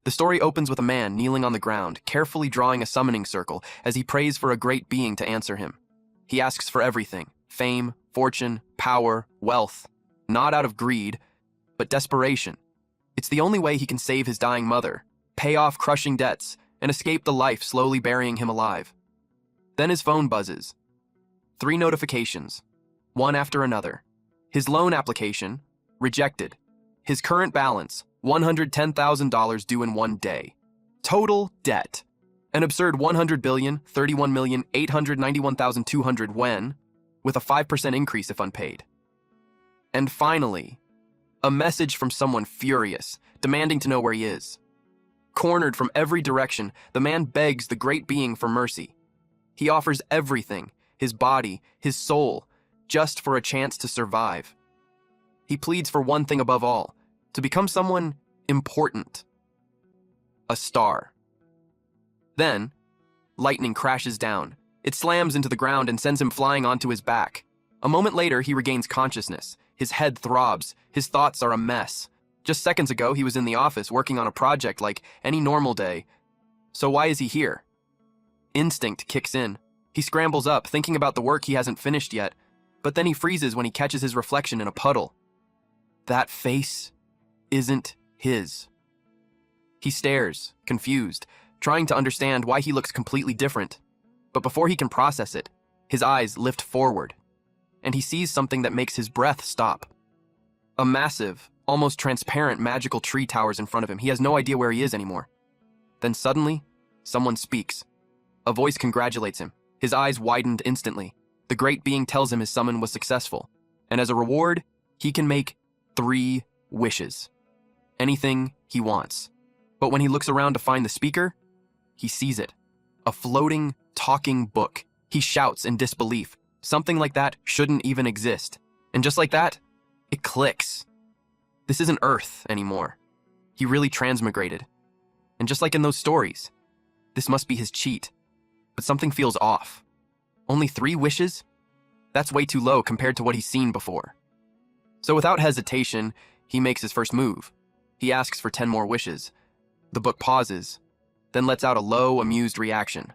The story opens with a man kneeling on the ground, carefully drawing a summoning circle as he prays for a great being to answer him. He asks for everything: fame, fortune, power, wealth. Not out of greed, but desperation. It's the only way he can save his dying mother, pay off crushing debts, and escape the life slowly burying him alive. Then his phone buzzes. 3 notifications, one after another. His loan application, rejected. His current balance, $110,000 due in 1 day. Total debt, an absurd $131,031,891,200 when, with a 5% increase if unpaid. And finally, a message from someone furious, demanding to know where he is. Cornered from every direction, the man begs the great being for mercy. He offers everything, his body, his soul, just for a chance to survive. He pleads for one thing above all: to become someone important. A star. Then, lightning crashes down. It slams into the ground and sends him flying onto his back. A moment later, he regains consciousness. His head throbs. His thoughts are a mess. Just seconds ago, he was in the office working on a project like any normal day. So why is he here? Instinct kicks in. He scrambles up, thinking about the work he hasn't finished yet, but then he freezes when he catches his reflection in a puddle. That face isn't his. He stares, confused, trying to understand why he looks completely different. But before he can process it, his eyes lift forward, and he sees something that makes his breath stop. A massive, almost transparent magical tree towers in front of him. He has no idea where he is anymore. Then suddenly, someone speaks. A voice congratulates him. His eyes widened instantly. The great being tells him his summon was successful, and as a reward, he can make 3 wishes. Anything he wants. But when he looks around to find the speaker, he sees it. A floating, talking book. He shouts in disbelief. Something like that shouldn't even exist. And just like that, it clicks. This isn't Earth anymore. He really transmigrated. And just like in those stories, this must be his cheat. But something feels off. Only 3 wishes? That's way too low compared to what he's seen before. So without hesitation, he makes his first move. He asks for 10 more wishes. The book pauses, then lets out a low, amused reaction.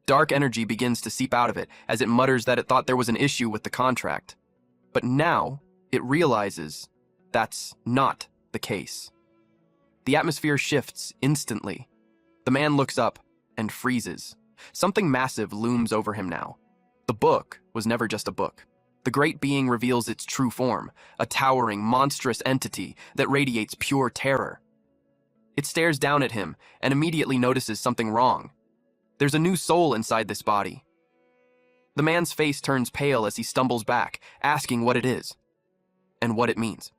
Dark energy begins to seep out of it as it mutters that it thought there was an issue with the contract. But now, it realizes that's not the case. The atmosphere shifts instantly. The man looks up and freezes. Something massive looms over him now. The book was never just a book. The great being reveals its true form, a towering, monstrous entity that radiates pure terror. It stares down at him and immediately notices something wrong. There's a new soul inside this body. The man's face turns pale as he stumbles back, asking what it is and what it means.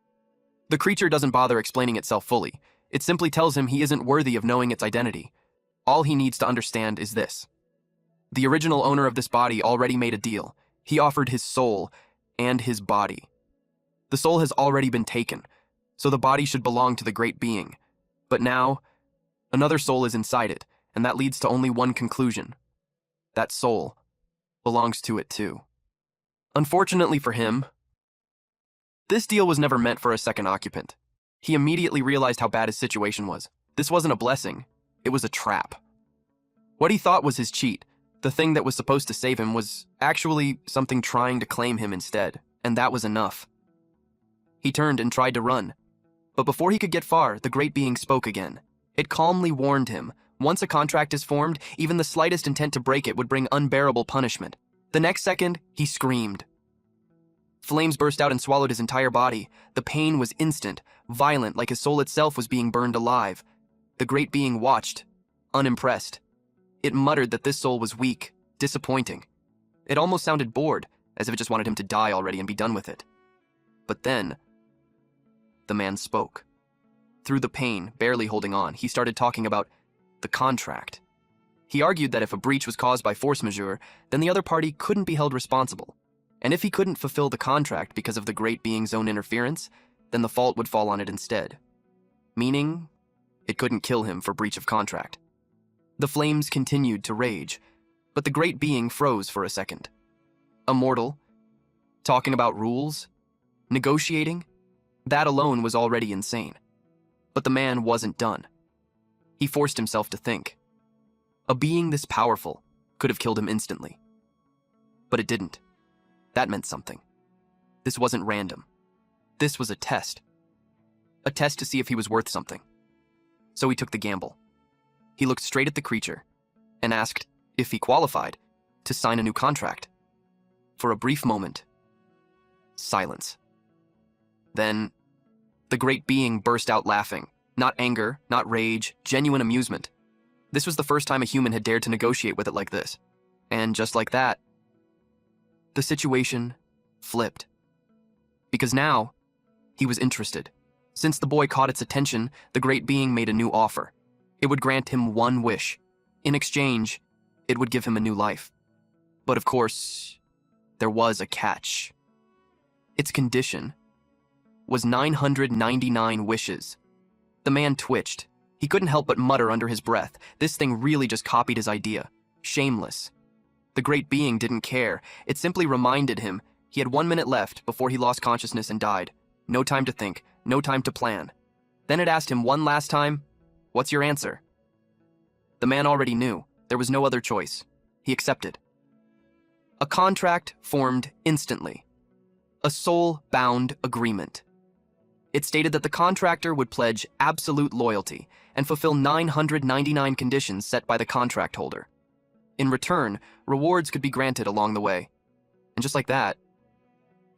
The creature doesn't bother explaining itself fully. It simply tells him he isn't worthy of knowing its identity. All he needs to understand is this. The original owner of this body already made a deal. He offered his soul and his body. The soul has already been taken, so the body should belong to the great being. But now, another soul is inside it, and that leads to only one conclusion. That soul belongs to it too. Unfortunately for him, this deal was never meant for a second occupant. He immediately realized how bad his situation was. This wasn't a blessing, it was a trap. What he thought was his cheat, the thing that was supposed to save him, was actually something trying to claim him instead, and that was enough. He turned and tried to run. But before he could get far, the great being spoke again. It calmly warned him, once a contract is formed, even the slightest intent to break it would bring unbearable punishment. The next second, he screamed. Flames burst out and swallowed his entire body. The pain was instant, violent, like his soul itself was being burned alive. The great being watched, unimpressed. It muttered that this soul was weak, disappointing. It almost sounded bored, as if it just wanted him to die already and be done with it. But then, the man spoke. Through the pain, barely holding on, he started talking about the contract. He argued that if a breach was caused by force majeure, then the other party couldn't be held responsible. And if he couldn't fulfill the contract because of the great being's own interference, then the fault would fall on it instead. Meaning, it couldn't kill him for breach of contract. The flames continued to rage, but the great being froze for a second. A mortal, talking about rules, negotiating, that alone was already insane. But the man wasn't done. He forced himself to think. A being this powerful could have killed him instantly. But it didn't. That meant something. This wasn't random. This was a test. A test to see if he was worth something. So he took the gamble. He looked straight at the creature and asked if he qualified to sign a new contract. For a brief moment, silence. Then, the great being burst out laughing. Not anger, not rage, genuine amusement. This was the first time a human had dared to negotiate with it like this. And just like that, the situation flipped. Because now, he was interested. Since the boy caught its attention, the great being made a new offer. It would grant him one wish. In exchange, it would give him a new life. But of course, there was a catch. Its condition was 999 wishes. The man twitched. He couldn't help but mutter under his breath. This thing really just copied his idea. Shameless. The great being didn't care. It simply reminded him he had 1 minute left before he lost consciousness and died. No time to think, no time to plan. Then it asked him one last time, "What's your answer?" The man already knew. There was no other choice. He accepted. A contract formed instantly. A soul-bound agreement. It stated that the contractor would pledge absolute loyalty and fulfill 999 conditions set by the contract holder. In return, rewards could be granted along the way. And just like that,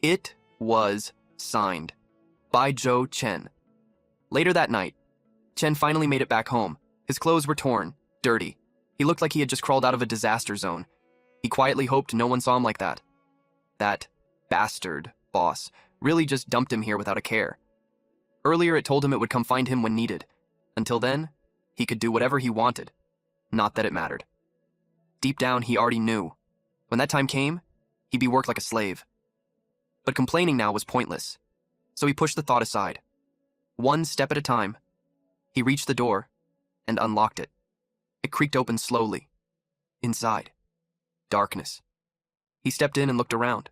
it was signed by Zhou Chen. Later that night, Chen finally made it back home. His clothes were torn, dirty. He looked like he had just crawled out of a disaster zone. He quietly hoped no one saw him like that. That bastard boss really just dumped him here without a care. Earlier it told him it would come find him when needed. Until then, he could do whatever he wanted. Not that it mattered. Deep down, he already knew. When that time came, he'd be worked like a slave. But complaining now was pointless. So he pushed the thought aside. One step at a time, he reached the door and unlocked it. It creaked open slowly. Inside, darkness. He stepped in and looked around.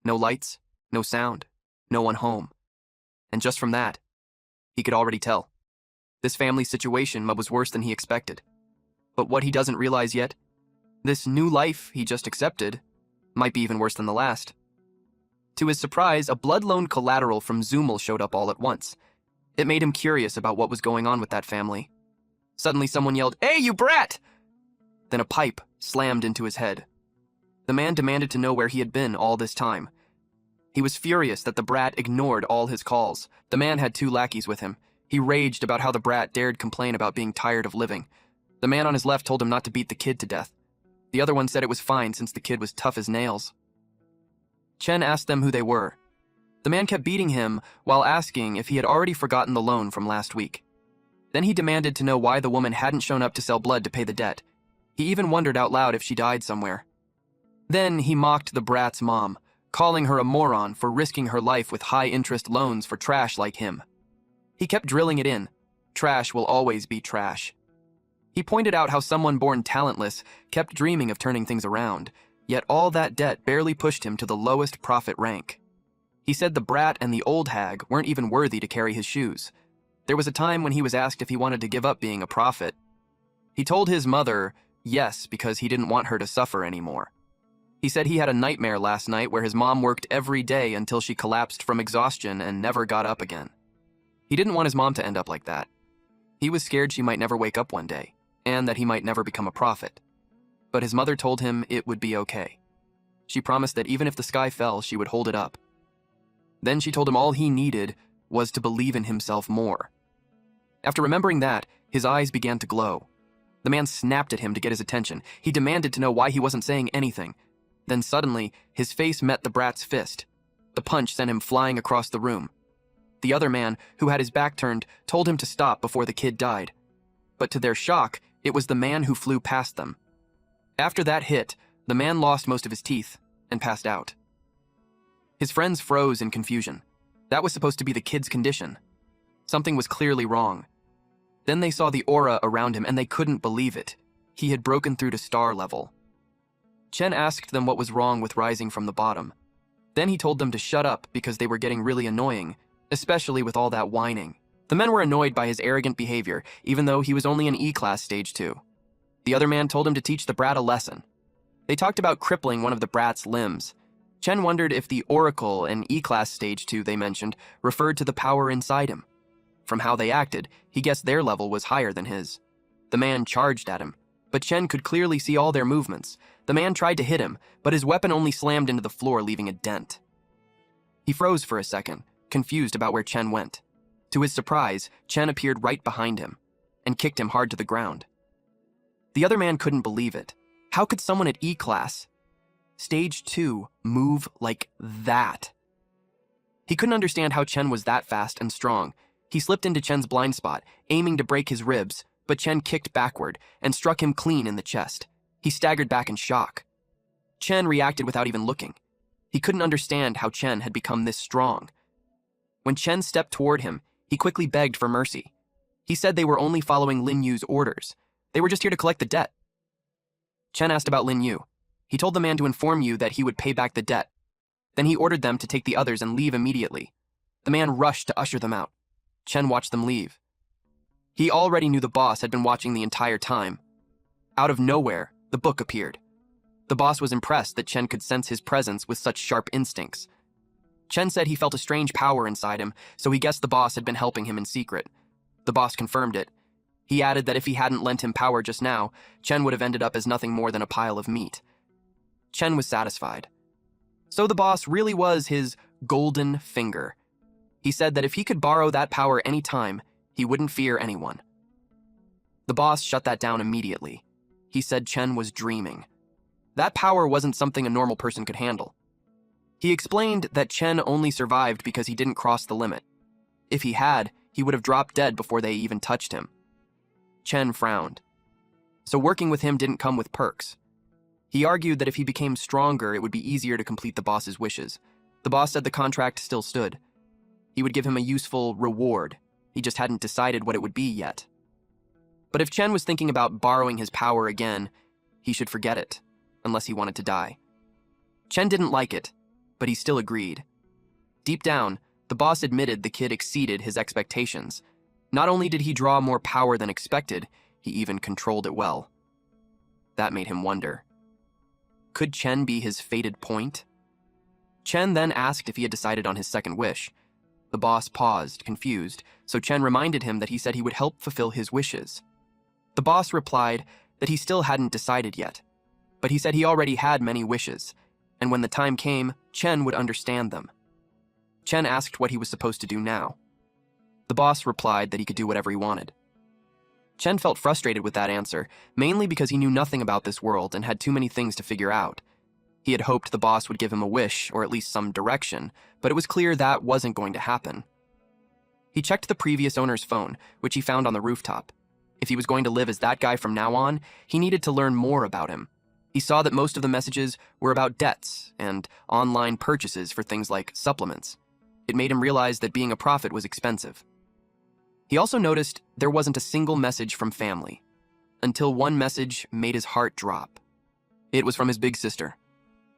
No lights, no sound, no one home. And just from that, he could already tell. This family situation was worse than he expected. But what he doesn't realize yet, this new life he just accepted might be even worse than the last. To his surprise, a blood-loan collateral from Zoomel showed up all at once. It made him curious about what was going on with that family. Suddenly someone yelled, "Hey, you brat!" Then a pipe slammed into his head. The man demanded to know where he had been all this time. He was furious that the brat ignored all his calls. The man had 2 lackeys with him. He raged about how the brat dared complain about being tired of living. The man on his left told him not to beat the kid to death. The other one said it was fine since the kid was tough as nails. Chen asked them who they were. The man kept beating him while asking if he had already forgotten the loan from last week. Then he demanded to know why the woman hadn't shown up to sell blood to pay the debt. He even wondered out loud if she died somewhere. Then he mocked the brat's mom, calling her a moron for risking her life with high-interest loans for trash like him. He kept drilling it in. Trash will always be trash. He pointed out how someone born talentless kept dreaming of turning things around, yet all that debt barely pushed him to the lowest profit rank. He said the brat and the old hag weren't even worthy to carry his shoes. There was a time when he was asked if he wanted to give up being a prophet. He told his mother yes because he didn't want her to suffer anymore. He said he had a nightmare last night where his mom worked every day until she collapsed from exhaustion and never got up again. He didn't want his mom to end up like that. He was scared she might never wake up one day, and that he might never become a prophet. But his mother told him it would be okay. She promised that even if the sky fell, she would hold it up. Then she told him all he needed was to believe in himself more. After remembering that, his eyes began to glow. The man snapped at him to get his attention. He demanded to know why he wasn't saying anything. Then suddenly, his face met the brat's fist. The punch sent him flying across the room. The other man, who had his back turned, told him to stop before the kid died. But to their shock, it was the man who flew past them. After that hit, the man lost most of his teeth and passed out. His friends froze in confusion. That was supposed to be the kid's condition. Something was clearly wrong. Then they saw the aura around him and they couldn't believe it. He had broken through to star level. Chen asked them what was wrong with rising from the bottom. Then he told them to shut up because they were getting really annoying, especially with all that whining. The men were annoyed by his arrogant behavior, even though he was only in E-class stage 2. The other man told him to teach the brat a lesson. They talked about crippling one of the brat's limbs. Chen wondered if the oracle in E-class stage 2 they mentioned referred to the power inside him. From how they acted, he guessed their level was higher than his. The man charged at him, but Chen could clearly see all their movements. The man tried to hit him, but his weapon only slammed into the floor, leaving a dent. He froze for a second, confused about where Chen went. To his surprise, Chen appeared right behind him and kicked him hard to the ground. The other man couldn't believe it. How could someone at E-class, stage 2, move like that? He couldn't understand how Chen was that fast and strong. He slipped into Chen's blind spot, aiming to break his ribs, but Chen kicked backward and struck him clean in the chest. He staggered back in shock. Chen reacted without even looking. He couldn't understand how Chen had become this strong. When Chen stepped toward him, he quickly begged for mercy. He said they were only following Lin Yu's orders. They were just here to collect the debt. Chen asked about Lin Yu. He told the man to inform Yu that he would pay back the debt. Then he ordered them to take the others and leave immediately. The man rushed to usher them out. Chen watched them leave. He already knew the boss had been watching the entire time. Out of nowhere, the book appeared. The boss was impressed that Chen could sense his presence with such sharp instincts. Chen said he felt a strange power inside him, so he guessed the boss had been helping him in secret. The boss confirmed it. He added that if he hadn't lent him power just now, Chen would have ended up as nothing more than a pile of meat. Chen was satisfied. So the boss really was his golden finger. He said that if he could borrow that power any time, he wouldn't fear anyone. The boss shut that down immediately. He said Chen was dreaming. That power wasn't something a normal person could handle. He explained that Chen only survived because he didn't cross the limit. If he had, he would have dropped dead before they even touched him. Chen frowned. So working with him didn't come with perks. He argued that if he became stronger, it would be easier to complete the boss's wishes. The boss said the contract still stood. He would give him a useful reward. He just hadn't decided what it would be yet. But if Chen was thinking about borrowing his power again, he should forget it, unless he wanted to die. Chen didn't like it, but he still agreed. Deep down, the boss admitted the kid exceeded his expectations. Not only did he draw more power than expected, he even controlled it well. That made him wonder. Could Chen be his fated point? Chen then asked if he had decided on his second wish. The boss paused, confused, so Chen reminded him that he said he would help fulfill his wishes. The boss replied that he still hadn't decided yet, but he said he already had many wishes, and when the time came, Chen would understand them. Chen asked what he was supposed to do now. The boss replied that he could do whatever he wanted. Chen felt frustrated with that answer, mainly because he knew nothing about this world and had too many things to figure out. He had hoped the boss would give him a wish, or at least some direction, but it was clear that wasn't going to happen. He checked the previous owner's phone, which he found on the rooftop. If he was going to live as that guy from now on, he needed to learn more about him. He saw that most of the messages were about debts and online purchases for things like supplements. It made him realize that being a prophet was expensive. He also noticed there wasn't a single message from family, until one message made his heart drop. It was from his big sister.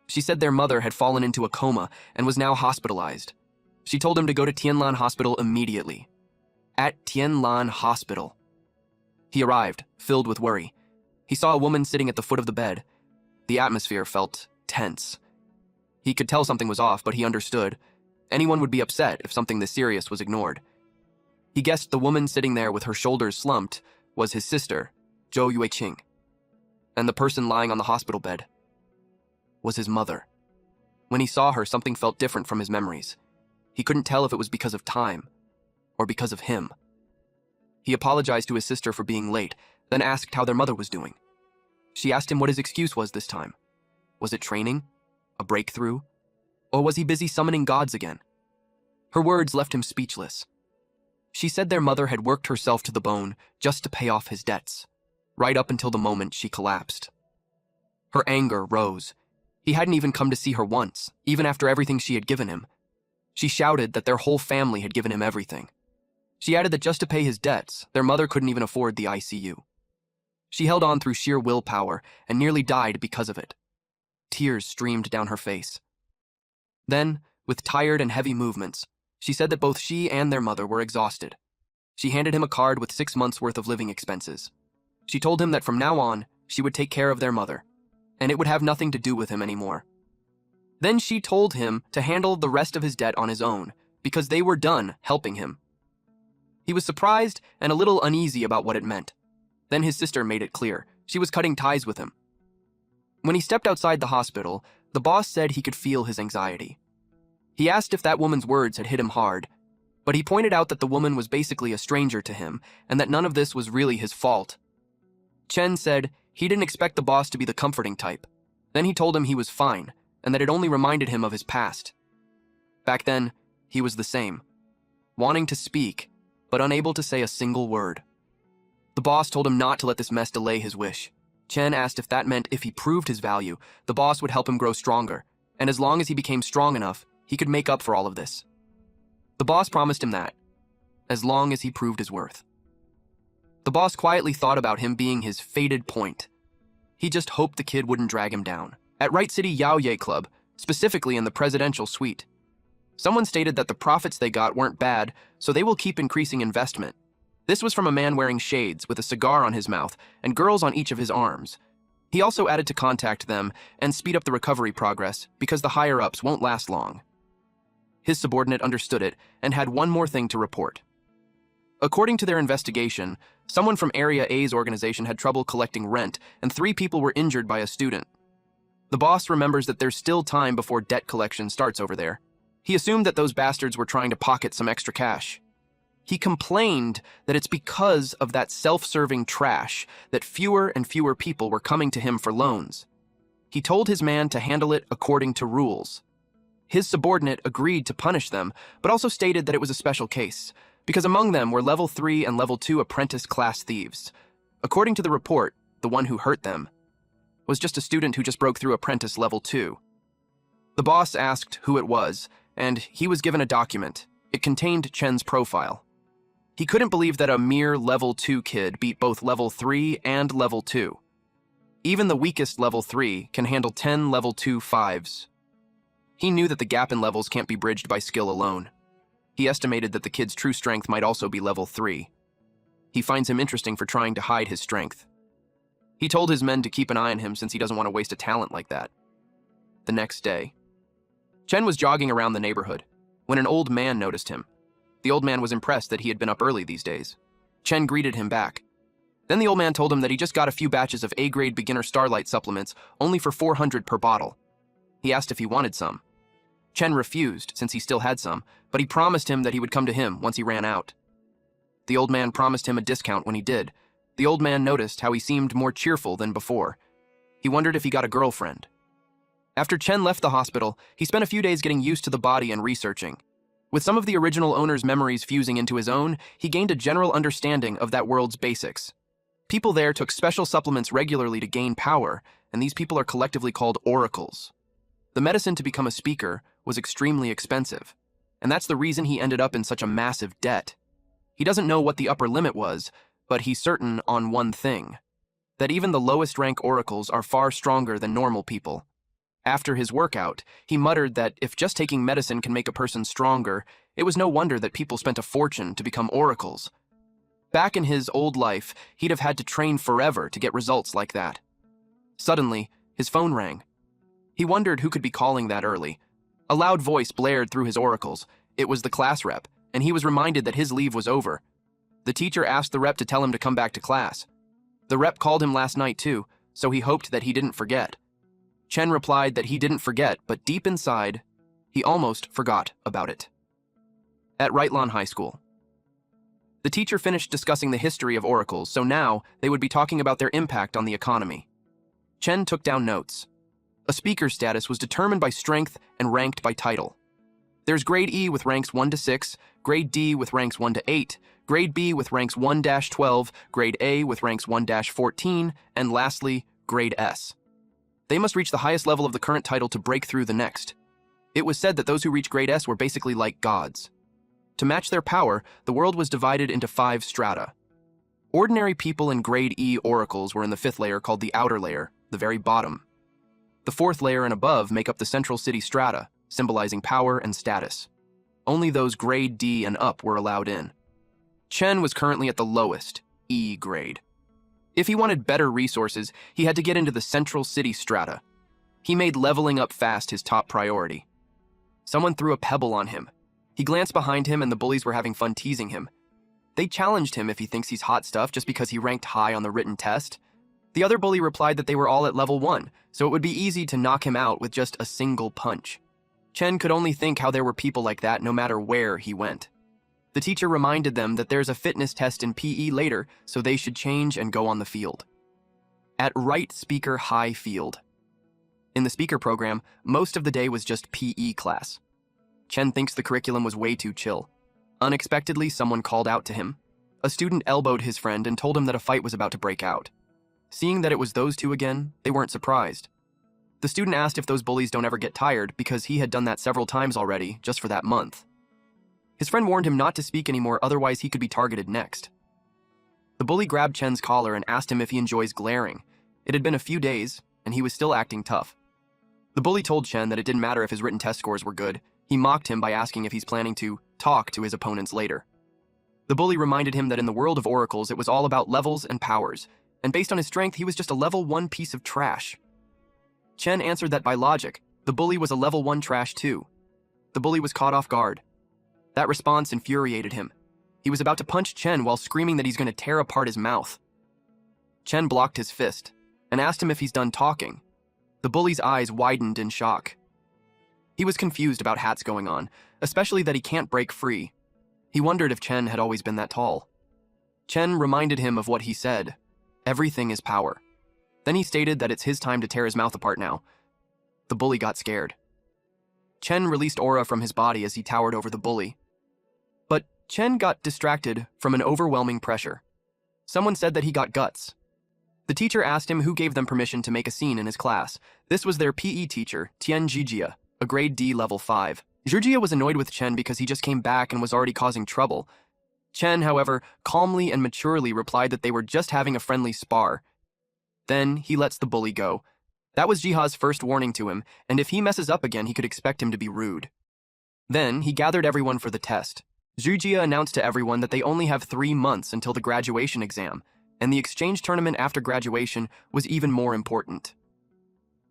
She said their mother had fallen into a coma and was now hospitalized. She told him to go to Tianlan Hospital immediately. At Tianlan Hospital. He arrived, filled with worry. He saw a woman sitting at the foot of the bed. The atmosphere felt tense. He could tell something was off, but he understood. Anyone would be upset if something this serious was ignored. He guessed the woman sitting there with her shoulders slumped was his sister, Zhou Yueqing. And the person lying on the hospital bed was his mother. When he saw her, something felt different from his memories. He couldn't tell if it was because of time or because of him. He apologized to his sister for being late, then asked how their mother was doing. She asked him what his excuse was this time. Was it training? A breakthrough? Or was he busy summoning gods again? Her words left him speechless. She said their mother had worked herself to the bone just to pay off his debts, right up until the moment she collapsed. Her anger rose. He hadn't even come to see her once, even after everything she had given him. She shouted that their whole family had given him everything. She added that just to pay his debts, their mother couldn't even afford the ICU. She held on through sheer willpower and nearly died because of it. Tears streamed down her face. Then, with tired and heavy movements, she said that both she and their mother were exhausted. She handed him a card with 6 months' worth of living expenses. She told him that from now on, she would take care of their mother, and it would have nothing to do with him anymore. Then she told him to handle the rest of his debt on his own, because they were done helping him. He was surprised and a little uneasy about what it meant. Then his sister made it clear she was cutting ties with him. When he stepped outside the hospital, the boss said he could feel his anxiety. He asked if that woman's words had hit him hard, but he pointed out that the woman was basically a stranger to him and that none of this was really his fault. Chen said he didn't expect the boss to be the comforting type. Then he told him he was fine and that it only reminded him of his past. Back then, he was the same, wanting to speak, but unable to say a single word. The boss told him not to let this mess delay his wish. Chen asked if that meant if he proved his value, the boss would help him grow stronger, and as long as he became strong enough, he could make up for all of this. The boss promised him that, as long as he proved his worth. The boss quietly thought about him being his fated point. He just hoped the kid wouldn't drag him down. At Right City Yaoye Club, specifically in the presidential suite, someone stated that the profits they got weren't bad, so they will keep increasing investment. This was from a man wearing shades with a cigar on his mouth and girls on each of his arms. He also added to contact them and speed up the recovery progress because the higher-ups won't last long. His subordinate understood it and had one more thing to report. According to their investigation, someone from Area A's organization had trouble collecting rent and 3 people were injured by a student. The boss remembers that there's still time before debt collection starts over there. He assumed that those bastards were trying to pocket some extra cash. He complained that it's because of that self-serving trash that fewer and fewer people were coming to him for loans. He told his man to handle it according to rules. His subordinate agreed to punish them, but also stated that it was a special case, because among them were level 3 and level 2 apprentice class thieves. According to the report, the one who hurt them was just a student who just broke through apprentice level 2. The boss asked who it was, and he was given a document. It contained Chen's profile. He couldn't believe that a mere level 2 kid beat both level 3 and level 2. Even the weakest level 3 can handle 10 level 2 5s. He knew that the gap in levels can't be bridged by skill alone. He estimated that the kid's true strength might also be level 3. He finds him interesting for trying to hide his strength. He told his men to keep an eye on him since he doesn't want to waste a talent like that. The next day, Chen was jogging around the neighborhood when an old man noticed him. The old man was impressed that he had been up early these days. Chen greeted him back. Then the old man told him that he just got a few batches of A-grade beginner Starlight supplements only for 400 per bottle. He asked if he wanted some. Chen refused since he still had some, but he promised him that he would come to him once he ran out. The old man promised him a discount when he did. The old man noticed how he seemed more cheerful than before. He wondered if he got a girlfriend. After Chen left the hospital, he spent a few days getting used to the body and researching. With some of the original owner's memories fusing into his own, he gained a general understanding of that world's basics. People there took special supplements regularly to gain power, and these people are collectively called oracles. The medicine to become a speaker was extremely expensive, and that's the reason he ended up in such a massive debt. He doesn't know what the upper limit was, but he's certain on one thing, that even the lowest rank oracles are far stronger than normal people. After his workout, he muttered that if just taking medicine can make a person stronger, it was no wonder that people spent a fortune to become oracles. Back in his old life, he'd have had to train forever to get results like that. Suddenly, his phone rang. He wondered who could be calling that early. A loud voice blared through his oracles. It was the class rep, and he was reminded that his leave was over. The teacher asked the rep to tell him to come back to class. The rep called him last night too, so he hoped that he didn't forget. Chen replied that he didn't forget, but deep inside, he almost forgot about it. At Reitlon High School. The teacher finished discussing the history of oracles, so now they would be talking about their impact on the economy. Chen took down notes. A speaker's status was determined by strength and ranked by title. There's grade E with ranks 1 to 6, grade D with ranks 1 to 8, grade B with ranks 1-12, grade A with ranks 1-14, and lastly, grade S. They must reach the highest level of the current title to break through the next. It was said that those who reached grade S were basically like gods. To match their power, the world was divided into 5 strata. Ordinary people in grade E oracles were in the 5th layer called the outer layer, the very bottom. The 4th layer and above make up the central city strata, symbolizing power and status. Only those grade D and up were allowed in. Chen was currently at the lowest, E grade. If he wanted better resources, he had to get into the central city strata. He made leveling up fast his top priority. Someone threw a pebble on him. He glanced behind him and the bullies were having fun teasing him. They challenged him if he thinks he's hot stuff just because he ranked high on the written test. The other bully replied that they were all at level 1, so it would be easy to knock him out with just a single punch. Chen could only think how there were people like that no matter where he went. The teacher reminded them that there's a fitness test in PE later, so they should change and go on the field. At Right Speaker High Field. In the speaker program, most of the day was just PE class. Chen thinks the curriculum was way too chill. Unexpectedly, someone called out to him. A student elbowed his friend and told him that a fight was about to break out. Seeing that it was those two again, they weren't surprised. The student asked if those bullies don't ever get tired because he had done that several times already, just for that month. His friend warned him not to speak anymore, otherwise he could be targeted next. The bully grabbed Chen's collar and asked him if he enjoys glaring. It had been a few days, and he was still acting tough. The bully told Chen that it didn't matter if his written test scores were good. He mocked him by asking if he's planning to talk to his opponents later. The bully reminded him that in the world of oracles, it was all about levels and powers, and based on his strength, he was just a level 1 piece of trash. Chen answered that by logic, the bully was a level 1 trash too. The bully was caught off guard. That response infuriated him. He was about to punch Chen while screaming that he's going to tear apart his mouth. Chen blocked his fist and asked him if he's done talking. The bully's eyes widened in shock. He was confused about Hat's going on, especially that he can't break free. He wondered if Chen had always been that tall. Chen reminded him of what he said. Everything is power. Then he stated that it's his time to tear his mouth apart now. The bully got scared. Chen released aura from his body as he towered over the bully. But Chen got distracted from an overwhelming pressure. Someone said that he got guts. The teacher asked him who gave them permission to make a scene in his class. This was their PE teacher, Tian Jijia, a grade D level 5. Jijia was annoyed with Chen because he just came back and was already causing trouble. Chen, however, calmly and maturely replied that they were just having a friendly spar. Then he lets the bully go. That was Jiha's first warning to him, and if he messes up again, he could expect him to be rude. Then he gathered everyone for the test. Jijia announced to everyone that they only have 3 months until the graduation exam, and the exchange tournament after graduation was even more important.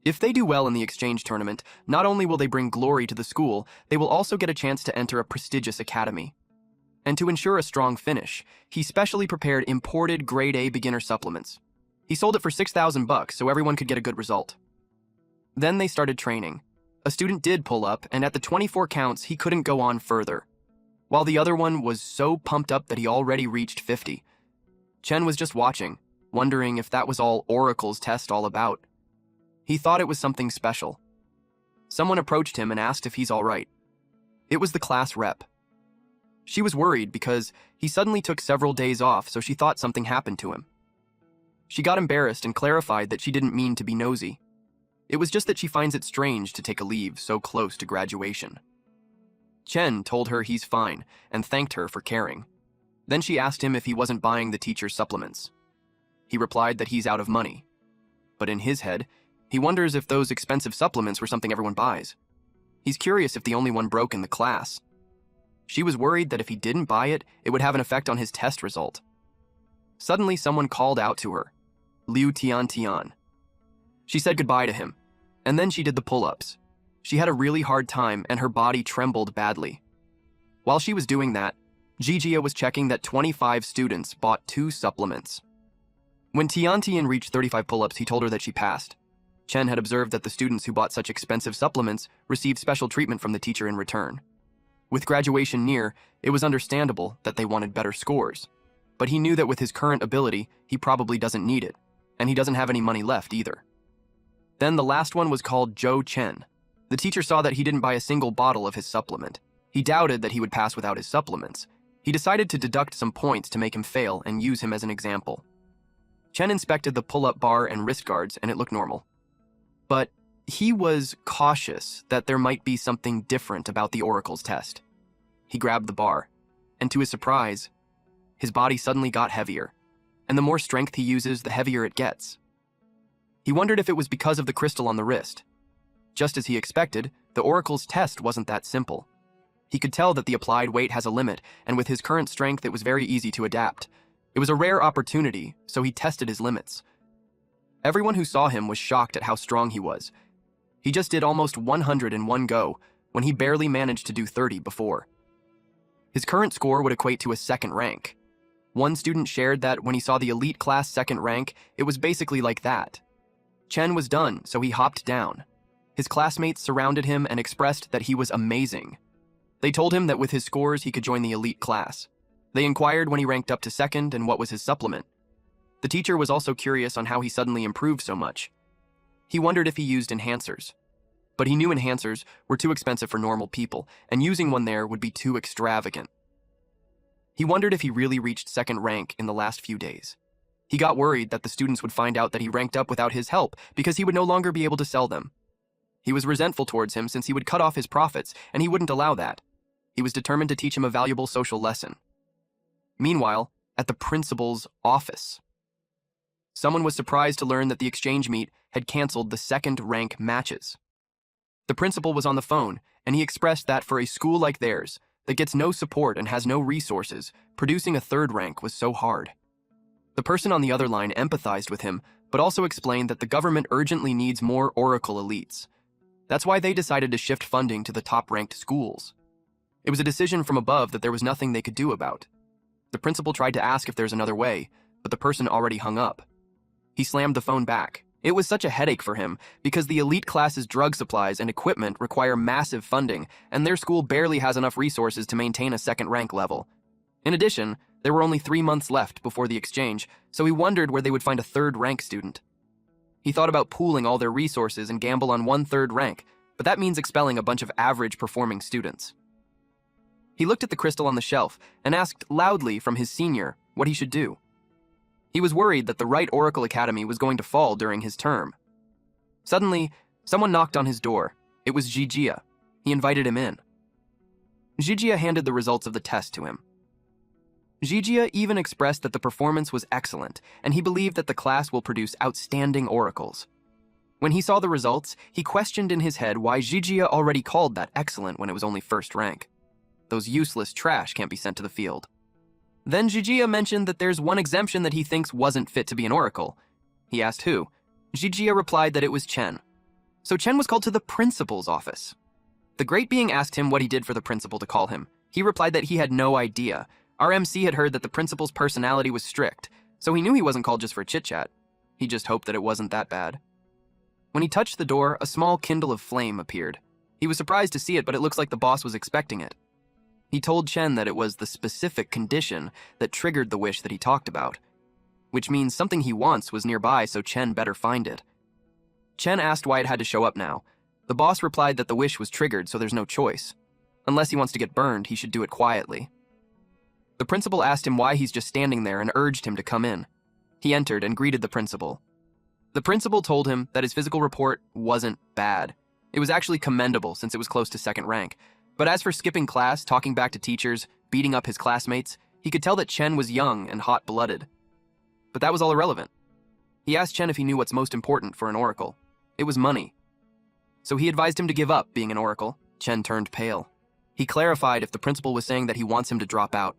If they do well in the exchange tournament, not only will they bring glory to the school, they will also get a chance to enter a prestigious academy. And to ensure a strong finish, he specially prepared imported grade A beginner supplements. He sold it for $6,000 so everyone could get a good result. Then they started training. A student did pull up, and at the 24 counts, he couldn't go on further, while the other one was so pumped up that he already reached 50. Chen was just watching, wondering if that was all Oracle's test all about. He thought it was something special. Someone approached him and asked if he's all right. It was the class rep. She was worried because he suddenly took several days off, so she thought something happened to him. She got embarrassed and clarified that she didn't mean to be nosy. It was just that she finds it strange to take a leave so close to graduation. Chen told her he's fine and thanked her for caring. Then she asked him if he wasn't buying the teacher's supplements. He replied that he's out of money. But in his head, he wonders if those expensive supplements were something everyone buys. He's curious if the only one broke in the class. She was worried that if he didn't buy it, it would have an effect on his test result. Suddenly, someone called out to her, Liu Tian. She said goodbye to him, and then she did the pull-ups. She had a really hard time and her body trembled badly. While she was doing that, Jijia was checking that 25 students bought 2 supplements. When Tian reached 35 pull-ups, he told her that she passed. Chen had observed that the students who bought such expensive supplements received special treatment from the teacher in return. With graduation near, it was understandable that they wanted better scores. But he knew that with his current ability, he probably doesn't need it, and he doesn't have any money left either. Then the last one was called Zhou Chen. The teacher saw that he didn't buy a single bottle of his supplement. He doubted that he would pass without his supplements. He decided to deduct some points to make him fail and use him as an example. Chen inspected the pull-up bar and wrist guards, and it looked normal. But he was cautious that there might be something different about the Oracle's test. He grabbed the bar, and to his surprise, his body suddenly got heavier, and the more strength he uses, the heavier it gets. He wondered if it was because of the crystal on the wrist. Just as he expected, the Oracle's test wasn't that simple. He could tell that the applied weight has a limit, and with his current strength it was very easy to adapt. It was a rare opportunity, so he tested his limits. Everyone who saw him was shocked at how strong he was. He just did almost 100 in one go, when he barely managed to do 30 before. His current score would equate to a second rank. One student shared that when he saw the elite class second rank, it was basically like that. Chen was done, so he hopped down. His classmates surrounded him and expressed that he was amazing. They told him that with his scores he could join the elite class. They inquired when he ranked up to second and what was his supplement. The teacher was also curious on how he suddenly improved so much. He wondered if he used enhancers. But he knew enhancers were too expensive for normal people, and using one there would be too extravagant. He wondered if he really reached second rank in the last few days. He got worried that the students would find out that he ranked up without his help because he would no longer be able to sell them. He was resentful towards him since he would cut off his profits, and he wouldn't allow that. He was determined to teach him a valuable social lesson. Meanwhile, at the principal's office, someone was surprised to learn that the exchange meet had canceled the second rank matches. The principal was on the phone, and he expressed that for a school like theirs, that gets no support and has no resources, producing a third rank was so hard. The person on the other line empathized with him, but also explained that the government urgently needs more Oracle elites. That's why they decided to shift funding to the top-ranked schools. It was a decision from above that there was nothing they could do about. The principal tried to ask if there's another way, but the person already hung up. He slammed the phone back. It was such a headache for him because the elite class's drug supplies and equipment require massive funding, and their school barely has enough resources to maintain a second rank level. In addition, there were only 3 months left before the exchange, so he wondered where they would find a third rank student. He thought about pooling all their resources and gamble on one third rank, but that means expelling a bunch of average performing students. He looked at the crystal on the shelf and asked loudly from his senior what he should do. He was worried that the right Oracle Academy was going to fall during his term. Suddenly, someone knocked on his door. It was Jijia. He invited him in. Jijia handed the results of the test to him. Jijia even expressed that the performance was excellent, and he believed that the class will produce outstanding oracles. When he saw the results, he questioned in his head why Jijia already called that excellent when it was only first rank. Those useless trash can't be sent to the field. Then Jijia mentioned that there's one exemption that he thinks wasn't fit to be an oracle. He asked who. Jijia replied that it was Chen. So Chen was called to the principal's office. The great being asked him what he did for the principal to call him. He replied that he had no idea. Our MC had heard that the principal's personality was strict, so he knew he wasn't called just for chit-chat. He just hoped that it wasn't that bad. When he touched the door, a small kindle of flame appeared. He was surprised to see it, but it looks like the boss was expecting it. He told Chen that it was the specific condition that triggered the wish that he talked about, which means something he wants was nearby, so Chen better find it. Chen asked why it had to show up now. The boss replied that the wish was triggered, so there's no choice. Unless he wants to get burned, he should do it quietly. The principal asked him why he's just standing there and urged him to come in. He entered and greeted the principal. The principal told him that his physical report wasn't bad. It was actually commendable since it was close to second rank. But as for skipping class, talking back to teachers, beating up his classmates, he could tell that Chen was young and hot-blooded. But that was all irrelevant. He asked Chen if he knew what's most important for an oracle. It was money. So he advised him to give up being an oracle. Chen turned pale. He clarified if the principal was saying that he wants him to drop out.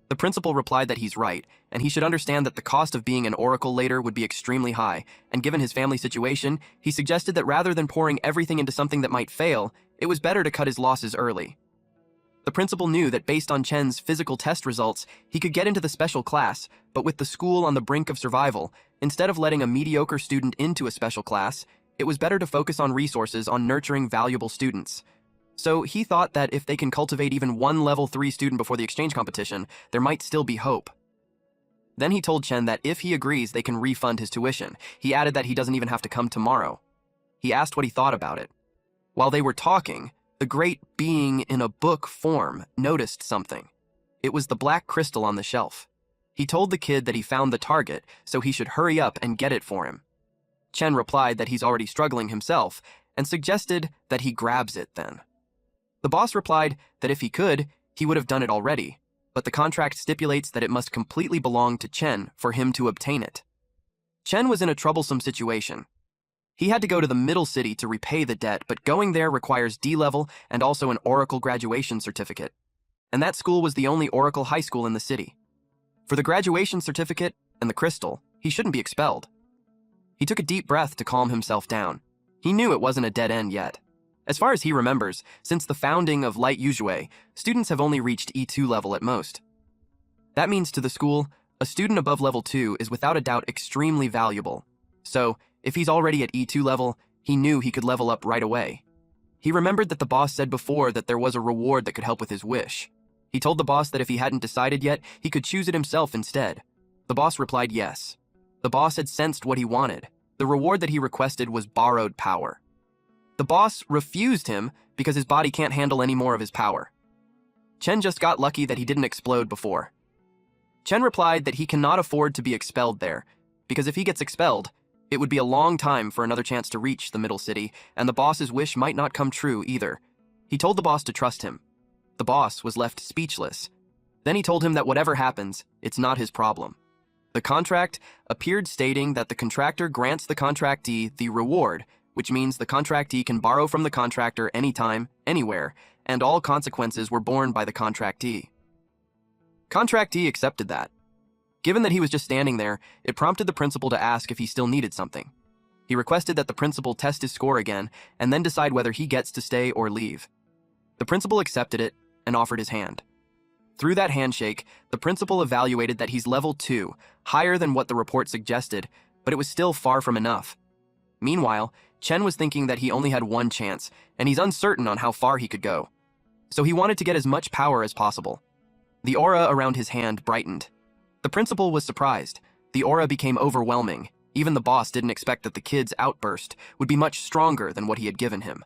The principal replied that he's right, and he should understand that the cost of being an oracle later would be extremely high, and given his family situation, he suggested that rather than pouring everything into something that might fail, it was better to cut his losses early. The principal knew that based on Chen's physical test results, he could get into the special class, but with the school on the brink of survival, instead of letting a mediocre student into a special class, it was better to focus on resources on nurturing valuable students. So he thought that if they can cultivate even one level 3 student before the exchange competition, there might still be hope. Then he told Chen that if he agrees, they can refund his tuition. He added that he doesn't even have to come tomorrow. He asked what he thought about it. While they were talking, the great being in a book form noticed something. It was the black crystal on the shelf. He told the kid that he found the target, so he should hurry up and get it for him. Chen replied that he's already struggling himself, and suggested that he grabs it then. The boss replied that if he could, he would have done it already, but the contract stipulates that it must completely belong to Chen for him to obtain it. Chen was in a troublesome situation. He had to go to the middle city to repay the debt, but going there requires D-level and also an Oracle graduation certificate. And that school was the only Oracle high school in the city. For the graduation certificate and the crystal, he shouldn't be expelled. He took a deep breath to calm himself down. He knew it wasn't a dead end yet. As far as he remembers, since the founding of Light Yuzue, students have only reached E2 level at most. That means to the school, a student above level 2 is without a doubt extremely valuable. So, if he's already at E2 level, he knew he could level up right away. He remembered that the boss said before that there was a reward that could help with his wish. He told the boss that if he hadn't decided yet, he could choose it himself instead. The boss replied yes. The boss had sensed what he wanted. The reward that he requested was borrowed power. The boss refused him because his body can't handle any more of his power. Chen just got lucky that he didn't explode before. Chen replied that he cannot afford to be expelled there, because if he gets expelled, it would be a long time for another chance to reach the middle city, and the boss's wish might not come true either. He told the boss to trust him. The boss was left speechless. Then he told him that whatever happens, it's not his problem. The contract appeared stating that the contractor grants the contractee the reward, which means the contractee can borrow from the contractor anytime, anywhere, and all consequences were borne by the contractee. Contractee accepted that. Given that he was just standing there, it prompted the principal to ask if he still needed something. He requested that the principal test his score again and then decide whether he gets to stay or leave. The principal accepted it and offered his hand. Through that handshake, the principal evaluated that he's level 2, higher than what the report suggested, but it was still far from enough. Meanwhile, Chen was thinking that he only had one chance, and he's uncertain on how far he could go. So he wanted to get as much power as possible. The aura around his hand brightened. The principal was surprised. The aura became overwhelming. Even the boss didn't expect that the kid's outburst would be much stronger than what he had given him.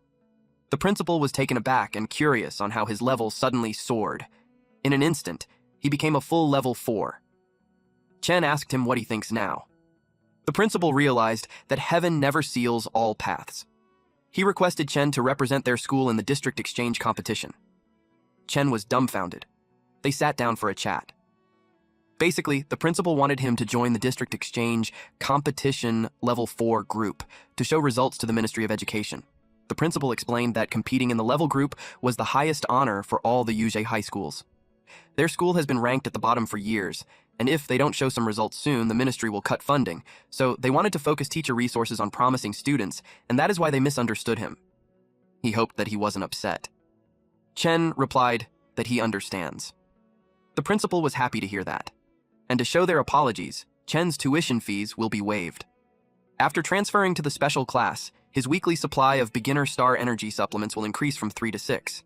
The principal was taken aback and curious on how his level suddenly soared. In an instant, he became a full level 4. Chen asked him what he thinks now. The principal realized that heaven never seals all paths. He requested Chen to represent their school in the district exchange competition. Chen was dumbfounded. They sat down for a chat. Basically, the principal wanted him to join the district exchange competition level 4 group to show results to the Ministry of Education. The principal explained that competing in the level group was the highest honor for all the Yuzhe high schools. Their school has been ranked at the bottom for years, and if they don't show some results soon, the ministry will cut funding, so they wanted to focus teacher resources on promising students, and that is why they misunderstood him. He hoped that he wasn't upset. Chen replied that he understands. The principal was happy to hear that, and to show their apologies, Chen's tuition fees will be waived. After transferring to the special class, his weekly supply of beginner star energy supplements will increase from 3 to 6.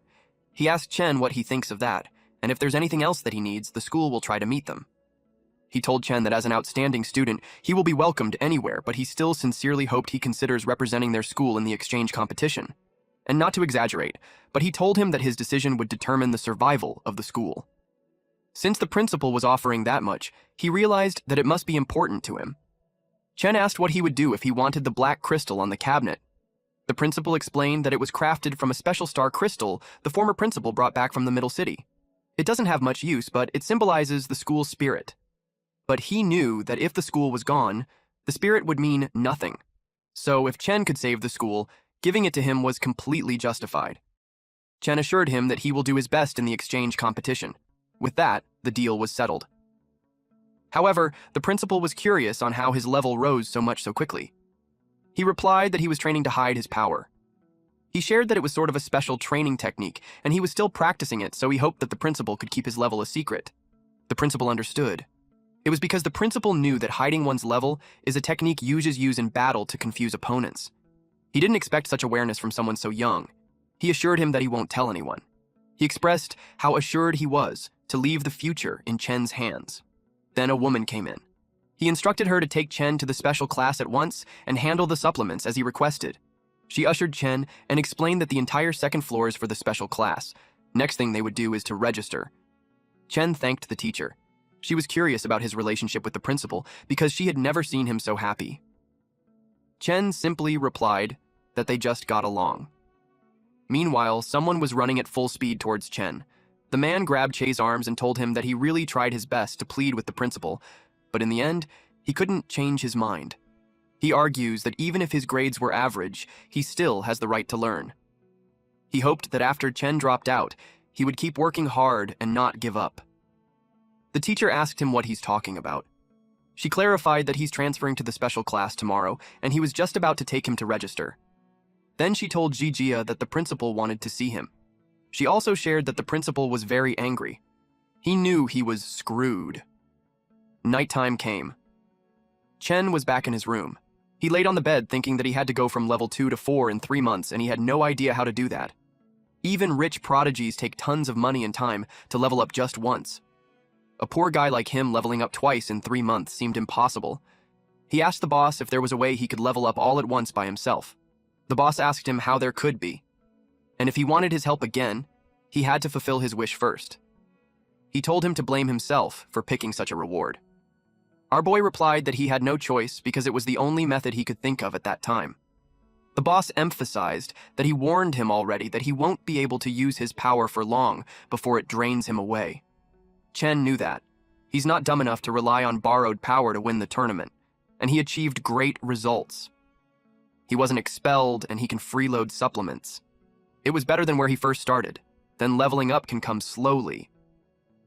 He asked Chen what he thinks of that, and if there's anything else that he needs, the school will try to meet them. He told Chen that as an outstanding student, he will be welcomed anywhere, but he still sincerely hoped he considers representing their school in the exchange competition. And not to exaggerate, but he told him that his decision would determine the survival of the school. Since the principal was offering that much, he realized that it must be important to him. Chen asked what he would do if he wanted the black crystal on the cabinet. The principal explained that it was crafted from a special star crystal the former principal brought back from the middle city. It doesn't have much use, but it symbolizes the school's spirit. But he knew that if the school was gone, the spirit would mean nothing. So if Chen could save the school, giving it to him was completely justified. Chen assured him that he will do his best in the exchange competition. With that, the deal was settled. However, the principal was curious on how his level rose so much so quickly. He replied that he was training to hide his power. He shared that it was sort of a special training technique, and he was still practicing it, so he hoped that the principal could keep his level a secret. The principal understood. It was because the principal knew that hiding one's level is a technique users use in battle to confuse opponents. He didn't expect such awareness from someone so young. He assured him that he won't tell anyone. He expressed how assured he was to leave the future in Chen's hands. Then a woman came in. He instructed her to take Chen to the special class at once and handle the supplements as he requested. She ushered Chen and explained that the entire second floor is for the special class. Next thing they would do is to register. Chen thanked the teacher. She was curious about his relationship with the principal because she had never seen him so happy. Chen simply replied that they just got along. Meanwhile, someone was running at full speed towards Chen. The man grabbed Che's arms and told him that he really tried his best to plead with the principal, but in the end, he couldn't change his mind. He argues that even if his grades were average, he still has the right to learn. He hoped that after Chen dropped out, he would keep working hard and not give up. The teacher asked him what he's talking about. She clarified that he's transferring to the special class tomorrow, and he was just about to take him to register. Then she told Jijia that the principal wanted to see him. She also shared that the principal was very angry. He knew he was screwed. Nighttime came. Chen was back in his room. He laid on the bed thinking that he had to go from level 2 to 4 in 3 months, and he had no idea how to do that. Even rich prodigies take tons of money and time to level up just once. A poor guy like him leveling up twice in 3 months seemed impossible. He asked the boss if there was a way he could level up all at once by himself. The boss asked him how there could be. And if he wanted his help again, he had to fulfill his wish first. He told him to blame himself for picking such a reward. Our boy replied that he had no choice because it was the only method he could think of at that time. The boss emphasized that he warned him already that he won't be able to use his power for long before it drains him away. Chen knew that. He's not dumb enough to rely on borrowed power to win the tournament, and he achieved great results. He wasn't expelled, and he can freeload supplements. It was better than where he first started. Then leveling up can come slowly.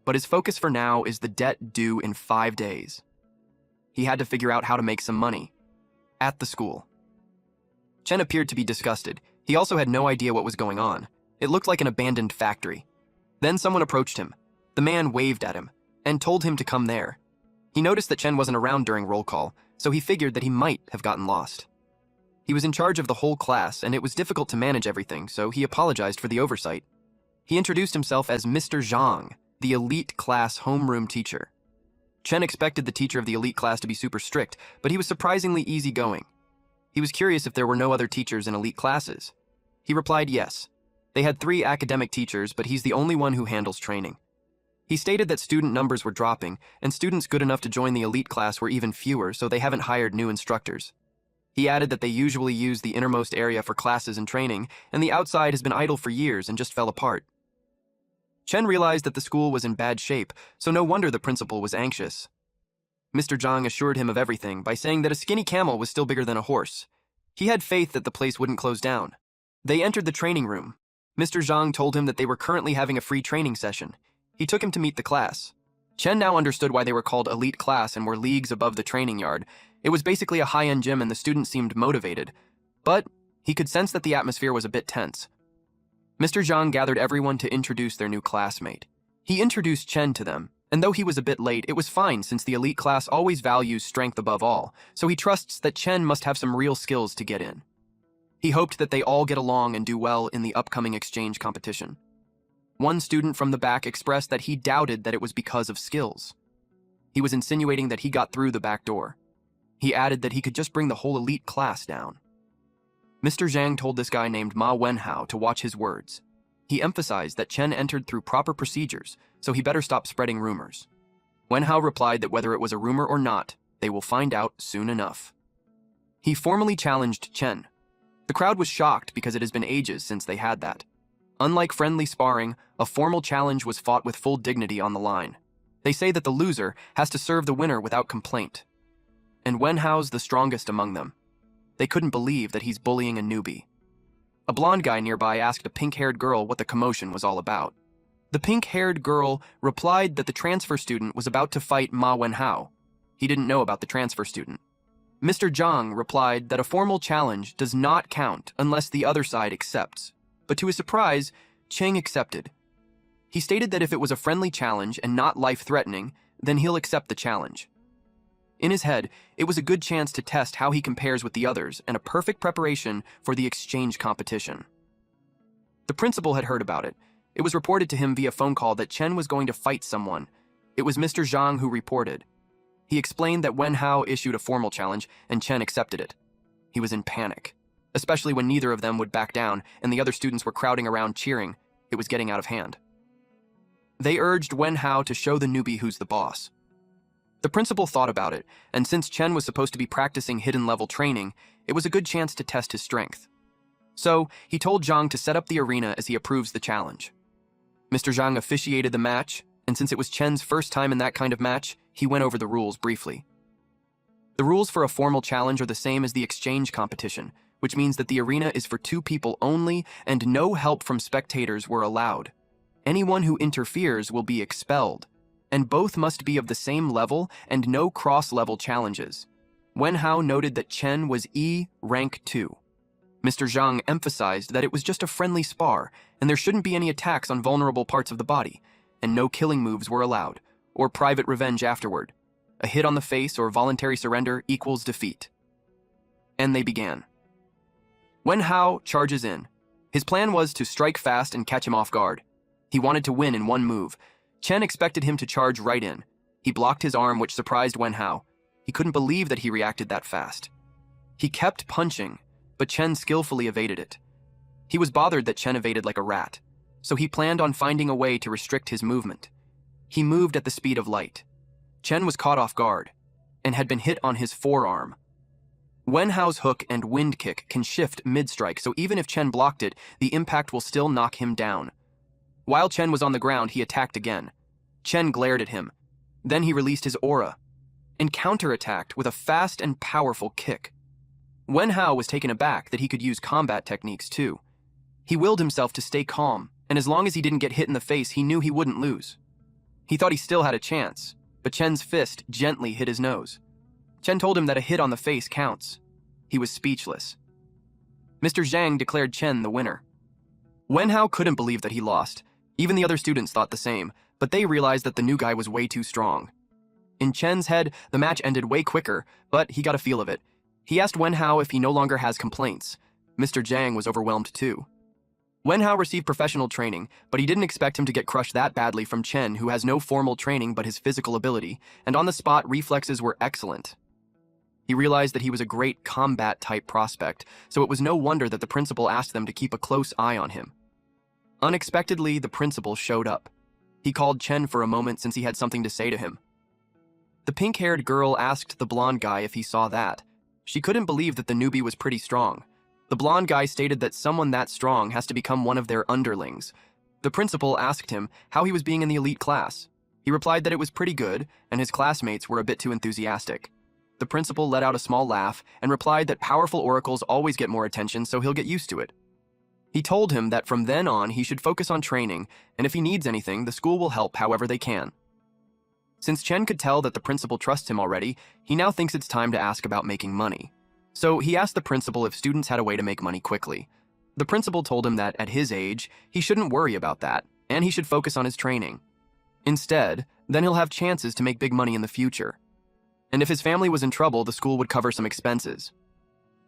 But his focus for now is the debt due in 5 days. He had to figure out how to make some money. At the school. Chen appeared to be disgusted. He also had no idea what was going on. It looked like an abandoned factory. Then someone approached him. The man waved at him and told him to come there. He noticed that Chen wasn't around during roll call, so he figured that he might have gotten lost. He was in charge of the whole class, and it was difficult to manage everything, so he apologized for the oversight. He introduced himself as Mr. Zhang, the elite class homeroom teacher. Chen expected the teacher of the elite class to be super strict, but he was surprisingly easygoing. He was curious if there were no other teachers in elite classes. He replied yes. They had 3 academic teachers, but he's the only one who handles training. He stated that student numbers were dropping, and students good enough to join the elite class were even fewer, so they haven't hired new instructors. He added that they usually use the innermost area for classes and training, and the outside has been idle for years and just fell apart. Chen realized that the school was in bad shape, so no wonder the principal was anxious. Mr. Zhang assured him of everything by saying that a skinny camel was still bigger than a horse. He had faith that the place wouldn't close down. They entered the training room. Mr. Zhang told him that they were currently having a free training session. He took him to meet the class. Chen now understood why they were called elite class and were leagues above the training yard. It was basically a high-end gym and the students seemed motivated. But he could sense that the atmosphere was a bit tense. Mr. Zhang gathered everyone to introduce their new classmate. He introduced Chen to them, and though he was a bit late, it was fine since the elite class always values strength above all, so he trusts that Chen must have some real skills to get in. He hoped that they all get along and do well in the upcoming exchange competition. One student from the back expressed that he doubted that it was because of skills. He was insinuating that he got through the back door. He added that he could just bring the whole elite class down. Mr. Zhang told this guy named Ma Wenhao to watch his words. He emphasized that Chen entered through proper procedures, so he better stop spreading rumors. Wenhao replied that whether it was a rumor or not, they will find out soon enough. He formally challenged Chen. The crowd was shocked because it has been ages since they had that. Unlike friendly sparring, a formal challenge was fought with full dignity on the line. They say that the loser has to serve the winner without complaint. And Wenhao's the strongest among them. They couldn't believe that he's bullying a newbie. A blonde guy nearby asked a pink-haired girl what the commotion was all about. The pink-haired girl replied that the transfer student was about to fight Ma Wenhao. He didn't know about the transfer student. Mr. Zhang replied that a formal challenge does not count unless the other side accepts. But to his surprise, Cheng accepted. He stated that if it was a friendly challenge and not life-threatening, then he'll accept the challenge. In his head, it was a good chance to test how he compares with the others and a perfect preparation for the exchange competition. The principal had heard about it. It was reported to him via phone call that Chen was going to fight someone. It was Mr. Zhang who reported. He explained that Wenhao issued a formal challenge and Chen accepted it. He was in panic, especially when neither of them would back down and the other students were crowding around cheering. It was getting out of hand. They urged Wenhao to show the newbie who's the boss. The principal thought about it, and since Chen was supposed to be practicing hidden-level training, it was a good chance to test his strength. So, he told Zhang to set up the arena as he approves the challenge. Mr. Zhang officiated the match, and since it was Chen's first time in that kind of match, he went over the rules briefly. The rules for a formal challenge are the same as the exchange competition, which means that the arena is for 2 people only and no help from spectators were allowed. Anyone who interferes will be expelled, and both must be of the same level and no cross-level challenges. Wenhao noted that Chen was E rank 2. Mr. Zhang emphasized that it was just a friendly spar, and there shouldn't be any attacks on vulnerable parts of the body, and no killing moves were allowed, or private revenge afterward. A hit on the face or voluntary surrender equals defeat. And they began. Wenhao charges in. His plan was to strike fast and catch him off guard. He wanted to win in one move. Chen expected him to charge right in. He blocked his arm, which surprised Wenhao. He couldn't believe that he reacted that fast. He kept punching, but Chen skillfully evaded it. He was bothered that Chen evaded like a rat, so he planned on finding a way to restrict his movement. He moved at the speed of light. Chen was caught off guard and had been hit on his forearm. Wenhao's hook and wind kick can shift mid-strike, so even if Chen blocked it, the impact will still knock him down. While Chen was on the ground, he attacked again. Chen glared at him. Then he released his aura and counterattacked with a fast and powerful kick. Wenhao was taken aback that he could use combat techniques too. He willed himself to stay calm, and as long as he didn't get hit in the face, he knew he wouldn't lose. He thought he still had a chance, but Chen's fist gently hit his nose. Chen told him that a hit on the face counts. He was speechless. Mr. Zhang declared Chen the winner. Wenhao couldn't believe that he lost. Even the other students thought the same, but they realized that the new guy was way too strong. In Chen's head, the match ended way quicker, but he got a feel of it. He asked Wenhao if he no longer has complaints. Mr. Zhang was overwhelmed too. Wenhao received professional training, but he didn't expect him to get crushed that badly from Chen, who has no formal training but his physical ability, and on the spot, reflexes were excellent. He realized that he was a great combat-type prospect, so it was no wonder that the principal asked them to keep a close eye on him. Unexpectedly, the principal showed up. He called Chen for a moment since he had something to say to him. The pink-haired girl asked the blonde guy if he saw that. She couldn't believe that the newbie was pretty strong. The blonde guy stated that someone that strong has to become one of their underlings. The principal asked him how he was being in the elite class. He replied that it was pretty good, and his classmates were a bit too enthusiastic. The principal let out a small laugh and replied that powerful oracles always get more attention, so he'll get used to it. He told him that from then on he should focus on training, and if he needs anything, the school will help however they can. Since Chen could tell that the principal trusts him already, he now thinks it's time to ask about making money. So he asked the principal if students had a way to make money quickly. The principal told him that at his age, he shouldn't worry about that, and he should focus on his training. Instead, then he'll have chances to make big money in the future. And if his family was in trouble, the school would cover some expenses.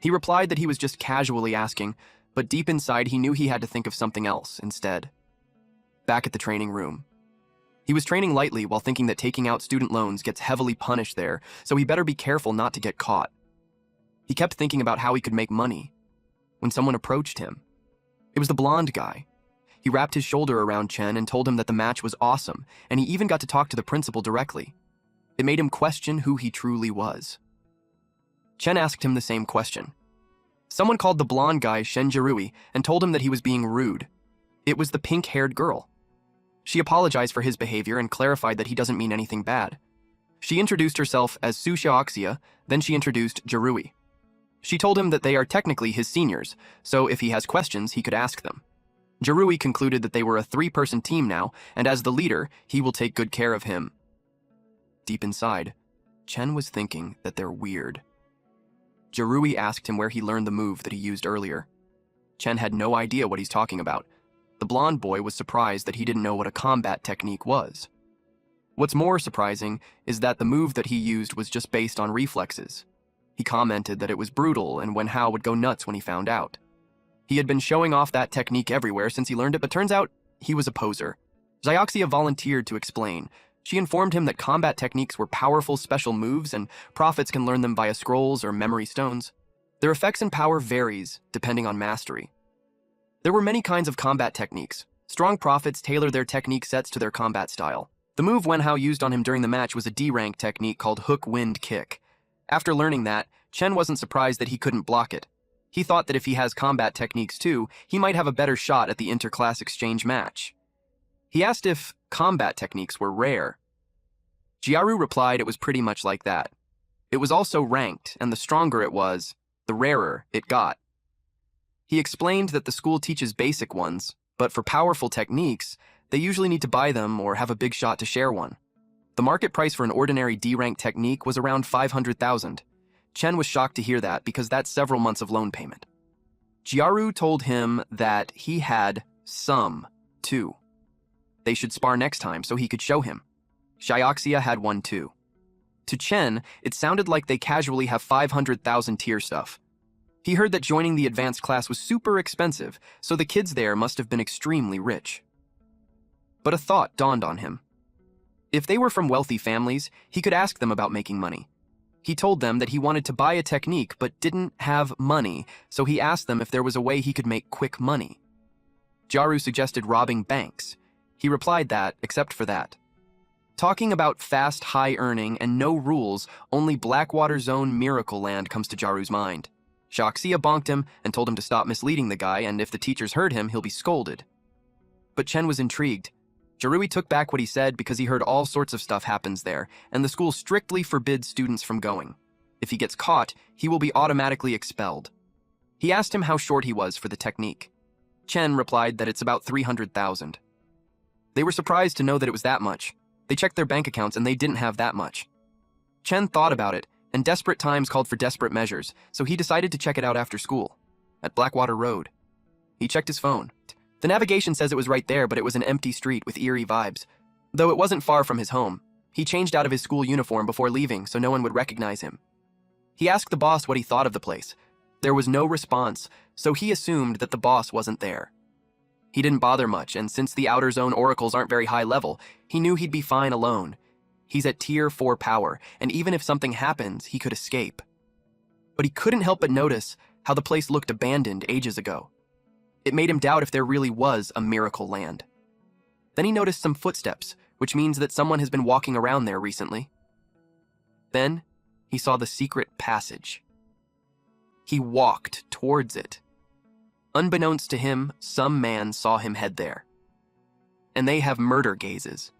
He replied that he was just casually asking, but deep inside he knew he had to think of something else instead. Back at the training room. He was training lightly while thinking that taking out student loans gets heavily punished there, so he better be careful not to get caught. He kept thinking about how he could make money when someone approached him. It was the blonde guy. He wrapped his shoulder around Chen and told him that the match was awesome, and he even got to talk to the principal directly. It made him question who he truly was. Chen asked him the same question. Someone called the blonde guy Shen Jirui and told him that he was being rude. It was the pink-haired girl. She apologized for his behavior and clarified that he doesn't mean anything bad. She introduced herself as Su Xiaoxia, then she introduced Jirui. She told him that they are technically his seniors, so if he has questions, he could ask them. Jirui concluded that they were a 3-person team now, and as the leader, he will take good care of him. Deep inside, Chen was thinking that they're weird. Jirui asked him where he learned the move that he used earlier. Chen had no idea what he's talking about. The blonde boy was surprised that he didn't know what a combat technique was. What's more surprising is that the move that he used was just based on reflexes. He commented that it was brutal and Wenhao would go nuts when he found out. He had been showing off that technique everywhere since he learned it, but turns out he was a poser. Xiaoxia volunteered to explain. She informed him that combat techniques were powerful special moves and prophets can learn them via scrolls or memory stones. Their effects and power varies depending on mastery. There were many kinds of combat techniques. Strong prophets tailor their technique sets to their combat style. The move Wenhao used on him during the match was a D-rank technique called hook wind kick. After learning that, Chen wasn't surprised that he couldn't block it. He thought that if he has combat techniques too, he might have a better shot at the inter-class exchange match. He asked if combat techniques were rare. Jiaru replied it was pretty much like that. It was also ranked, and the stronger it was, the rarer it got. He explained that the school teaches basic ones, but for powerful techniques, they usually need to buy them or have a big shot to share one. The market price for an ordinary D-rank technique was around 500,000. Chen was shocked to hear that because that's several months of loan payment. Jiaru told him that he had some, too. They should spar next time so he could show him. Xiaoxia had one too. To Chen, it sounded like they casually have 500,000 tier stuff. He heard that joining the advanced class was super expensive, so the kids there must have been extremely rich. But a thought dawned on him. If they were from wealthy families, he could ask them about making money. He told them that he wanted to buy a technique but didn't have money, so he asked them if there was a way he could make quick money. Jiaru suggested robbing banks. He replied that, except for that. Talking about fast, high earning, and no rules, only Blackwater Zone Miracle Land comes to Jaru's mind. Xiaoxia bonked him and told him to stop misleading the guy, and if the teachers heard him, he'll be scolded. But Chen was intrigued. Jarui took back what he said because he heard all sorts of stuff happens there, and the school strictly forbids students from going. If he gets caught, he will be automatically expelled. He asked him how short he was for the technique. Chen replied that it's about 300,000. They were surprised to know that it was that much. They checked their bank accounts and they didn't have that much. Chen thought about it, and desperate times called for desperate measures, so he decided to check it out after school, at Blackwater Road. He checked his phone. The navigation says it was right there, but it was an empty street with eerie vibes. Though it wasn't far from his home, he changed out of his school uniform before leaving so no one would recognize him. He asked the boss what he thought of the place. There was no response, so he assumed that the boss wasn't there. He didn't bother much, and since the Outer Zone oracles aren't very high level, he knew he'd be fine alone. He's at Tier 4 power, and even if something happens, he could escape. But he couldn't help but notice how the place looked abandoned ages ago. It made him doubt if there really was a miracle land. Then he noticed some footsteps, which means that someone has been walking around there recently. Then, he saw the secret passage. He walked towards it. Unbeknownst to him, some man saw him head there. And they have murder gazes.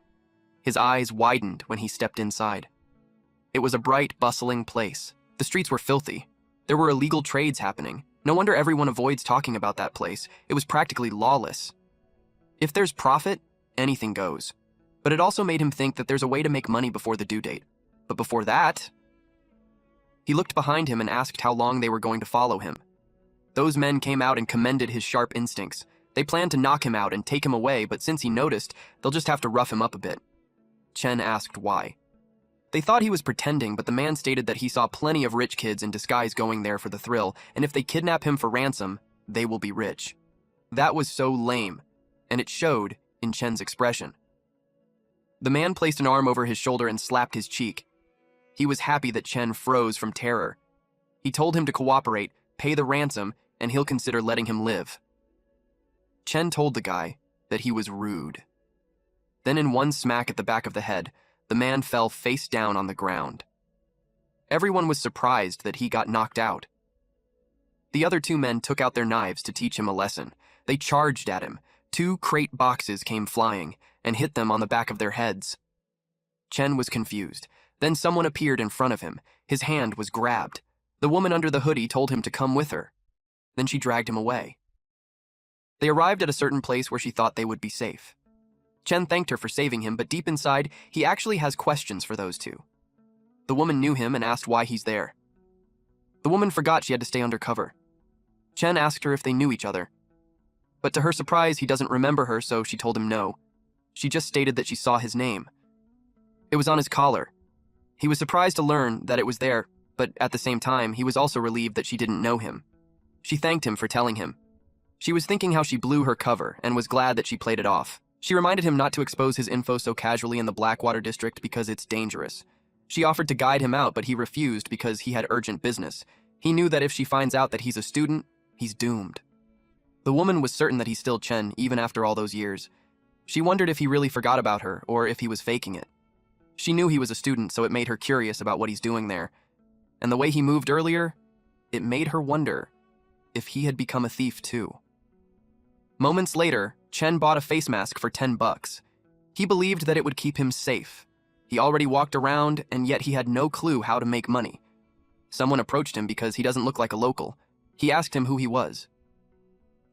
His eyes widened when he stepped inside. It was a bright, bustling place. The streets were filthy. There were illegal trades happening. No wonder everyone avoids talking about that place. It was practically lawless. If there's profit, anything goes. But it also made him think that there's a way to make money before the due date. But before that... He looked behind him and asked how long they were going to follow him. Those men came out and commended his sharp instincts. They planned to knock him out and take him away, but since he noticed, they'll just have to rough him up a bit. Chen asked why. They thought he was pretending, but the man stated that he saw plenty of rich kids in disguise going there for the thrill, and if they kidnap him for ransom, they will be rich. That was so lame, and it showed in Chen's expression. The man placed an arm over his shoulder and slapped his cheek. He was happy that Chen froze from terror. He told him to cooperate, pay the ransom, and he'll consider letting him live. Chen told the guy that he was rude. Then in one smack at the back of the head, the man fell face down on the ground. Everyone was surprised that he got knocked out. The other two men took out their knives to teach him a lesson. They charged at him. 2 crate boxes came flying and hit them on the back of their heads. Chen was confused. Then someone appeared in front of him. His hand was grabbed. The woman under the hoodie told him to come with her. Then she dragged him away. They arrived at a certain place where she thought they would be safe. Chen thanked her for saving him, but deep inside, he actually has questions for those two. The woman knew him and asked why he's there. The woman forgot she had to stay undercover. Chen asked her if they knew each other. But to her surprise, he doesn't remember her, so she told him no. She just stated that she saw his name. It was on his collar. He was surprised to learn that it was there, but at the same time, he was also relieved that she didn't know him. She thanked him for telling him. She was thinking how she blew her cover and was glad that she played it off. She reminded him not to expose his info so casually in the Blackwater district because it's dangerous. She offered to guide him out, but he refused because he had urgent business. He knew that if she finds out that he's a student, he's doomed. The woman was certain that he's still Chen, even after all those years. She wondered if he really forgot about her, or if he was faking it. She knew he was a student, so it made her curious about what he's doing there. And the way he moved earlier, it made her wonder if he had become a thief too. Moments later, Chen bought a face mask for $10. He believed that it would keep him safe. He already walked around, and yet he had no clue how to make money. Someone approached him because he doesn't look like a local. He asked him who he was.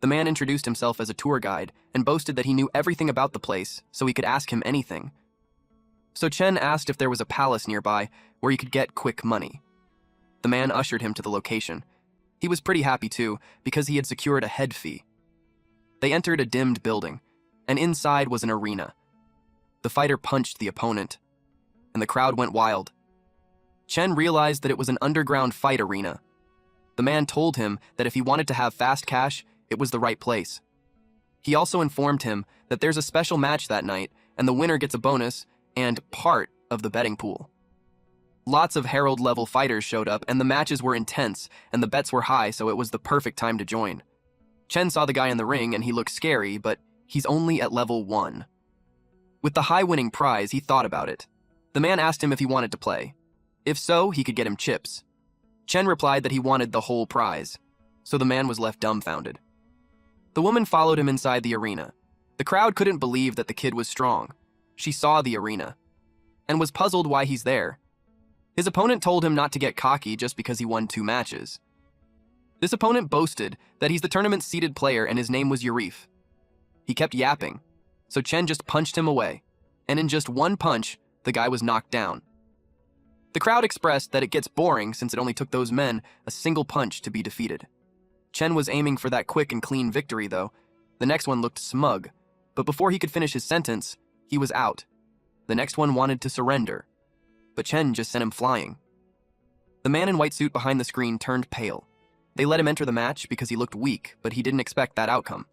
The man introduced himself as a tour guide and boasted that he knew everything about the place, so he could ask him anything. So Chen asked if there was a palace nearby where he could get quick money. The man ushered him to the location. He was pretty happy too, because he had secured a head fee. They entered a dimmed building, and inside was an arena. The fighter punched the opponent, and the crowd went wild. Chen realized that it was an underground fight arena. The man told him that if he wanted to have fast cash, it was the right place. He also informed him that there's a special match that night, and the winner gets a bonus and part of the betting pool. Lots of Herald-level fighters showed up, and the matches were intense, and the bets were high, so it was the perfect time to join. Chen saw the guy in the ring, and he looked scary, but he's only at level 1. With the high winning prize, he thought about it. The man asked him if he wanted to play. If so, he could get him chips. Chen replied that he wanted the whole prize, so the man was left dumbfounded. The woman followed him inside the arena. The crowd couldn't believe that the kid was strong. She saw the arena, and was puzzled why he's there. His opponent told him not to get cocky just because he won 2 matches. This opponent boasted that he's the tournament's seeded player and his name was Yurif. He kept yapping, so Chen just punched him away, and in just one punch, the guy was knocked down. The crowd expressed that it gets boring since it only took those men a single punch to be defeated. Chen was aiming for that quick and clean victory, though. The next one looked smug, but before he could finish his sentence, he was out. The next one wanted to surrender, but Chen just sent him flying. The man in white suit behind the screen turned pale. They let him enter the match because he looked weak, but he didn't expect that outcome.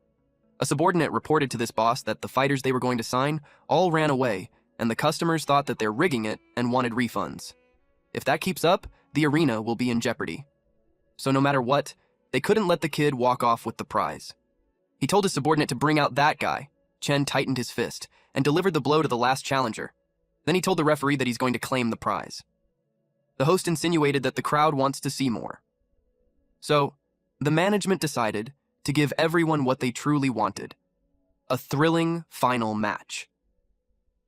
A subordinate reported to this boss that the fighters they were going to sign all ran away, and the customers thought that they're rigging it and wanted refunds. If that keeps up, the arena will be in jeopardy. So no matter what, they couldn't let the kid walk off with the prize. He told his subordinate to bring out that guy. Chen tightened his fist and delivered the blow to the last challenger. Then he told the referee that he's going to claim the prize. The host insinuated that the crowd wants to see more. So, the management decided to give everyone what they truly wanted: a thrilling final match.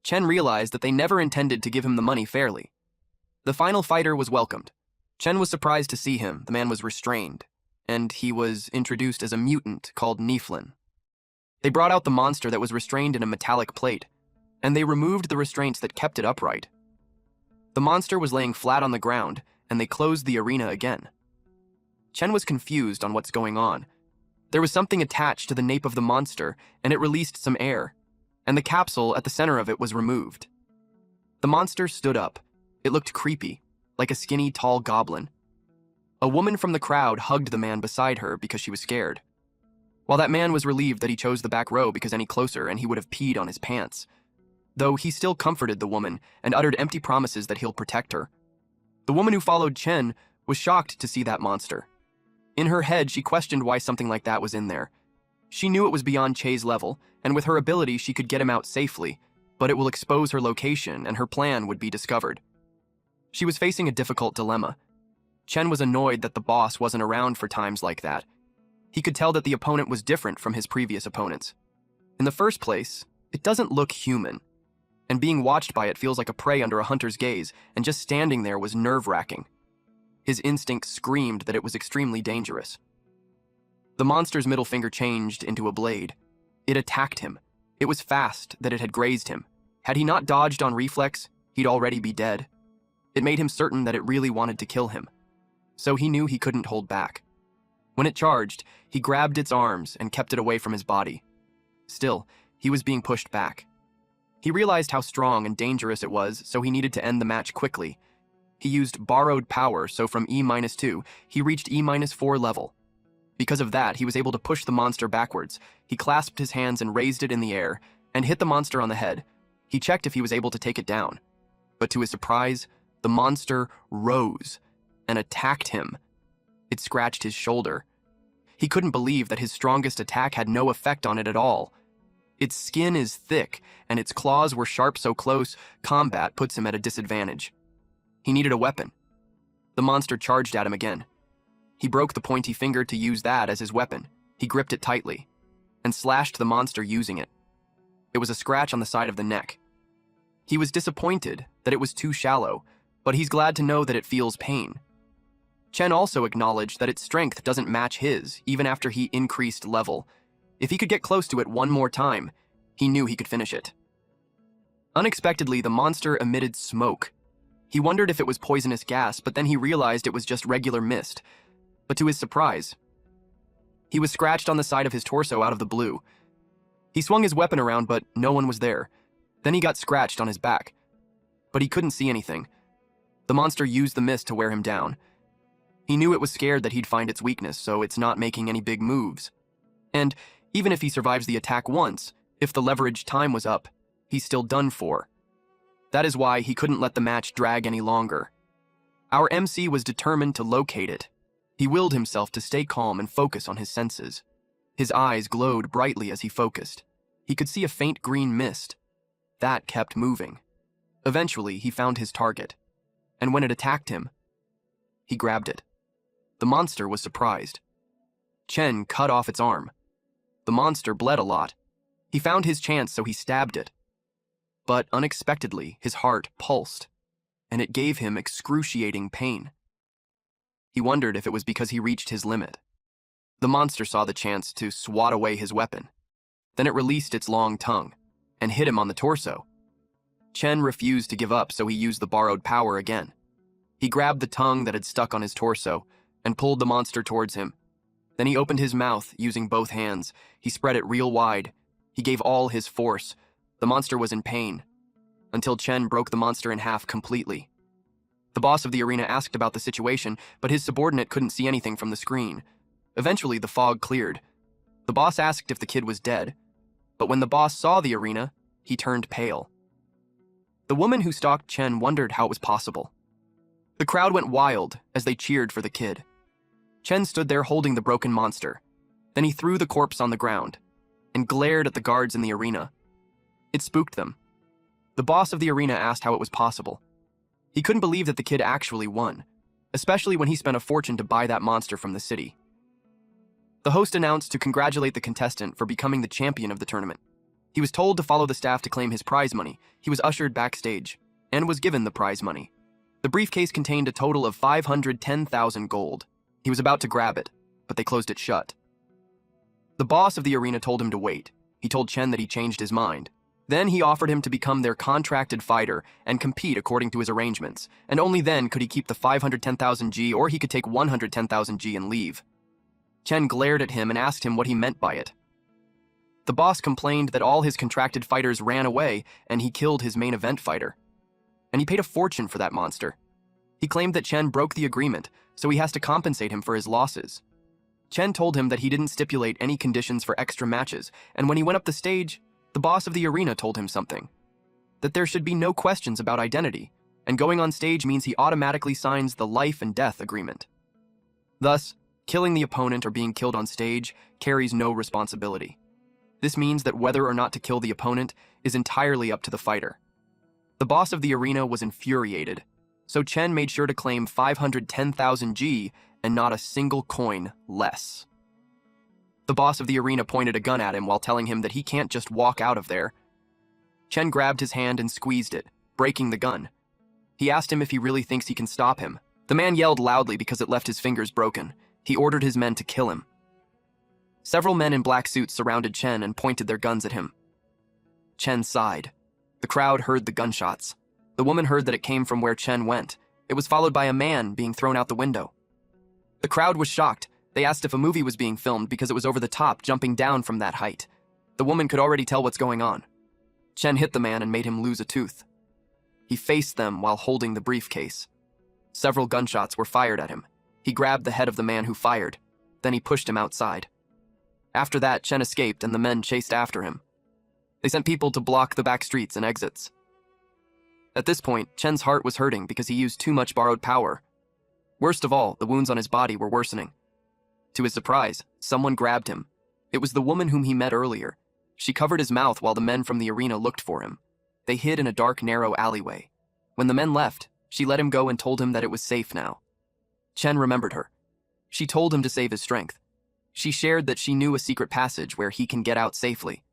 Chen realized that they never intended to give him the money fairly. The final fighter was welcomed. Chen was surprised to see him. The man was restrained, and he was introduced as a mutant called Niflin. They brought out the monster that was restrained in a metallic plate, and they removed the restraints that kept it upright. The monster was laying flat on the ground, and they closed the arena again. Chen was confused on what's going on. There was something attached to the nape of the monster, and it released some air, and the capsule at the center of it was removed. The monster stood up. It looked creepy, like a skinny, tall goblin. A woman from the crowd hugged the man beside her because she was scared. While that man was relieved that he chose the back row because any closer and he would have peed on his pants. Though he still comforted the woman and uttered empty promises that he'll protect her. The woman who followed Chen was shocked to see that monster. In her head, she questioned why something like that was in there. She knew it was beyond Che's level, and with her ability she could get him out safely, but it will expose her location and her plan would be discovered. She was facing a difficult dilemma. Chen was annoyed that the boss wasn't around for times like that. He could tell that the opponent was different from his previous opponents. In the first place, it doesn't look human, and being watched by it feels like a prey under a hunter's gaze, and just standing there was nerve-wracking. His instinct screamed that it was extremely dangerous. The monster's middle finger changed into a blade. It attacked him. It was fast that it had grazed him. Had he not dodged on reflex, he'd already be dead. It made him certain that it really wanted to kill him. So he knew he couldn't hold back. When it charged, he grabbed its arms and kept it away from his body. Still, he was being pushed back. He realized how strong and dangerous it was, so he needed to end the match quickly. He used borrowed power, so from E-2, he reached E-4 level. Because of that, he was able to push the monster backwards. He clasped his hands and raised it in the air, and hit the monster on the head. He checked if he was able to take it down. But to his surprise, the monster rose and attacked him. It scratched his shoulder. He couldn't believe that his strongest attack had no effect on it at all. Its skin is thick, and its claws were sharp, so close combat puts him at a disadvantage. He needed a weapon. The monster charged at him again. He broke the pointy finger to use that as his weapon. He gripped it tightly and slashed the monster using it. It was a scratch on the side of the neck. He was disappointed that it was too shallow, but he's glad to know that it feels pain. Chen also acknowledged that its strength doesn't match his, even after he increased level. If he could get close to it one more time, he knew he could finish it. Unexpectedly, the monster emitted smoke. He wondered if it was poisonous gas, but then he realized it was just regular mist. But to his surprise, he was scratched on the side of his torso out of the blue. He swung his weapon around, but no one was there. Then he got scratched on his back, but he couldn't see anything. The monster used the mist to wear him down. He knew it was scared that he'd find its weakness, so it's not making any big moves. And even if he survives the attack once, if the leverage time was up, he's still done for. That is why he couldn't let the match drag any longer. Our MC was determined to locate it. He willed himself to stay calm and focus on his senses. His eyes glowed brightly as he focused. He could see a faint green mist. That kept moving. Eventually, he found his target. And when it attacked him, he grabbed it. The monster was surprised. Chen cut off its arm. The monster bled a lot. He found his chance, so he stabbed it. But unexpectedly, his heart pulsed, and it gave him excruciating pain. He wondered if it was because he reached his limit. The monster saw the chance to swat away his weapon. Then it released its long tongue and hit him on the torso. Chen refused to give up, so he used the borrowed power again. He grabbed the tongue that had stuck on his torso and pulled the monster towards him. Then he opened his mouth using both hands. He spread it real wide. He gave all his force. The monster was in pain, until Chen broke the monster in half completely. The boss of the arena asked about the situation, but his subordinate couldn't see anything from the screen. Eventually, the fog cleared. The boss asked if the kid was dead, but when the boss saw the arena, he turned pale. The woman who stalked Chen wondered how it was possible. The crowd went wild as they cheered for the kid. Chen stood there holding the broken monster. Then he threw the corpse on the ground and glared at the guards in the arena. It spooked them. The boss of the arena asked how it was possible. He couldn't believe that the kid actually won, especially when he spent a fortune to buy that monster from the city. The host announced to congratulate the contestant for becoming the champion of the tournament. He was told to follow the staff to claim his prize money. He was ushered backstage and was given the prize money. The briefcase contained a total of 510,000 gold. He was about to grab it, but they closed it shut. The boss of the arena told him to wait. He told Chen that he changed his mind. Then he offered him to become their contracted fighter and compete according to his arrangements, and only then could he keep the 510,000 G, or he could take 110,000 G and leave. Chen glared at him and asked him what he meant by it. The boss complained that all his contracted fighters ran away and he killed his main event fighter. And he paid a fortune for that monster. He claimed that Chen broke the agreement, so he has to compensate him for his losses. Chen told him that he didn't stipulate any conditions for extra matches, and when he went up the stage, the boss of the arena told him something. That there should be no questions about identity, and going on stage means he automatically signs the life and death agreement. Thus, killing the opponent or being killed on stage carries no responsibility. This means that whether or not to kill the opponent is entirely up to the fighter. The boss of the arena was infuriated, so Chen made sure to claim 510,000 G and not a single coin less. The boss of the arena pointed a gun at him while telling him that he can't just walk out of there. Chen grabbed his hand and squeezed it, breaking the gun. He asked him if he really thinks he can stop him. The man yelled loudly because it left his fingers broken. He ordered his men to kill him. Several men in black suits surrounded Chen and pointed their guns at him. Chen sighed. The crowd heard the gunshots. The woman heard that it came from where Chen went. It was followed by a man being thrown out the window. The crowd was shocked. They asked if a movie was being filmed because it was over the top, jumping down from that height. The woman could already tell what's going on. Chen hit the man and made him lose a tooth. He faced them while holding the briefcase. Several gunshots were fired at him. He grabbed the head of the man who fired. Then he pushed him outside. After that, Chen escaped and the men chased after him. They sent people to block the back streets and exits. At this point, Chen's heart was hurting because he used too much borrowed power. Worst of all, the wounds on his body were worsening. To his surprise, someone grabbed him. It was the woman whom he met earlier. She covered his mouth while the men from the arena looked for him. They hid in a dark, narrow alleyway. When the men left, she let him go and told him that it was safe now. Chen remembered her. She told him to save his strength. She shared that she knew a secret passage where he can get out safely.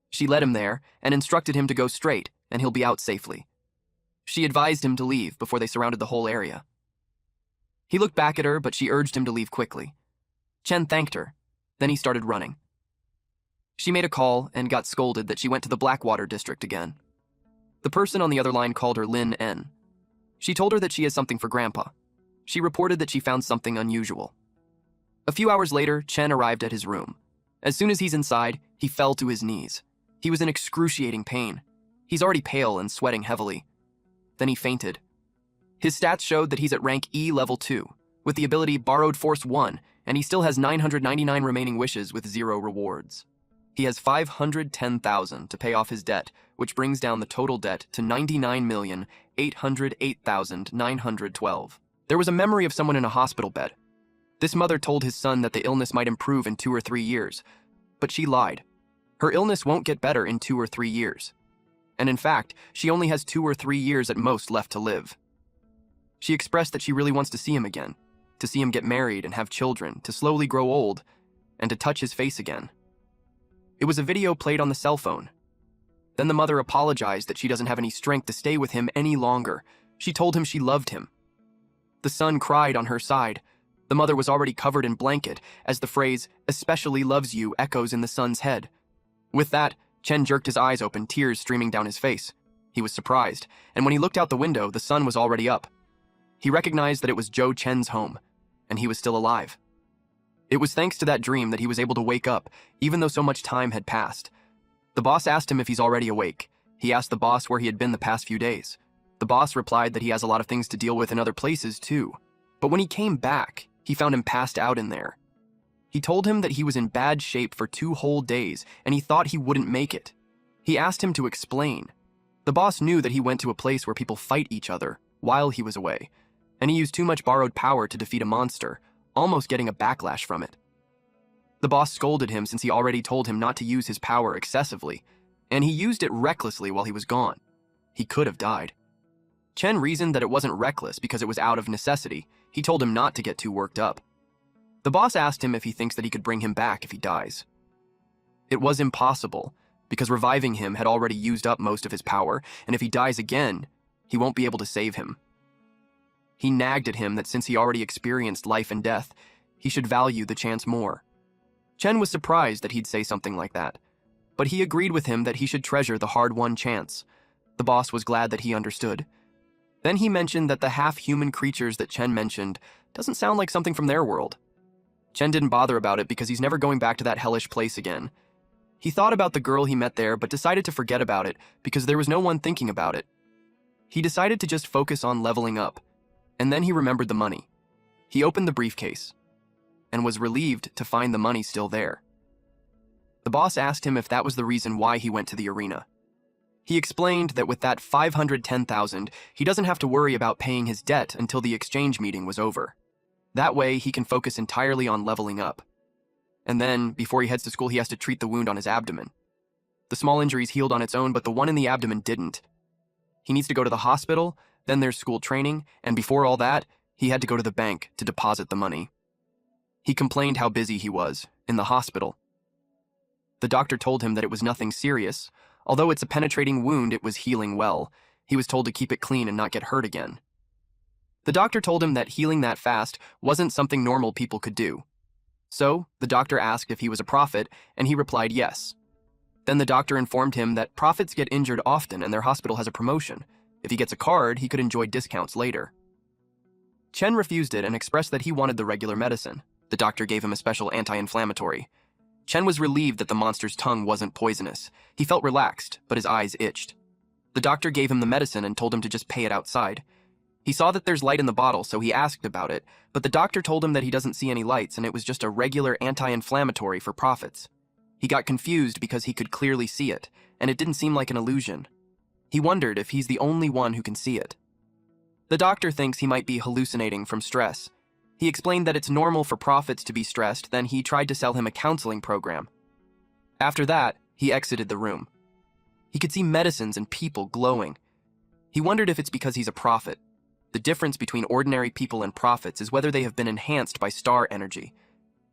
She led him there and instructed him to go straight and he'll be out safely. She advised him to leave before they surrounded the whole area. He looked back at her, but she urged him to leave quickly. Chen thanked her. Then he started running. She made a call and got scolded that she went to the Blackwater district again. The person on the other line called her Lin N. She told her that she has something for Grandpa. She reported that she found something unusual. A few hours later, Chen arrived at his room. As soon as he's inside, he fell to his knees. He was in excruciating pain. He's already pale and sweating heavily. Then he fainted. His stats showed that he's at rank E level 2, with the ability Borrowed Force 1, and he still has 999 remaining wishes with 0 rewards. He has 510,000 to pay off his debt, which brings down the total debt to 99,808,912. There was a memory of someone in a hospital bed. This mother told his son that the illness might improve in 2 or 3 years, but she lied. Her illness won't get better in 2 or 3 years. And in fact, she only has 2 or 3 years at most left to live. She expressed that she really wants to see him again, to see him get married and have children, to slowly grow old, and to touch his face again. It was a video played on the cell phone. Then the mother apologized that she doesn't have any strength to stay with him any longer. She told him she loved him. The son cried on her side. The mother was already covered in blanket as the phrase, "especially loves you," echoes in the son's head. With that, Chen jerked his eyes open, tears streaming down his face. He was surprised, and when he looked out the window, the sun was already up. He recognized that it was Joe Chen's home, and he was still alive. It was thanks to that dream that he was able to wake up, even though so much time had passed. The boss asked him if he's already awake. He asked the boss where he had been the past few days. The boss replied that he has a lot of things to deal with in other places too. But when he came back, he found him passed out in there. He told him that he was in bad shape for 2 whole days, and he thought he wouldn't make it. He asked him to explain. The boss knew that he went to a place where people fight each other while he was away, and he used too much borrowed power to defeat a monster, almost getting a backlash from it. The boss scolded him since he already told him not to use his power excessively, and he used it recklessly while he was gone. He could have died. Chen reasoned that it wasn't reckless because it was out of necessity. He told him not to get too worked up. The boss asked him if he thinks that he could bring him back if he dies. It was impossible, because reviving him had already used up most of his power, and if he dies again, he won't be able to save him. He nagged at him that since he already experienced life and death, he should value the chance more. Chen was surprised that he'd say something like that, but he agreed with him that he should treasure the hard-won chance. The boss was glad that he understood. Then he mentioned that the half-human creatures that Chen mentioned doesn't sound like something from their world. Chen didn't bother about it because he's never going back to that hellish place again. He thought about the girl he met there but decided to forget about it because there was no one thinking about it. He decided to just focus on leveling up, and then he remembered the money. He opened the briefcase and was relieved to find the money still there. The boss asked him if that was the reason why he went to the arena. He explained that with that 510,000, he doesn't have to worry about paying his debt until the exchange meeting was over. That way, he can focus entirely on leveling up. And then, before he heads to school, he has to treat the wound on his abdomen. The small injuries healed on its own, but the one in the abdomen didn't. He needs to go to the hospital, then there's school training, and before all that, he had to go to the bank to deposit the money. He complained how busy he was, in the hospital. The doctor told him that it was nothing serious. Although it's a penetrating wound, it was healing well. He was told to keep it clean and not get hurt again. The doctor told him that healing that fast wasn't something normal people could do. So, the doctor asked if he was a prophet, and he replied yes. Then the doctor informed him that prophets get injured often and their hospital has a promotion. If he gets a card, he could enjoy discounts later. Chen refused it and expressed that he wanted the regular medicine. The doctor gave him a special anti-inflammatory. Chen was relieved that the monster's tongue wasn't poisonous. He felt relaxed, but his eyes itched. The doctor gave him the medicine and told him to just pay it outside. He saw that there's light in the bottle, so he asked about it, but the doctor told him that he doesn't see any lights and it was just a regular anti-inflammatory for prophets. He got confused because he could clearly see it, and it didn't seem like an illusion. He wondered if he's the only one who can see it. The doctor thinks he might be hallucinating from stress. He explained that it's normal for prophets to be stressed, then he tried to sell him a counseling program. After that, he exited the room. He could see medicines and people glowing. He wondered if it's because he's a prophet. The difference between ordinary people and prophets is whether they have been enhanced by star energy.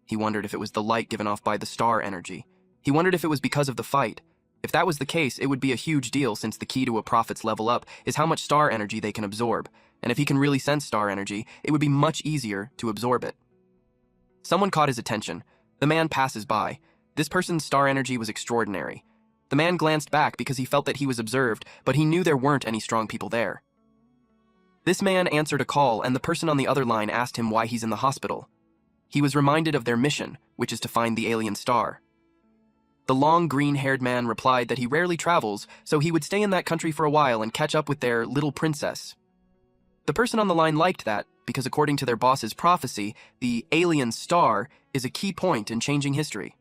He wondered if it was the light given off by the star energy. He wondered if it was because of the fight. If that was the case, it would be a huge deal since the key to a prophet's level up is how much star energy they can absorb, and if he can really sense star energy, it would be much easier to absorb it. Someone caught his attention. The man passes by. This person's star energy was extraordinary. The man glanced back because he felt that he was observed, but he knew there weren't any strong people there. This man answered a call, and the person on the other line asked him why he's in the hospital. He was reminded of their mission, which is to find the alien star. The long green-haired man replied that he rarely travels, so he would stay in that country for a while and catch up with their little princess. The person on the line liked that, because according to their boss's prophecy, the alien star is a key point in changing history.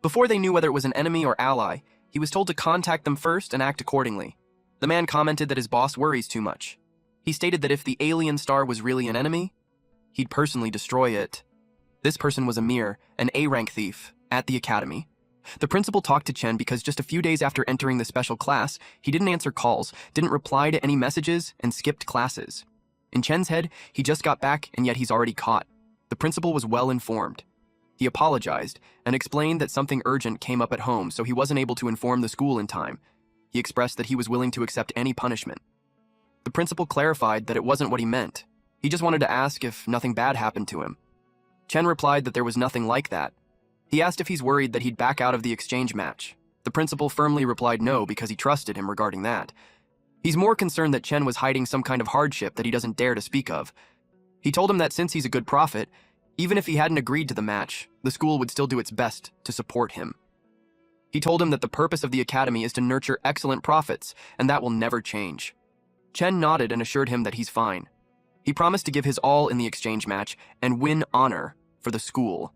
Before they knew whether it was an enemy or ally, he was told to contact them first and act accordingly. The man commented that his boss worries too much. He stated that if the alien star was really an enemy, he'd personally destroy it. This person was Amir, an A-rank thief, at the academy. The principal talked to Chen because just a few days after entering the special class, he didn't answer calls, didn't reply to any messages, and skipped classes. In Chen's head, he just got back and yet he's already caught. The principal was well informed. He apologized and explained that something urgent came up at home, so he wasn't able to inform the school in time. He expressed that he was willing to accept any punishment. The principal clarified that it wasn't what he meant. He just wanted to ask if nothing bad happened to him. Chen replied that there was nothing like that. He asked if he's worried that he'd back out of the exchange match. The principal firmly replied no because he trusted him regarding that. He's more concerned that Chen was hiding some kind of hardship that he doesn't dare to speak of. He told him that since he's a good prophet, even if he hadn't agreed to the match, the school would still do its best to support him. He told him that the purpose of the academy is to nurture excellent prophets, and that will never change. Chen nodded and assured him that he's fine. He promised to give his all in the exchange match and win honor for the school.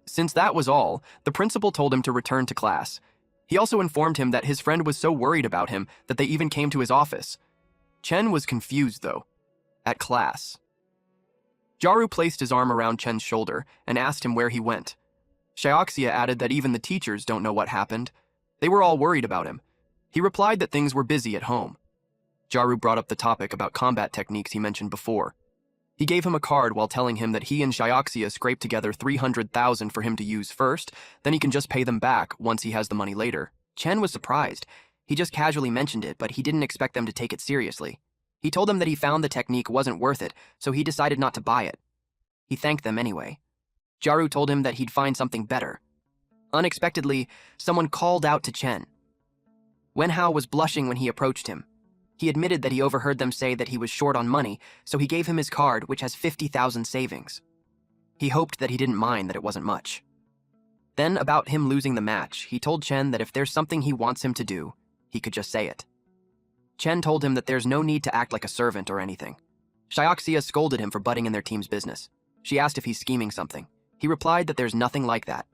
Since that was all, the principal told him to return to class. He also informed him that his friend was so worried about him that they even came to his office. Chen was confused, though. At class. Jaru placed his arm around Chen's shoulder and asked him where he went. Xiaoxia added that even the teachers don't know what happened. They were all worried about him. He replied that things were busy at home. Jaru brought up the topic about combat techniques he mentioned before. He gave him a card while telling him that he and Xiaoxia scraped together 300,000 for him to use first, then he can just pay them back once he has the money later. Chen was surprised. He just casually mentioned it, but he didn't expect them to take it seriously. He told them that he found the technique wasn't worth it, so he decided not to buy it. He thanked them anyway. Jaru told him that he'd find something better. Unexpectedly, someone called out to Chen. Wenhao was blushing when he approached him. He admitted that he overheard them say that he was short on money, so he gave him his card, which has 50,000 savings. He hoped that he didn't mind that it wasn't much. Then, about him losing the match, he told Chen that if there's something he wants him to do, he could just say it. Chen told him that there's no need to act like a servant or anything. Xiaoxia scolded him for butting in their team's business. She asked if he's scheming something. He replied that there's nothing like that.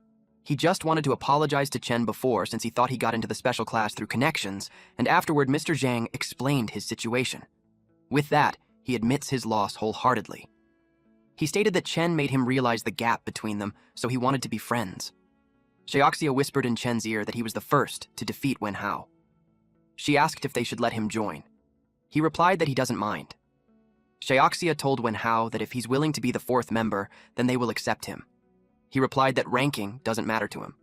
He just wanted to apologize to Chen before since he thought he got into the special class through connections, and afterward Mr. Zhang explained his situation. With that, he admits his loss wholeheartedly. He stated that Chen made him realize the gap between them, so he wanted to be friends. Xiaoxia whispered in Chen's ear that he was the first to defeat Wenhao. She asked if they should let him join. He replied that he doesn't mind. Xiaoxia told Wenhao that if he's willing to be the fourth member, then they will accept him. He replied that ranking doesn't matter to him.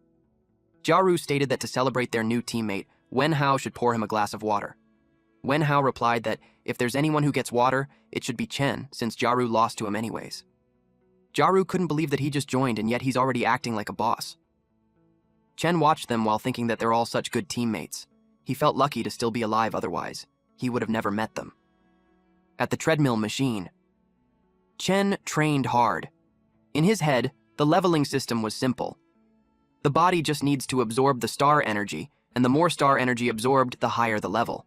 Jaru stated that to celebrate their new teammate, Wenhao should pour him a glass of water. Wenhao replied that if there's anyone who gets water, it should be Chen, since Jaru lost to him anyways. Jaru couldn't believe that he just joined and yet he's already acting like a boss. Chen watched them while thinking that they're all such good teammates. He felt lucky to still be alive otherwise. He would have never met them. At the treadmill machine, Chen trained hard. In his head, the leveling system was simple. The body just needs to absorb the star energy, and the more star energy absorbed, the higher the level.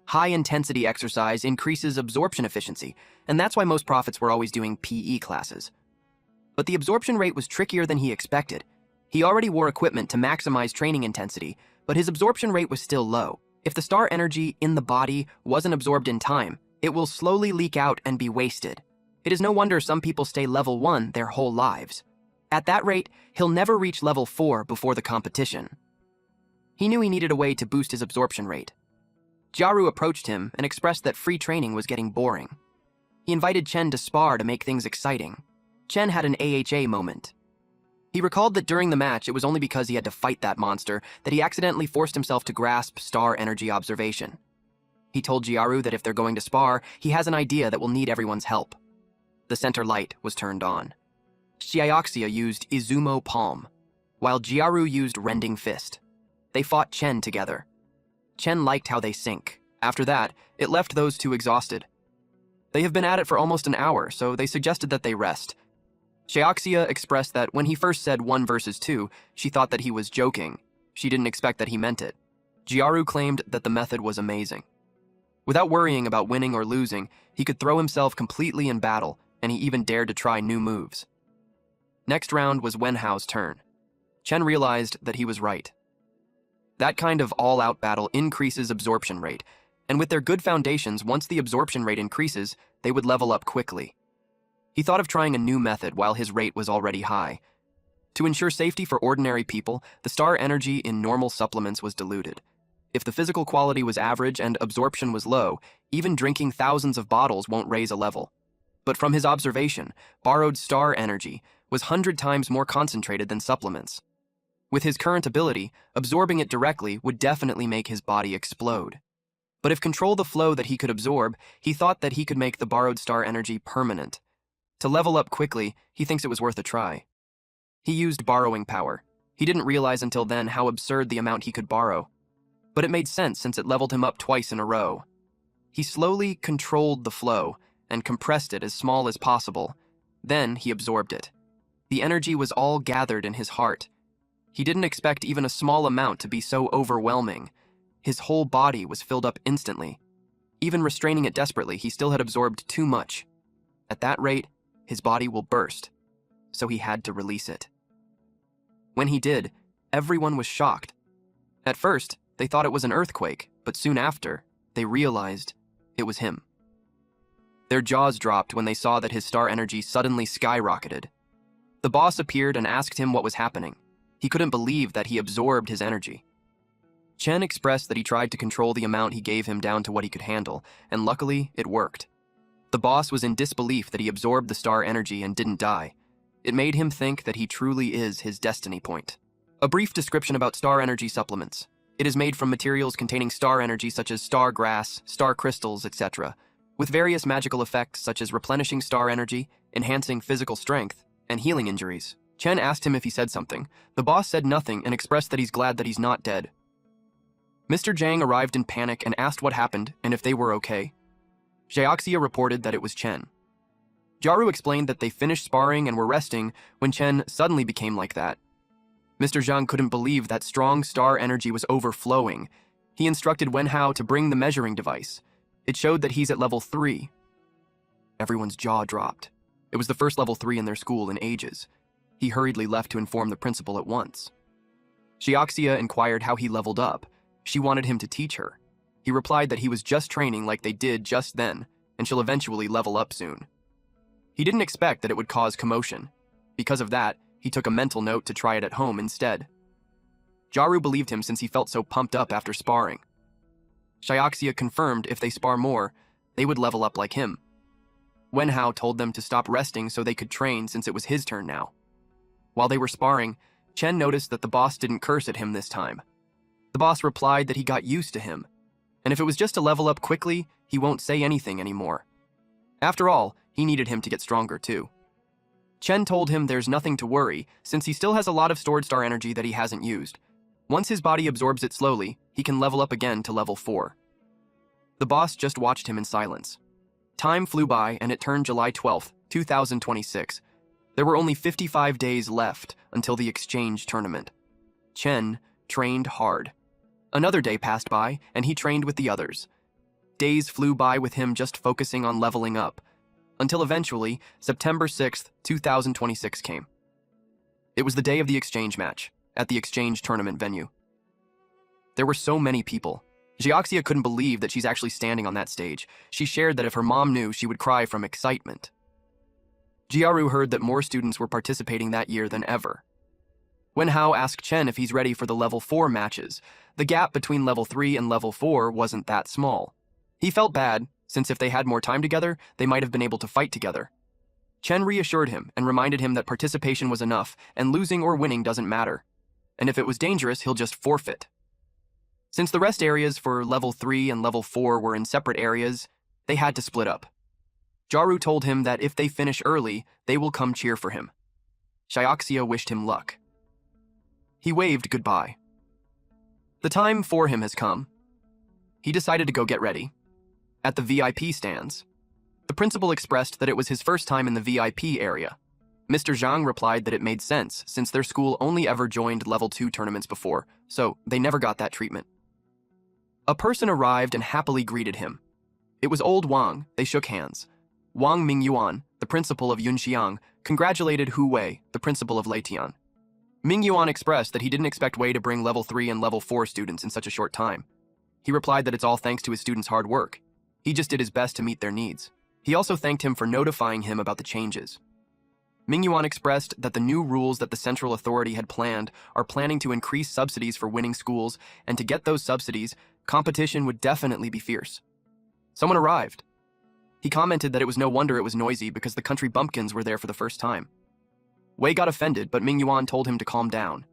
High-intensity exercise increases absorption efficiency, and that's why most prophets were always doing PE classes. But the absorption rate was trickier than he expected. He already wore equipment to maximize training intensity, but his absorption rate was still low. If the star energy in the body wasn't absorbed in time, it will slowly leak out and be wasted. It is no wonder some people stay level 1 their whole lives. At that rate, he'll never reach level 4 before the competition. He knew he needed a way to boost his absorption rate. Jaru approached him and expressed that free training was getting boring. He invited Chen to spar to make things exciting. Chen had an AHA moment. He recalled that during the match, it was only because he had to fight that monster that he accidentally forced himself to grasp star energy observation. He told Jiaru that if they're going to spar, he has an idea that will need everyone's help. The center light was turned on. Xiaoxia used Izumo Palm, while Jiaru used Rending Fist. They fought Chen together. Chen liked how they sync. After that, it left those two exhausted. They have been at it for almost an hour, so they suggested that they rest. Xiaoxia expressed that when he first said 1 versus 2, she thought that he was joking. She didn't expect that he meant it. Jiaru claimed that the method was amazing. Without worrying about winning or losing, he could throw himself completely in battle, and he even dared to try new moves. Next round was Wenhao's turn. Chen realized that he was right. That kind of all-out battle increases absorption rate, and with their good foundations, once the absorption rate increases, they would level up quickly. He thought of trying a new method while his rate was already high. To ensure safety for ordinary people, the star energy in normal supplements was diluted. If the physical quality was average and absorption was low, even drinking thousands of bottles won't raise a level. But from his observation, borrowed star energy was 100 times more concentrated than supplements. With his current ability, absorbing it directly would definitely make his body explode. But if control the flow that he could absorb, he thought that he could make the borrowed star energy permanent. To level up quickly, he thinks it was worth a try. He used borrowing power. He didn't realize until then how absurd the amount he could borrow. But it made sense since it leveled him up twice in a row. He slowly controlled the flow and compressed it as small as possible. Then he absorbed it. The energy was all gathered in his heart. He didn't expect even a small amount to be so overwhelming. His whole body was filled up instantly. Even restraining it desperately, he still had absorbed too much. At that rate, his body will burst, so he had to release it. When he did, everyone was shocked. At first, they thought it was an earthquake, but soon after, they realized it was him. Their jaws dropped when they saw that his star energy suddenly skyrocketed. The boss appeared and asked him what was happening. He couldn't believe that he absorbed his energy. Chen expressed that he tried to control the amount he gave him down to what he could handle, and luckily, it worked. The boss was in disbelief that he absorbed the star energy and didn't die. It made him think that he truly is his destiny point. A brief description about star energy supplements. It is made from materials containing star energy such as star grass, star crystals, etc., with various magical effects such as replenishing star energy, enhancing physical strength, and healing injuries. Chen asked him if he said something. The boss said nothing and expressed that he's glad that he's not dead. Mr. Zhang arrived in panic and asked what happened and if they were okay. Xiaoxia reported that it was Chen. Jiaru explained that they finished sparring and were resting when Chen suddenly became like that. Mr. Zhang couldn't believe that strong star energy was overflowing. He instructed Wenhao to bring the measuring device. It showed that he's at level 3. Everyone's jaw dropped. It was the first level 3 in their school in ages. He hurriedly left to inform the principal at once. Xiaoxia inquired how he leveled up. She wanted him to teach her. He replied that he was just training like they did just then, and she'll eventually level up soon. He didn't expect that it would cause commotion. Because of that, he took a mental note to try it at home instead. Jiaru believed him since he felt so pumped up after sparring. Xiaoxia confirmed if they spar more, they would level up like him. Wenhao told them to stop resting so they could train since it was his turn now. While they were sparring, Chen noticed that the boss didn't curse at him this time. The boss replied that he got used to him, and if it was just to level up quickly, he won't say anything anymore. After all, he needed him to get stronger too. Chen told him there's nothing to worry, since he still has a lot of stored star energy that he hasn't used. Once his body absorbs it slowly, he can level up again to level 4. The boss just watched him in silence. Time flew by and it turned July 12th, 2026. There were only 55 days left until the exchange tournament. Chen trained hard. Another day passed by and he trained with the others. Days flew by with him just focusing on leveling up, until eventually, September 6th, 2026 came. It was the day of the exchange match, at the exchange tournament venue. There were so many people. Xiaoxia couldn't believe that she's actually standing on that stage. She shared that if her mom knew, she would cry from excitement. Jiaru heard that more students were participating that year than ever. Wenhao asked Chen if he's ready for the level 4 matches. The gap between level 3 and level 4 wasn't that small. He felt bad, since if they had more time together, they might have been able to fight together. Chen reassured him and reminded him that participation was enough and losing or winning doesn't matter. And if it was dangerous, he'll just forfeit. Since the rest areas for level 3 and level 4 were in separate areas, they had to split up. Jaru told him that if they finish early, they will come cheer for him. Xiaoxia wished him luck. He waved goodbye. The time for him has come. He decided to go get ready. At the VIP stands, the principal expressed that it was his first time in the VIP area. Mr. Zhang replied that it made sense since their school only ever joined level 2 tournaments before, so they never got that treatment. A person arrived and happily greeted him. It was old Wang. They shook hands. Wang Mingyuan, the principal of Yunxiang, congratulated Hu Wei, the principal of Leitian. Mingyuan expressed that he didn't expect Wei to bring level 3 and level 4 students in such a short time. He replied that it's all thanks to his students' hard work. He just did his best to meet their needs. He also thanked him for notifying him about the changes. Mingyuan expressed that the new rules that the central authority had planned are planning to increase subsidies for winning schools, and to get those subsidies, competition would definitely be fierce. Someone arrived. He commented that it was no wonder it was noisy because the country bumpkins were there for the first time. Wei got offended, but Mingyuan told him to calm down.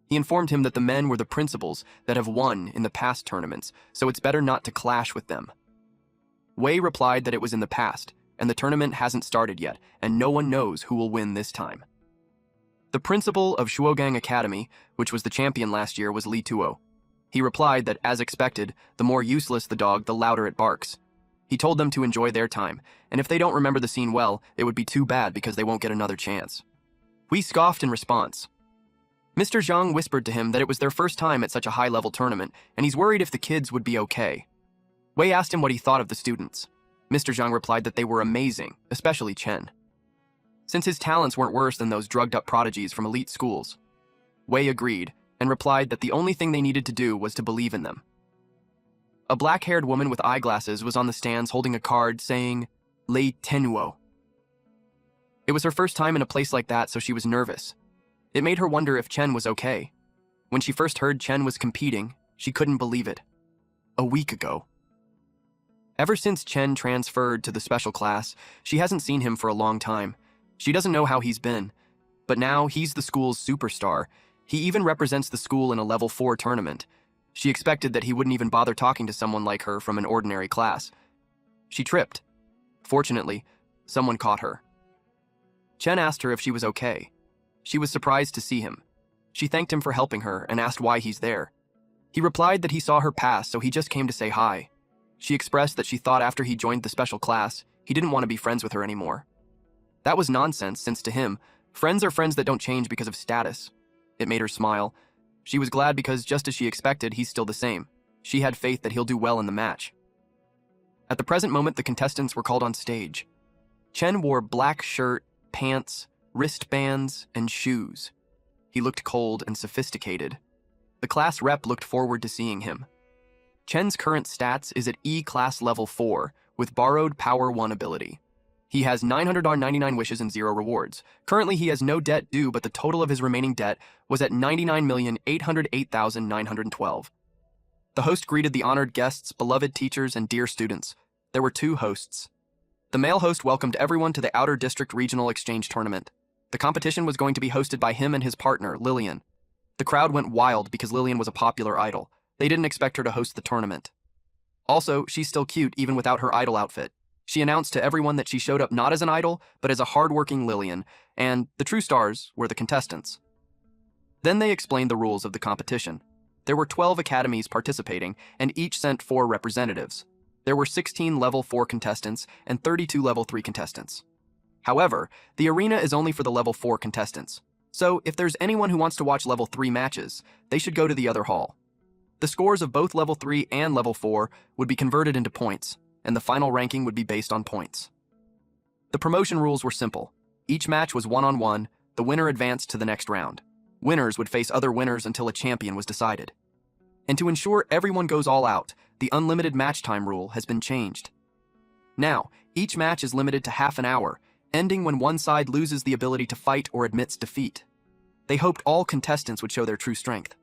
He informed him that the men were the principals that have won in the past tournaments, so it's better not to clash with them. Wei replied that it was in the past, and the tournament hasn't started yet, and no one knows who will win this time. The principal of Shuogang Academy, which was the champion last year, was Li Tuo. He replied that, as expected, the more useless the dog, the louder it barks. He told them to enjoy their time, and if they don't remember the scene well, it would be too bad because they won't get another chance. Hui scoffed in response. Mr. Zhang whispered to him that it was their first time at such a high-level tournament, and he's worried if the kids would be okay. Wei asked him what he thought of the students. Mr. Zhang replied that they were amazing, especially Chen. Since his talents weren't worse than those drugged-up prodigies from elite schools. Wei agreed, and replied that the only thing they needed to do was to believe in them. A black-haired woman with eyeglasses was on the stands holding a card saying, Lei Tenuo. It was her first time in a place like that, so she was nervous. It made her wonder if Chen was okay. When she first heard Chen was competing, she couldn't believe it. A week ago. Ever since Chen transferred to the special class, she hasn't seen him for a long time. She doesn't know how he's been. But now he's the school's superstar. He even represents the school in a level 4 tournament. She expected that he wouldn't even bother talking to someone like her from an ordinary class. She tripped. Fortunately, someone caught her. Chen asked her if she was okay. She was surprised to see him. She thanked him for helping her and asked why he's there. He replied that he saw her pass, so he just came to say hi. She expressed that she thought after he joined the special class, he didn't want to be friends with her anymore. That was nonsense, since to him, friends are friends that don't change because of status. It made her smile. She was glad because, just as she expected, he's still the same. She had faith that he'll do well in the match. At the present moment, the contestants were called on stage. Chen wore black shirt, pants, wristbands, and shoes. He looked cold and sophisticated. The class rep looked forward to seeing him. Chen's current stats is at E-Class Level 4, with borrowed Power 1 ability. He has 999 wishes and 0 rewards. Currently, he has no debt due, but the total of his remaining debt was at 99,808,912. The host greeted the honored guests, beloved teachers, and dear students. There were 2 hosts. The male host welcomed everyone to the Outer District Regional Exchange Tournament. The competition was going to be hosted by him and his partner, Lillian. The crowd went wild because Lillian was a popular idol. They didn't expect her to host the tournament. Also, she's still cute even without her idol outfit. She announced to everyone that she showed up not as an idol, but as a hard-working Lillian, and the true stars were the contestants. Then they explained the rules of the competition. There were 12 academies participating, and each sent 4 representatives. There were 16 level 4 contestants and 32 level 3 contestants. However, the arena is only for the level 4 contestants. So if there's anyone who wants to watch level 3 matches, they should go to the other hall. The scores of both level 3 and level 4 would be converted into points, and the final ranking would be based on points. The promotion rules were simple. Each match was one-on-one, the winner advanced to the next round. Winners would face other winners until a champion was decided. And to ensure everyone goes all out, the unlimited match time rule has been changed. Now, each match is limited to half an hour, ending when one side loses the ability to fight or admits defeat. They hoped all contestants would show their true strength.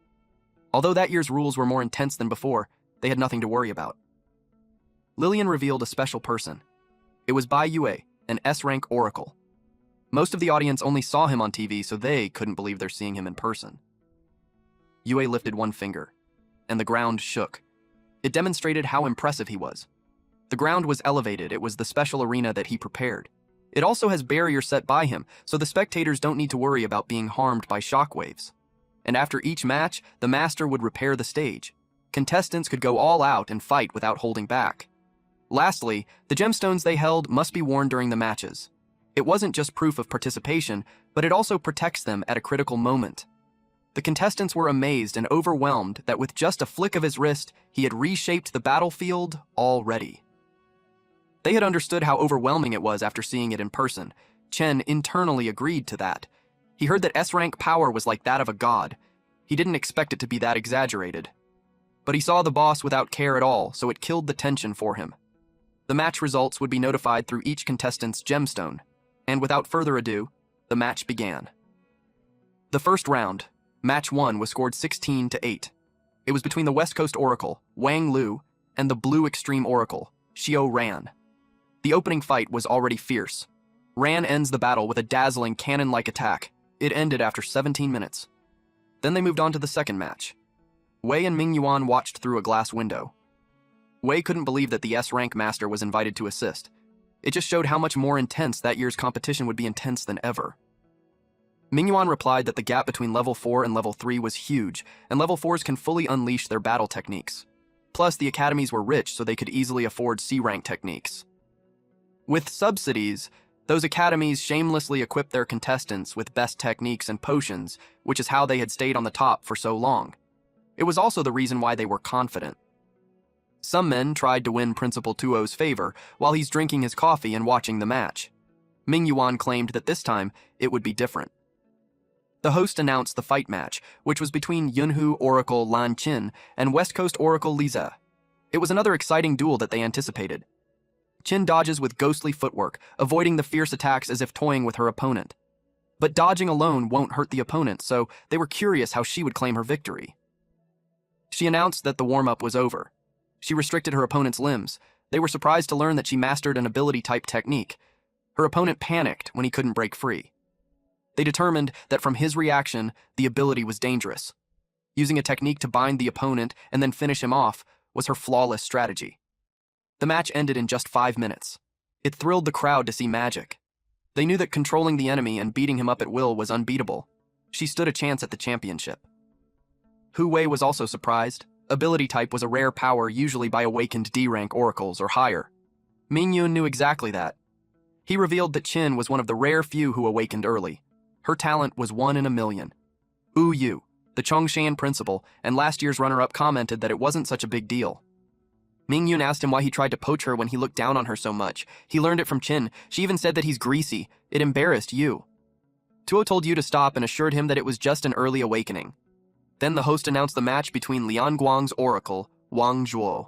Although that year's rules were more intense than before, they had nothing to worry about. Lillian revealed a special person. It was Bai Yue, an S-rank oracle. Most of the audience only saw him on TV, so they couldn't believe they're seeing him in person. Yue lifted one finger, and the ground shook. It demonstrated how impressive he was. The ground was elevated. It was the special arena that he prepared. It also has barriers set by him, so the spectators don't need to worry about being harmed by shockwaves. And after each match, the master would repair the stage. Contestants could go all out and fight without holding back. Lastly, the gemstones they held must be worn during the matches. It wasn't just proof of participation, but it also protects them at a critical moment. The contestants were amazed and overwhelmed that with just a flick of his wrist, he had reshaped the battlefield already. They had understood how overwhelming it was after seeing it in person. Chen internally agreed to that. He heard that S-rank power was like that of a god. He didn't expect it to be that exaggerated. But he saw the boss without care at all, so it killed the tension for him. The match results would be notified through each contestant's gemstone, and without further ado, the match began. The first round, match 1, was scored 16-8. It was between the West Coast Oracle, Wang Lu, and the Blue Extreme Oracle, Xiao Ran. The opening fight was already fierce. Ran ends the battle with a dazzling cannon-like attack. It ended after 17 minutes. Then they moved on to the second match. Wei and Mingyuan watched through a glass window. Wei couldn't believe that the S-rank master was invited to assist. It just showed how much more intense that year's competition would be intense than ever. Mingyuan replied that the gap between level 4 and level 3 was huge, and level 4s can fully unleash their battle techniques. Plus, the academies were rich, so they could easily afford C-rank techniques. With subsidies, those academies shamelessly equipped their contestants with best techniques and potions, which is how they had stayed on the top for so long. It was also the reason why they were confident. Some men tried to win Principal Tuo's favor while he's drinking his coffee and watching the match. Mingyuan claimed that this time it would be different. The host announced the fight match, which was between Yunhu Oracle Lan Qin and West Coast Oracle Liza. It was another exciting duel that they anticipated. Qin dodges with ghostly footwork, avoiding the fierce attacks as if toying with her opponent. But dodging alone won't hurt the opponent, so they were curious how she would claim her victory. She announced that the warm-up was over. She restricted her opponent's limbs. They were surprised to learn that she mastered an ability-type technique. Her opponent panicked when he couldn't break free. They determined that from his reaction, the ability was dangerous. Using a technique to bind the opponent and then finish him off was her flawless strategy. The match ended in just 5 minutes. It thrilled the crowd to see magic. They knew that controlling the enemy and beating him up at will was unbeatable. She stood a chance at the championship. Hu Wei was also surprised. Ability type was a rare power usually by awakened D-rank oracles or higher. Mingyun knew exactly that. He revealed that Qin was one of the rare few who awakened early. Her talent was 1 in a million. Wu Yu, the Chongshan principal and last year's runner-up, commented that it wasn't such a big deal. Mingyun asked him why he tried to poach her when he looked down on her so much. He learned it from Qin. She even said that he's greasy. It embarrassed Yu. Tuo told Yu to stop and assured him that it was just an early awakening. Then the host announced the match between Lianguang's oracle, Wang Zhuo.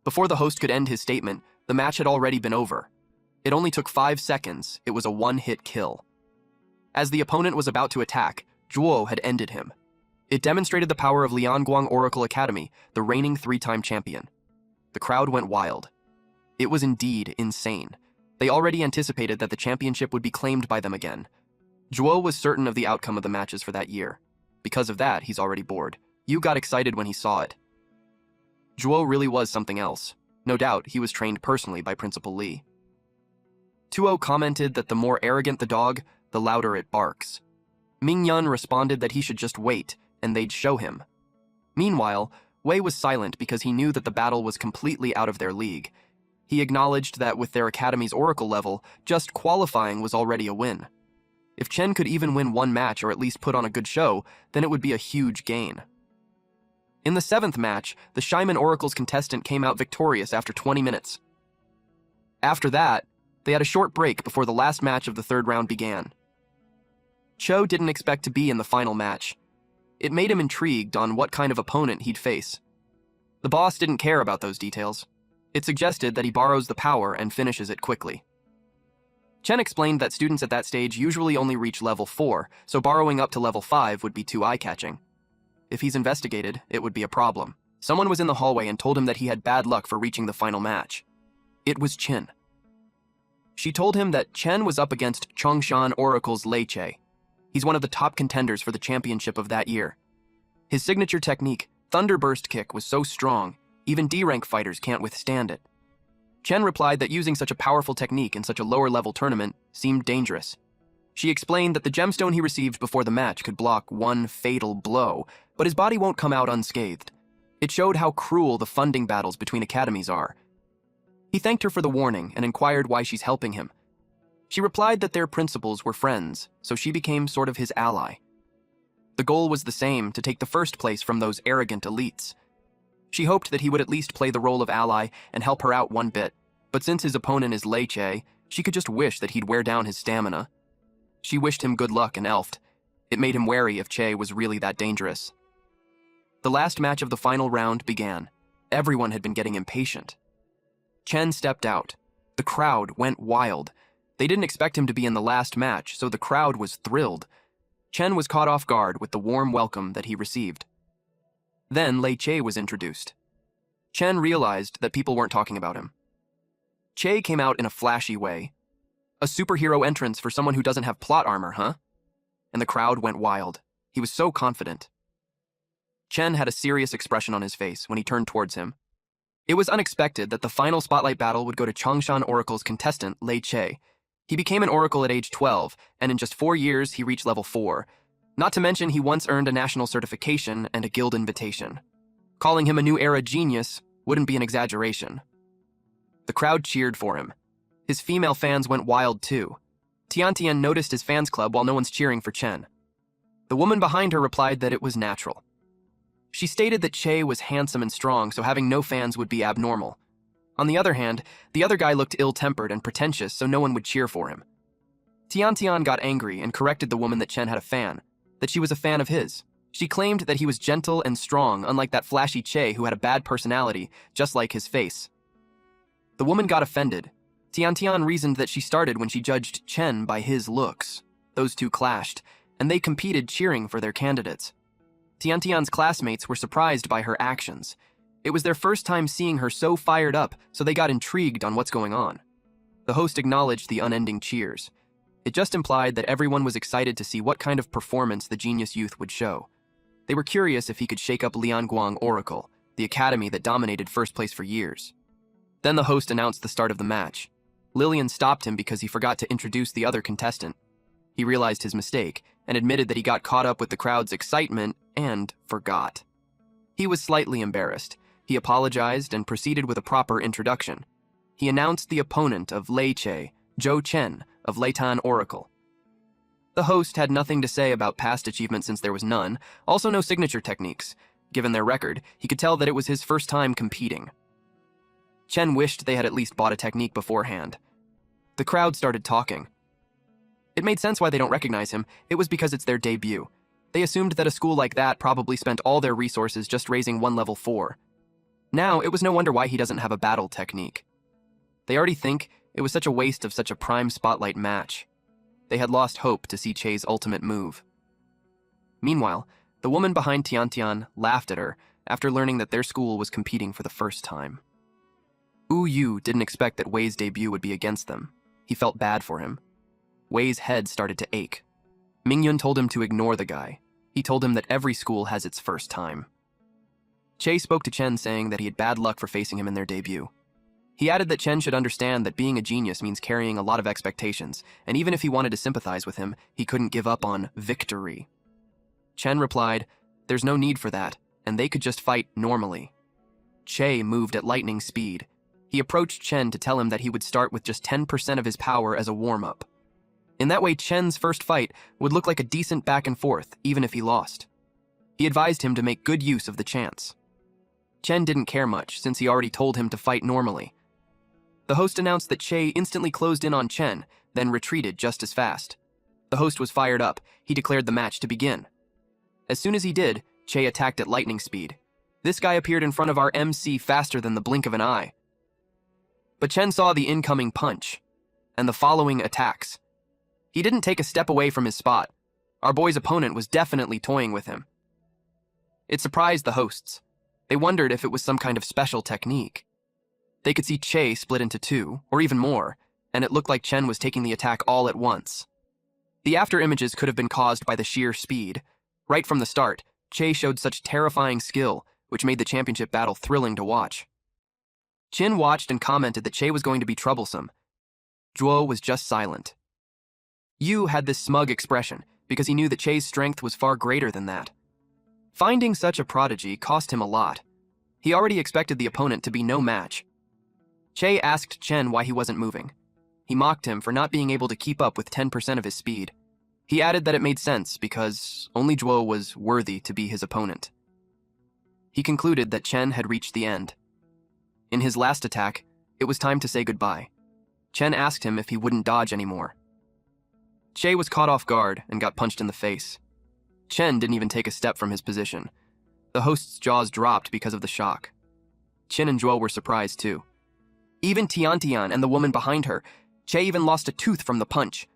Before the host could end his statement, the match had already been over. It only took 5 seconds. It was a one-hit kill. As the opponent was about to attack, Zhuo had ended him. It demonstrated the power of Lianguang Oracle Academy, the reigning 3-time champion. The crowd went wild. It was indeed insane. They already anticipated that the championship would be claimed by them again. Zhuo was certain of the outcome of the matches for that year. Because of that, he's already bored. Yu got excited when he saw it. Zhuo really was something else. No doubt, he was trained personally by Principal Li. Tuo commented that the more arrogant the dog, the louder it barks. Mingyun responded that he should just wait, and they'd show him. Meanwhile, Wei was silent because he knew that the battle was completely out of their league. He acknowledged that with their academy's oracle level, just qualifying was already a win. If Chen could even win one match or at least put on a good show, then it would be a huge gain. In the 7th match, the Shaiman Oracle's contestant came out victorious after 20 minutes. After that, they had a short break before the last match of the 3rd round began. Cho didn't expect to be in the final match. It made him intrigued on what kind of opponent he'd face. The boss didn't care about those details. It suggested that he borrows the power and finishes it quickly. Chen explained that students at that stage usually only reach level 4, so borrowing up to level 5 would be too eye-catching. If he's investigated, it would be a problem. Someone was in the hallway and told him that he had bad luck for reaching the final match. It was Qin. She told him that Chen was up against Chongshan Oracle's Lei Che. He's one of the top contenders for the championship of that year. His signature technique, Thunderburst Kick, was so strong, even D-rank fighters can't withstand it. Chen replied that using such a powerful technique in such a lower-level tournament seemed dangerous. She explained that the gemstone he received before the match could block one fatal blow, but his body won't come out unscathed. It showed how cruel the funding battles between academies are. He thanked her for the warning and inquired why she's helping him. She replied that their principals were friends, so she became sort of his ally. The goal was the same, to take the first place from those arrogant elites. She hoped that he would at least play the role of ally and help her out one bit, but since his opponent is Lei Che, she could just wish that he'd wear down his stamina. She wished him good luck and elfed. It made him wary if Che was really that dangerous. The last match of the final round began. Everyone had been getting impatient. Chen stepped out. The crowd went wild. They didn't expect him to be in the last match, so the crowd was thrilled. Chen was caught off guard with the warm welcome that he received. Then Lei Che was introduced. Chen realized that people weren't talking about him. Che came out in a flashy way. A superhero entrance for someone who doesn't have plot armor, huh? And the crowd went wild. He was so confident. Chen had a serious expression on his face when he turned towards him. It was unexpected that the final spotlight battle would go to Chongshan Oracle's contestant, Lei Che. He became an oracle at age 12, and in just 4 years he reached level 4. Not to mention he once earned a national certification and a guild invitation. Calling him a new era genius wouldn't be an exaggeration. The crowd cheered for him. His female fans went wild too. Tiantian noticed his fans club while no one's cheering for Chen. The woman behind her replied that it was natural. She stated that Che was handsome and strong, so having no fans would be abnormal. On the other hand, the other guy looked ill-tempered and pretentious, so no one would cheer for him. Tiantian got angry and corrected the woman that Chen had a fan, that she was a fan of his. She claimed that he was gentle and strong, unlike that flashy Che who had a bad personality, just like his face. The woman got offended. Tiantian reasoned that she started when she judged Chen by his looks. Those two clashed, and they competed cheering for their candidates. Tiantian's classmates were surprised by her actions. It was their first time seeing her so fired up, so they got intrigued on what's going on. The host acknowledged the unending cheers. It just implied that everyone was excited to see what kind of performance the genius youth would show. They were curious if he could shake up Lianguang Oracle, the academy that dominated first place for years. Then the host announced the start of the match. Lillian stopped him because he forgot to introduce the other contestant. He realized his mistake and admitted that he got caught up with the crowd's excitement and forgot. He was slightly embarrassed. He apologized and proceeded with a proper introduction. He announced the opponent of Lei Che, Zhou Chen of Leitan Oracle. The host had nothing to say about past achievements since there was none, also no signature techniques. Given their record, he could tell that it was his first time competing. Chen wished they had at least bought a technique beforehand. The crowd started talking. It made sense why they don't recognize him. It was because it's their debut. They assumed that a school like that probably spent all their resources just raising one level 4. Now, it was no wonder why he doesn't have a battle technique. They already think it was such a waste of such a prime spotlight match. They had lost hope to see Che's ultimate move. Meanwhile, the woman behind Tiantian laughed at her after learning that their school was competing for the first time. Wu Yu didn't expect that Wei's debut would be against them. He felt bad for him. Wei's head started to ache. Mingyun told him to ignore the guy. He told him that every school has its first time. Che spoke to Chen saying that he had bad luck for facing him in their debut. He added that Chen should understand that being a genius means carrying a lot of expectations, and even if he wanted to sympathize with him, he couldn't give up on victory. Chen replied, "There's no need for that, and they could just fight normally." Che moved at lightning speed. He approached Chen to tell him that he would start with just 10% of his power as a warm-up. In that way, Chen's first fight would look like a decent back and forth, even if he lost. He advised him to make good use of the chance. Chen didn't care much, since he already told him to fight normally. The host announced that Che instantly closed in on Chen, then retreated just as fast. The host was fired up. He declared the match to begin. As soon as he did, Che attacked at lightning speed. This guy appeared in front of our MC faster than the blink of an eye. But Chen saw the incoming punch, and the following attacks. He didn't take a step away from his spot. Our boy's opponent was definitely toying with him. It surprised the hosts. They wondered if it was some kind of special technique. They could see Che split into two, or even more. and it looked like Chen was taking the attack all at once. The after images could have been caused by the sheer speed. Right from the start, Che showed such terrifying skill, which made the championship battle thrilling to watch. Chin watched and commented that Che was going to be troublesome. Zhuo was just silent. Yu had this smug expression because he knew that Che's strength was far greater than that. Finding such a prodigy cost him a lot. He already expected the opponent to be no match. Che asked Chen why he wasn't moving. He mocked him for not being able to keep up with 10% of his speed. He added that it made sense because only Zhuo was worthy to be his opponent. He concluded that Chen had reached the end. In his last attack, it was time to say goodbye. Chen asked him if he wouldn't dodge anymore. Che was caught off guard and got punched in the face. Chen didn't even take a step from his position. The host's jaws dropped because of the shock. Chen and Zhuo were surprised too. Even Tiantian and the woman behind her, Che even lost a tooth from the punch.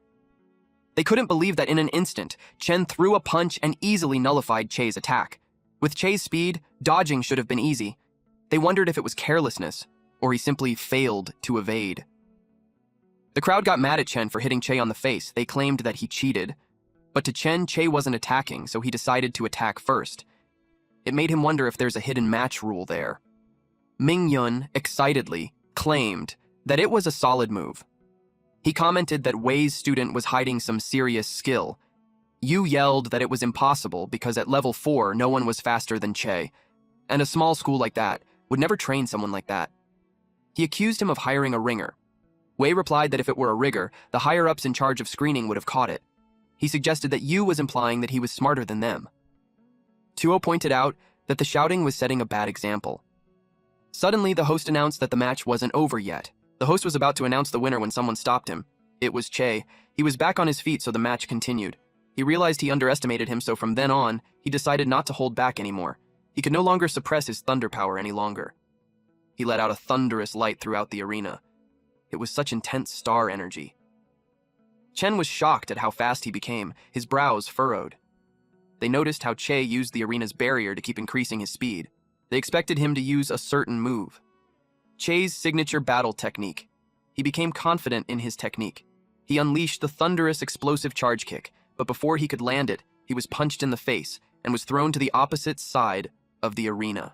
They couldn't believe that in an instant, Chen threw a punch and easily nullified Che's attack. With Che's speed, dodging should have been easy. They wondered if it was carelessness, or he simply failed to evade. The crowd got mad at Chen for hitting Che on the face. They claimed that he cheated. But to Chen, Che wasn't attacking, so he decided to attack first. It made him wonder if there's a hidden match rule there. Ming Yun, excitedly, claimed that it was a solid move. He commented that Wei's student was hiding some serious skill. Yu yelled that it was impossible because at level 4 no one was faster than Che, and a small school like that would never train someone like that. He accused him of hiring a ringer. Wei replied that if it were a rigger, the higher-ups in charge of screening would have caught it. He suggested that Yu was implying that he was smarter than them. Tuo pointed out that the shouting was setting a bad example. Suddenly, the host announced that the match wasn't over yet. The host was about to announce the winner when someone stopped him. It was Che. He was back on his feet, so the match continued. He realized he underestimated him, so from then on, he decided not to hold back anymore. He could no longer suppress his thunder power any longer. He let out a thunderous light throughout the arena. It was such intense star energy. Chen was shocked at how fast he became, his brows furrowed. They noticed how Che used the arena's barrier to keep increasing his speed. They expected him to use a certain move. Che's signature battle technique. He became confident in his technique. He unleashed the thunderous explosive charge kick, but before he could land it, he was punched in the face and was thrown to the opposite side of the arena.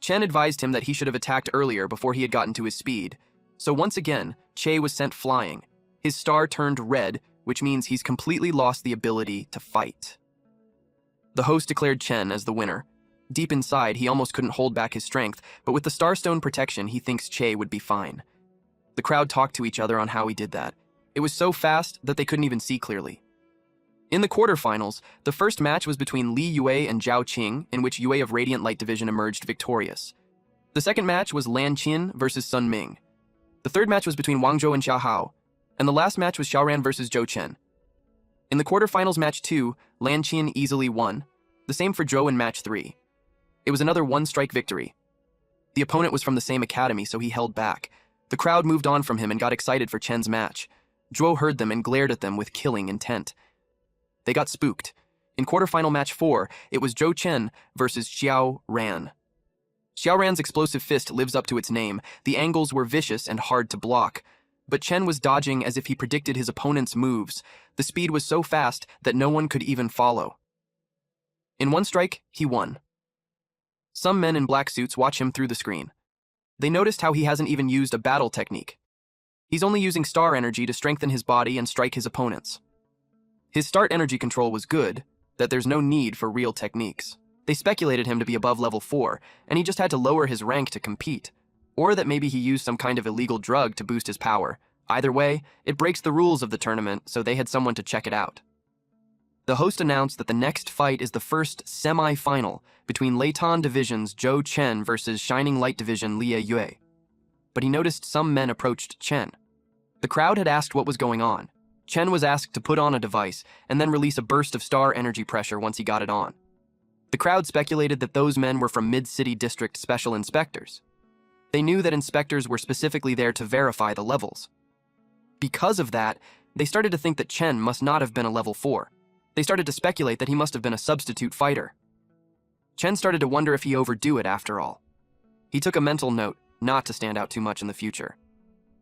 Chen advised him that he should have attacked earlier before he had gotten to his speed. So once again, Che was sent flying. His star turned red, which means he's completely lost the ability to fight. The host declared Chen as the winner. Deep inside, he almost couldn't hold back his strength, but with the Starstone protection, he thinks Che would be fine. The crowd talked to each other on how he did that. It was so fast that they couldn't even see clearly. In the quarterfinals, the first match was between Li Yue and Zhao Qing, in which Yue of Radiant Light Division emerged victorious. The second match was Lan Qin versus Sun Ming. The third match was between Wang Zhou and Xiao Hao, and the last match was Xiaoran versus Zhou Chen. In the quarterfinals match 2, Lan Qin easily won. The same for Zhou in match 3. It was another one-strike victory. The opponent was from the same academy, so he held back. The crowd moved on from him and got excited for Chen's match. Zhou heard them and glared at them with killing intent. They got spooked. In quarterfinal match 4, it was Zhou Chen versus Xiao Ran. Xiao Ran's explosive fist lives up to its name. The angles were vicious and hard to block. But Chen was dodging as if he predicted his opponent's moves. The speed was so fast that no one could even follow. In one strike, he won. Some men in black suits watch him through the screen. They noticed how he hasn't even used a battle technique. He's only using star energy to strengthen his body and strike his opponents. His start energy control was good, that there's no need for real techniques. They speculated him to be above level 4, and he just had to lower his rank to compete. Or that maybe he used some kind of illegal drug to boost his power. Either way, it breaks the rules of the tournament, so they had someone to check it out. The host announced that the next fight is the first semi-final between Leitan Division's Zhou Chen versus Shining Light Division Lie Yue. But he noticed some men approached Chen. The crowd had asked what was going on. Chen was asked to put on a device and then release a burst of star energy pressure once he got it on. The crowd speculated that those men were from Mid-City District Special Inspectors. They knew that inspectors were specifically there to verify the levels. Because of that, they started to think that Chen must not have been a level 4. They started to speculate that he must have been a substitute fighter. Chen started to wonder if he overdo it after all. He took a mental note not to stand out too much in the future.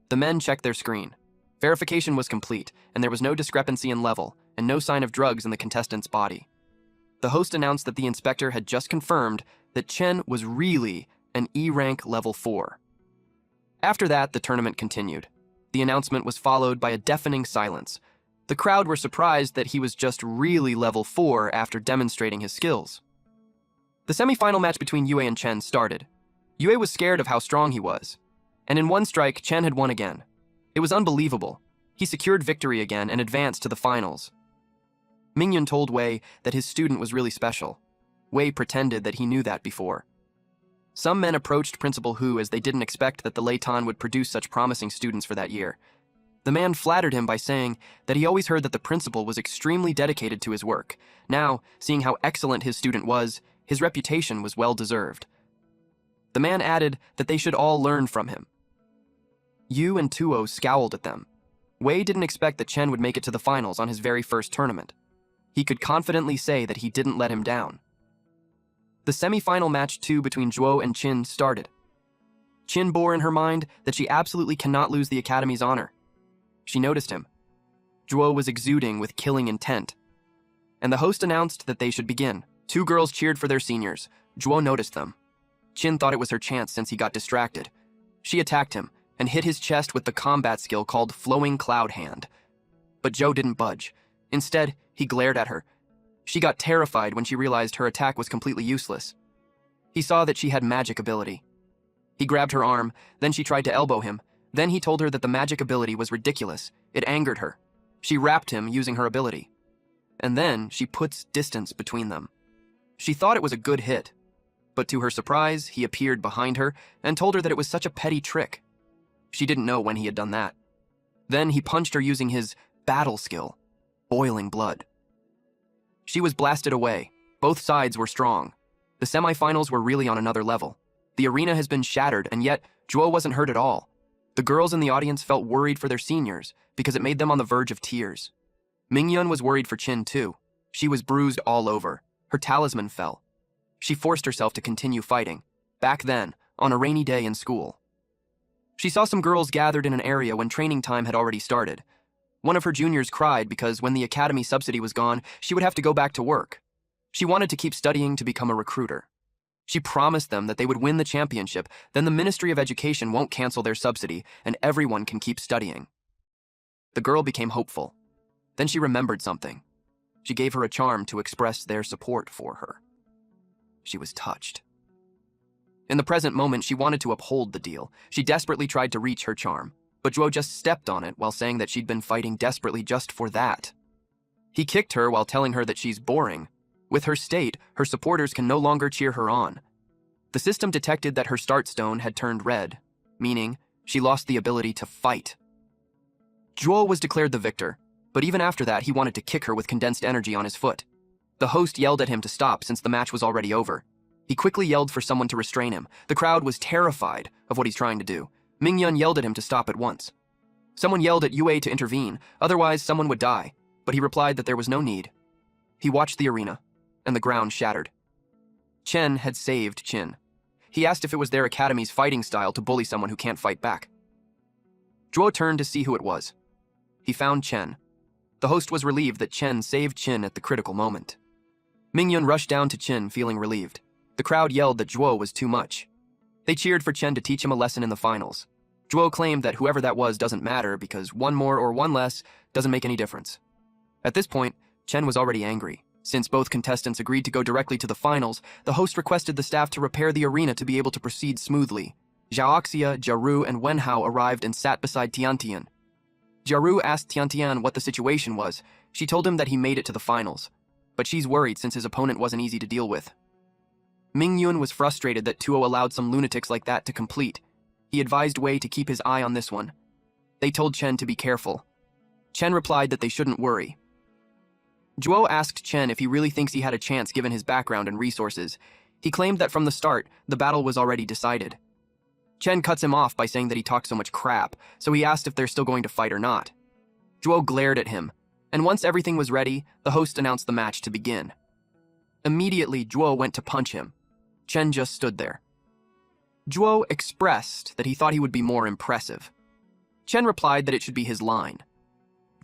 The men checked their screen. Verification was complete, and there was no discrepancy in level, and no sign of drugs in the contestant's body. The host announced that the inspector had just confirmed that Chen was really an E-rank level 4. After that, the tournament continued. The announcement was followed by a deafening silence. The crowd were surprised that he was just really level 4 after demonstrating his skills. The semi-final match between Yue and Chen started. Yue was scared of how strong he was, and in one strike, Chen had won again. It was unbelievable. He secured victory again and advanced to the finals. Mingyun told Wei that his student was really special. Wei pretended that he knew that before. Some men approached Principal Hu as they didn't expect that the Leitan would produce such promising students for that year. The man flattered him by saying that he always heard that the principal was extremely dedicated to his work. Now, seeing how excellent his student was, his reputation was well-deserved. The man added that they should all learn from him. Yu and Tuo scowled at them. Wei didn't expect that Chen would make it to the finals on his very first tournament. He could confidently say that he didn't let him down. The semi-final match 2 between Zhuo and Qin started. Qin bore in her mind that she absolutely cannot lose the Academy's honor. She noticed him. Zhuo was exuding with killing intent. And the host announced that they should begin. 2 girls cheered for their seniors. Zhuo noticed them. Qin thought it was her chance since he got distracted. She attacked him and hit his chest with the combat skill called Flowing Cloud Hand. But Zhou didn't budge. Instead, he glared at her. She got terrified when she realized her attack was completely useless. He saw that she had magic ability. He grabbed her arm, then she tried to elbow him. Then he told her that the magic ability was ridiculous. It angered her. She wrapped him using her ability. And then she puts distance between them. She thought it was a good hit. But to her surprise, he appeared behind her and told her that it was such a petty trick. She didn't know when he had done that. Then he punched her using his battle skill, Boiling Blood. She was blasted away. Both sides were strong. The semifinals were really on another level. The arena has been shattered, and yet Zhuo wasn't hurt at all. The girls in the audience felt worried for their seniors because it made them on the verge of tears. Mingyun was worried for Qin too. She was bruised all over. Her talisman fell. She forced herself to continue fighting. Back then, on a rainy day in school. She saw some girls gathered in an area when training time had already started. One of her juniors cried because when the academy subsidy was gone, she would have to go back to work. She wanted to keep studying to become a recruiter. She promised them that they would win the championship, then the Ministry of Education won't cancel their subsidy, and everyone can keep studying. The girl became hopeful. Then she remembered something. She gave her a charm to express their support for her. She was touched. In the present moment, she wanted to uphold the deal. She desperately tried to reach her charm, but Zhuo just stepped on it while saying that she'd been fighting desperately just for that. He kicked her while telling her that she's boring. With her state, her supporters can no longer cheer her on. The system detected that her start stone had turned red, meaning she lost the ability to fight. Zhuo was declared the victor, but even after that, he wanted to kick her with condensed energy on his foot. The host yelled at him to stop since the match was already over. He quickly yelled for someone to restrain him. The crowd was terrified of what he's trying to do. Mingyun yelled at him to stop at once. Someone yelled at Yue to intervene, otherwise someone would die, but he replied that there was no need. He watched the arena, and the ground shattered. Chen had saved Qin. He asked if it was their academy's fighting style to bully someone who can't fight back. Zhuo turned to see who it was. He found Chen. The host was relieved that Chen saved Qin at the critical moment. Mingyun rushed down to Qin, feeling relieved. The crowd yelled that Zhuo was too much. They cheered for Chen to teach him a lesson in the finals. Zhuo claimed that whoever that was doesn't matter because one more or one less doesn't make any difference. At this point, Chen was already angry. Since both contestants agreed to go directly to the finals, the host requested the staff to repair the arena to be able to proceed smoothly. Xiaoxia, Jiaru, and Wenhao arrived and sat beside Tiantian. Jiaru asked Tiantian what the situation was. She told him that he made it to the finals, but she's worried since his opponent wasn't easy to deal with. Mingyun was frustrated that Tuo allowed some lunatics like that to complete. He advised Wei to keep his eye on this one. They told Chen to be careful. Chen replied that they shouldn't worry. Zhuo asked Chen if he really thinks he had a chance given his background and resources. He claimed that from the start, the battle was already decided. Chen cuts him off by saying that he talked so much crap, so he asked if they're still going to fight or not. Zhuo glared at him, and once everything was ready, the host announced the match to begin. Immediately, Zhuo went to punch him. Chen just stood there. Zhuo expressed that he thought he would be more impressive. Chen replied that it should be his line.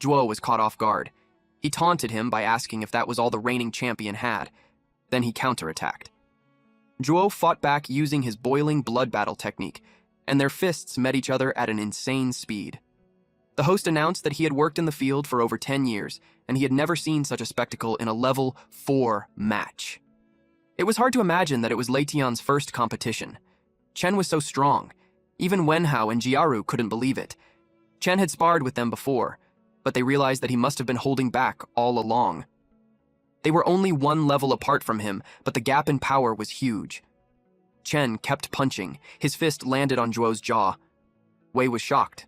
Zhuo was caught off guard. He taunted him by asking if that was all the reigning champion had. Then he counterattacked. Zhuo fought back using his boiling blood battle technique, and their fists met each other at an insane speed. The host announced that he had worked in the field for over 10 years, and he had never seen such a spectacle in a level 4 match. It was hard to imagine that it was Lei Tian's first competition. Chen was so strong. Even Wenhao and Jiaru couldn't believe it. Chen had sparred with them before, but they realized that he must have been holding back all along. They were only one level apart from him, but the gap in power was huge. Chen kept punching. His fist landed on Zhuo's jaw. Wei was shocked.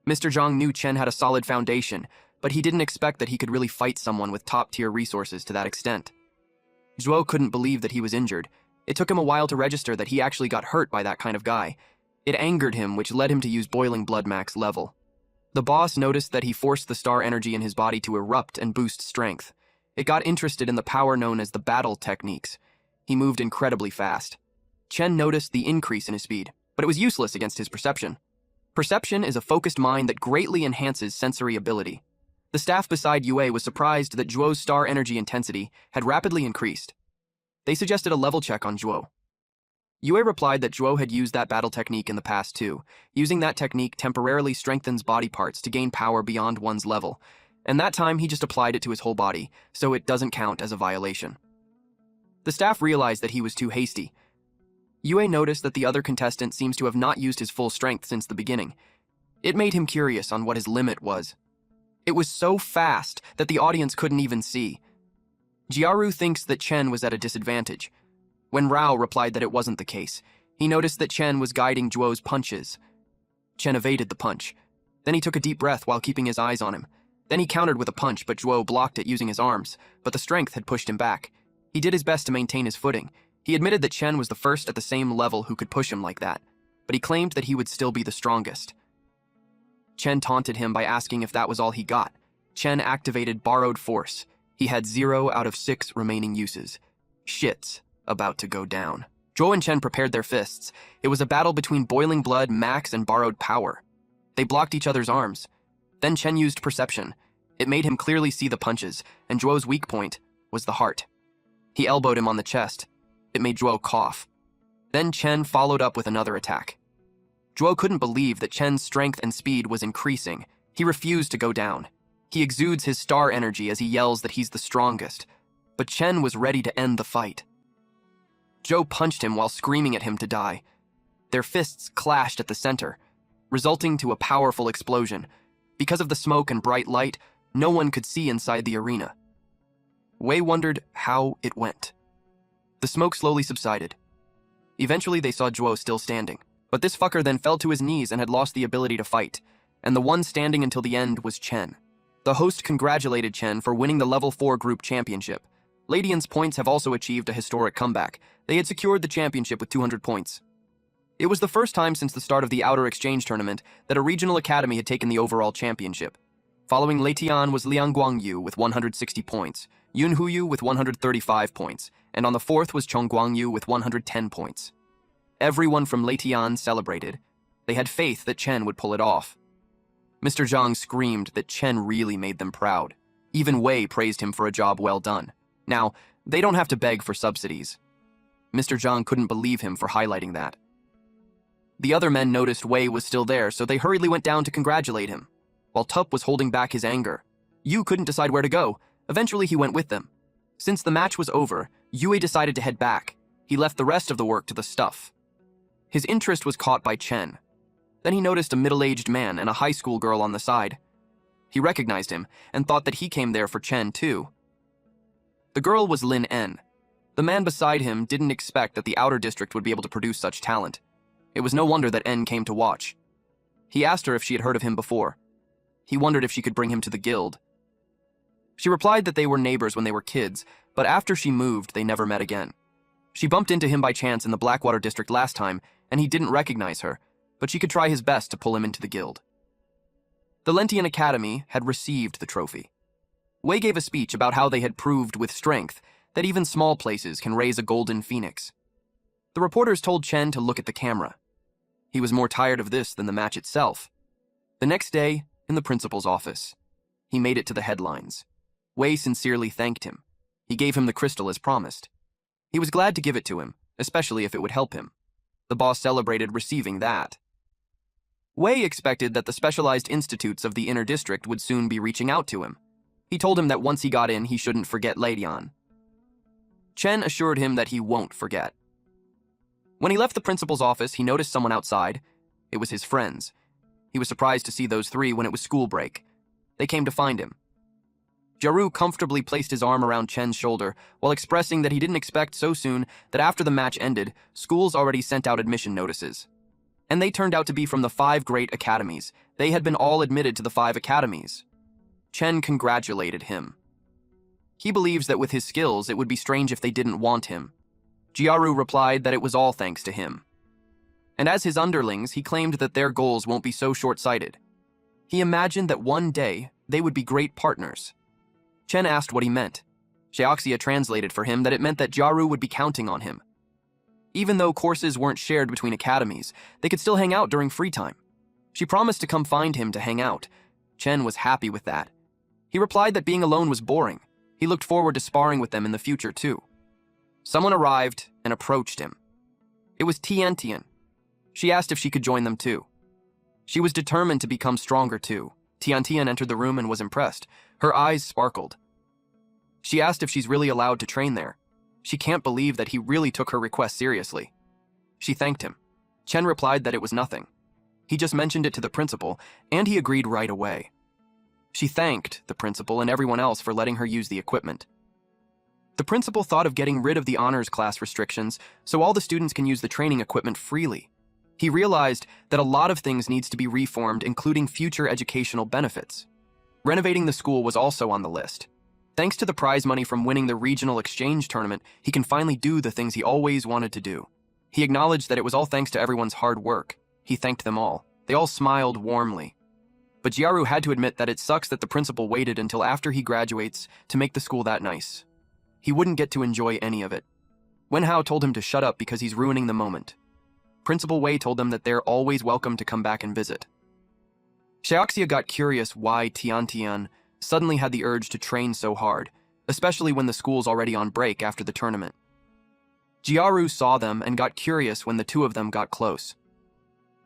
Mr. Zhang knew Chen had a solid foundation, but he didn't expect that he could really fight someone with top-tier resources to that extent. Zhuo couldn't believe that he was injured. It took him a while to register that he actually got hurt by that kind of guy. It angered him, which led him to use boiling blood max level. The boss noticed that he forced the star energy in his body to erupt and boost strength. It got interested in the power known as the battle techniques. He moved incredibly fast. Chen noticed the increase in his speed, but it was useless against his perception. Perception is a focused mind that greatly enhances sensory ability. The staff beside Yue was surprised that Zhuo's star energy intensity had rapidly increased. They suggested a level check on Zhuo. Yue replied that Zhuo had used that battle technique in the past too. Using that technique temporarily strengthens body parts to gain power beyond one's level, and that time he just applied it to his whole body, so it doesn't count as a violation. The staff realized that he was too hasty. Yue noticed that the other contestant seems to have not used his full strength since the beginning. It made him curious on what his limit was. It was so fast that the audience couldn't even see. Jiaru thinks that Chen was at a disadvantage. When Rao replied that it wasn't the case, he noticed that Chen was guiding Zhuo's punches. Chen evaded the punch. Then he took a deep breath while keeping his eyes on him. Then he countered with a punch, but Zhuo blocked it using his arms, but the strength had pushed him back. He did his best to maintain his footing. He admitted that Chen was the first at the same level who could push him like that, but he claimed that he would still be the strongest. Chen taunted him by asking if that was all he got. Chen activated borrowed force. He had 0 out of 6 remaining uses. Shit's about to go down. Zhuo and Chen prepared their fists. It was a battle between boiling blood, max, and borrowed power. They blocked each other's arms. Then Chen used perception. It made him clearly see the punches, and Zhuo's weak point was the heart. He elbowed him on the chest. It made Zhuo cough. Then Chen followed up with another attack. Zhuo couldn't believe that Chen's strength and speed was increasing. He refused to go down. He exudes his star energy as he yells that he's the strongest. But Chen was ready to end the fight. Zhuo punched him while screaming at him to die. Their fists clashed at the center, resulting to a powerful explosion. Because of the smoke and bright light, no one could see inside the arena. Wei wondered how it went. The smoke slowly subsided. Eventually they saw Zhuo still standing, but this fucker then fell to his knees and had lost the ability to fight, and the one standing until the end was Chen. The host congratulated Chen for winning the level 4 group championship. Lei Tian's points have also achieved a historic comeback. They had secured the championship with 200 points. It was the first time since the start of the Outer Exchange Tournament that a regional academy had taken the overall championship. Following Lei Tian was Liang Guangyu with 160 points, Yun Huyu with 135 points, and on the 4th was Chong Guangyu with 110 points. Everyone from Lei Tian celebrated. They had faith that Chen would pull it off. Mr. Zhang screamed that Chen really made them proud. Even Wei praised him for a job well done. Now, they don't have to beg for subsidies. Mr. Zhang couldn't believe him for highlighting that. The other men noticed Wei was still there, so they hurriedly went down to congratulate him, while Tup was holding back his anger. Yu couldn't decide where to go. Eventually he went with them. Since the match was over, Yue decided to head back. He left the rest of the work to the stuff. His interest was caught by Chen. Then he noticed a middle-aged man and a high school girl on the side. He recognized him and thought that he came there for Chen too. The girl was Lin En. The man beside him didn't expect that the outer district would be able to produce such talent. It was no wonder that En came to watch. He asked her if she had heard of him before. He wondered if she could bring him to the guild. She replied that they were neighbors when they were kids, but after she moved, they never met again. She bumped into him by chance in the Blackwater district last time, and he didn't recognize her, but she could try his best to pull him into the guild. The Lentian Academy had received the trophy. Wei gave a speech about how they had proved with strength that even small places can raise a golden phoenix. The reporters told Chen to look at the camera. He was more tired of this than the match itself. The next day, in the principal's office, he made it to the headlines. Wei sincerely thanked him. He gave him the crystal as promised. He was glad to give it to him, especially if it would help him. The boss celebrated receiving that. Wei expected that the specialized institutes of the inner district would soon be reaching out to him. He told him that once he got in, he shouldn't forget Leidian. Chen assured him that he won't forget. When he left the principal's office, he noticed someone outside. It was his friends. He was surprised to see those three when it was school break. They came to find him. Jiaru comfortably placed his arm around Chen's shoulder while expressing that he didn't expect so soon that after the match ended, schools already sent out admission notices. And they turned out to be from the 5 great academies. They had been all admitted to the 5 academies. Chen congratulated him. He believes that with his skills, it would be strange if they didn't want him. Jiaru replied that it was all thanks to him. And as his underlings, he claimed that their goals won't be so short-sighted. He imagined that one day, they would be great partners. Chen asked what he meant. Xiaoxia translated for him that it meant that Jiaru would be counting on him. Even though courses weren't shared between academies, they could still hang out during free time. She promised to come find him to hang out. Chen was happy with that. He replied that being alone was boring. He looked forward to sparring with them in the future, too. Someone arrived and approached him. It was Tiantian. She asked if she could join them, too. She was determined to become stronger, too. Tiantian entered the room and was impressed. Her eyes sparkled. She asked if she's really allowed to train there. She can't believe that he really took her request seriously. She thanked him. Chen replied that it was nothing. He just mentioned it to the principal, and he agreed right away. She thanked the principal and everyone else for letting her use the equipment. The principal thought of getting rid of the honors class restrictions so all the students can use the training equipment freely. He realized that a lot of things needs to be reformed, including future educational benefits. Renovating the school was also on the list. Thanks to the prize money from winning the regional exchange tournament, he can finally do the things he always wanted to do. He acknowledged that it was all thanks to everyone's hard work. He thanked them all. They all smiled warmly. But Jiaru had to admit that it sucks that the principal waited until after he graduates to make the school that nice. He wouldn't get to enjoy any of it. Wenhao told him to shut up because he's ruining the moment. Principal Wei told them that they're always welcome to come back and visit. Xiaoxia got curious why Tiantian suddenly had the urge to train so hard, especially when the school's already on break after the tournament. Jiaru saw them and got curious when the two of them got close.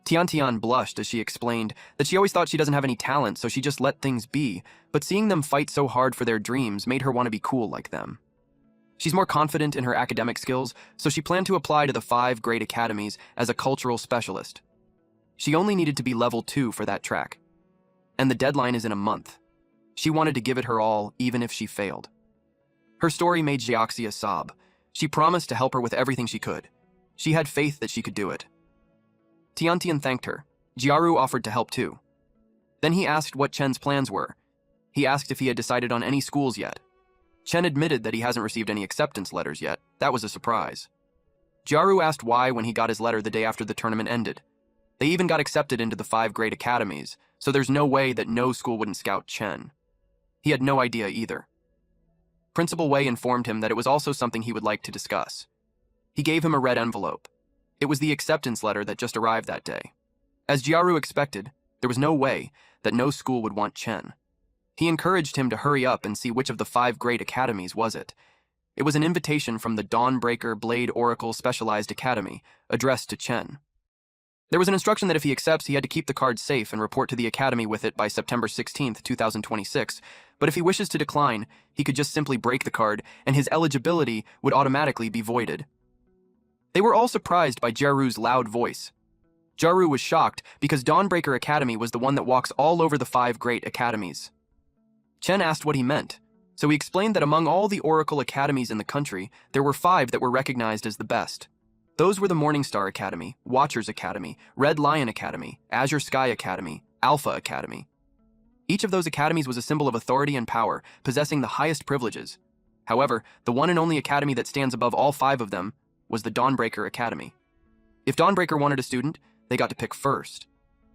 Tiantian blushed as she explained that she always thought she doesn't have any talent, so she just let things be, but seeing them fight so hard for their dreams made her want to be cool like them. She's more confident in her academic skills, so she planned to apply to the 5 great academies as a cultural specialist. She only needed to be level 2 for that track. And the deadline is in a month. She wanted to give it her all, even if she failed. Her story made Xiaoxia sob. She promised to help her with everything she could. She had faith that she could do it. Tiantian thanked her. Jiaru offered to help too. Then he asked what Chen's plans were. He asked if he had decided on any schools yet. Chen admitted that he hasn't received any acceptance letters yet. That was a surprise. Jiaru asked why when he got his letter the day after the tournament ended. They even got accepted into the 5 great academies, so there's no way that no school wouldn't scout Chen. He had no idea either. Principal Wei informed him that it was also something he would like to discuss. He gave him a red envelope. It was the acceptance letter that just arrived that day. As Jiaru expected, there was no way that no school would want Chen. He encouraged him to hurry up and see which of the 5 great academies was it. It was an invitation from the Dawnbreaker Blade Oracle Specialized Academy, addressed to Chen. There was an instruction that if he accepts, he had to keep the card safe and report to the academy with it by September 16, 2026, but if he wishes to decline, he could just simply break the card, and his eligibility would automatically be voided. They were all surprised by Jiaru's loud voice. Jiaru was shocked because Dawnbreaker Academy was the one that walks all over the 5 great academies. Chen asked what he meant, so he explained that among all the Oracle academies in the country, there were 5 that were recognized as the best. Those were the Morningstar Academy, Watchers Academy, Red Lion Academy, Azure Sky Academy, Alpha Academy. Each of those academies was a symbol of authority and power, possessing the highest privileges. However, the one and only academy that stands above all 5 of them was the Dawnbreaker Academy. If Dawnbreaker wanted a student, they got to pick first.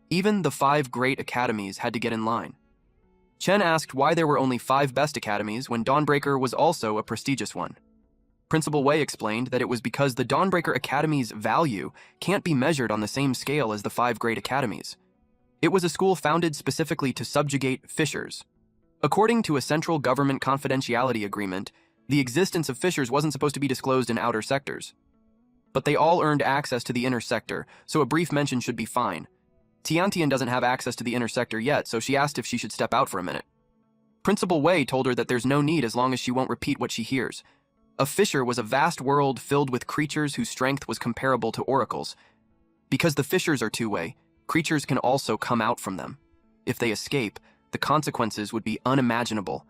Even the 5 great academies had to get in line. Chen asked why there were only 5 best academies when Dawnbreaker was also a prestigious one. Principal Wei explained that it was because the Dawnbreaker Academy's value can't be measured on the same scale as the 5 great academies. It was a school founded specifically to subjugate fishers. According to a central government confidentiality agreement, the existence of fishers wasn't supposed to be disclosed in outer sectors. But they all earned access to the inner sector, so a brief mention should be fine. Tiantian doesn't have access to the inner sector yet, so she asked if she should step out for a minute. Principal Wei told her that there's no need as long as she won't repeat what she hears. A fisher was a vast world filled with creatures whose strength was comparable to oracles. Because the fishers are two-way, creatures can also come out from them. If they escape, the consequences would be unimaginable.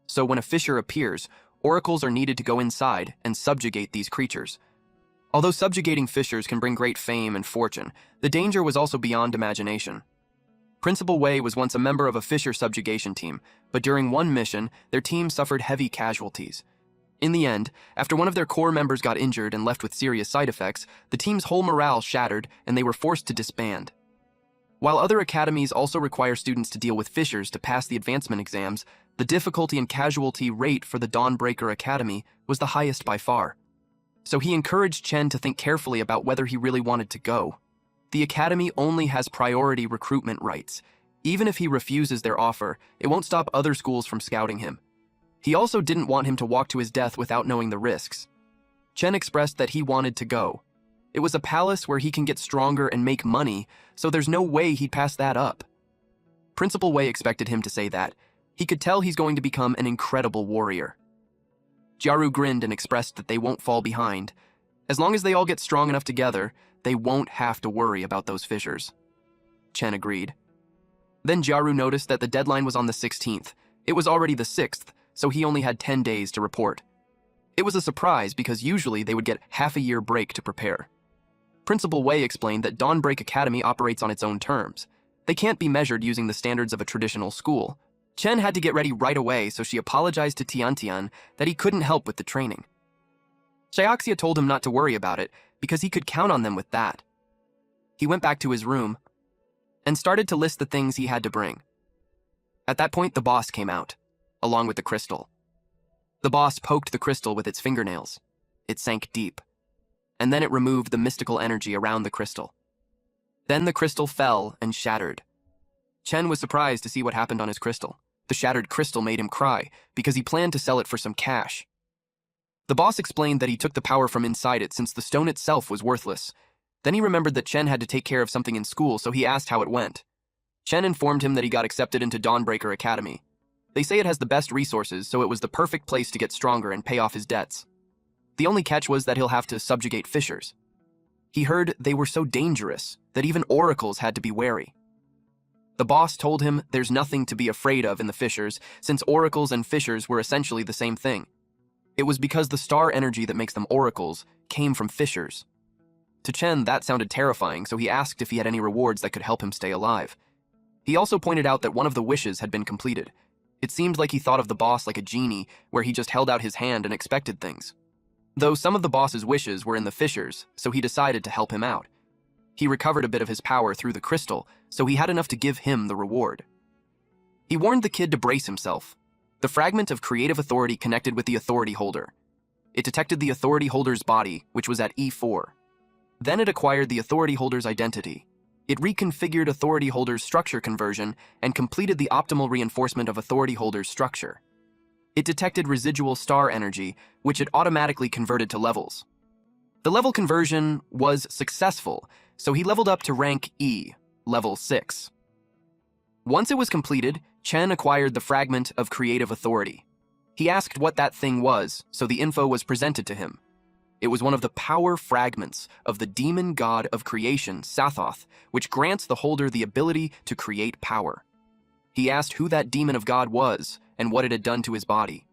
So when a fisher appears, oracles are needed to go inside and subjugate these creatures. Although subjugating fishers can bring great fame and fortune, the danger was also beyond imagination. Principal Wei was once a member of a fisher subjugation team, but during one mission, their team suffered heavy casualties. In the end, after one of their core members got injured and left with serious side effects, the team's whole morale shattered and they were forced to disband. While other academies also require students to deal with fishers to pass the advancement exams, the difficulty and casualty rate for the Dawnbreaker Academy was the highest by far. So he encouraged Chen to think carefully about whether he really wanted to go. The academy only has priority recruitment rights. Even if he refuses their offer, it won't stop other schools from scouting him. He also didn't want him to walk to his death without knowing the risks. Chen expressed that he wanted to go. It was a palace where he can get stronger and make money, so there's no way he'd pass that up. Principal Wei expected him to say that. He could tell he's going to become an incredible warrior. Jiaru grinned and expressed that they won't fall behind. As long as they all get strong enough together, they won't have to worry about those fishers. Chen agreed. Then Jiaru noticed that the deadline was on the 16th. It was already the 6th, so he only had 10 days to report. It was a surprise because usually they would get half a year break to prepare. Principal Wei explained that Dawnbreak Academy operates on its own terms. They can't be measured using the standards of a traditional school. Chen had to get ready right away, so she apologized to Tiantian that he couldn't help with the training. Xiaoxia told him not to worry about it because he could count on them with that. He went back to his room and started to list the things he had to bring. At that point, the boss came out, along with the crystal. The boss poked the crystal with its fingernails. It sank deep, and then it removed the mystical energy around the crystal. Then the crystal fell and shattered. Chen was surprised to see what happened on his crystal. The shattered crystal made him cry because he planned to sell it for some cash. The boss explained that he took the power from inside it since the stone itself was worthless. Then he remembered that Chen had to take care of something in school, so he asked how it went. Chen informed him that he got accepted into Dawnbreaker Academy. They say it has the best resources, so it was the perfect place to get stronger and pay off his debts. The only catch was that he'll have to subjugate fishers. He heard they were so dangerous that even oracles had to be wary. The boss told him there's nothing to be afraid of in the fishers, since oracles and fishers were essentially the same thing. It was because the star energy that makes them oracles came from fishers. To Chen, that sounded terrifying, so he asked if he had any rewards that could help him stay alive. He also pointed out that one of the wishes had been completed. It seemed like he thought of the boss like a genie, where he just held out his hand and expected things. Though some of the boss's wishes were in the fishers, so he decided to help him out. He recovered a bit of his power through the crystal, so he had enough to give him the reward. He warned the kid to brace himself. The fragment of creative authority connected with the authority holder. It detected the authority holder's body, which was at E4. Then it acquired the authority holder's identity. It reconfigured authority holder's structure conversion and completed the optimal reinforcement of authority holder's structure. It detected residual star energy, which it automatically converted to levels. The level conversion was successful, so he leveled up to rank E, level 6. Once it was completed, Chen acquired the fragment of creative authority. He asked what that thing was, so the info was presented to him. It was one of the power fragments of the demon god of creation, Sathoth, which grants the holder the ability to create power. He asked who that demon of God was and what it had done to his body.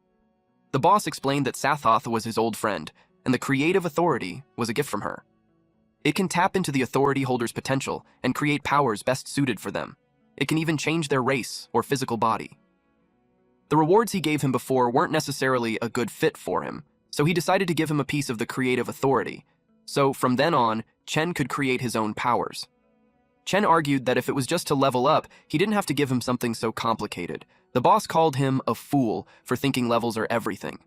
The boss explained that Sathoth was his old friend, and the creative authority was a gift from her. It can tap into the authority holder's potential and create powers best suited for them. It can even change their race or physical body. The rewards he gave him before weren't necessarily a good fit for him, so he decided to give him a piece of the creative authority. So from then on, Chen could create his own powers. Chen argued that if it was just to level up, he didn't have to give him something so complicated. The boss called him a fool for thinking levels are everything.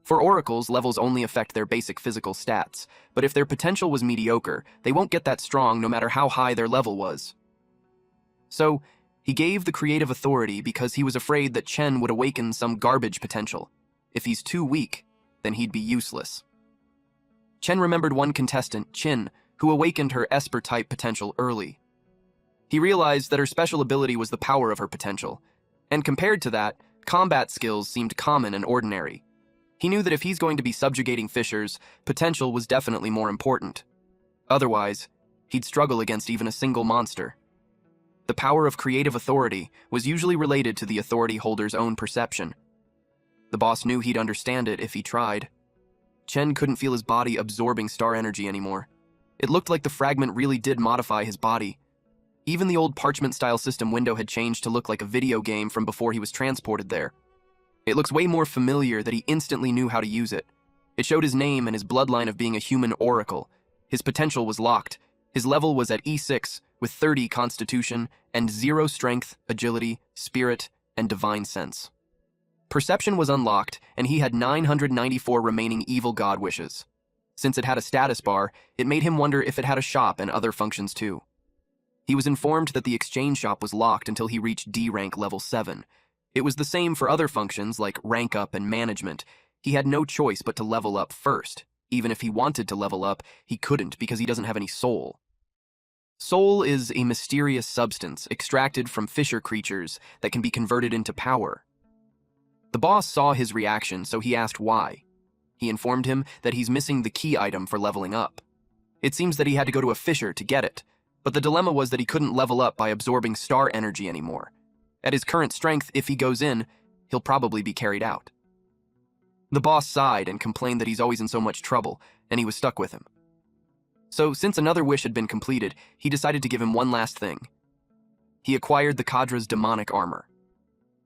For oracles, levels only affect their basic physical stats, but if their potential was mediocre, they won't get that strong no matter how high their level was. So, he gave the creative authority because he was afraid that Chen would awaken some garbage potential. If he's too weak, then he'd be useless. Chen remembered one contestant, Chin, who awakened her Esper-type potential early. He realized that her special ability was the power of her potential, and compared to that, combat skills seemed common and ordinary. He knew that if he's going to be subjugating fishers, potential was definitely more important. Otherwise, he'd struggle against even a single monster. The power of creative authority was usually related to the authority holder's own perception. The boss knew he'd understand it if he tried. Chen couldn't feel his body absorbing star energy anymore. It looked like the fragment really did modify his body. Even the old parchment-style system window had changed to look like a video game from before he was transported there. It looks way more familiar that he instantly knew how to use it. It showed his name and his bloodline of being a human oracle. His potential was locked. His level was at E6 with 30 constitution and 0 strength, agility, spirit, and divine sense. Perception was unlocked, and he had 994 remaining evil god wishes. Since it had a status bar, it made him wonder if it had a shop and other functions too. He was informed that the exchange shop was locked until he reached D rank level 7. It was the same for other functions like rank up and management. He had no choice but to level up first. Even if he wanted to level up, he couldn't because he doesn't have any soul. Soul is a mysterious substance extracted from fisher creatures that can be converted into power. The boss saw his reaction, so he asked why. He informed him that he's missing the key item for leveling up. It seems that he had to go to a fisher to get it, but the dilemma was that he couldn't level up by absorbing star energy anymore. At his current strength, if he goes in, he'll probably be carried out. The boss sighed and complained that he's always in so much trouble, and he was stuck with him. So, since another wish had been completed, he decided to give him one last thing. He acquired the Kadra's demonic armor.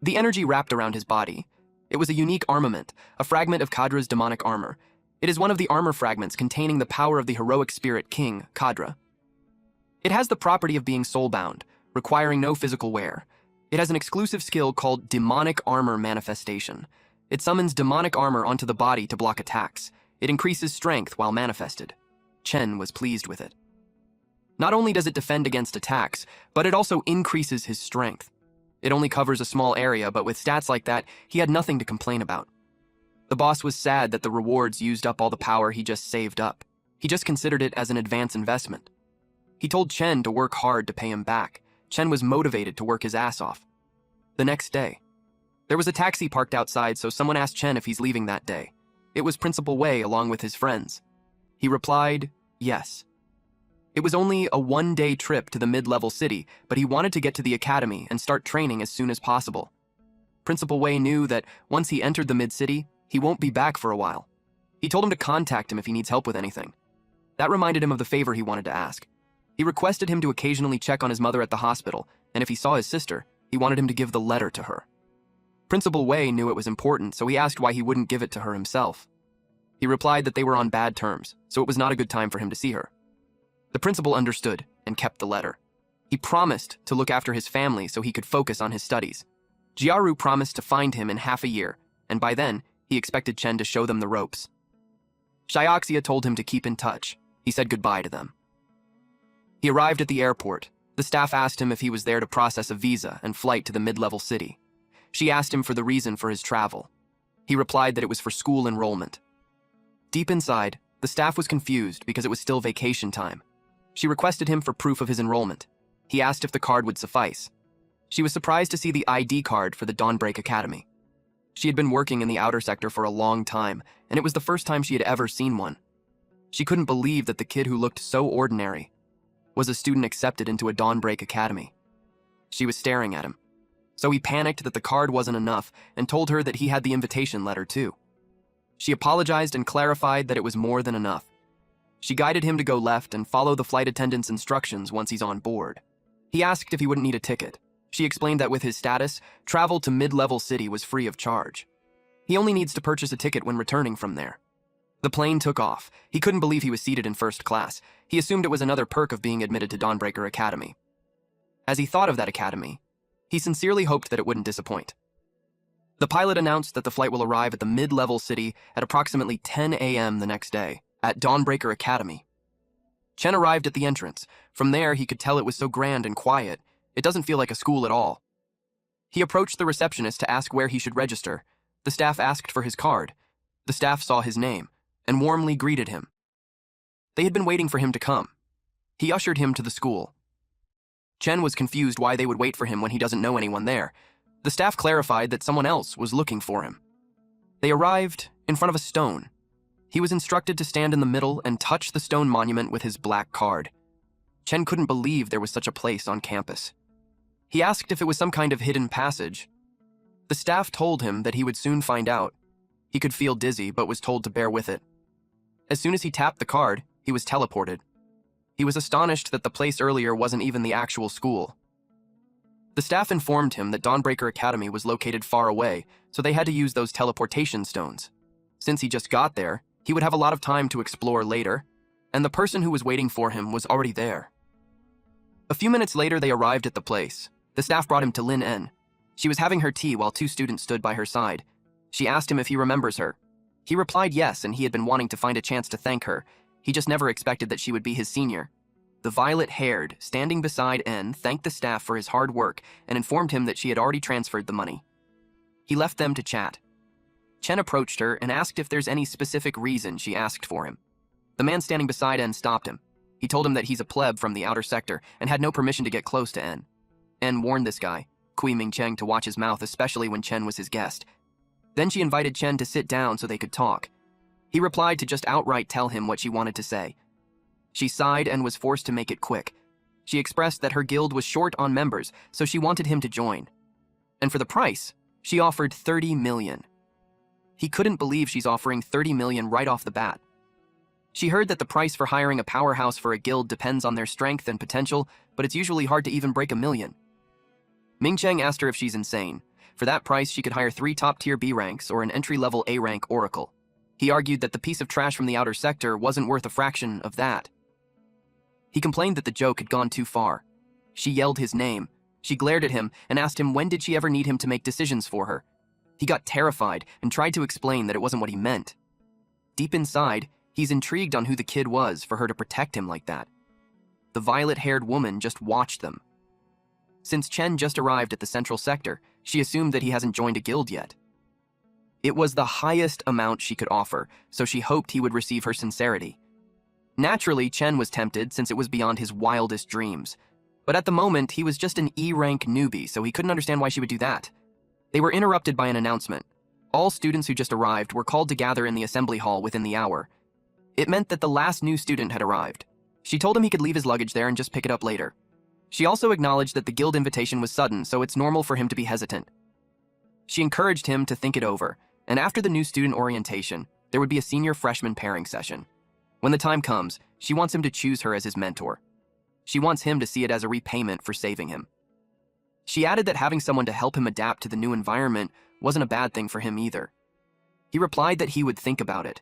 The energy wrapped around his body. It was a unique armament, a fragment of Kadra's demonic armor. It is one of the armor fragments containing the power of the heroic spirit king, Kadra. It has the property of being soulbound, requiring no physical wear. It has an exclusive skill called Demonic Armor Manifestation. It summons demonic armor onto the body to block attacks. It increases strength while manifested. Chen was pleased with it. Not only does it defend against attacks, but it also increases his strength. It only covers a small area, but with stats like that, he had nothing to complain about. The boss was sad that the rewards used up all the power he just saved up. He just considered it as an advance investment. He told Chen to work hard to pay him back. Chen was motivated to work his ass off. The next day, there was a taxi parked outside, so someone asked Chen if he's leaving that day. It was Principal Wei along with his friends. He replied, yes. It was only a one-day trip to the mid-level city, but he wanted to get to the academy and start training as soon as possible. Principal Wei knew that once he entered the mid-city, he won't be back for a while. He told him to contact him if he needs help with anything. That reminded him of the favor he wanted to ask. He requested him to occasionally check on his mother at the hospital, and if he saw his sister, he wanted him to give the letter to her. Principal Wei knew it was important, so he asked why he wouldn't give it to her himself. He replied that they were on bad terms, so it was not a good time for him to see her. The principal understood and kept the letter. He promised to look after his family so he could focus on his studies. Jiaru promised to find him in half a year, and by then, he expected Chen to show them the ropes. Xiaoxia told him to keep in touch. He said goodbye to them. He arrived at the airport. The staff asked him if he was there to process a visa and flight to the mid-level city. She asked him for the reason for his travel. He replied that it was for school enrollment. Deep inside, the staff was confused because it was still vacation time. She requested him for proof of his enrollment. He asked if the card would suffice. She was surprised to see the ID card for the Dawnbreak Academy. She had been working in the outer sector for a long time, and it was the first time she had ever seen one. She couldn't believe that the kid who looked so ordinary was a student accepted into a Dawnbreak Academy. She was staring at him. So he panicked that the card wasn't enough and told her that he had the invitation letter too. She apologized and clarified that it was more than enough. She guided him to go left and follow the flight attendant's instructions once he's on board. He asked if he wouldn't need a ticket. She explained that with his status, travel to mid-level city was free of charge. He only needs to purchase a ticket when returning from there. The plane took off. He couldn't believe he was seated in first class. He assumed it was another perk of being admitted to Dawnbreaker Academy. As he thought of that academy, he sincerely hoped that it wouldn't disappoint. The pilot announced that the flight will arrive at the mid-level city at approximately 10 a.m. the next day, at Dawnbreaker Academy. Chen arrived at the entrance. From there, he could tell it was so grand and quiet. It doesn't feel like a school at all. He approached the receptionist to ask where he should register. The staff asked for his card. The staff saw his name and warmly greeted him. They had been waiting for him to come. He ushered him to the school. Chen was confused why they would wait for him when he doesn't know anyone there. The staff clarified that someone else was looking for him. They arrived in front of a stone. He was instructed to stand in the middle and touch the stone monument with his black card. Chen couldn't believe there was such a place on campus. He asked if it was some kind of hidden passage. The staff told him that he would soon find out. He could feel dizzy, but was told to bear with it. As soon as he tapped the card, he was teleported. He was astonished that the place earlier wasn't even the actual school. The staff informed him that Dawnbreaker Academy was located far away, so they had to use those teleportation stones. Since he just got there, he would have a lot of time to explore later, and the person who was waiting for him was already there. A few minutes later, they arrived at the place. The staff brought him to Lin En. She was having her tea while 2 students stood by her side. She asked him if he remembers her. He replied yes, and he had been wanting to find a chance to thank her. He just never expected that she would be his senior. The violet-haired, standing beside En, thanked the staff for his hard work and informed him that she had already transferred the money. He left them to chat. Chen approached her and asked if there's any specific reason she asked for him. The man standing beside En stopped him. He told him that he's a pleb from the outer sector and had no permission to get close to En. En warned this guy, Kui Ming-cheng, to watch his mouth, especially when Chen was his guest. Then she invited Chen to sit down so they could talk. He replied to just outright tell him what she wanted to say. She sighed and was forced to make it quick. She expressed that her guild was short on members, so she wanted him to join. And for the price, she offered 30 million. He couldn't believe she's offering 30 million right off the bat. She heard that the price for hiring a powerhouse for a guild depends on their strength and potential, but it's usually hard to even break $1 million. Ming-cheng asked her if she's insane. For that price, she could hire 3 top-tier B ranks or an entry-level A rank oracle. He argued that the piece of trash from the outer sector wasn't worth a fraction of that. He complained that the joke had gone too far. She yelled his name. She glared at him and asked him when did she ever need him to make decisions for her. He got terrified and tried to explain that it wasn't what he meant. Deep inside, he's intrigued on who the kid was for her to protect him like that. The violet-haired woman just watched them. Since Chen just arrived at the central sector, she assumed that he hasn't joined a guild yet. It was the highest amount she could offer, so she hoped he would receive her sincerity. Naturally, Chen was tempted since it was beyond his wildest dreams. But at the moment, he was just an E-rank newbie, so he couldn't understand why she would do that. They were interrupted by an announcement. All students who just arrived were called to gather in the assembly hall within the hour. It meant that the last new student had arrived. She told him he could leave his luggage there and just pick it up later. She also acknowledged that the guild invitation was sudden, so it's normal for him to be hesitant. She encouraged him to think it over, and after the new student orientation, there would be a senior freshman pairing session. When the time comes, she wants him to choose her as his mentor. She wants him to see it as a repayment for saving him. She added that having someone to help him adapt to the new environment wasn't a bad thing for him either. He replied that he would think about it.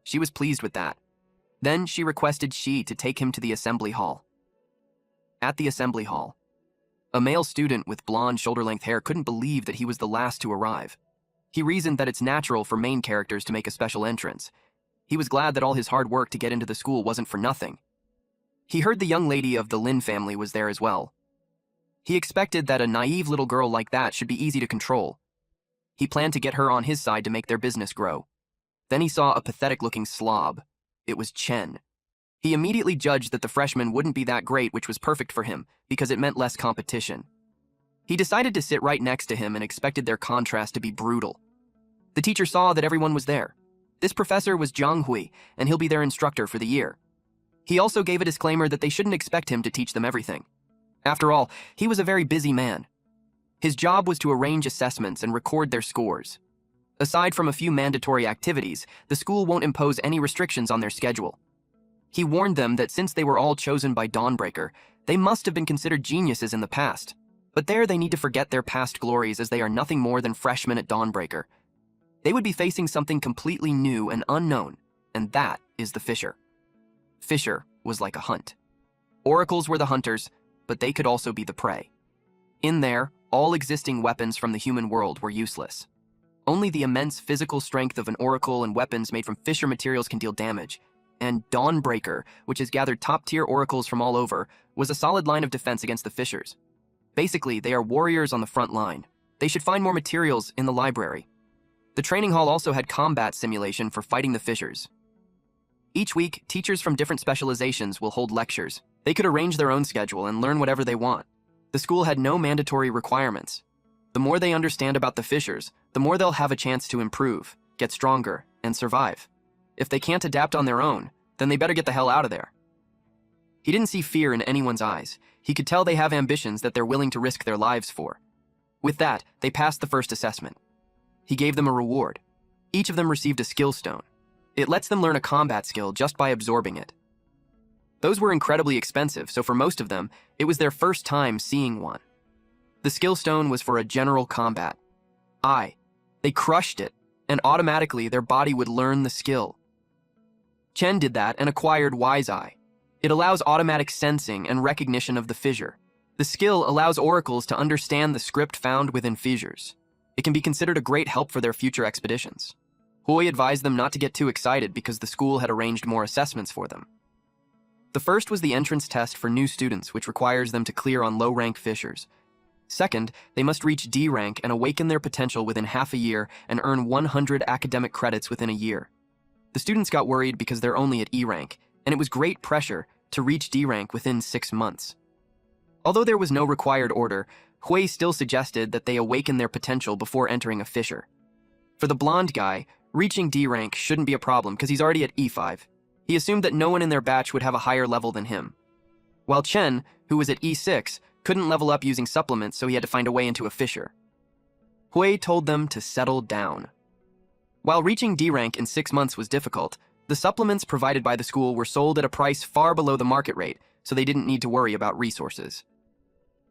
She was pleased with that. Then she requested Shi to take him to the assembly hall. At the assembly hall, a male student with blonde shoulder-length hair couldn't believe that he was the last to arrive. He reasoned that it's natural for main characters to make a special entrance. He was glad that all his hard work to get into the school wasn't for nothing. He heard the young lady of the Lin family was there as well. He expected that a naive little girl like that should be easy to control. He planned to get her on his side to make their business grow. Then he saw a pathetic-looking slob. It was Chen. He immediately judged that the freshman wouldn't be that great, which was perfect for him, because it meant less competition. He decided to sit right next to him and expected their contrast to be brutal. The teacher saw that everyone was there. This professor was Zhang Hui, and he'll be their instructor for the year. He also gave a disclaimer that they shouldn't expect him to teach them everything. After all, he was a very busy man. His job was to arrange assessments and record their scores. Aside from a few mandatory activities, the school won't impose any restrictions on their schedule. He warned them that since they were all chosen by Dawnbreaker, they must have been considered geniuses in the past. But there they need to forget their past glories as they are nothing more than freshmen at Dawnbreaker. They would be facing something completely new and unknown, and that is the Fisher. Fisher was like a hunt. Oracles were the hunters, but they could also be the prey. In there, all existing weapons from the human world were useless. Only the immense physical strength of an oracle and weapons made from Fisher materials can deal damage, and Dawnbreaker, which has gathered top-tier oracles from all over, was a solid line of defense against the Fishers. Basically, they are warriors on the front line. They should find more materials in the library. The training hall also had combat simulation for fighting the fissures. Each week, teachers from different specializations will hold lectures. They could arrange their own schedule and learn whatever they want. The school had no mandatory requirements. The more they understand about the fissures, the more they'll have a chance to improve, get stronger, and survive. If they can't adapt on their own, then they better get the hell out of there. He didn't see fear in anyone's eyes. He could tell they have ambitions that they're willing to risk their lives for. With that, they passed the first assessment. He gave them a reward. Each of them received a skill stone. It lets them learn a combat skill just by absorbing it. Those were incredibly expensive, so for most of them, it was their first time seeing one. The skill stone was for a general combat. They crushed it, and automatically their body would learn the skill. Chen did that and acquired Wise Eye. It allows automatic sensing and recognition of the fissure. The skill allows oracles to understand the script found within fissures. It can be considered a great help for their future expeditions. Hui advised them not to get too excited because the school had arranged more assessments for them. The first was the entrance test for new students, which requires them to clear on low-rank fissures. Second, they must reach D rank and awaken their potential within half a year and earn 100 academic credits within a year. The students got worried because they're only at E rank, and it was great pressure to reach D rank within 6 months. Although there was no required order, Hui still suggested that they awaken their potential before entering a fissure. For the blonde guy, reaching D rank shouldn't be a problem because he's already at E5. He assumed that no one in their batch would have a higher level than him. While Chen, who was at E6, couldn't level up using supplements, so he had to find a way into a fissure. Hui told them to settle down. While reaching D rank in 6 months was difficult, the supplements provided by the school were sold at a price far below the market rate, so they didn't need to worry about resources.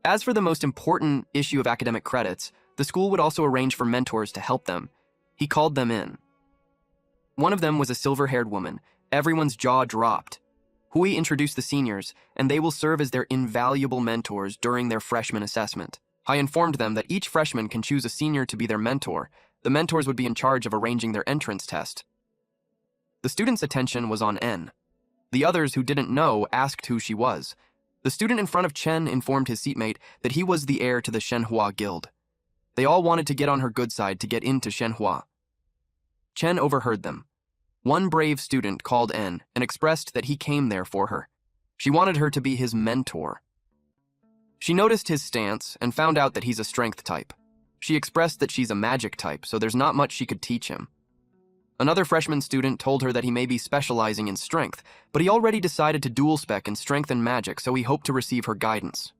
As for the most important issue of academic credits, the school would also arrange for mentors to help them. He called them in. One of them was a silver-haired woman. Everyone's jaw dropped. Hui introduced the seniors, and they will serve as their invaluable mentors during their freshman assessment. I informed them that each freshman can choose a senior to be their mentor. The mentors would be in charge of arranging their entrance test. The students' attention was on N. The others who didn't know asked who she was. The student in front of Chen informed his seatmate that he was the heir to the Shenhua Guild. They all wanted to get on her good side to get into Shenhua. Chen overheard them. One brave student called N and expressed that he came there for her. She wanted her to be his mentor. She noticed his stance and found out that he's a strength type. She expressed that she's a magic type, so there's not much she could teach him. Another freshman student told her that he may be specializing in strength, but he already decided to dual spec in strength and magic, so he hoped to receive her guidance.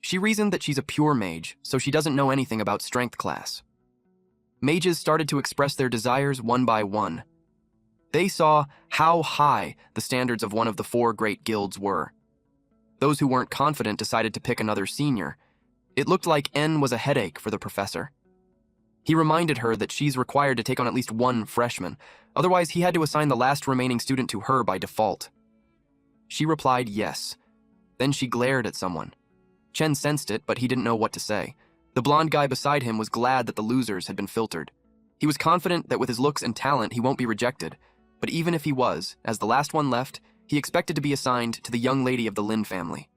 She reasoned that she's a pure mage, so she doesn't know anything about strength class. Mages started to express their desires one by one. They saw how high the standards of one of the 4 great guilds were. Those who weren't confident decided to pick another senior. It looked like N was a headache for the professor. He reminded her that she's required to take on at least 1 freshman, otherwise he had to assign the last remaining student to her by default. She replied yes. Then she glared at someone. Chen sensed it, but he didn't know what to say. The blonde guy beside him was glad that the losers had been filtered. He was confident that with his looks and talent he won't be rejected, but even if he was, as the last one left, he expected to be assigned to the young lady of the Lin family.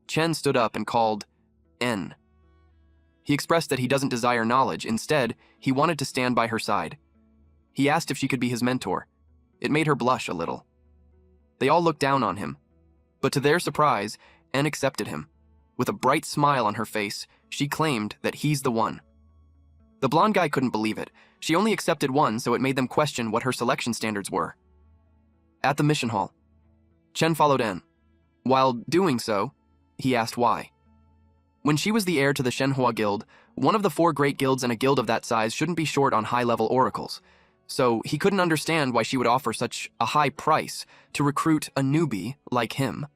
Chen stood up and called N. He expressed that he doesn't desire knowledge. Instead, he wanted to stand by her side. He asked if she could be his mentor. It made her blush a little. They all looked down on him, but to their surprise, N accepted him. With a bright smile on her face, she claimed that he's the one. The blonde guy couldn't believe it. She only accepted one, so it made them question what her selection standards were. At the mission hall, Chen followed N. While doing so, he asked why. When she was the heir to the Shenhua Guild, one of the 4 great guilds and a guild of that size shouldn't be short on high-level oracles, so he couldn't understand why she would offer such a high price to recruit a newbie like him.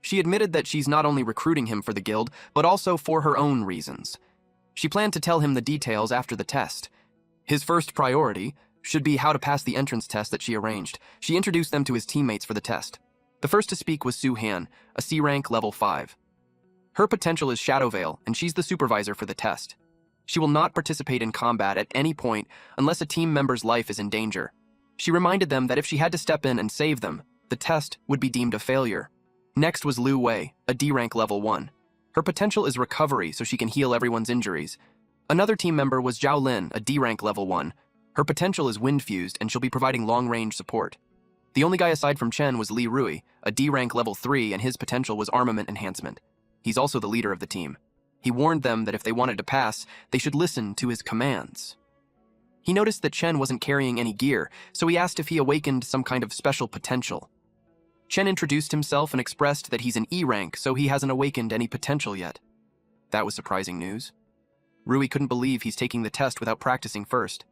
She admitted that she's not only recruiting him for the guild, but also for her own reasons. She planned to tell him the details after the test. His first priority should be how to pass the entrance test that she arranged. She introduced them to his teammates for the test. The first to speak was Su Han, a C rank level 5. Her potential is Shadow Veil, and she's the supervisor for the test. She will not participate in combat at any point unless a team member's life is in danger. She reminded them that if she had to step in and save them, the test would be deemed a failure. Next was Lu Wei, a D rank level 1. Her potential is recovery, so she can heal everyone's injuries. Another team member was Zhao Lin, a D-rank level 1. Her potential is wind-fused, and she'll be providing long-range support. The only guy aside from Chen was Li Rui, a D-rank level 3, and his potential was armament enhancement. He's also the leader of the team. He warned them that if they wanted to pass, they should listen to his commands. He noticed that Chen wasn't carrying any gear, so he asked if he awakened some kind of special potential. Chen introduced himself and expressed that he's an E-rank, so he hasn't awakened any potential yet. That was surprising news. Rui couldn't believe he's taking the test without practicing first.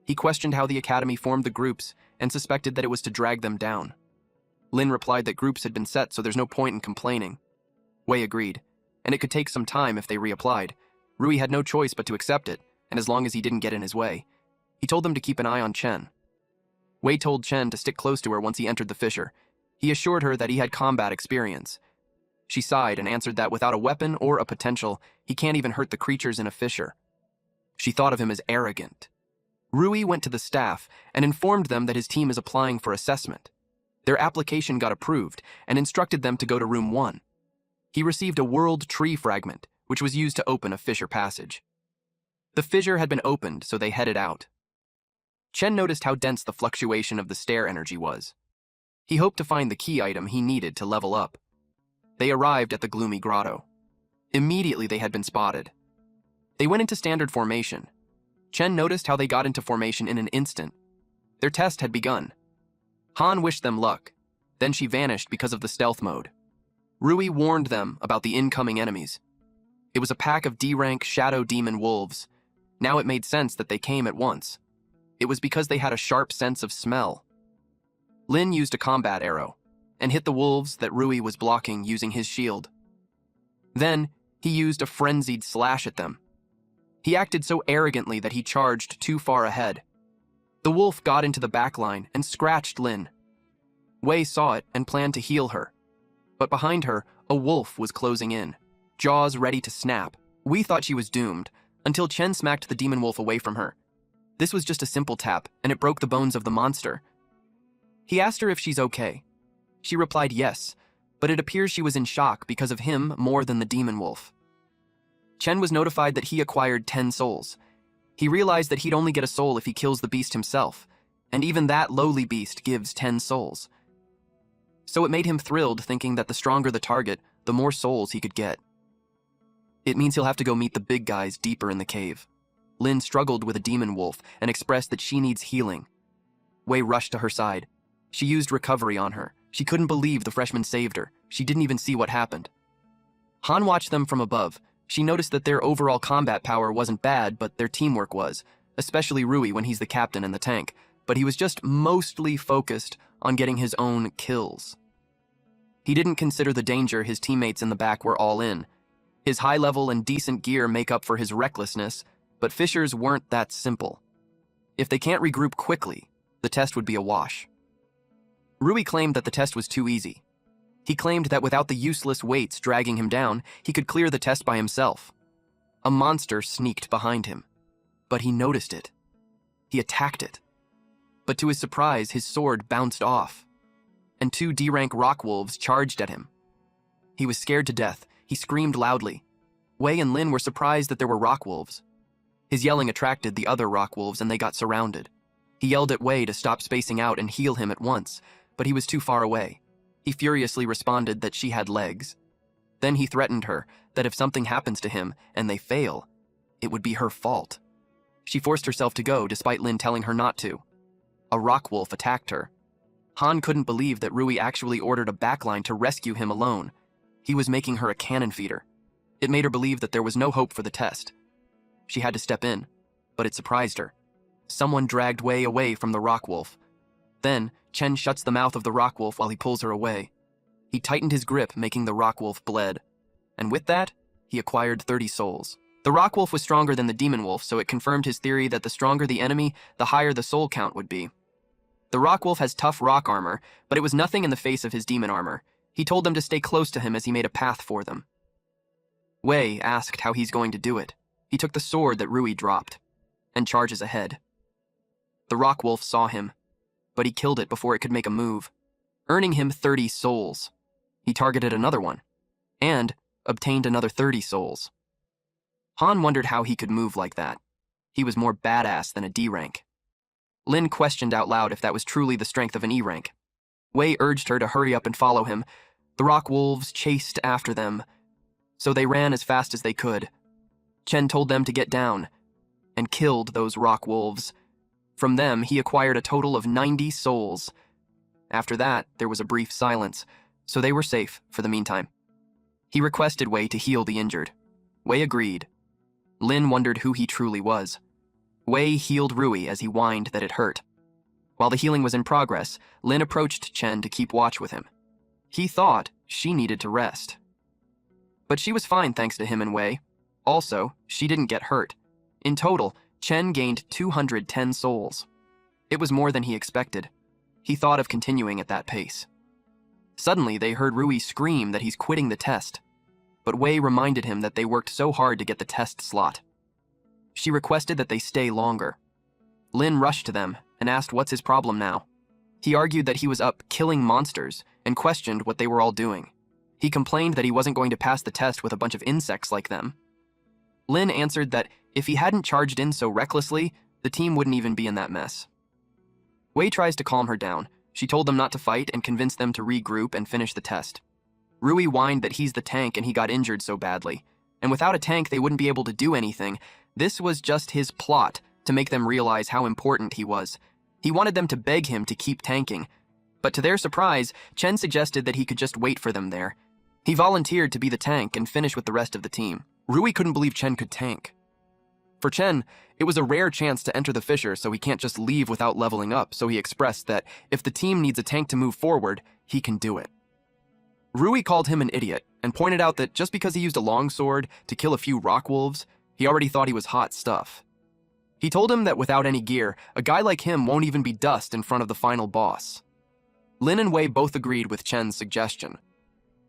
He questioned how the academy formed the groups and suspected that it was to drag them down. Lin replied that groups had been set, so there's no point in complaining. Wei agreed, and it could take some time if they reapplied. Rui had no choice but to accept it, and as long as he didn't get in his way. He told them to keep an eye on Chen. Wei told Chen to stick close to her once he entered the fissure. He assured her that he had combat experience. She sighed and answered that without a weapon or a potential, he can't even hurt the creatures in a fissure. She thought of him as arrogant. Rui went to the staff and informed them that his team is applying for assessment. Their application got approved and instructed them to go to room 1. He received a world tree fragment, which was used to open a fissure passage. The fissure had been opened, so they headed out. Chen noticed how dense the fluctuation of the stair energy was. He hoped to find the key item he needed to level up. They arrived at the gloomy grotto. Immediately they had been spotted. They went into standard formation. Chen noticed how they got into formation in an instant. Their test had begun. Han wished them luck. Then she vanished because of the stealth mode. Rui warned them about the incoming enemies. It was a pack of D-rank shadow demon wolves. Now it made sense that they came at once. It was because they had a sharp sense of smell. Lin used a combat arrow and hit the wolves that Rui was blocking using his shield. Then, he used a frenzied slash at them. He acted so arrogantly that he charged too far ahead. The wolf got into the backline and scratched Lin. Wei saw it and planned to heal her. But behind her, a wolf was closing in, jaws ready to snap. We thought she was doomed, until Chen smacked the demon wolf away from her. This was just a simple tap, and it broke the bones of the monster. He asked her if she's okay. She replied yes, but it appears she was in shock because of him more than the demon wolf. Chen was notified that he acquired 10 souls. He realized that he'd only get a soul if he kills the beast himself, and even that lowly beast gives 10 souls. So it made him thrilled, thinking that the stronger the target, the more souls he could get. It means he'll have to go meet the big guys deeper in the cave. Lin struggled with a demon wolf and expressed that she needs healing. Wei rushed to her side. She used recovery on her. She couldn't believe the freshman saved her. She didn't even see what happened. Han watched them from above. She noticed that their overall combat power wasn't bad, but their teamwork was, especially Rui when he's the captain and the tank, but he was just mostly focused on getting his own kills. He didn't consider the danger his teammates in the back were all in. His high level and decent gear make up for his recklessness, but fissures weren't that simple. If they can't regroup quickly, the test would be a wash. Rui claimed that the test was too easy. He claimed that without the useless weights dragging him down, he could clear the test by himself. A monster sneaked behind him, but he noticed it. He attacked it. But to his surprise, his sword bounced off, and 2 D-rank rock wolves charged at him. He was scared to death. He screamed loudly. Wei and Lin were surprised that there were rock wolves. His yelling attracted the other rock wolves, and they got surrounded. He yelled at Wei to stop spacing out and heal him at once, but he was too far away. He furiously responded that she had legs. Then he threatened her that if something happens to him and they fail, it would be her fault. She forced herself to go despite Lin telling her not to. A rock wolf attacked her. Han couldn't believe that Rui actually ordered a backline to rescue him alone. He was making her a cannon feeder. It made her believe that there was no hope for the test. She had to step in, but it surprised her. Someone dragged Wei away from the rock wolf. Then, Chen shuts the mouth of the rock wolf while he pulls her away. He tightened his grip, making the rock wolf bled. And with that, he acquired 30 souls. The rock wolf was stronger than the demon wolf, so it confirmed his theory that the stronger the enemy, the higher the soul count would be. The rock wolf has tough rock armor, but it was nothing in the face of his demon armor. He told them to stay close to him as he made a path for them. Wei asked how he's going to do it. He took the sword that Rui dropped, and charges ahead. The rock wolf saw him, but he killed it before it could make a move, earning him 30 souls. He targeted another one, and obtained another 30 souls. Han wondered how he could move like that. He was more badass than a D rank. Lin questioned out loud if that was truly the strength of an E rank. Wei urged her to hurry up and follow him. The rock wolves chased after them, so they ran as fast as they could. Chen told them to get down and killed those rock wolves. From them, he acquired a total of 90 souls. After that, there was a brief silence, so they were safe for the meantime. He requested Wei to heal the injured. Wei agreed. Lin wondered who he truly was. Wei healed Rui as he whined that it hurt. While the healing was in progress, Lin approached Chen to keep watch with him. He thought she needed to rest. But she was fine thanks to him and Wei. Also, she didn't get hurt. In total, Chen gained 210 souls. It was more than he expected. He thought of continuing at that pace. Suddenly, they heard Rui scream that he's quitting the test. But Wei reminded him that they worked so hard to get the test slot. She requested that they stay longer. Lin rushed to them and asked what's his problem now. He argued that he was up killing monsters and questioned what they were all doing. He complained that he wasn't going to pass the test with a bunch of insects like them. Lin answered that if he hadn't charged in so recklessly, the team wouldn't even be in that mess. Wei tries to calm her down. She told them not to fight and convinced them to regroup and finish the test. Rui whined that he's the tank and he got injured so badly. And without a tank, they wouldn't be able to do anything. This was just his plot to make them realize how important he was. He wanted them to beg him to keep tanking. But to their surprise, Chen suggested that he could just wait for them there. He volunteered to be the tank and finish with the rest of the team. Rui couldn't believe Chen could tank. For Chen, it was a rare chance to enter the fissure, so he can't just leave without leveling up, so he expressed that if the team needs a tank to move forward, he can do it. Rui called him an idiot and pointed out that just because he used a longsword to kill a few rock wolves, he already thought he was hot stuff. He told him that without any gear, a guy like him won't even be dust in front of the final boss. Lin and Wei both agreed with Chen's suggestion.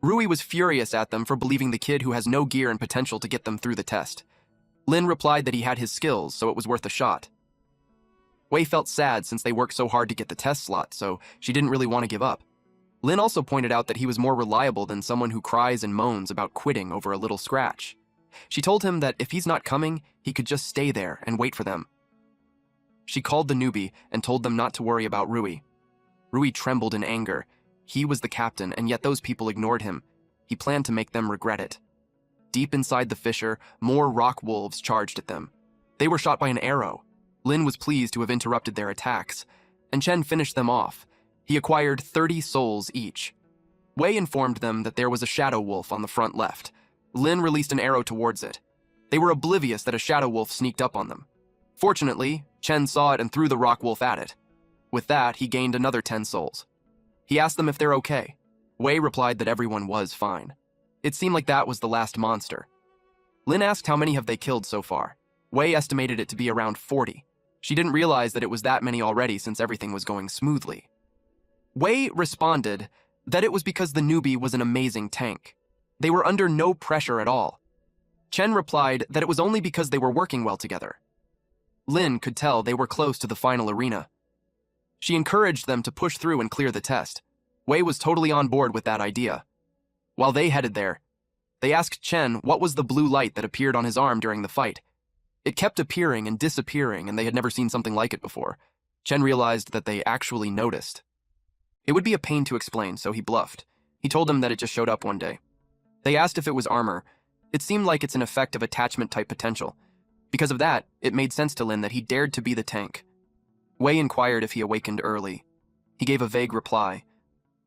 Rui was furious at them for believing the kid who has no gear and potential to get them through the test. Lin replied that he had his skills, so it was worth a shot. Wei felt sad since they worked so hard to get the test slot, so she didn't really want to give up. Lin also pointed out that he was more reliable than someone who cries and moans about quitting over a little scratch. She told him that if he's not coming, he could just stay there and wait for them. She called the newbie and told them not to worry about Rui. Rui trembled in anger. He was the captain, and yet those people ignored him. He planned to make them regret it. Deep inside the fissure, more rock wolves charged at them. They were shot by an arrow. Lin was pleased to have interrupted their attacks, and Chen finished them off. He acquired 30 souls each. Wei informed them that there was a shadow wolf on the front left. Lin released an arrow towards it. They were oblivious that a shadow wolf sneaked up on them. Fortunately, Chen saw it and threw the rock wolf at it. With that, he gained another 10 souls. He asked them if they're okay. Wei replied that everyone was fine. It seemed like that was the last monster. Lin asked how many have they killed so far. Wei estimated it to be around 40. She didn't realize that it was that many already since everything was going smoothly. Wei responded that it was because the newbie was an amazing tank. They were under no pressure at all. Chen replied that it was only because they were working well together. Lin could tell they were close to the final arena. She encouraged them to push through and clear the test. Wei was totally on board with that idea. While they headed there, they asked Chen what was the blue light that appeared on his arm during the fight. It kept appearing and disappearing, and they had never seen something like it before. Chen realized that they actually noticed. It would be a pain to explain, so he bluffed. He told them that it just showed up one day. They asked if it was armor. It seemed like it's an effect of attachment-type potential. Because of that, it made sense to Lin that he dared to be the tank. Wei inquired if he awakened early. He gave a vague reply.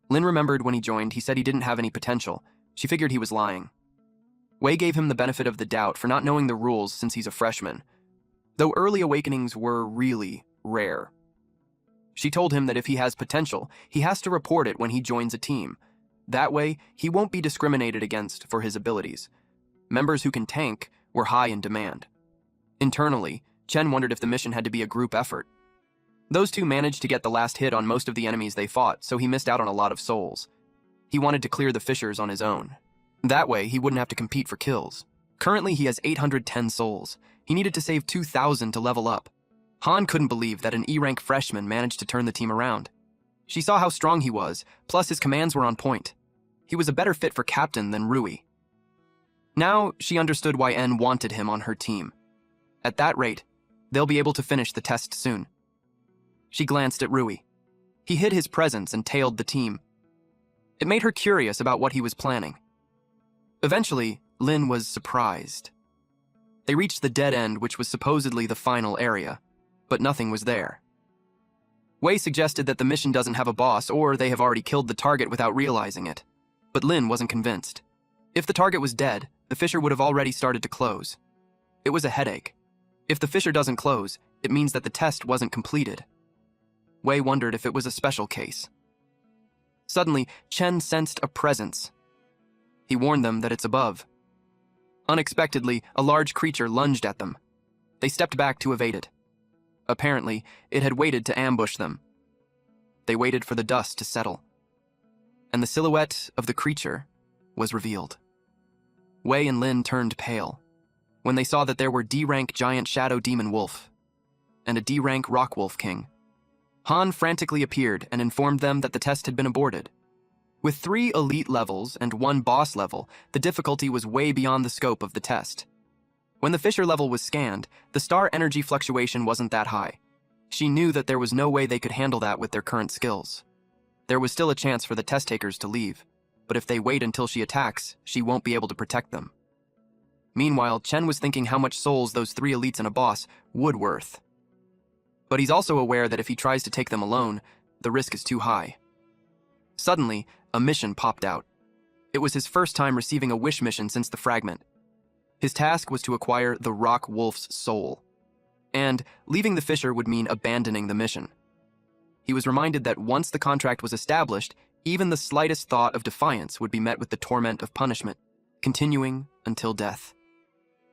Lin remembered when he joined, he said he didn't have any potential. She figured he was lying. Wei gave him the benefit of the doubt for not knowing the rules since he's a freshman, though early awakenings were really rare. She told him that if he has potential, he has to report it when he joins a team. That way, he won't be discriminated against for his abilities. Members who can tank were high in demand. Internally, Chen wondered if the mission had to be a group effort. Those two managed to get the last hit on most of the enemies they fought, so he missed out on a lot of souls. He wanted to clear the fissures on his own. That way, he wouldn't have to compete for kills. Currently, he has 810 souls. He needed to save 2,000 to level up. Han couldn't believe that an E-rank freshman managed to turn the team around. She saw how strong he was, plus his commands were on point. He was a better fit for captain than Rui. Now she understood why N wanted him on her team. At that rate, they'll be able to finish the test soon. She glanced at Rui. He hid his presence and tailed the team. It made her curious about what he was planning. Eventually, Lin was surprised. They reached the dead end, which was supposedly the final area, but nothing was there. Wei suggested that the mission doesn't have a boss, or they have already killed the target without realizing it. But Lin wasn't convinced. If the target was dead, the fissure would have already started to close. It was a headache. If the fissure doesn't close, it means that the test wasn't completed. Wei wondered if it was a special case. Suddenly, Chen sensed a presence. He warned them that it's above. Unexpectedly, a large creature lunged at them. They stepped back to evade it. Apparently, it had waited to ambush them. They waited for the dust to settle. And the silhouette of the creature was revealed. Wei and Lin turned pale when they saw that there were D-rank giant shadow demon wolf and a D-rank rock wolf king. Han frantically appeared and informed them that the test had been aborted. With 3 elite levels and 1 boss level, the difficulty was way beyond the scope of the test. When the fissure level was scanned, the star energy fluctuation wasn't that high. She knew that there was no way they could handle that with their current skills. There was still a chance for the test takers to leave, but if they wait until she attacks, she won't be able to protect them. Meanwhile, Chen was thinking how much souls those 3 elites and a boss would worth. But he's also aware that if he tries to take them alone, the risk is too high. Suddenly, a mission popped out. It was his first time receiving a wish mission since the fragment. His task was to acquire the Rock Wolf's soul. And leaving the fissure would mean abandoning the mission. He was reminded that once the contract was established, even the slightest thought of defiance would be met with the torment of punishment, continuing until death.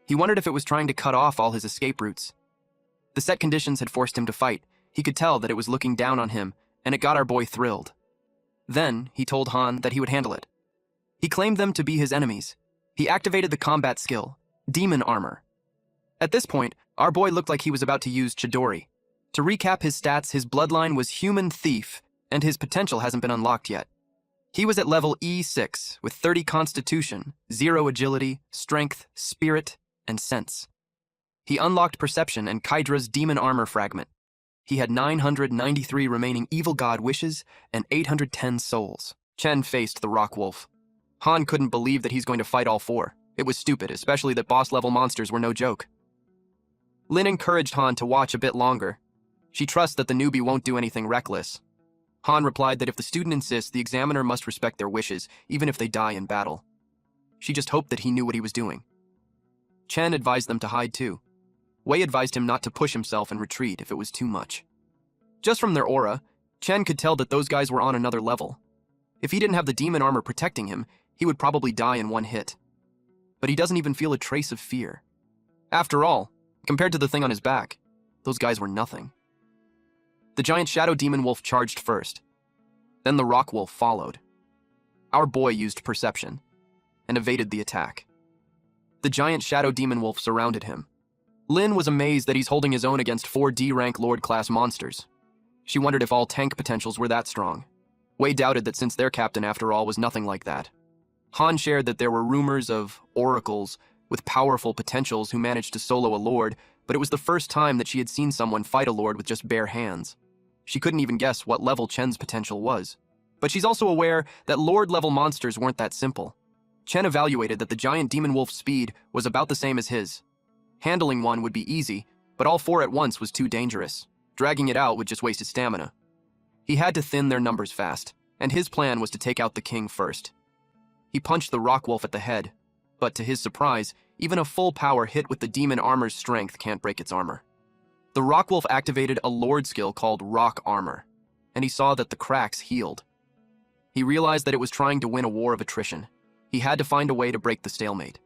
He wondered if it was trying to cut off all his escape routes. The set conditions had forced him to fight. He could tell that it was looking down on him, and it got our boy thrilled. Then, he told Han that he would handle it. He claimed them to be his enemies. He activated the combat skill, Demon Armor. At this point, our boy looked like he was about to use Chidori. To recap his stats, his bloodline was Human Thief, and his potential hasn't been unlocked yet. He was at level E6, with 30 Constitution, 0 Agility, Strength, Spirit, and Sense. He unlocked Perception and Kydra's Demon Armor Fragment. He had 993 remaining Evil God wishes and 810 souls. Chen faced the Rock Wolf. Han couldn't believe that he's going to fight all 4. It was stupid, especially that boss-level monsters were no joke. Lin encouraged Han to watch a bit longer. She trusts that the newbie won't do anything reckless. Han replied that if the student insists, the examiner must respect their wishes, even if they die in battle. She just hoped that he knew what he was doing. Chen advised them to hide too. Wei advised him not to push himself and retreat if it was too much. Just from their aura, Chen could tell that those guys were on another level. If he didn't have the demon armor protecting him, he would probably die in 1 hit. But he doesn't even feel a trace of fear. After all, compared to the thing on his back, those guys were nothing. The giant shadow demon wolf charged first. Then the rock wolf followed. Our boy used perception and evaded the attack. The giant shadow demon wolf surrounded him. Lin was amazed that he's holding his own against 4 D-rank Lord-class monsters. She wondered if all tank potentials were that strong. Wei doubted that since their captain, after all, was nothing like that. Han shared that there were rumors of oracles with powerful potentials who managed to solo a lord, but it was the first time that she had seen someone fight a lord with just bare hands. She couldn't even guess what level Chen's potential was. But she's also aware that lord-level monsters weren't that simple. Chen evaluated that the giant demon wolf's speed was about the same as his. Handling one would be easy, but all 4 at once was too dangerous. Dragging it out would just waste his stamina. He had to thin their numbers fast, and his plan was to take out the king first. He punched the rock wolf at the head, but to his surprise, even a full power hit with the demon armor's strength can't break its armor. The rock wolf activated a lord skill called Rock Armor, and he saw that the cracks healed. He realized that it was trying to win a war of attrition. He had to find a way to break the stalemate.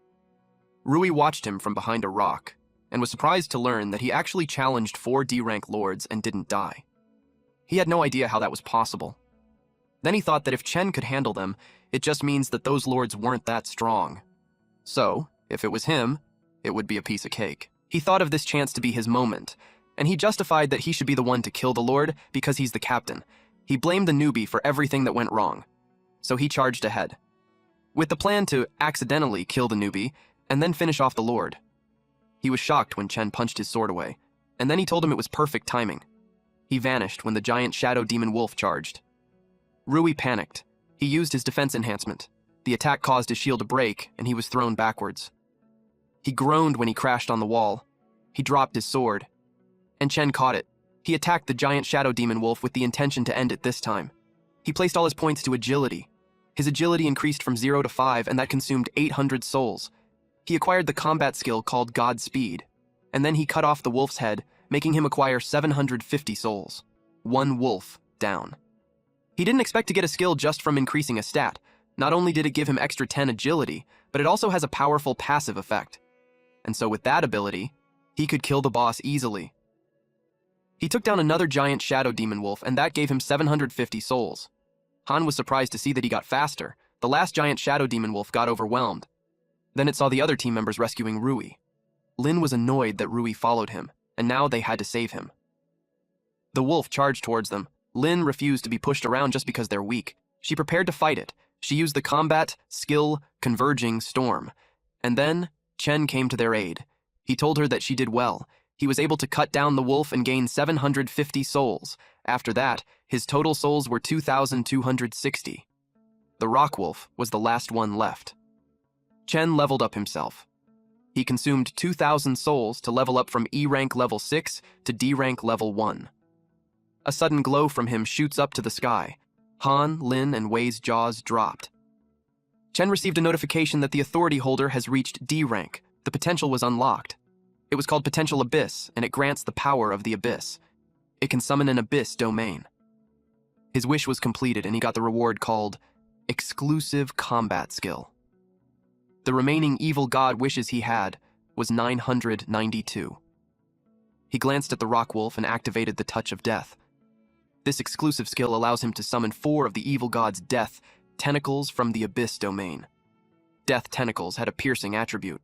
Rui watched him from behind a rock, and was surprised to learn that he actually challenged 4 D-rank lords and didn't die. He had no idea how that was possible. Then he thought that if Chen could handle them, it just means that those lords weren't that strong. So, if it was him, it would be a piece of cake. He thought of this chance to be his moment, and he justified that he should be the one to kill the lord because he's the captain. He blamed the newbie for everything that went wrong. So he charged ahead. with the plan to accidentally kill the newbie and then finish off the Lord. He was shocked when Chen punched his sword away, and then he told him it was perfect timing. He vanished when the giant shadow demon wolf charged. Rui panicked. He used his defense enhancement. The attack caused his shield to break, and he was thrown backwards. He groaned when he crashed on the wall. He dropped his sword, and Chen caught it. He attacked the giant shadow demon wolf with the intention to end it this time. He placed all his points to agility. His agility increased from 0 to 5, and that consumed 800 souls. He acquired the combat skill called Godspeed, and then he cut off the wolf's head, making him acquire 750 souls. 1 wolf down. He didn't expect to get a skill just from increasing a stat. Not only did it give him extra 10 agility, but it also has a powerful passive effect. And so with that ability, he could kill the boss easily. He took down another giant shadow demon wolf, and that gave him 750 souls. Han was surprised to see that he got faster. The last giant shadow demon wolf got overwhelmed. Then it saw the other team members rescuing Rui. Lin was annoyed that Rui followed him, and now they had to save him. The wolf charged towards them. Lin refused to be pushed around just because they're weak. She prepared to fight it. She used the combat skill Converging Storm. And then Chen came to their aid. He told her that she did well. He was able to cut down the wolf and gain 750 souls. After that, his total souls were 2,260. The rock wolf was the last one left. Chen leveled up himself. He consumed 2,000 souls to level up from E rank level 6 to D rank level 1. A sudden glow from him shoots up to the sky. Han, Lin, and Wei's jaws dropped. Chen received a notification that the authority holder has reached D rank. The potential was unlocked. It was called Potential Abyss, and it grants the power of the Abyss. It can summon an Abyss domain. His wish was completed, and he got the reward called Exclusive Combat Skill. The remaining evil god wishes he had was 992. He glanced at the rock wolf and activated the Touch of Death. This exclusive skill allows him to summon 4 of the evil god's death tentacles from the Abyss domain. Death tentacles had a piercing attribute.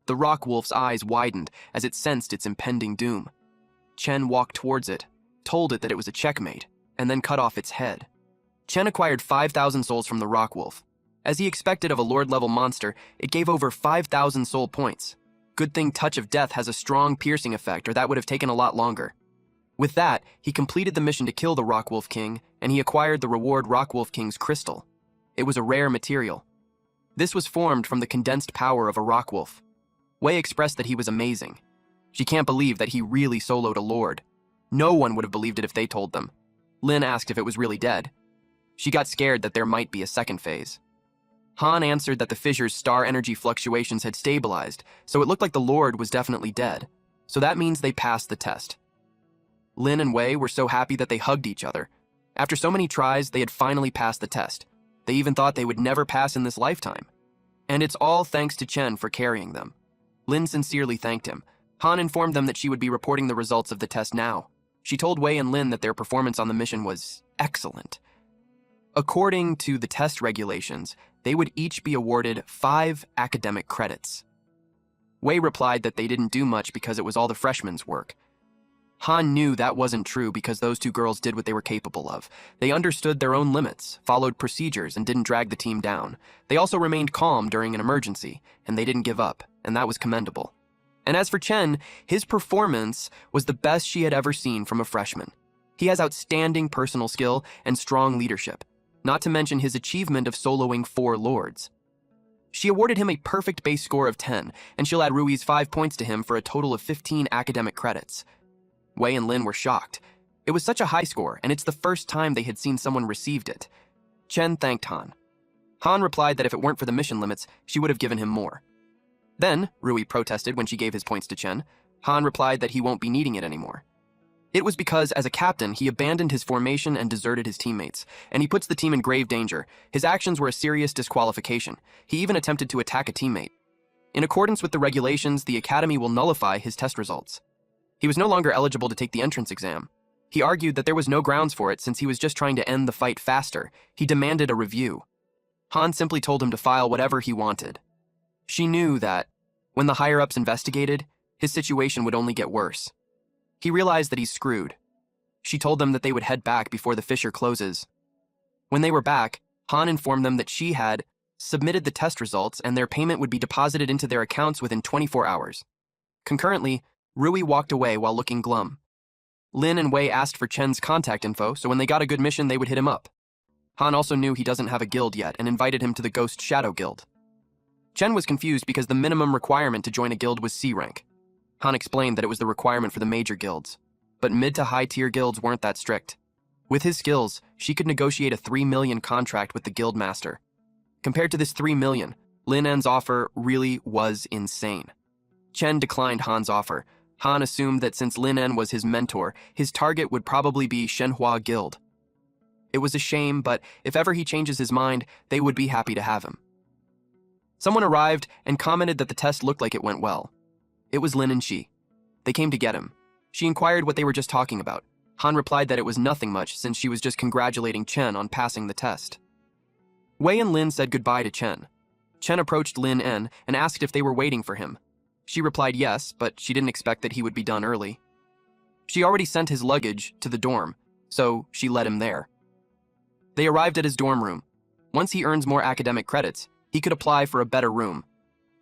The rock wolf's eyes widened as it sensed its impending doom. Chen walked towards it, told it that it was a checkmate, and then cut off its head. Chen acquired 5,000 souls from the rock wolf. As he expected of a lord-level monster, it gave over 5,000 soul points. Good thing Touch of Death has a strong piercing effect, or that would have taken a lot longer. With that, he completed the mission to kill the Rock Wolf King, and he acquired the reward Rock Wolf King's crystal. It was a rare material. This was formed from the condensed power of a rock wolf. Wei expressed that he was amazing. She can't believe that he really soloed a lord. No one would have believed it if they told them. Lin asked if it was really dead. She got scared that there might be a second phase. Han answered that the fissure's star energy fluctuations had stabilized, so it looked like the lord was definitely dead. So that means they passed the test. Lin and Wei were so happy that they hugged each other. After so many tries, they had finally passed the test. They even thought they would never pass in this lifetime. And it's all thanks to Chen for carrying them. Lin sincerely thanked him. Han informed them that she would be reporting the results of the test now. She told Wei and Lin that their performance on the mission was excellent. According to the test regulations, they would each be awarded 5 academic credits. Wei replied that they didn't do much because it was all the freshmen's work. Han knew that wasn't true because those 2 girls did what they were capable of. They understood their own limits, followed procedures, and didn't drag the team down. They also remained calm during an emergency, and they didn't give up, and that was commendable. And as for Chen, his performance was the best she had ever seen from a freshman. He has outstanding personal skill and strong leadership, not to mention his achievement of soloing 4 lords. She awarded him a perfect base score of 10, and she'll add Rui's 5 points to him for a total of 15 academic credits. Wei and Lin were shocked. It was such a high score, and it's the first time they had seen someone received it. Chen thanked Han. Han replied that if it weren't for the mission limits, she would have given him more. Then, Rui protested when she gave his points to Chen. Han replied that he won't be needing it anymore. It was because, as a captain, he abandoned his formation and deserted his teammates, and he puts the team in grave danger. His actions were a serious disqualification. He even attempted to attack a teammate. In accordance with the regulations, the Academy will nullify his test results. He was no longer eligible to take the entrance exam. He argued that there was no grounds for it since he was just trying to end the fight faster. He demanded a review. Han simply told him to file whatever he wanted. She knew that, when the higher-ups investigated, his situation would only get worse. He realized that he's screwed. She told them that they would head back before the fissure closes. When they were back, Han informed them that she had submitted the test results and their payment would be deposited into their accounts within 24 hours. Concurrently, Rui walked away while looking glum. Lin and Wei asked for Chen's contact info, so when they got a good mission, they would hit him up. Han also knew he doesn't have a guild yet and invited him to the Ghost Shadow Guild. Chen was confused because the minimum requirement to join a guild was C rank. Han explained that it was the requirement for the major guilds, but mid to high tier guilds weren't that strict. With his skills, she could negotiate a 3 million contract with the guild master. Compared to this 3 million, Lin En's offer really was insane. Chen declined Han's offer. Han assumed that since Lin En was his mentor, his target would probably be Shenhua Guild. It was a shame, but if ever he changes his mind, they would be happy to have him. Someone arrived and commented that the test looked like it went well. It was Lin and Shi. They came to get him. She inquired what they were just talking about. Han replied that it was nothing much since she was just congratulating Chen on passing the test. Wei and Lin said goodbye to Chen. Chen approached Lin En and asked if they were waiting for him. She replied yes, but she didn't expect that he would be done early. She already sent his luggage to the dorm, so she led him there. They arrived at his dorm room. Once he earns more academic credits, he could apply for a better room.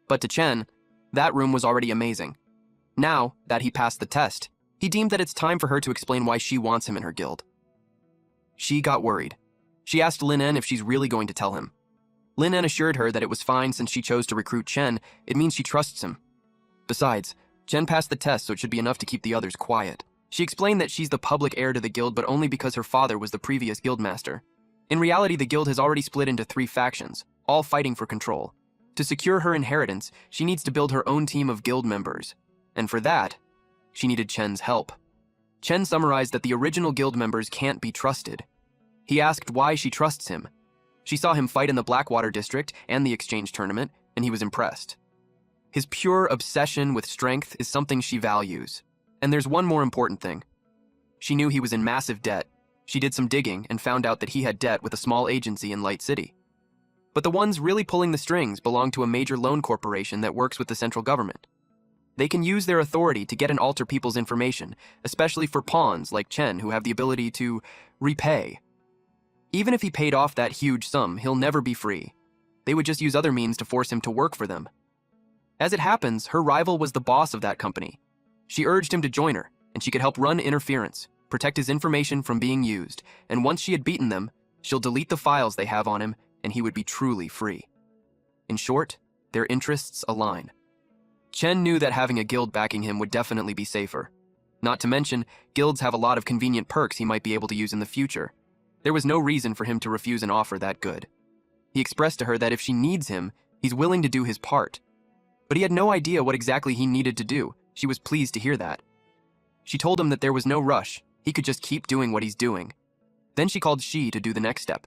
But to Chen, that room was already amazing. Now that he passed the test, he deemed that it's time for her to explain why she wants him in her guild. She got worried. She asked Lin En if she's really going to tell him. Lin En assured her that it was fine since she chose to recruit Chen. It means she trusts him. Besides, Chen passed the test, so it should be enough to keep the others quiet. She explained that she's the public heir to the guild, but only because her father was the previous guildmaster. In reality, the guild has already split into 3 factions, all fighting for control. To secure her inheritance, she needs to build her own team of guild members. And for that, she needed Chen's help. Chen summarized that the original guild members can't be trusted. He asked why she trusts him. She saw him fight in the Blackwater district and the exchange tournament, and he was impressed. His pure obsession with strength is something she values. And there's one more important thing. She knew he was in massive debt. She did some digging and found out that he had debt with a small agency in Light City. But the ones really pulling the strings belong to a major loan corporation that works with the central government. They can use their authority to get and alter people's information, especially for pawns like Chen who have the ability to repay. Even if he paid off that huge sum, he'll never be free. They would just use other means to force him to work for them. As it happens, her rival was the boss of that company. She urged him to join her, and she could help run interference, protect his information from being used, and once she had beaten them, she'll delete the files they have on him, and he would be truly free. In short, their interests align. Chen knew that having a guild backing him would definitely be safer. Not to mention, guilds have a lot of convenient perks he might be able to use in the future. There was no reason for him to refuse an offer that good. He expressed to her that if she needs him, he's willing to do his part. But he had no idea what exactly he needed to do. She was pleased to hear that. She told him that there was no rush. He could just keep doing what he's doing. Then she called Shi to do the next step.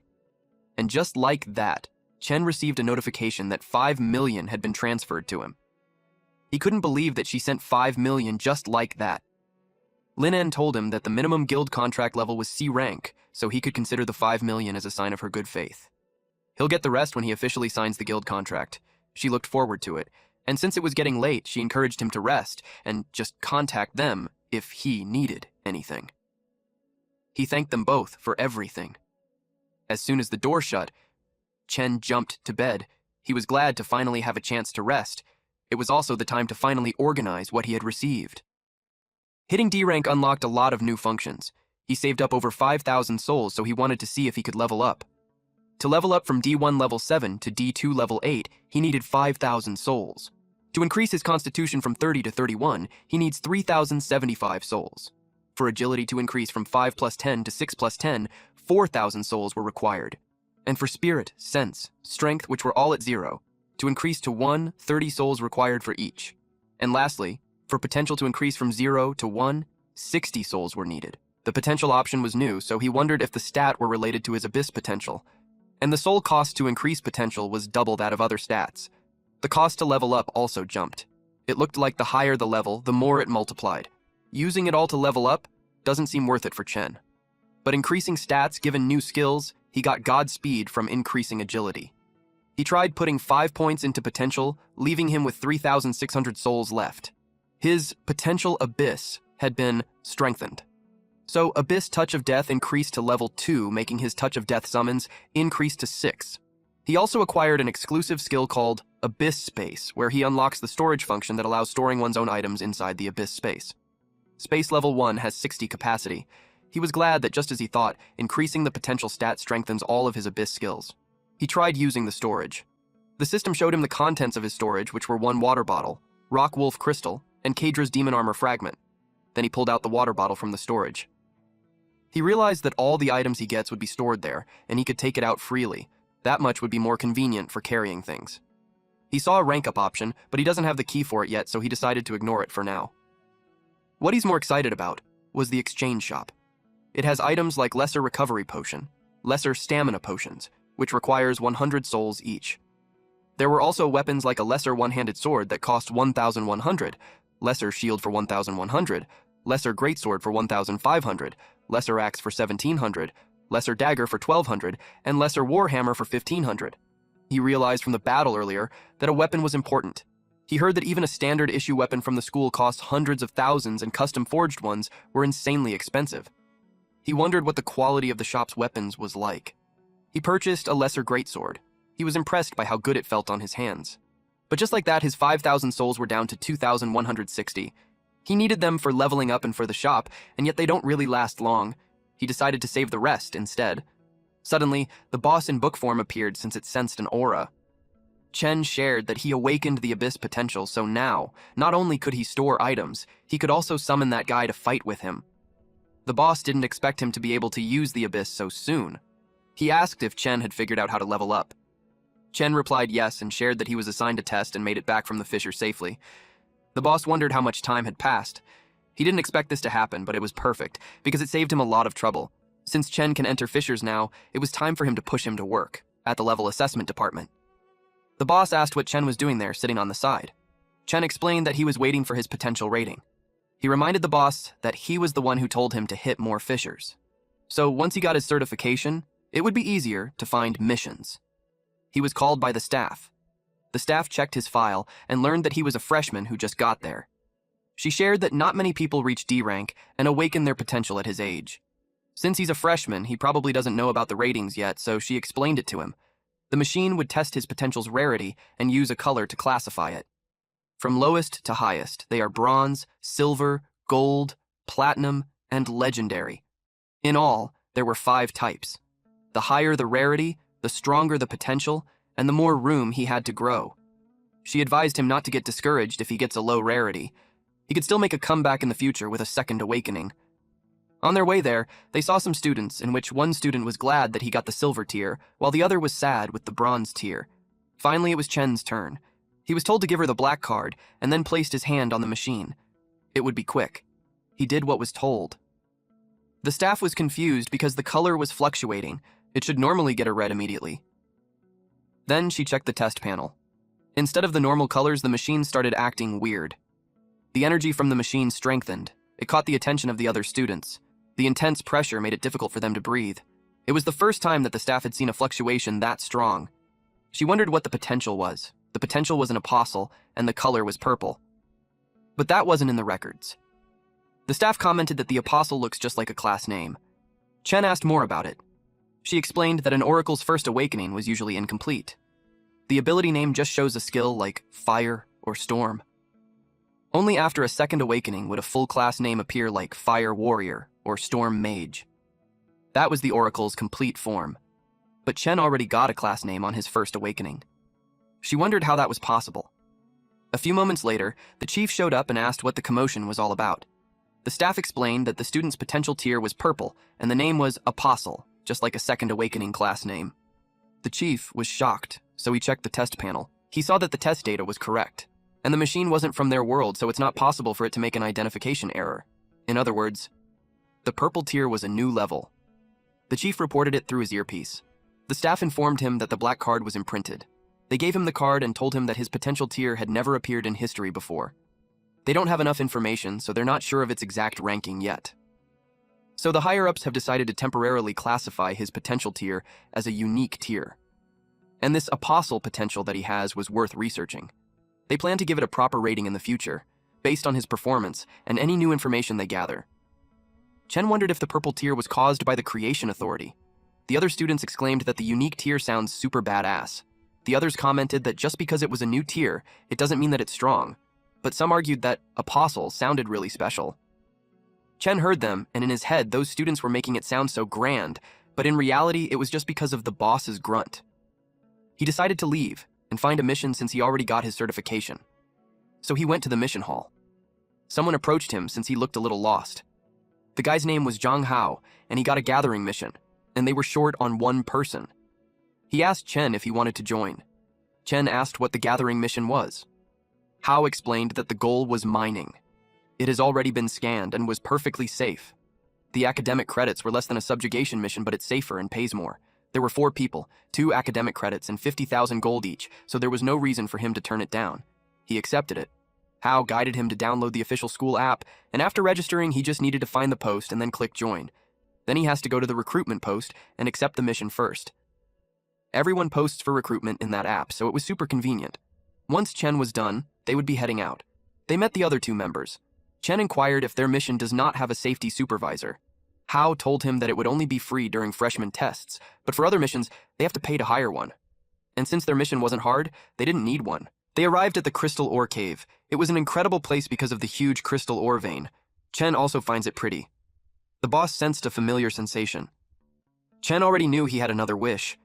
And just like that, Chen received a notification that 5 million had been transferred to him. He couldn't believe that she sent 5 million just like that. Lin En told him that the minimum guild contract level was C rank, so he could consider the 5 million as a sign of her good faith. He'll get the rest when he officially signs the guild contract. She looked forward to it, and since it was getting late, she encouraged him to rest and just contact them if he needed anything. He thanked them both for everything. As soon as the door shut, Chen jumped to bed. He was glad to finally have a chance to rest. It was also the time to finally organize what he had received. Hitting D rank unlocked a lot of new functions. He saved up over 5,000 souls, so he wanted to see if he could level up. To level up from D1 level 7 to D2 level 8, he needed 5,000 souls. To increase his constitution from 30 to 31, he needs 3,075 souls. For agility to increase from 5 plus 10 to 6 plus 10, 4,000 souls were required. And for spirit, sense, strength, which were all at 0, to increase to 1, 30 souls required for each. And lastly, for potential to increase from 0 to 1, 60 souls were needed. The potential option was new, so he wondered if the stat were related to his abyss potential. And the soul cost to increase potential was double that of other stats. The cost to level up also jumped. It looked like the higher the level, the more it multiplied. Using it all to level up doesn't seem worth it for Chen. But increasing stats given new skills, he got Godspeed from increasing agility. He tried putting 5 points into potential, leaving him with 3,600 souls left. His potential abyss had been strengthened. So Abyss Touch of Death increased to level 2, making his Touch of Death summons increase to 6. He also acquired an exclusive skill called Abyss Space, where he unlocks the storage function that allows storing one's own items inside the Abyss Space. Space Level 1 has 60 capacity. He was glad that, just as he thought, increasing the potential stat strengthens all of his Abyss skills. He tried using the storage. The system showed him the contents of his storage, which were 1 water bottle, Rock Wolf Crystal, and Kadra's Demon Armor Fragment. Then he pulled out the water bottle from the storage. He realized that all the items he gets would be stored there, and he could take it out freely. That much would be more convenient for carrying things. He saw a rank up option, but he doesn't have the key for it yet, so he decided to ignore it for now. What he's more excited about was the exchange shop. It has items like Lesser Recovery Potion, Lesser Stamina Potions, which requires 100 souls each. There were also weapons like a Lesser One-Handed Sword that cost 1,100, Lesser Shield for 1,100, Lesser Greatsword for 1,500, Lesser Axe for 1,700, Lesser Dagger for 1,200, and Lesser Warhammer for 1,500. He realized from the battle earlier that a weapon was important. He heard that even a standard issue weapon from the school cost hundreds of thousands and custom forged ones were insanely expensive. He wondered what the quality of the shop's weapons was like. He purchased a Lesser Greatsword. He was impressed by how good it felt on his hands. But just like that, his 5,000 souls were down to 2,160. He needed them for leveling up and for the shop, and yet they don't really last long. He decided to save the rest instead. Suddenly, the boss in book form appeared since it sensed an aura. Chen shared that he awakened the Abyss potential, so now, not only could he store items, he could also summon that guy to fight with him. The boss didn't expect him to be able to use the Abyss so soon. He asked if Chen had figured out how to level up. Chen replied yes and shared that he was assigned a test and made it back from the fissure safely. The boss wondered how much time had passed. He didn't expect this to happen, but it was perfect, because it saved him a lot of trouble. Since Chen can enter fissures now, it was time for him to push him to work, at the level assessment department. The boss asked what Chen was doing there, sitting on the side. Chen explained that he was waiting for his potential rating. He reminded the boss that he was the one who told him to hit more fissures. So once he got his certification, it would be easier to find missions. He was called by the staff. The staff checked his file and learned that he was a freshman who just got there. She shared that not many people reach D rank and awaken their potential at his age. Since he's a freshman, he probably doesn't know about the ratings yet, so she explained it to him. The machine would test his potential's rarity and use a color to classify it. From lowest to highest, they are bronze, silver, gold, platinum, and legendary. In all, there were 5 types. The higher the rarity, the stronger the potential, and the more room he had to grow. She advised him not to get discouraged if he gets a low rarity. He could still make a comeback in the future with a second awakening. On their way there, they saw some students, in which one student was glad that he got the silver tier, while the other was sad with the bronze tier. Finally, it was Chen's turn. He was told to give her the black card, and then placed his hand on the machine. It would be quick. He did what was told. The staff was confused because the color was fluctuating. It should normally get a red immediately. Then she checked the test panel. Instead of the normal colors, the machine started acting weird. The energy from the machine strengthened. It caught the attention of the other students. The intense pressure made it difficult for them to breathe. It was the first time that the staff had seen a fluctuation that strong. She wondered what the potential was. The potential was an apostle, and the color was purple. But that wasn't in the records. The staff commented that the apostle looks just like a class name. Chen asked more about it. She explained that an oracle's first awakening was usually incomplete. The ability name just shows a skill like fire or storm. Only after a second awakening would a full class name appear like Fire Warrior or Storm Mage. That was the oracle's complete form. But Chen already got a class name on his first awakening. She wondered how that was possible. A few moments later, the chief showed up and asked what the commotion was all about. The staff explained that the student's potential tier was purple, and the name was Apostle, just like a second awakening class name. The chief was shocked, so he checked the test panel. He saw that the test data was correct, and the machine wasn't from their world, so it's not possible for it to make an identification error. In other words, the purple tier was a new level. The chief reported it through his earpiece. The staff informed him that the black card was imprinted. They gave him the card and told him that his potential tier had never appeared in history before. They don't have enough information, so they're not sure of its exact ranking yet. So the higher-ups have decided to temporarily classify his potential tier as a unique tier. And this apostle potential that he has was worth researching. They plan to give it a proper rating in the future, based on his performance and any new information they gather. Chen wondered if the purple tier was caused by the Creation Authority. The other students exclaimed that the unique tier sounds super badass. The others commented that just because it was a new tier, it doesn't mean that it's strong. But some argued that Apostle sounded really special. Chen heard them, and in his head, those students were making it sound so grand, but in reality, it was just because of the boss's grunt. He decided to leave and find a mission since he already got his certification. So he went to the mission hall. Someone approached him since he looked a little lost. The guy's name was Zhang Hao, and he got a gathering mission, and they were short on one person. He asked Chen if he wanted to join. Chen asked what the gathering mission was. Hao explained that the goal was mining. It has already been scanned and was perfectly safe. The academic credits were less than a subjugation mission, but it's safer and pays more. There were 4 people, 2 academic credits and 50,000 gold each, so there was no reason for him to turn it down. He accepted it. Hao guided him to download the official school app, and after registering, he just needed to find the post and then click join. Then he has to go to the recruitment post and accept the mission first. Everyone posts for recruitment in that app, so it was super convenient. Once Chen was done, they would be heading out. They met the other 2 members. Chen inquired if their mission does not have a safety supervisor. Hao told him that it would only be free during freshman tests, but for other missions, they have to pay to hire one. And since their mission wasn't hard, they didn't need one. They arrived at the Crystal Ore Cave. It was an incredible place because of the huge crystal ore vein. Chen also finds it pretty. The boss sensed a familiar sensation. Chen already knew he had another wish.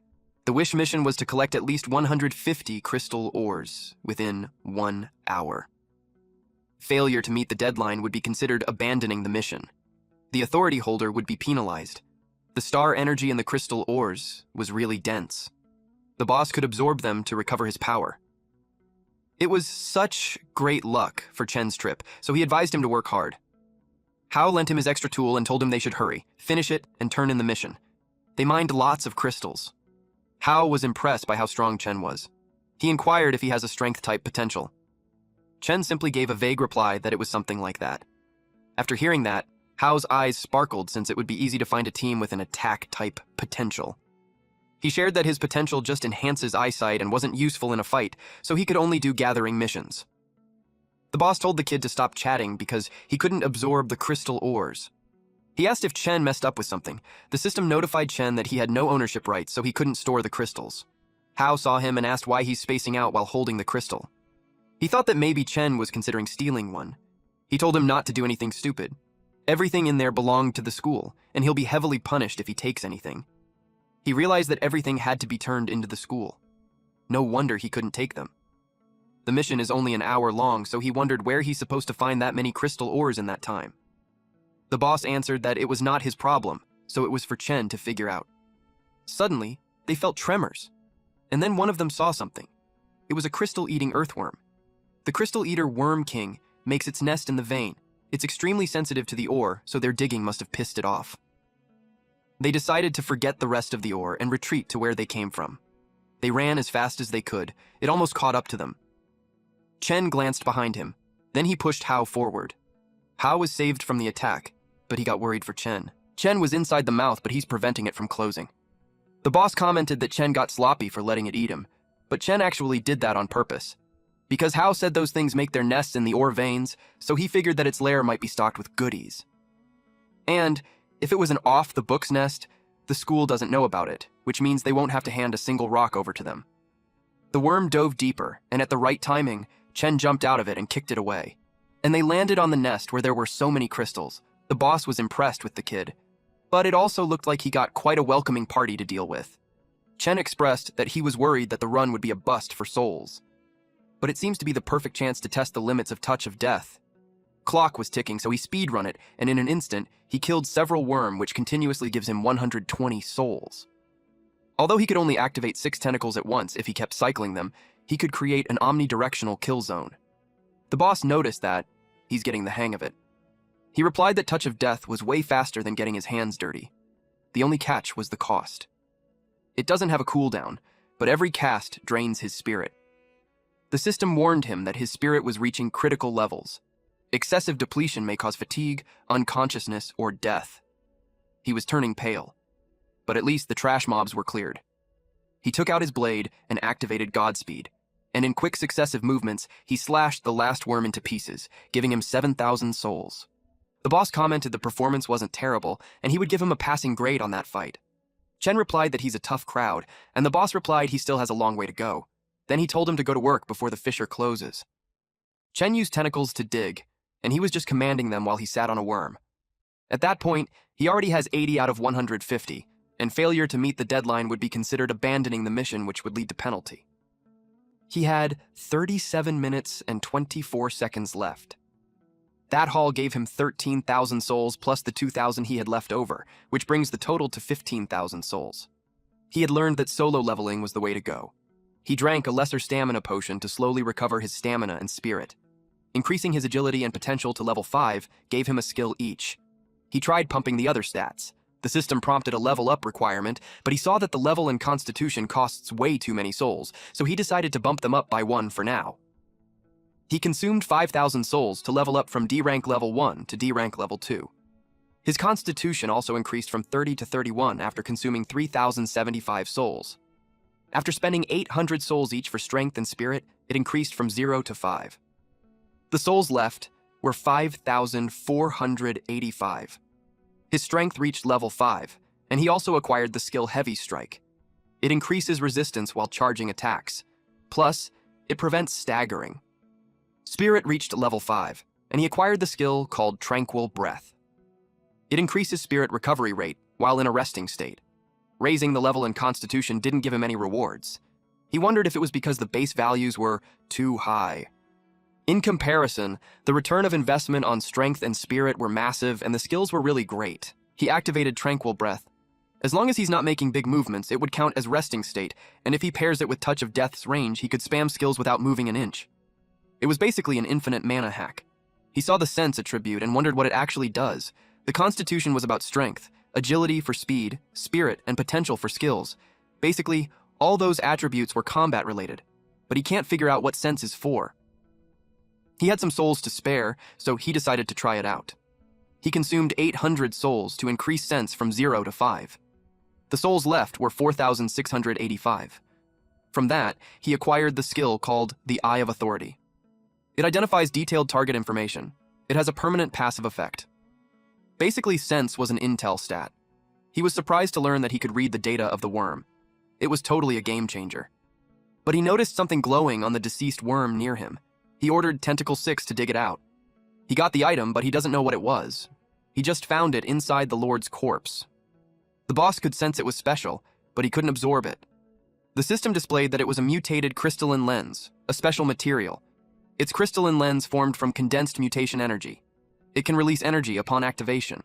The wish mission was to collect at least 150 crystal ores within 1 hour. Failure to meet the deadline would be considered abandoning the mission. The authority holder would be penalized. The star energy in the crystal ores was really dense. The boss could absorb them to recover his power. It was such great luck for Chen's trip, so he advised him to work hard. Hao lent him his extra tool and told him they should hurry, finish it, and turn in the mission. They mined lots of crystals. Hao was impressed by how strong Chen was. He inquired if he has a strength-type potential. Chen simply gave a vague reply that it was something like that. After hearing that, Hao's eyes sparkled since it would be easy to find a team with an attack-type potential. He shared that his potential just enhances eyesight and wasn't useful in a fight, so he could only do gathering missions. The boss told the kid to stop chatting because he couldn't absorb the crystal ores. He asked if Chen messed up with something. The system notified Chen that he had no ownership rights, so he couldn't store the crystals. Hao saw him and asked why he's spacing out while holding the crystal. He thought that maybe Chen was considering stealing one. He told him not to do anything stupid. Everything in there belonged to the school, and he'll be heavily punished if he takes anything. He realized that everything had to be turned into the school. No wonder he couldn't take them. The mission is only an hour long, so he wondered where he's supposed to find that many crystal ores in that time. The boss answered that it was not his problem, so it was for Chen to figure out. Suddenly, they felt tremors, and then one of them saw something. It was a crystal-eating earthworm. The crystal-eater Worm King makes its nest in the vein. It's extremely sensitive to the ore, so their digging must have pissed it off. They decided to forget the rest of the ore and retreat to where they came from. They ran as fast as they could. It almost caught up to them. Chen glanced behind him. Then he pushed Hao forward. Hao was saved from the attack, but he got worried for Chen. Chen was inside the mouth, but he's preventing it from closing. The boss commented that Chen got sloppy for letting it eat him, but Chen actually did that on purpose. Because Hao said those things make their nests in the ore veins, so he figured that its lair might be stocked with goodies. And if it was an off-the-books nest, the school doesn't know about it, which means they won't have to hand a single rock over to them. The worm dove deeper, and at the right timing, Chen jumped out of it and kicked it away. And they landed on the nest where there were so many crystals. The boss was impressed with the kid, but it also looked like he got quite a welcoming party to deal with. Chen expressed that he was worried that the run would be a bust for souls. But it seems to be the perfect chance to test the limits of Touch of Death. Clock was ticking, so he speedrun it, and in an instant, he killed several worm, which continuously gives him 120 souls. Although he could only activate 6 tentacles at once if he kept cycling them, he could create an omnidirectional kill zone. The boss noticed that. He's getting the hang of it. He replied that Touch of Death was way faster than getting his hands dirty. The only catch was the cost. It doesn't have a cooldown, but every cast drains his spirit. The system warned him that his spirit was reaching critical levels. Excessive depletion may cause fatigue, unconsciousness, or death. He was turning pale, but at least the trash mobs were cleared. He took out his blade and activated Godspeed, and in quick successive movements, he slashed the last worm into pieces, giving him 7,000 souls. The boss commented the performance wasn't terrible, and he would give him a passing grade on that fight. Chen replied that he's a tough crowd, and the boss replied he still has a long way to go. Then he told him to go to work before the fissure closes. Chen used tentacles to dig, and he was just commanding them while he sat on a worm. At that point, he already has 80 out of 150, and failure to meet the deadline would be considered abandoning the mission, which would lead to penalty. He had 37 minutes and 24 seconds left. That haul gave him 13,000 souls plus the 2,000 he had left over, which brings the total to 15,000 souls. He had learned that solo leveling was the way to go. He drank a lesser stamina potion to slowly recover his stamina and spirit. Increasing his agility and potential to level 5 gave him a skill each. He tried pumping the other stats. The system prompted a level up requirement, but he saw that the level and constitution costs way too many souls, so he decided to bump them up by 1 for now. He consumed 5,000 souls to level up from D rank level 1 to D rank level 2. His constitution also increased from 30 to 31 after consuming 3,075 souls. After spending 800 souls each for strength and spirit, it increased from 0 to 5. The souls left were 5,485. His strength reached level 5, and he also acquired the skill Heavy Strike. It increases resistance while charging attacks. Plus, it prevents staggering. Spirit reached level 5, and he acquired the skill called Tranquil Breath. It increases spirit recovery rate while in a resting state. Raising the level in Constitution didn't give him any rewards. He wondered if it was because the base values were too high. In comparison, the return of investment on strength and spirit were massive and the skills were really great. He activated Tranquil Breath. As long as he's not making big movements, it would count as resting state, and if he pairs it with Touch of Death's range, he could spam skills without moving an inch. It was basically an infinite mana hack. He saw the Sense attribute and wondered what it actually does. The Constitution was about strength, agility for speed, spirit, and potential for skills. Basically, all those attributes were combat related, but he can't figure out what Sense is for. He had some souls to spare, so he decided to try it out. He consumed 800 souls to increase Sense from 0 to 5. The souls left were 4,685. From that, he acquired the skill called the Eye of Authority. It identifies detailed target information. It has a permanent passive effect. Basically, Sense was an intel stat. He was surprised to learn that he could read the data of the worm. It was totally a game changer. But he noticed something glowing on the deceased worm near him. He ordered Tentacle 6 to dig it out. He got the item, but he doesn't know what it was. He just found it inside the Lord's corpse. The boss could sense it was special, but he couldn't absorb it. The system displayed that it was a mutated crystalline lens, a special material. Its crystalline lens formed from condensed mutation energy. It can release energy upon activation.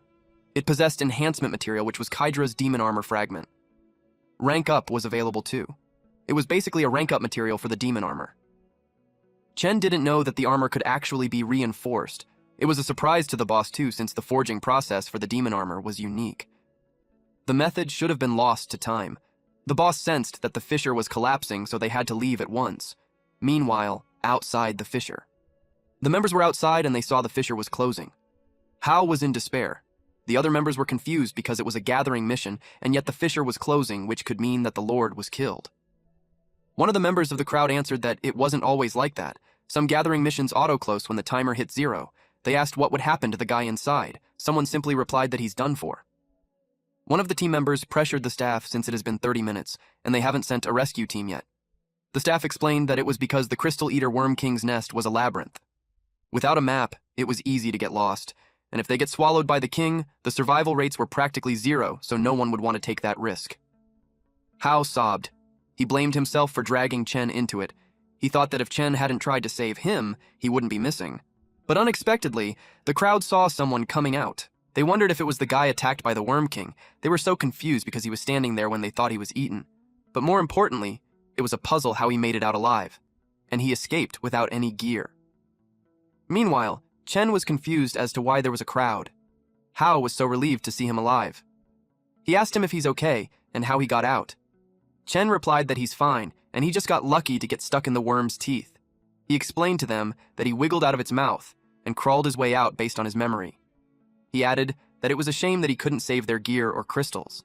It possessed enhancement material, which was Kydra's demon armor fragment. Rank Up was available too. It was basically a rank up material for the demon armor. Chen didn't know that the armor could actually be reinforced. It was a surprise to the boss too, since the forging process for the demon armor was unique. The method should have been lost to time. The boss sensed that the fissure was collapsing, so they had to leave at once. Meanwhile, outside the fissure. The members were outside and they saw the fissure was closing. Hao was in despair. The other members were confused because it was a gathering mission, and yet the fissure was closing, which could mean that the Lord was killed. One of the members of the crowd answered that it wasn't always like that. Some gathering missions auto-close when the timer hit 0. They asked what would happen to the guy inside. Someone simply replied that he's done for. One of the team members pressured the staff since it has been 30 minutes, and they haven't sent a rescue team yet. The staff explained that it was because the Crystal Eater Worm King's nest was a labyrinth. Without a map, it was easy to get lost, and if they get swallowed by the king, the survival rates were practically 0, so no one would want to take that risk. Hao sobbed. He blamed himself for dragging Chen into it. He thought that if Chen hadn't tried to save him, he wouldn't be missing. But unexpectedly, the crowd saw someone coming out. They wondered if it was the guy attacked by the Worm King. They were so confused because he was standing there when they thought he was eaten. But more importantly, it was a puzzle how he made it out alive. And he escaped without any gear. Meanwhile, Chen was confused as to why there was a crowd. Hao was so relieved to see him alive. He asked him if he's okay and how he got out. Chen replied that he's fine, and he just got lucky to get stuck in the worm's teeth. He explained to them that he wiggled out of its mouth and crawled his way out based on his memory. He added that it was a shame that he couldn't save their gear or crystals.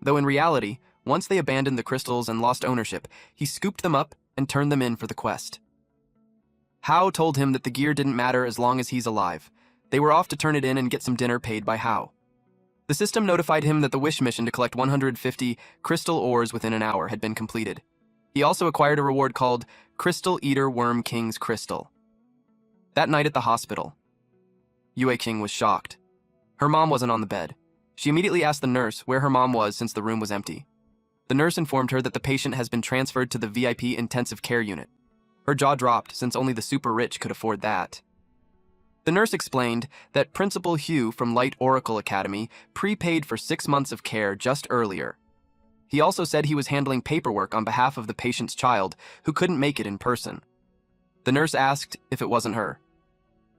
Though in reality, once they abandoned the crystals and lost ownership, he scooped them up and turned them in for the quest. Hao told him that the gear didn't matter as long as he's alive. They were off to turn it in and get some dinner paid by Hao. The system notified him that the wish mission to collect 150 crystal ores within an hour had been completed. He also acquired a reward called Crystal Eater Worm King's Crystal. That night at the hospital, Yue King was shocked. Her mom wasn't on the bed. She immediately asked the nurse where her mom was since the room was empty. The nurse informed her that the patient has been transferred to the VIP intensive care unit. Her jaw dropped since only the super rich could afford that. The nurse explained that Principal Hugh from Light Oracle Academy prepaid for 6 months of care just earlier. He also said he was handling paperwork on behalf of the patient's child who couldn't make it in person. The nurse asked if it wasn't her.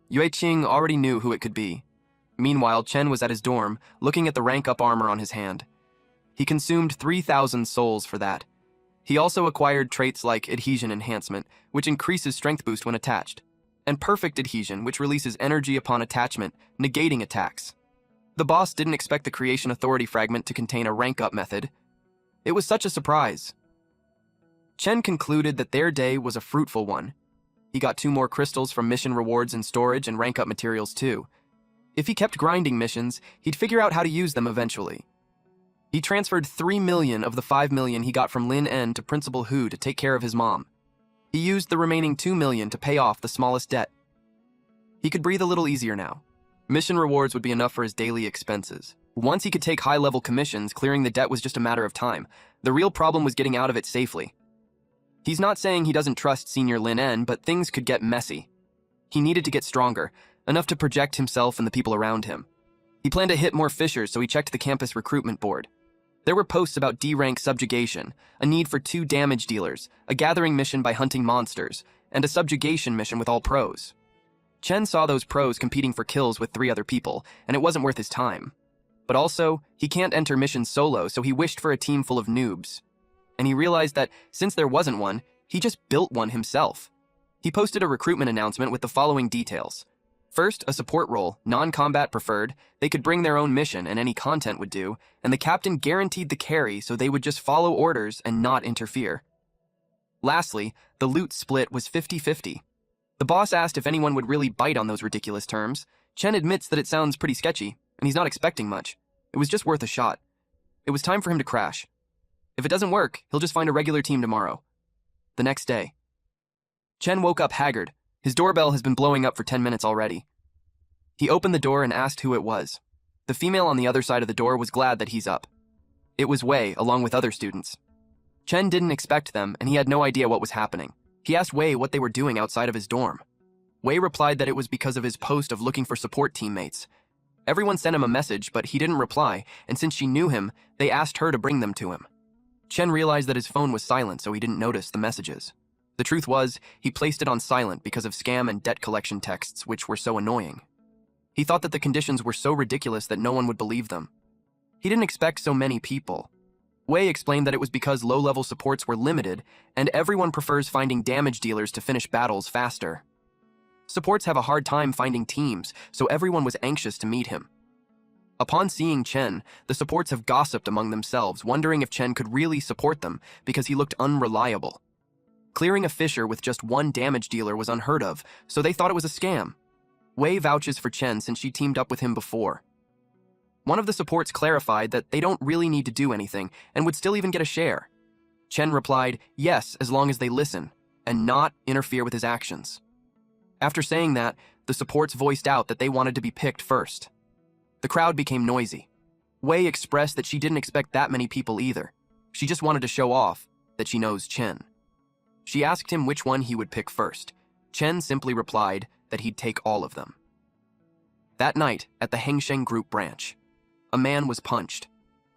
Yue Qing already knew who it could be. Meanwhile, Chen was at his dorm, looking at the rank-up armor on his hand. He consumed 3,000 souls for that. He also acquired traits like Adhesion Enhancement, which increases strength boost when attached, and Perfect Adhesion, which releases energy upon attachment, negating attacks. The boss didn't expect the Creation Authority fragment to contain a rank-up method. It was such a surprise. Chen concluded that their day was a fruitful one. He got 2 more crystals from mission rewards and storage and rank-up materials too. If he kept grinding missions, he'd figure out how to use them eventually. He transferred 3 million of the 5 million he got from Lin En to Principal Hu to take care of his mom. He used the remaining 2 million to pay off the smallest debt. He could breathe a little easier now. Mission rewards would be enough for his daily expenses. Once he could take high-level commissions, clearing the debt was just a matter of time. The real problem was getting out of it safely. He's not saying he doesn't trust Senior Lin En, but things could get messy. He needed to get stronger, enough to project himself and the people around him. He planned to hit more fishers, so he checked the campus recruitment board. There were posts about D-rank subjugation, a need for 2 damage dealers, a gathering mission by hunting monsters, and a subjugation mission with all pros. Chen saw those pros competing for kills with 3 other people, and it wasn't worth his time. But also, he can't enter missions solo, so he wished for a team full of noobs. And he realized that, since there wasn't one, he just built one himself. He posted a recruitment announcement with the following details. First, a support role, non-combat preferred. They could bring their own mission and any content would do, and the captain guaranteed the carry so they would just follow orders and not interfere. Lastly, the loot split was 50-50. The boss asked if anyone would really bite on those ridiculous terms. Chen admits that it sounds pretty sketchy, and he's not expecting much. It was just worth a shot. It was time for him to crash. If it doesn't work, he'll just find a regular team tomorrow. The next day. Chen woke up haggard. His doorbell has been blowing up for 10 minutes already. He opened the door and asked who it was. The female on the other side of the door was glad that he's up. It was Wei, along with other students. Chen didn't expect them, and he had no idea what was happening. He asked Wei what they were doing outside of his dorm. Wei replied that it was because of his post of looking for support teammates. Everyone sent him a message, but he didn't reply, and since she knew him, they asked her to bring them to him. Chen realized that his phone was silent, so he didn't notice the messages. The truth was, he placed it on silent because of scam and debt collection texts, which were so annoying. He thought that the conditions were so ridiculous that no one would believe them. He didn't expect so many people. Wei explained that it was because low-level supports were limited, and everyone prefers finding damage dealers to finish battles faster. Supports have a hard time finding teams, so everyone was anxious to meet him. Upon seeing Chen, the supports have gossiped among themselves, wondering if Chen could really support them because he looked unreliable. Clearing a fisher with just 1 damage dealer was unheard of, so they thought it was a scam. Wei vouches for Chen since she teamed up with him before. One of the supports clarified that they don't really need to do anything and would still even get a share. Chen replied, yes, as long as they listen, and not interfere with his actions. After saying that, the supports voiced out that they wanted to be picked first. The crowd became noisy. Wei expressed that she didn't expect that many people either. She just wanted to show off that she knows Chen. She asked him which one he would pick first. Chen simply replied that he'd take all of them. That night, at the Hengsheng Group branch, a man was punched.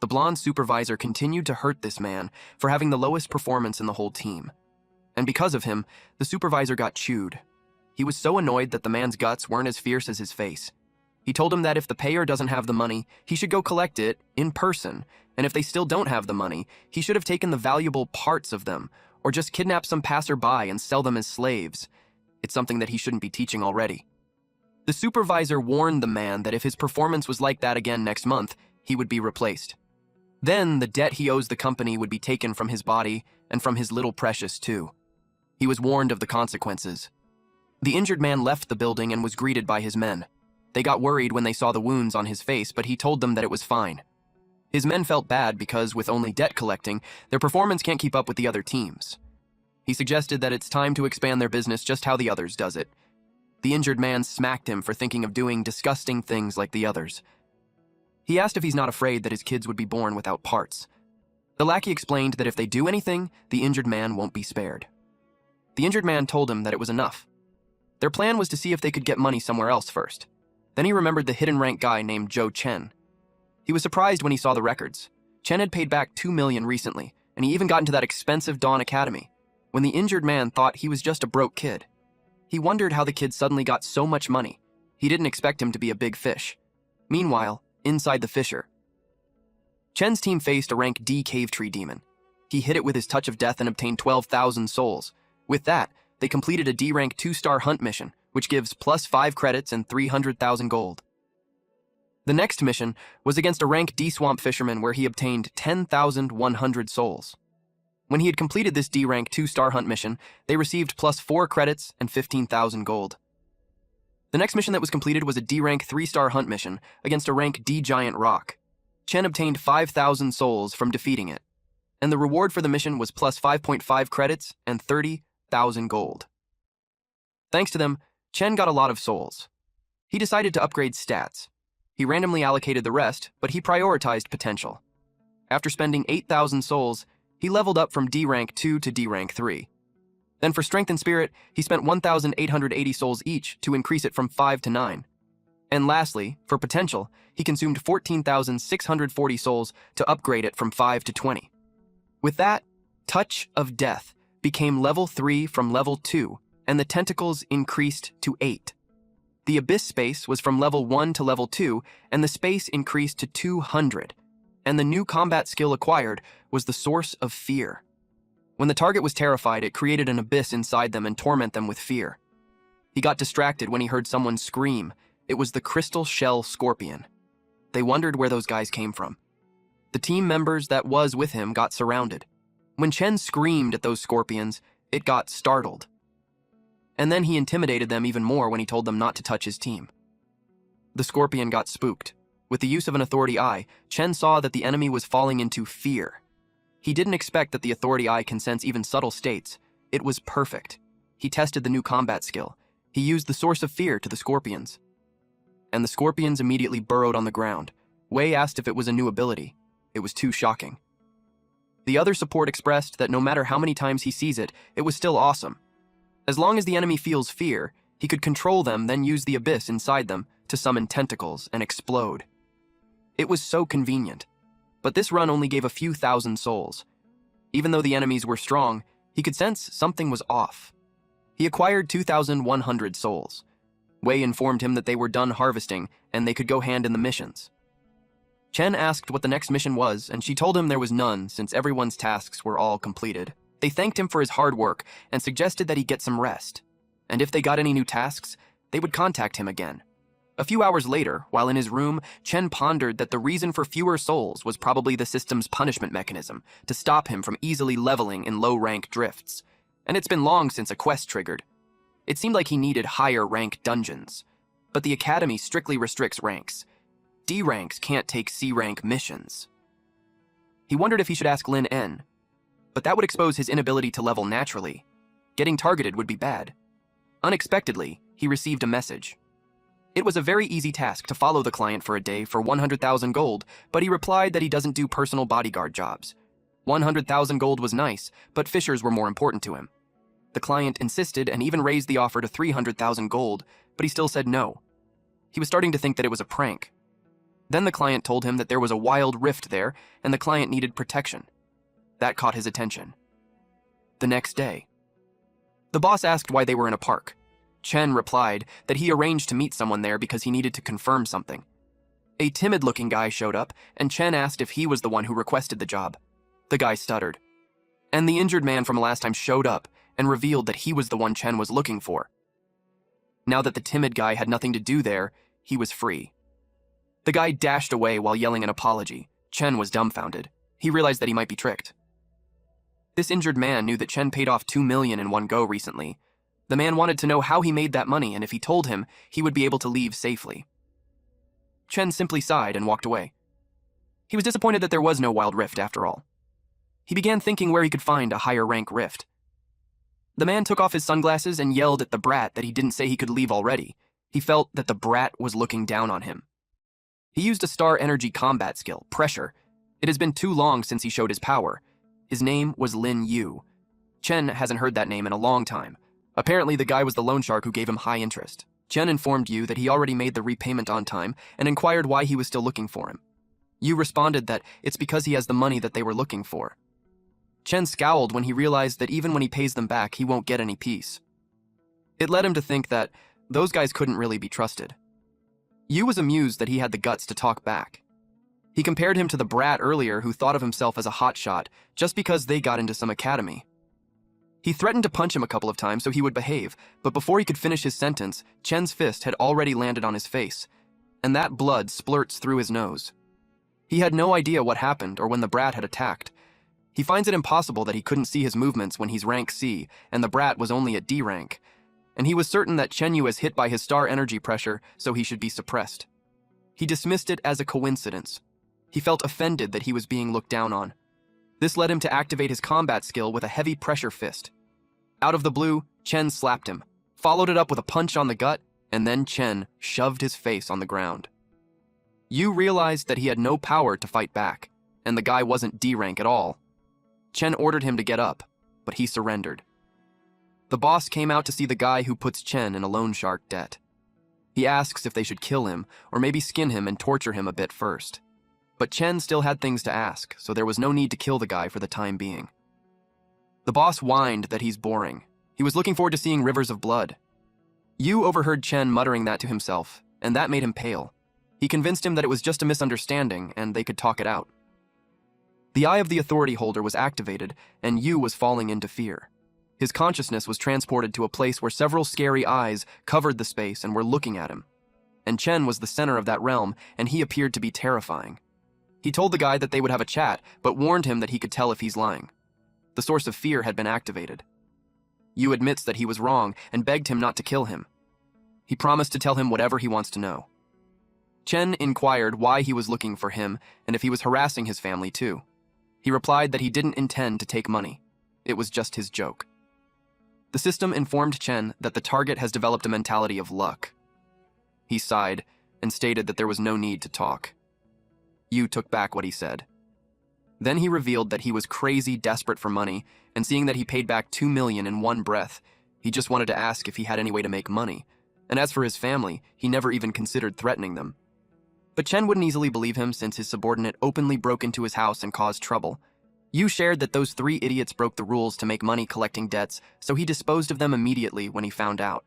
The blonde supervisor continued to hurt this man for having the lowest performance in the whole team. And because of him, the supervisor got chewed. He was so annoyed that the man's guts weren't as fierce as his face. He told him that if the payer doesn't have the money, he should go collect it in person, and if they still don't have the money, he should have taken the valuable parts of them, or just kidnap some passerby and sell them as slaves. It's something that he shouldn't be teaching already. The supervisor warned the man that if his performance was like that again next month, he would be replaced. Then the debt he owes the company would be taken from his body and from his little precious too. He was warned of the consequences. The injured man left the building and was greeted by his men. They got worried when they saw the wounds on his face, but he told them that it was fine. His men felt bad because, with only debt collecting, their performance can't keep up with the other teams. He suggested that it's time to expand their business just how the others does it. The injured man smacked him for thinking of doing disgusting things like the others. He asked if he's not afraid that his kids would be born without parts. The lackey explained that if they do anything, the injured man won't be spared. The injured man told him that it was enough. Their plan was to see if they could get money somewhere else first. Then he remembered the hidden rank guy named Joe Chen. He was surprised when he saw the records. Chen had paid back $2 million recently, and he even got into that expensive Dawn Academy, when the injured man thought he was just a broke kid. He wondered how the kid suddenly got so much money. He didn't expect him to be a big fish. Meanwhile, inside the fissure, Chen's team faced a rank D cave tree demon. He hit it with his touch of death and obtained 12,000 souls. With that, they completed a D rank 2-star hunt mission, which gives plus 5 credits and 300,000 gold. The next mission was against a rank D swamp fisherman where he obtained 10,100 souls. When he had completed this D rank 2-star hunt mission, they received plus 4 credits and 15,000 gold. The next mission that was completed was a D rank 3-star hunt mission against a rank D giant rock. Chen obtained 5,000 souls from defeating it, and the reward for the mission was plus 5.5 credits and 30,000 gold. Thanks to them, Chen got a lot of souls. He decided to upgrade stats. He randomly allocated the rest, but he prioritized potential. After spending 8,000 souls, he leveled up from D rank 2 to D rank 3. Then for strength and spirit, he spent 1,880 souls each to increase it from 5 to 9. And lastly, for potential, he consumed 14,640 souls to upgrade it from 5 to 20. With that, Touch of Death became level 3 from level 2, and the tentacles increased to 8. The Abyss space was from level 1 to level 2, and the space increased to 200. And the new combat skill acquired was the Source of Fear. When the target was terrified, it created an abyss inside them and torment them with fear. He got distracted when he heard someone scream. It was the Crystal Shell Scorpion. They wondered where those guys came from. The team members that was with him got surrounded. When Chen screamed at those scorpions, it got startled. And then he intimidated them even more when he told them not to touch his team. The scorpion got spooked. With the use of an authority eye, Chen saw that the enemy was falling into fear. He didn't expect that the authority eye can sense even subtle states. It was perfect. He tested the new combat skill. He used the Source of Fear to the scorpions. And the scorpions immediately burrowed on the ground. Wei asked if it was a new ability. It was too shocking. The other support expressed that no matter how many times he sees it, it was still awesome. As long as the enemy feels fear, he could control them, then use the abyss inside them to summon tentacles and explode. It was so convenient. But this run only gave a few thousand souls. Even though the enemies were strong, he could sense something was off. He acquired 2,100 souls. Wei informed him that they were done harvesting and they could go hand in the missions. Chen asked what the next mission was, and she told him there was none since everyone's tasks were all completed. They thanked him for his hard work and suggested that he get some rest. And if they got any new tasks, they would contact him again. A few hours later, while in his room, Chen pondered that the reason for fewer souls was probably the system's punishment mechanism to stop him from easily leveling in low-rank drifts. And it's been long since a quest triggered. It seemed like he needed higher-rank dungeons. But the Academy strictly restricts ranks. D ranks can't take C-rank missions. He wondered if he should ask Lin En, but that would expose his inability to level naturally. Getting targeted would be bad. Unexpectedly, he received a message. It was a very easy task to follow the client for a day for 100,000 gold, but he replied that he doesn't do personal bodyguard jobs. 100,000 gold was nice, but fishers were more important to him. The client insisted and even raised the offer to 300,000 gold, but he still said no. He was starting to think that it was a prank. Then the client told him that there was a wild rift there and the client needed protection. That caught his attention. The next day, the boss asked why they were in a park. Chen replied that he arranged to meet someone there because he needed to confirm something. A timid-looking guy showed up, and Chen asked if he was the one who requested the job. The guy stuttered. And the injured man from last time showed up and revealed that he was the one Chen was looking for. Now that the timid guy had nothing to do there, he was free. The guy dashed away while yelling an apology. Chen was dumbfounded. He realized that he might be tricked. This injured man knew that Chen paid off 2 million in one go recently. The man wanted to know how he made that money, and if he told him, he would be able to leave safely. Chen simply sighed and walked away. He was disappointed that there was no wild rift after all. He began thinking where he could find a higher rank rift. The man took off his sunglasses and yelled at the brat that he didn't say he could leave already. He felt that the brat was looking down on him. He used a star energy combat skill, Pressure. It has been too long since he showed his power. His name was Lin Yu. Chen hasn't heard that name in a long time. Apparently the guy was the loan shark who gave him high interest. Chen informed Yu that he already made the repayment on time and inquired why he was still looking for him. Yu responded that it's because he has the money that they were looking for. Chen scowled when he realized that even when he pays them back, he won't get any peace. It led him to think that those guys couldn't really be trusted. Yu was amused that he had the guts to talk back. He compared him to the brat earlier who thought of himself as a hotshot just because they got into some academy. He threatened to punch him a couple of times so he would behave, but before he could finish his sentence, Chen's fist had already landed on his face, and that blood splurts through his nose. He had no idea what happened or when the brat had attacked. He finds it impossible that he couldn't see his movements when he's rank C, and the brat was only at D rank, and he was certain that Chen Yu was hit by his star energy pressure, so he should be suppressed. He dismissed it as a coincidence. He felt offended that he was being looked down on. This led him to activate his combat skill with a heavy pressure fist. Out of the blue, Chen slapped him, followed it up with a punch on the gut, and then Chen shoved his face on the ground. Yu realized that he had no power to fight back, and the guy wasn't D rank at all. Chen ordered him to get up, but he surrendered. The boss came out to see the guy who puts Chen in a loan shark debt. He asks if they should kill him, or maybe skin him and torture him a bit first. But Chen still had things to ask, so there was no need to kill the guy for the time being. The boss whined that he's boring. He was looking forward to seeing rivers of blood. Yu overheard Chen muttering that to himself, and that made him pale. He convinced him that it was just a misunderstanding and they could talk it out. The eye of the authority holder was activated, and Yu was falling into fear. His consciousness was transported to a place where several scary eyes covered the space and were looking at him. And Chen was the center of that realm, and he appeared to be terrifying. He told the guy that they would have a chat, but warned him that he could tell if he's lying. The source of fear had been activated. Yu admits that he was wrong and begged him not to kill him. He promised to tell him whatever he wants to know. Chen inquired why he was looking for him and if he was harassing his family too. He replied that he didn't intend to take money. It was just his joke. The system informed Chen that the target has developed a mentality of luck. He sighed and stated that there was no need to talk. Yu took back what he said. Then he revealed that he was crazy desperate for money, and seeing that he paid back 2 million in one breath, he just wanted to ask if he had any way to make money. And as for his family, he never even considered threatening them. But Chen wouldn't easily believe him since his subordinate openly broke into his house and caused trouble. Yu shared that those 3 idiots broke the rules to make money collecting debts, so he disposed of them immediately when he found out.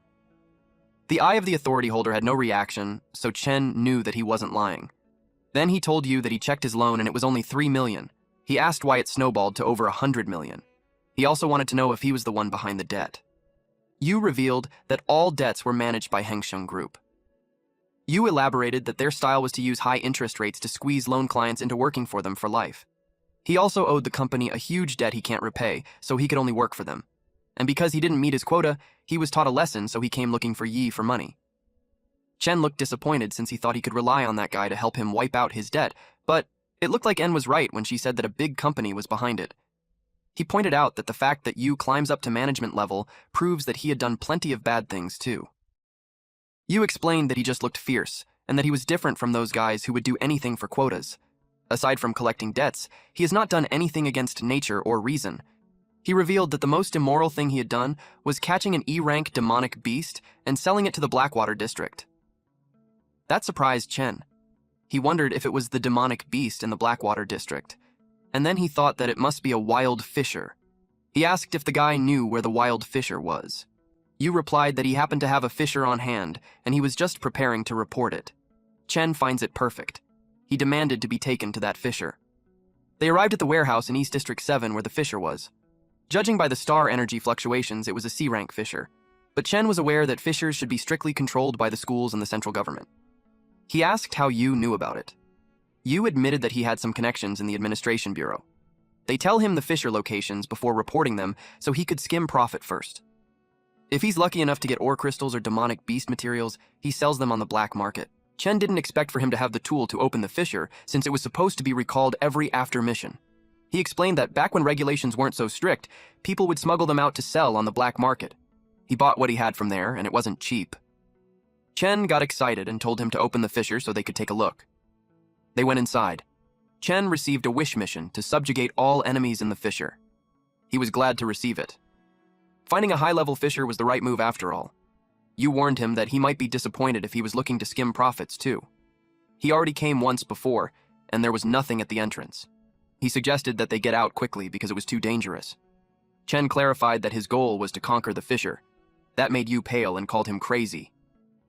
The eye of the authority holder had no reaction, so Chen knew that he wasn't lying. Then he told Yu that he checked his loan and it was only 3 million. He asked why it snowballed to over 100 million. He also wanted to know if he was the one behind the debt. Yu revealed that all debts were managed by Hengsheng Group. Yu elaborated that their style was to use high interest rates to squeeze loan clients into working for them for life. He also owed the company a huge debt he can't repay, so he could only work for them. And because he didn't meet his quota, he was taught a lesson, so he came looking for Yi for money. Chen looked disappointed since he thought he could rely on that guy to help him wipe out his debt, but it looked like En was right when she said that a big company was behind it. He pointed out that the fact that Yu climbs up to management level proves that he had done plenty of bad things too. Yu explained that he just looked fierce, and that he was different from those guys who would do anything for quotas. Aside from collecting debts, he has not done anything against nature or reason. He revealed that the most immoral thing he had done was catching an E-rank demonic beast and selling it to the Blackwater district. That surprised Chen. He wondered if it was the demonic beast in the Blackwater district, and then he thought that it must be a wild fisher. He asked if the guy knew where the wild fisher was. Yu replied that he happened to have a fisher on hand, and he was just preparing to report it. Chen finds it perfect. He demanded to be taken to that fisher. They arrived at the warehouse in East District 7 where the fisher was. Judging by the star energy fluctuations, it was a C-rank fisher, but Chen was aware that fishers should be strictly controlled by the schools and the central government. He asked how Yu knew about it. Yu admitted that he had some connections in the administration bureau. They tell him the fisher locations before reporting them so he could skim profit first. If he's lucky enough to get ore crystals or demonic beast materials, he sells them on the black market. Chen didn't expect for him to have the tool to open the fissure since it was supposed to be recalled every after mission. He explained that back when regulations weren't so strict, people would smuggle them out to sell on the black market. He bought what he had from there, and it wasn't cheap. Chen got excited and told him to open the fissure so they could take a look. They went inside. Chen received a wish mission to subjugate all enemies in the fissure. He was glad to receive it. Finding a high-level fissure was the right move after all. You warned him that he might be disappointed if he was looking to skim profits too. He already came once before, and there was nothing at the entrance. He suggested that they get out quickly because it was too dangerous. Chen clarified that his goal was to conquer the fissure. That made Yu pale and called him crazy.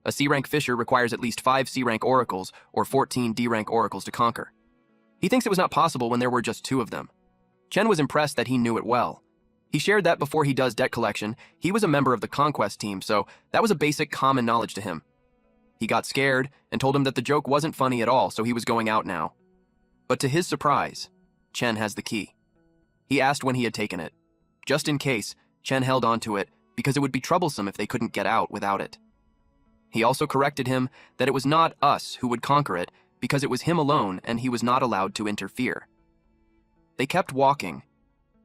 A C-rank fissure requires at least 5 C-rank oracles or 14 D-rank oracles to conquer. He thinks it was not possible when there were just 2 of them. Chen was impressed that he knew it well. He shared that before he does debt collection, he was a member of the Conquest team, so that was a basic common knowledge to him. He got scared and told him that the joke wasn't funny at all, so he was going out now. But to his surprise, Chen has the key. He asked when he had taken it. Just in case, Chen held onto it because it would be troublesome if they couldn't get out without it. He also corrected him that it was not us who would conquer it because it was him alone and he was not allowed to interfere. They kept walking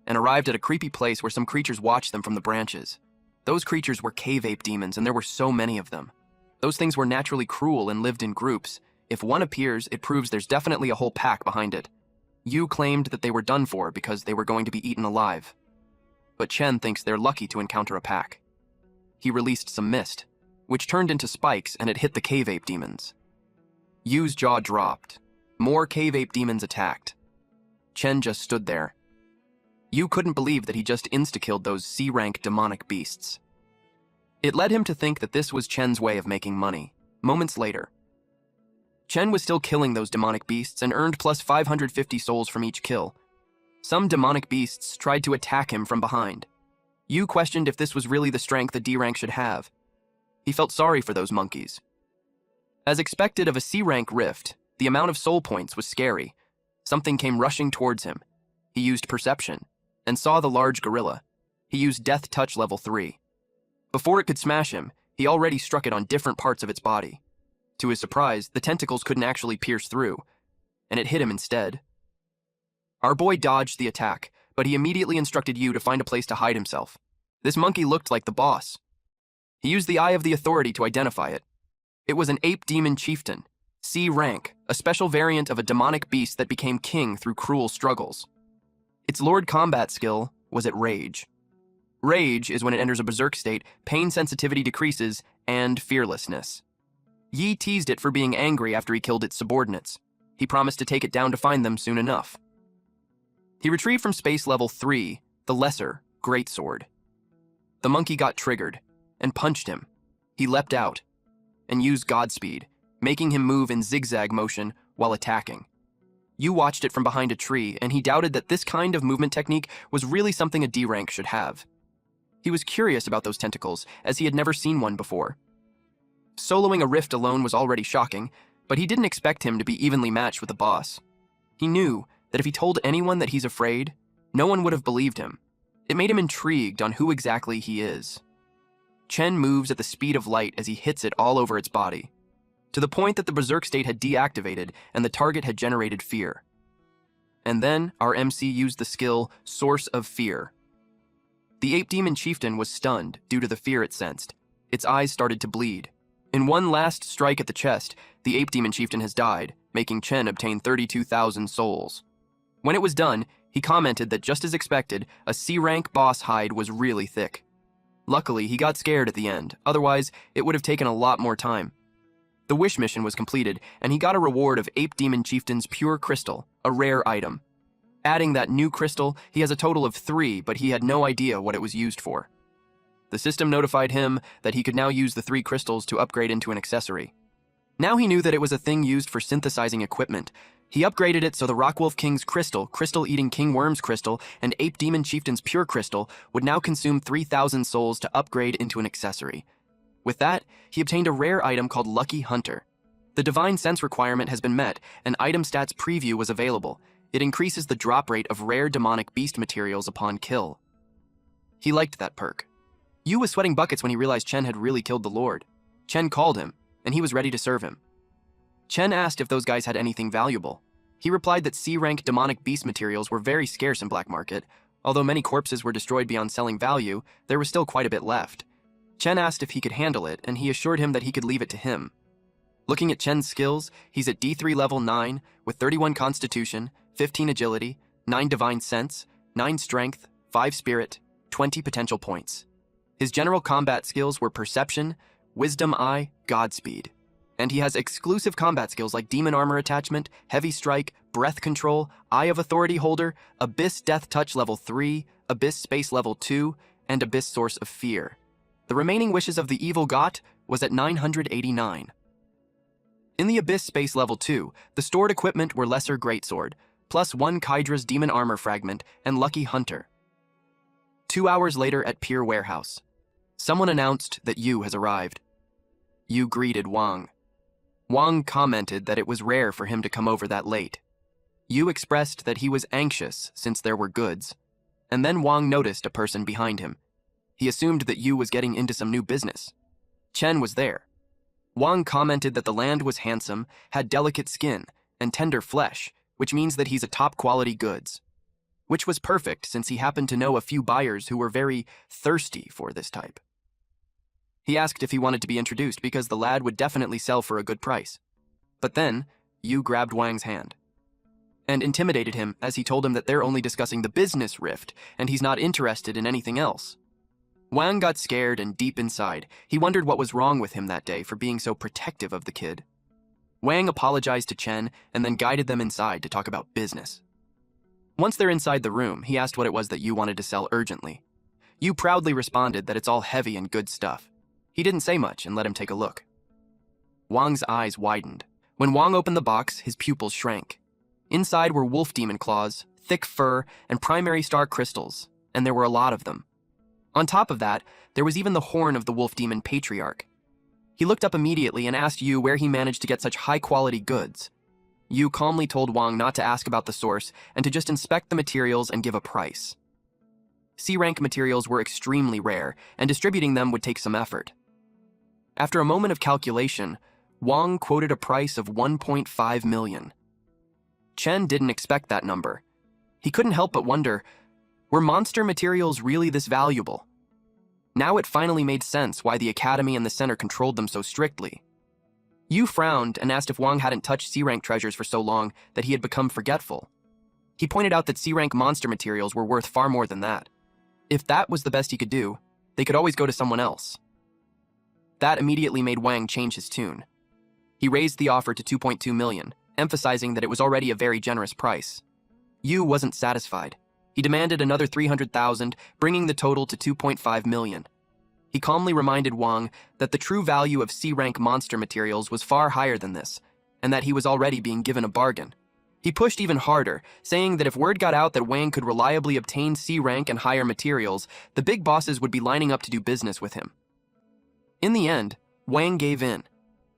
and arrived at a creepy place where some creatures watched them from the branches. Those creatures were cave ape demons and there were so many of them. Those things were naturally cruel and lived in groups. If one appears, it proves there's definitely a whole pack behind it. Yu claimed that they were done for because they were going to be eaten alive. But Chen thinks they're lucky to encounter a pack. He released some mist, which turned into spikes and it hit the cave ape demons. Yu's jaw dropped. More cave ape demons attacked. Chen just stood there. Yu couldn't believe that he just insta-killed those C-rank demonic beasts. It led him to think that this was Chen's way of making money. Moments later, Chen was still killing those demonic beasts and earned plus 550 souls from each kill. Some demonic beasts tried to attack him from behind. Yu questioned if this was really the strength a D-rank should have. He felt sorry for those monkeys. As expected of a C-rank rift, the amount of soul points was scary. Something came rushing towards him. He used perception and saw the large gorilla. He used death touch level 3. Before it could smash him, he already struck it on different parts of its body. To his surprise, the tentacles couldn't actually pierce through, and it hit him instead. Our boy dodged the attack, but he immediately instructed Yu to find a place to hide himself. This monkey looked like the boss. He used the Eye of the Authority to identify it. It was an ape demon chieftain, C rank, a special variant of a demonic beast that became king through cruel struggles. Its Lord Combat skill was at Rage. Rage is when it enters a berserk state, pain sensitivity decreases, and fearlessness. Yi teased it for being angry after he killed its subordinates. He promised to take it down to find them soon enough. He retrieved from space level 3 the lesser greatsword. The monkey got triggered and punched him. He leapt out and used Godspeed, making him move in zigzag motion while attacking. Yu watched it from behind a tree, and he doubted that this kind of movement technique was really something a D-rank should have. He was curious about those tentacles, as he had never seen one before. Soloing a rift alone was already shocking, but he didn't expect him to be evenly matched with the boss. He knew that if he told anyone that he's afraid, no one would have believed him. It made him intrigued on who exactly he is. Chen moves at the speed of light as he hits it all over its body, to the point that the berserk state had deactivated and the target had generated fear. And then our MC used the skill Source of Fear. The ape demon chieftain was stunned due to the fear it sensed. Its eyes started to bleed. In one last strike at the chest, the ape demon chieftain has died, making Chen obtain 32,000 souls. When it was done, he commented that just as expected, a C-rank boss hide was really thick. Luckily, he got scared at the end, otherwise it would have taken a lot more time. The wish mission was completed, and he got a reward of Ape Demon Chieftain's Pure Crystal, a rare item. Adding that new crystal, he has a total of 3, but he had no idea what it was used for. The system notified him that he could now use the 3 crystals to upgrade into an accessory. Now he knew that it was a thing used for synthesizing equipment. He upgraded it so the Rockwolf King's Crystal, Crystal-Eating King Worm's Crystal, and Ape Demon Chieftain's Pure Crystal would now consume 3,000 souls to upgrade into an accessory. With that, he obtained a rare item called Lucky Hunter. The Divine Sense requirement has been met, and item stats preview was available. It increases the drop rate of rare demonic beast materials upon kill. He liked that perk. Yu was sweating buckets when he realized Chen had really killed the Lord. Chen called him, and he was ready to serve him. Chen asked if those guys had anything valuable. He replied that C-rank demonic beast materials were very scarce in black market. Although many corpses were destroyed beyond selling value, there was still quite a bit left. Chen asked if he could handle it, and he assured him that he could leave it to him. Looking at Chen's skills, he's at D3 level 9 with 31 constitution, 15 agility, 9 divine sense, 9 strength, 5 spirit, 20 potential points. His general combat skills were perception, wisdom eye, godspeed. And he has exclusive combat skills like demon armor attachment, heavy strike, breath control, eye of authority holder, abyss death touch level 3, abyss space level 2, and abyss source of fear. The remaining wishes of the evil got was at 989. In the abyss space level 2, the stored equipment were lesser greatsword, plus 1 Kydra's demon armor fragment and lucky hunter. 2 hours later at Pier Warehouse, someone announced that Yu has arrived. Yu greeted Wang. Wang commented that it was rare for him to come over that late. Yu expressed that he was anxious since there were goods, and then Wang noticed a person behind him. He assumed that Yu was getting into some new business. Chen was there. Wang commented that the land was handsome, had delicate skin, and tender flesh, which means that he's a top-quality goods. Which was perfect since he happened to know a few buyers who were very thirsty for this type. He asked if he wanted to be introduced because the lad would definitely sell for a good price. But then, Yu grabbed Wang's hand and intimidated him as he told him that they're only discussing the business rift and he's not interested in anything else. Wang got scared, and deep inside, he wondered what was wrong with him that day for being so protective of the kid. Wang apologized to Chen and then guided them inside to talk about business. Once they're inside the room, he asked what it was that Yu wanted to sell urgently. Yu proudly responded that it's all heavy and good stuff. He didn't say much and let him take a look. Wang's eyes widened. When Wang opened the box, his pupils shrank. Inside were wolf demon claws, thick fur, and primary star crystals, and there were a lot of them. On top of that, there was even the horn of the wolf demon patriarch. He looked up immediately and asked Yu where he managed to get such high-quality goods. Yu calmly told Wang not to ask about the source and to just inspect the materials and give a price. C-rank materials were extremely rare, and distributing them would take some effort. After a moment of calculation, Wang quoted a price of 1.5 million. Chen didn't expect that number. He couldn't help but wonder, were monster materials really this valuable? Now it finally made sense why the Academy and the Center controlled them so strictly. Yu frowned and asked if Wang hadn't touched C-rank treasures for so long that he had become forgetful. He pointed out that C-rank monster materials were worth far more than that. If that was the best he could do, they could always go to someone else. That immediately made Wang change his tune. He raised the offer to 2.2 million, emphasizing that it was already a very generous price. Yu wasn't satisfied. He demanded another 300,000, bringing the total to 2.5 million. He calmly reminded Wang that the true value of C-rank monster materials was far higher than this, and that he was already being given a bargain. He pushed even harder, saying that if word got out that Wang could reliably obtain C-rank and higher materials, the big bosses would be lining up to do business with him. In the end, Wang gave in.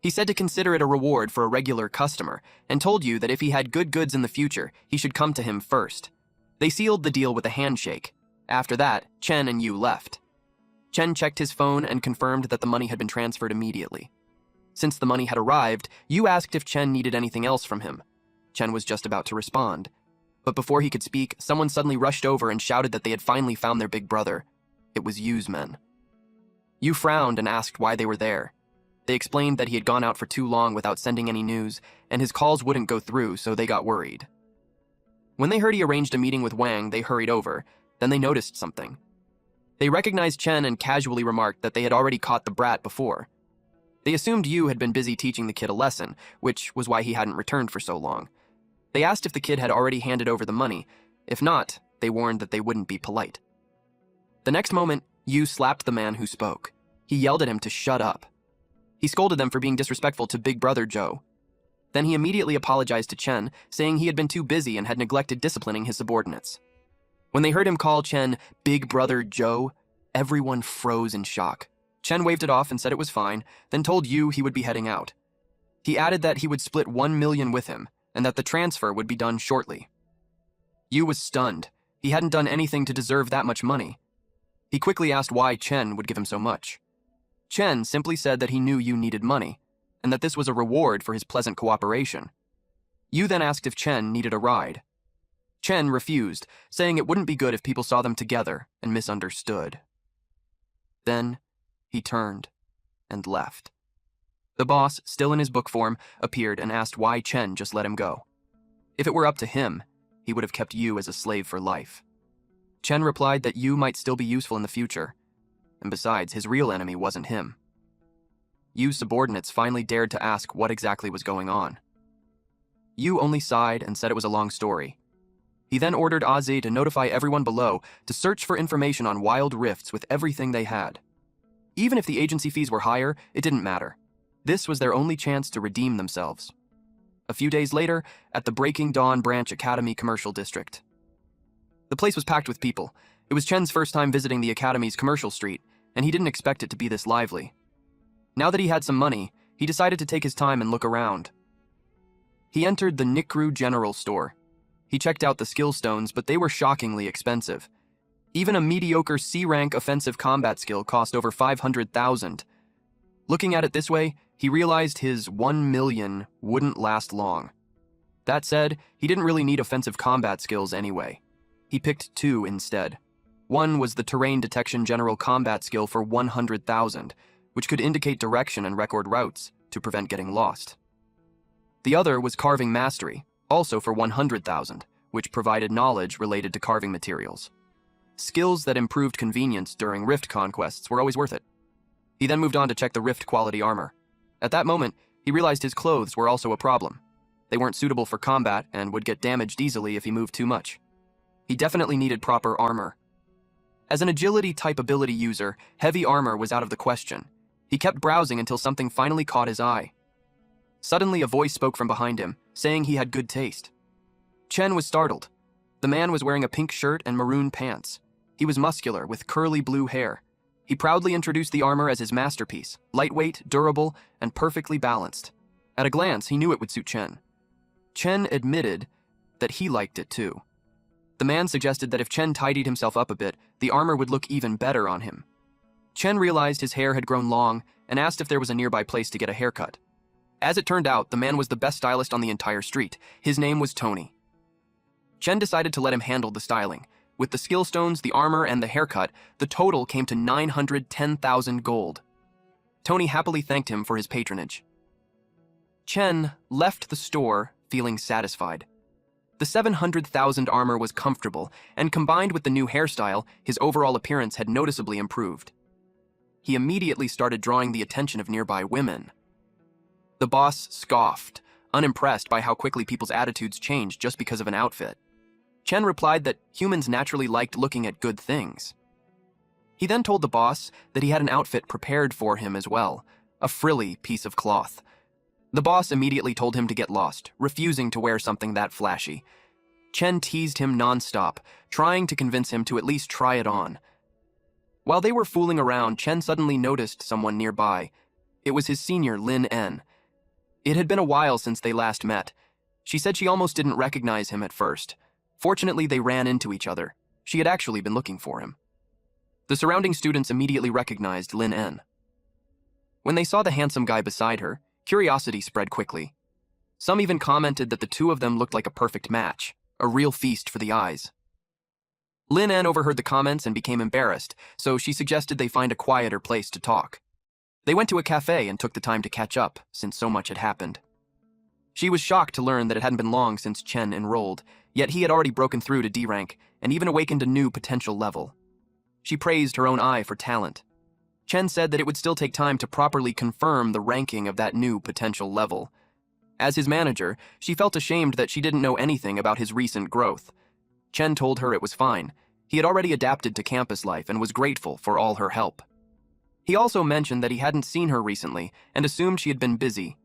He said to consider it a reward for a regular customer, and told Yu that if he had good goods in the future, he should come to him first. They sealed the deal with a handshake. After that, Chen and Yu left. Chen checked his phone and confirmed that the money had been transferred immediately. Since the money had arrived, Yu asked if Chen needed anything else from him. Chen was just about to respond. But before he could speak, someone suddenly rushed over and shouted that they had finally found their big brother. It was Yu's men. Yu frowned and asked why they were there. They explained that he had gone out for too long without sending any news, and his calls wouldn't go through, so they got worried. When they heard he arranged a meeting with Wang, they hurried over. Then they noticed something. They recognized Chen and casually remarked that they had already caught the brat before. They assumed Yu had been busy teaching the kid a lesson, which was why he hadn't returned for so long. They asked if the kid had already handed over the money. If not, they warned that they wouldn't be polite. The next moment, Yu slapped the man who spoke. He yelled at him to shut up. He scolded them for being disrespectful to Big Brother Joe. Then he immediately apologized to Chen, saying he had been too busy and had neglected disciplining his subordinates. When they heard him call Chen Big Brother Joe, everyone froze in shock. Chen waved it off and said it was fine, then told Yu he would be heading out. He added that he would split 1 million with him, and that the transfer would be done shortly. Yu was stunned. He hadn't done anything to deserve that much money. He quickly asked why Chen would give him so much. Chen simply said that he knew Yu needed money. and that this was a reward for his pleasant cooperation. Yu then asked if Chen needed a ride. Chen refused, saying it wouldn't be good if people saw them together and misunderstood. Then he turned and left. The boss, still in his book form, appeared and asked why Chen just let him go. If it were up to him, he would have kept Yu as a slave for life. Chen replied that Yu might still be useful in the future, and besides, his real enemy wasn't him. Yu's subordinates finally dared to ask what exactly was going on. Yu only sighed and said it was a long story. He then ordered Ozzy to notify everyone below to search for information on wild rifts with everything they had. Even if the agency fees were higher, it didn't matter. This was their only chance to redeem themselves. A few days later, at the Breaking Dawn Branch Academy Commercial District. The place was packed with people. It was Chen's first time visiting the Academy's commercial street, and he didn't expect it to be this lively. Now that he had some money, he decided to take his time and look around. He entered the Nikru General Store. He checked out the skill stones, but they were shockingly expensive. Even a mediocre C-rank offensive combat skill cost over 500,000. Looking at it this way, he realized his 1 million wouldn't last long. That said, he didn't really need offensive combat skills anyway. He picked 2 instead. One was the Terrain Detection General Combat skill for 100,000, which could indicate direction and record routes to prevent getting lost. The other was Carving Mastery, also for 100,000, which provided knowledge related to carving materials. Skills that improved convenience during rift conquests were always worth it. He then moved on to check the rift quality armor. At that moment, he realized his clothes were also a problem. They weren't suitable for combat and would get damaged easily if he moved too much. He definitely needed proper armor. As an agility-type ability user, heavy armor was out of the question. He kept browsing until something finally caught his eye. Suddenly, a voice spoke from behind him, saying he had good taste. Chen was startled. The man was wearing a pink shirt and maroon pants. He was muscular, with curly blue hair. He proudly introduced the armor as his masterpiece, lightweight, durable, and perfectly balanced. At a glance, he knew it would suit Chen. Chen admitted that he liked it too. The man suggested that if Chen tidied himself up a bit, the armor would look even better on him. Chen realized his hair had grown long and asked if there was a nearby place to get a haircut. As it turned out, the man was the best stylist on the entire street. His name was Tony. Chen decided to let him handle the styling. With the skill stones, the armor, and the haircut, the total came to 910,000 gold. Tony happily thanked him for his patronage. Chen left the store feeling satisfied. The 700,000 armor was comfortable, and combined with the new hairstyle, his overall appearance had noticeably improved. He immediately started drawing the attention of nearby women. The boss scoffed, unimpressed by how quickly people's attitudes changed just because of an outfit. Chen replied that humans naturally liked looking at good things. He then told the boss that he had an outfit prepared for him as well, a frilly piece of cloth. The boss immediately told him to get lost, refusing to wear something that flashy. Chen teased him non-stop, trying to convince him to at least try it on. While they were fooling around, Chen suddenly noticed someone nearby. It was his senior, Lin En. It had been a while since they last met. She said she almost didn't recognize him at first. Fortunately, they ran into each other. She had actually been looking for him. The surrounding students immediately recognized Lin En. When they saw the handsome guy beside her, curiosity spread quickly. Some even commented that the two of them looked like a perfect match, a real feast for the eyes. Lin En overheard the comments and became embarrassed, so she suggested they find a quieter place to talk. They went to a cafe and took the time to catch up, since so much had happened. She was shocked to learn that it hadn't been long since Chen enrolled, yet he had already broken through to D rank and even awakened a new potential level. She praised her own eye for talent. Chen said that it would still take time to properly confirm the ranking of that new potential level. As his manager, she felt ashamed that she didn't know anything about his recent growth. Chen told her it was fine. He had already adapted to campus life and was grateful for all her help. He also mentioned that he hadn't seen her recently and assumed she had been busy.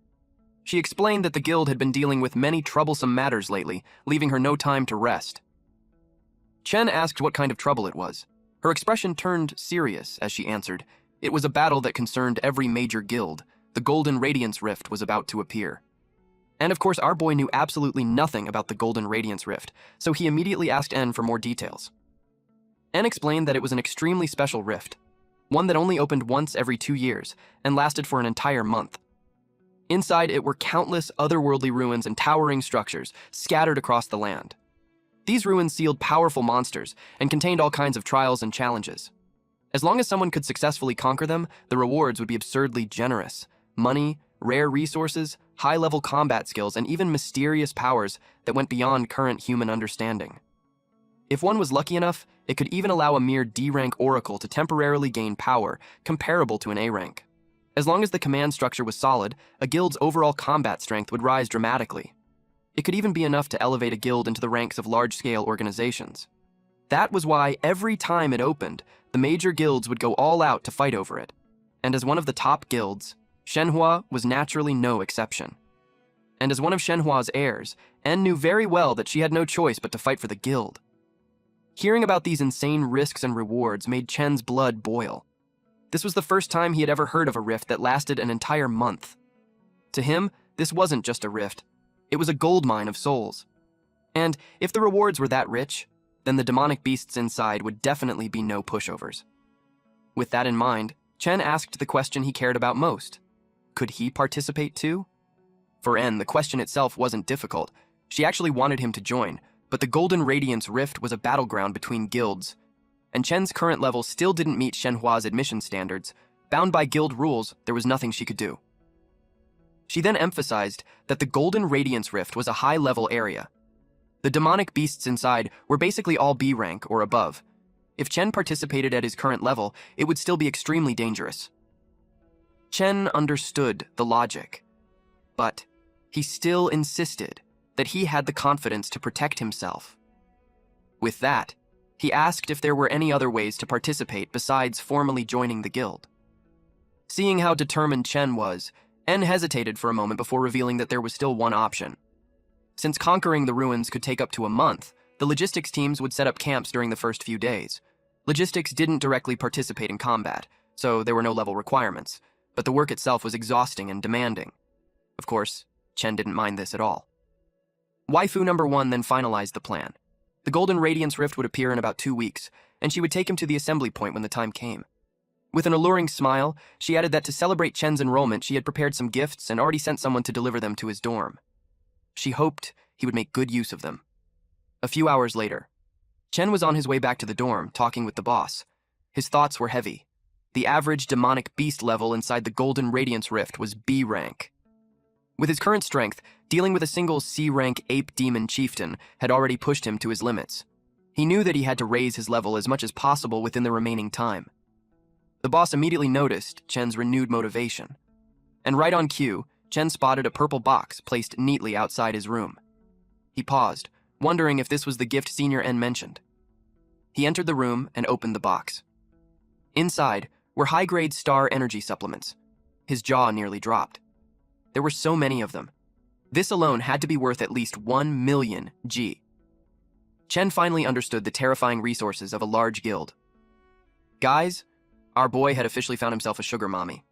She explained that the guild had been dealing with many troublesome matters lately, leaving her no time to rest. Chen asked what kind of trouble it was. Her expression turned serious as she answered. It was a battle that concerned every major guild. The Golden Radiance Rift was about to appear. And of course, our boy knew absolutely nothing about the Golden Radiance Rift, so he immediately asked En for more details. En explained that it was an extremely special rift, one that only opened once every 2 years and lasted for an entire month. Inside it were countless otherworldly ruins and towering structures scattered across the land. These ruins sealed powerful monsters and contained all kinds of trials and challenges. As long as someone could successfully conquer them, the rewards would be absurdly generous. Money, rare resources, high-level combat skills, and even mysterious powers that went beyond current human understanding. If one was lucky enough, it could even allow a mere D-rank oracle to temporarily gain power comparable to an A rank. As long as the command structure was solid, a guild's overall combat strength would rise dramatically. It could even be enough to elevate a guild into the ranks of large-scale organizations. That was why every time it opened, the major guilds would go all out to fight over it. And as one of the top guilds, Shenhua was naturally no exception. And as one of Shenhua's heirs, En knew very well that she had no choice but to fight for the guild. Hearing about these insane risks and rewards made Chen's blood boil. This was the first time he had ever heard of a rift that lasted an entire month. To him, this wasn't just a rift. It was a goldmine of souls. And if the rewards were that rich, then the demonic beasts inside would definitely be no pushovers. With that in mind, Chen asked the question he cared about most. Could he participate too? For En, the question itself wasn't difficult. She actually wanted him to join, but the Golden Radiance Rift was a battleground between guilds, and Chen's current level still didn't meet Shenhua's admission standards. Bound by guild rules, there was nothing she could do. She then emphasized that the Golden Radiance Rift was a high-level area. The demonic beasts inside were basically all B rank or above. If Chen participated at his current level, it would still be extremely dangerous. Chen understood the logic, but he still insisted that he had the confidence to protect himself. With that, he asked if there were any other ways to participate besides formally joining the guild. Seeing how determined Chen was, En hesitated for a moment before revealing that there was still one option. Since conquering the ruins could take up to a month, the logistics teams would set up camps during the first few days. Logistics didn't directly participate in combat, so there were no level requirements, but the work itself was exhausting and demanding. Of course, Chen didn't mind this at all. Waifu number 1 then finalized the plan. The Golden Radiance Rift would appear in about 2 weeks, and she would take him to the assembly point when the time came. With an alluring smile, she added that to celebrate Chen's enrollment, she had prepared some gifts and already sent someone to deliver them to his dorm. She hoped he would make good use of them. A few hours later, Chen was on his way back to the dorm, talking with the boss. His thoughts were heavy. The average demonic beast level inside the Golden Radiance Rift was B rank. With his current strength, dealing with a single C-rank ape demon chieftain had already pushed him to his limits. He knew that he had to raise his level as much as possible within the remaining time. The boss immediately noticed Chen's renewed motivation. And right on cue, Chen spotted a purple box placed neatly outside his room. He paused, wondering if this was the gift Senior En mentioned. He entered the room and opened the box. Inside were high-grade star energy supplements. His jaw nearly dropped. There were so many of them. This alone had to be worth at least 1 million G. Chen finally understood the terrifying resources of a large guild. Guys, our boy had officially found himself a sugar mommy.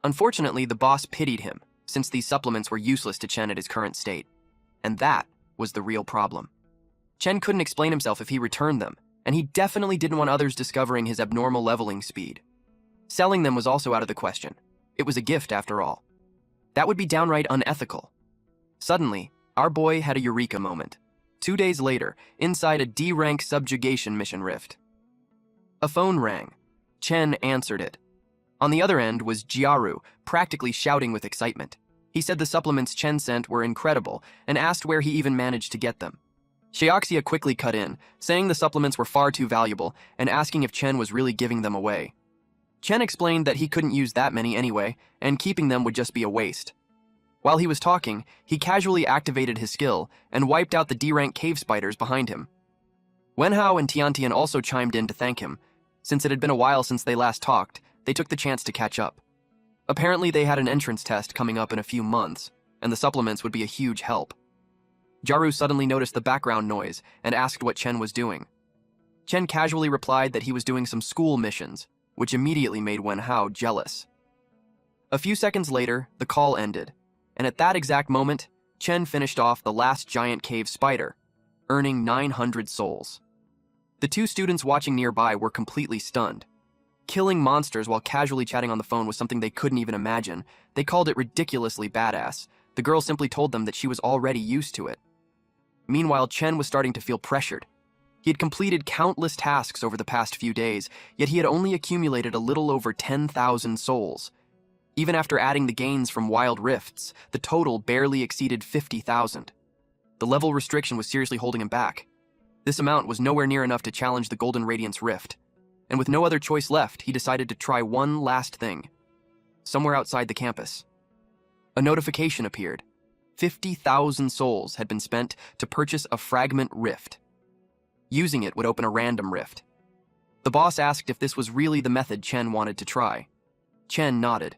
Unfortunately, the boss pitied him, since these supplements were useless to Chen at his current state. And that was the real problem. Chen couldn't explain himself if he returned them, and he definitely didn't want others discovering his abnormal leveling speed. Selling them was also out of the question. It was a gift after all. That would be downright unethical. Suddenly, our boy had a eureka moment. 2 days later, inside a D-rank subjugation mission rift. A phone rang. Chen answered it. On the other end was Jiaru, practically shouting with excitement. He said the supplements Chen sent were incredible and asked where he even managed to get them. Xiaoxia quickly cut in, saying the supplements were far too valuable and asking if Chen was really giving them away. Chen explained that he couldn't use that many anyway, and keeping them would just be a waste. While he was talking, he casually activated his skill and wiped out the D-rank cave spiders behind him. Wenhao and Tiantian also chimed in to thank him. Since it had been a while since they last talked, they took the chance to catch up. Apparently they had an entrance test coming up in a few months, and the supplements would be a huge help. Jiaru suddenly noticed the background noise and asked what Chen was doing. Chen casually replied that he was doing some school missions, which immediately made Wenhao jealous. A few seconds later, the call ended, and at that exact moment, Chen finished off the last giant cave spider, earning 900 souls. The 2 students watching nearby were completely stunned. Killing monsters while casually chatting on the phone was something they couldn't even imagine. They called it ridiculously badass. The girl simply told them that she was already used to it. Meanwhile, Chen was starting to feel pressured. He had completed countless tasks over the past few days, yet he had only accumulated a little over 10,000 souls. Even after adding the gains from Wild Rifts, the total barely exceeded 50,000. The level restriction was seriously holding him back. This amount was nowhere near enough to challenge the Golden Radiance Rift, and with no other choice left, he decided to try one last thing. Somewhere outside the campus, a notification appeared. 50,000 souls had been spent to purchase a fragment rift. Using it would open a random rift. The boss asked if this was really the method Chen wanted to try. Chen nodded.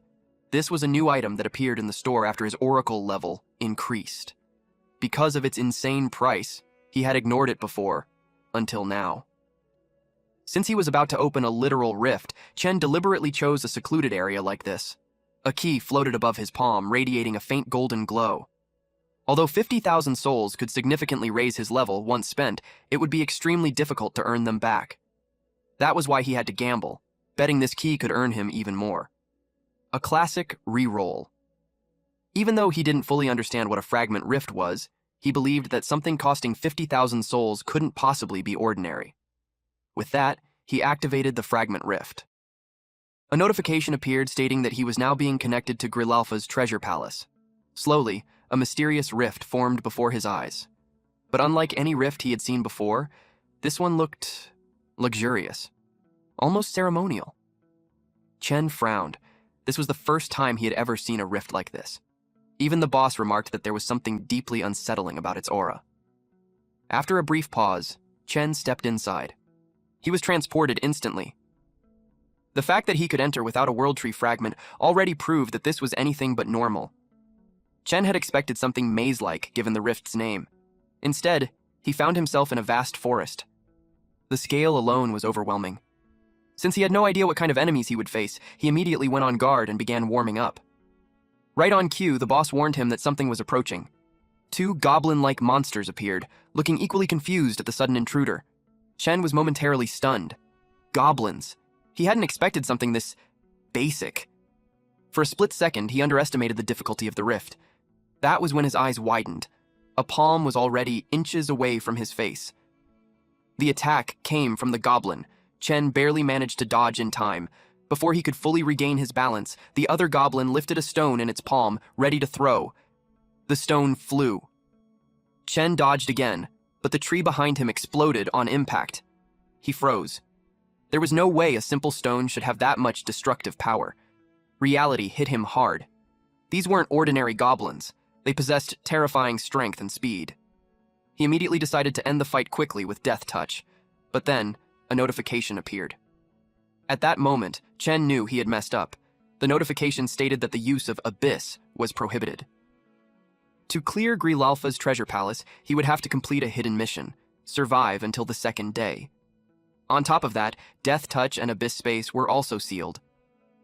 This was a new item that appeared in the store after his oracle level increased. Because of its insane price, he had ignored it before, until now. Since he was about to open a literal rift, Chen deliberately chose a secluded area like this. A key floated above his palm, radiating a faint golden glow. Although 50,000 souls could significantly raise his level once spent, it would be extremely difficult to earn them back. That was why he had to gamble, betting this key could earn him even more. A classic re-roll. Even though he didn't fully understand what a fragment rift was, he believed that something costing 50,000 souls couldn't possibly be ordinary. With that, he activated the fragment rift. A notification appeared stating that he was now being connected to Grilalfa's treasure palace. Slowly, a mysterious rift formed before his eyes. But unlike any rift he had seen before, this one looked luxurious, almost ceremonial. Chen frowned. This was the first time he had ever seen a rift like this. Even the boss remarked that there was something deeply unsettling about its aura. After a brief pause, Chen stepped inside. He was transported instantly. The fact that he could enter without a world tree fragment already proved that this was anything but normal. Chen had expected something maze-like given the rift's name. Instead, he found himself in a vast forest. The scale alone was overwhelming. Since he had no idea what kind of enemies he would face, he immediately went on guard and began warming up. Right on cue, the boss warned him that something was approaching. Two goblin-like monsters appeared, looking equally confused at the sudden intruder. Chen was momentarily stunned. Goblins. He hadn't expected something this basic. For a split second, he underestimated the difficulty of the rift. That was when his eyes widened. A palm was already inches away from his face. The attack came from the goblin. Chen barely managed to dodge in time. Before he could fully regain his balance, the other goblin lifted a stone in its palm, ready to throw. The stone flew. Chen dodged again, but the tree behind him exploded on impact. He froze. There was no way a simple stone should have that much destructive power. Reality hit him hard. These weren't ordinary goblins. They possessed terrifying strength and speed. He immediately decided to end the fight quickly with Death Touch, but then a notification appeared. At that moment, Chen knew he had messed up. The notification stated that the use of Abyss was prohibited. To clear Grilalfa's treasure palace, he would have to complete a hidden mission, survive until the second day. On top of that, Death Touch and Abyss Space were also sealed.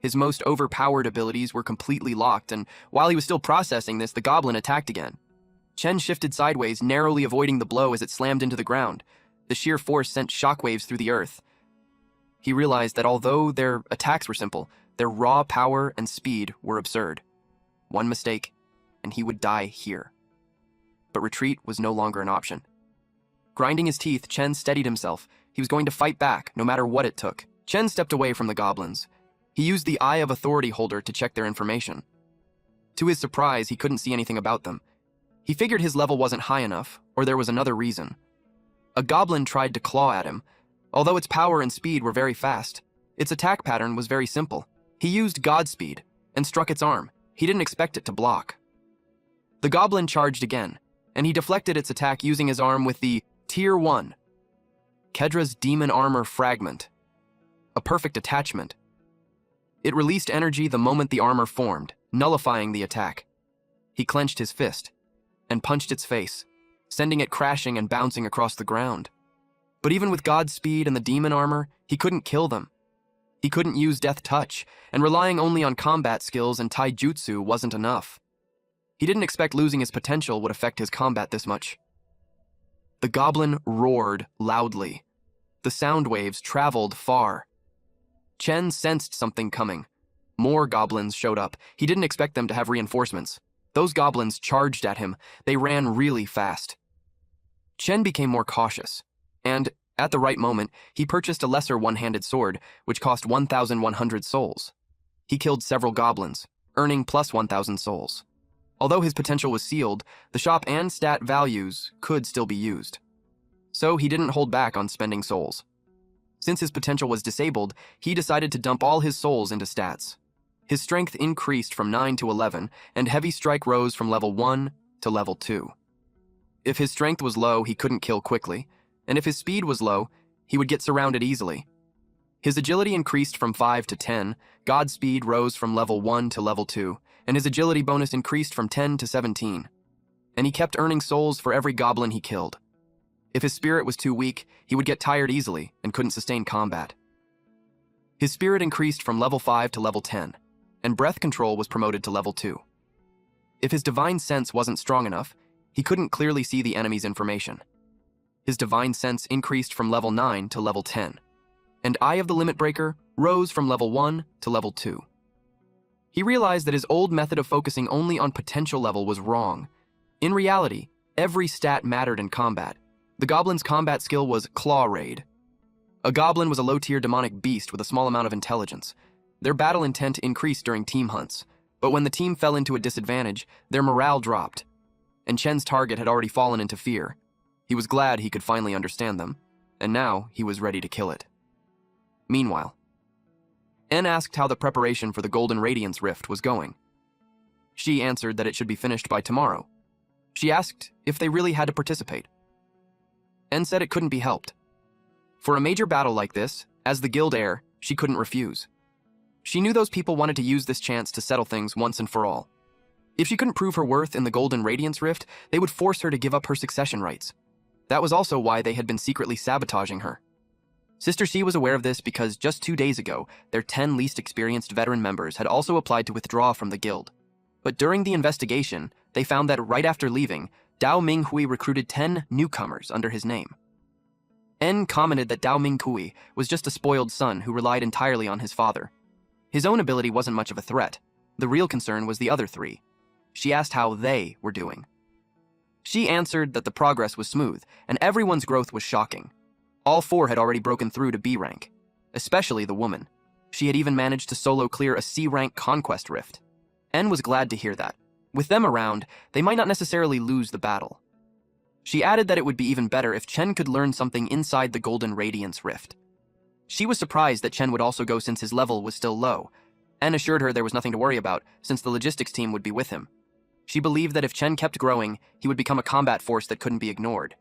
His most overpowered abilities were completely locked, and while he was still processing this, the goblin attacked again. Chen shifted sideways, narrowly avoiding the blow as it slammed into the ground. The sheer force sent shockwaves through the earth. He realized that although their attacks were simple, their raw power and speed were absurd. One mistake, and he would die here. But retreat was no longer an option. Grinding his teeth, Chen steadied himself. He was going to fight back, no matter what it took. Chen stepped away from the goblins. He used the Eye of Authority holder to check their information. To his surprise, he couldn't see anything about them. He figured his level wasn't high enough, or there was another reason. A goblin tried to claw at him. Although its power and speed were very fast, its attack pattern was very simple. He used Godspeed and struck its arm. He didn't expect it to block. The goblin charged again, and he deflected its attack using his arm with the Tier 1, Kedra's Demon Armor Fragment. A perfect attachment. It released energy the moment the armor formed, nullifying the attack. He clenched his fist and punched its face, sending it crashing and bouncing across the ground. But even with Godspeed and the demon armor, he couldn't kill them. He couldn't use Death Touch, and relying only on combat skills and taijutsu wasn't enough. He didn't expect losing his potential would affect his combat this much. The goblin roared loudly. The sound waves traveled far. Chen sensed something coming. More goblins showed up. He didn't expect them to have reinforcements. Those goblins charged at him. They ran really fast. Chen became more cautious, and at the right moment, he purchased a lesser one-handed sword, which cost 1,100 souls. He killed several goblins, earning plus 1,000 souls. Although his potential was sealed, the shop and stat values could still be used. So he didn't hold back on spending souls. Since his potential was disabled, he decided to dump all his souls into stats. His strength increased from 9 to 11, and heavy strike rose from level 1 to level 2. If his strength was low, he couldn't kill quickly, and if his speed was low, he would get surrounded easily. His agility increased from 5 to 10, Godspeed rose from level 1 to level 2, and his agility bonus increased from 10 to 17. And he kept earning souls for every goblin he killed. If his spirit was too weak, he would get tired easily and couldn't sustain combat. His spirit increased from level 5 to level 10, and breath control was promoted to level 2. If his divine sense wasn't strong enough, he couldn't clearly see the enemy's information. His divine sense increased from level 9 to level 10, and Eye of the Limit Breaker rose from level 1 to level 2. He realized that his old method of focusing only on potential level was wrong. In reality, every stat mattered in combat. The goblin's combat skill was Claw Raid. A goblin was a low-tier demonic beast with a small amount of intelligence. Their battle intent increased during team hunts, but when the team fell into a disadvantage, their morale dropped. And Chen's target had already fallen into fear. He was glad he could finally understand them, and now he was ready to kill it. Meanwhile, En asked how the preparation for the Golden Radiance Rift was going. She answered that it should be finished by tomorrow. She asked if they really had to participate. En said it couldn't be helped. For a major battle like this, as the guild heir, she couldn't refuse. She knew those people wanted to use this chance to settle things once and for all. If she couldn't prove her worth in the Golden Radiance Rift, they would force her to give up her succession rights. That was also why they had been secretly sabotaging her. Sister C was aware of this because just 2 days ago, their 10 least experienced veteran members had also applied to withdraw from the guild. But during the investigation, they found that right after leaving, Dao Minghui recruited 10 newcomers under his name. En commented that Dao Minghui was just a spoiled son who relied entirely on his father. His own ability wasn't much of a threat. The real concern was the other 3. She asked how they were doing. She answered that the progress was smooth, and everyone's growth was shocking. All 4 had already broken through to B rank, especially the woman. She had even managed to solo clear a C rank conquest rift. En was glad to hear that. With them around, they might not necessarily lose the battle. She added that it would be even better if Chen could learn something inside the Golden Radiance Rift. She was surprised that Chen would also go since his level was still low. En assured her there was nothing to worry about, since the logistics team would be with him. She believed that if Chen kept growing, he would become a combat force that couldn't be ignored.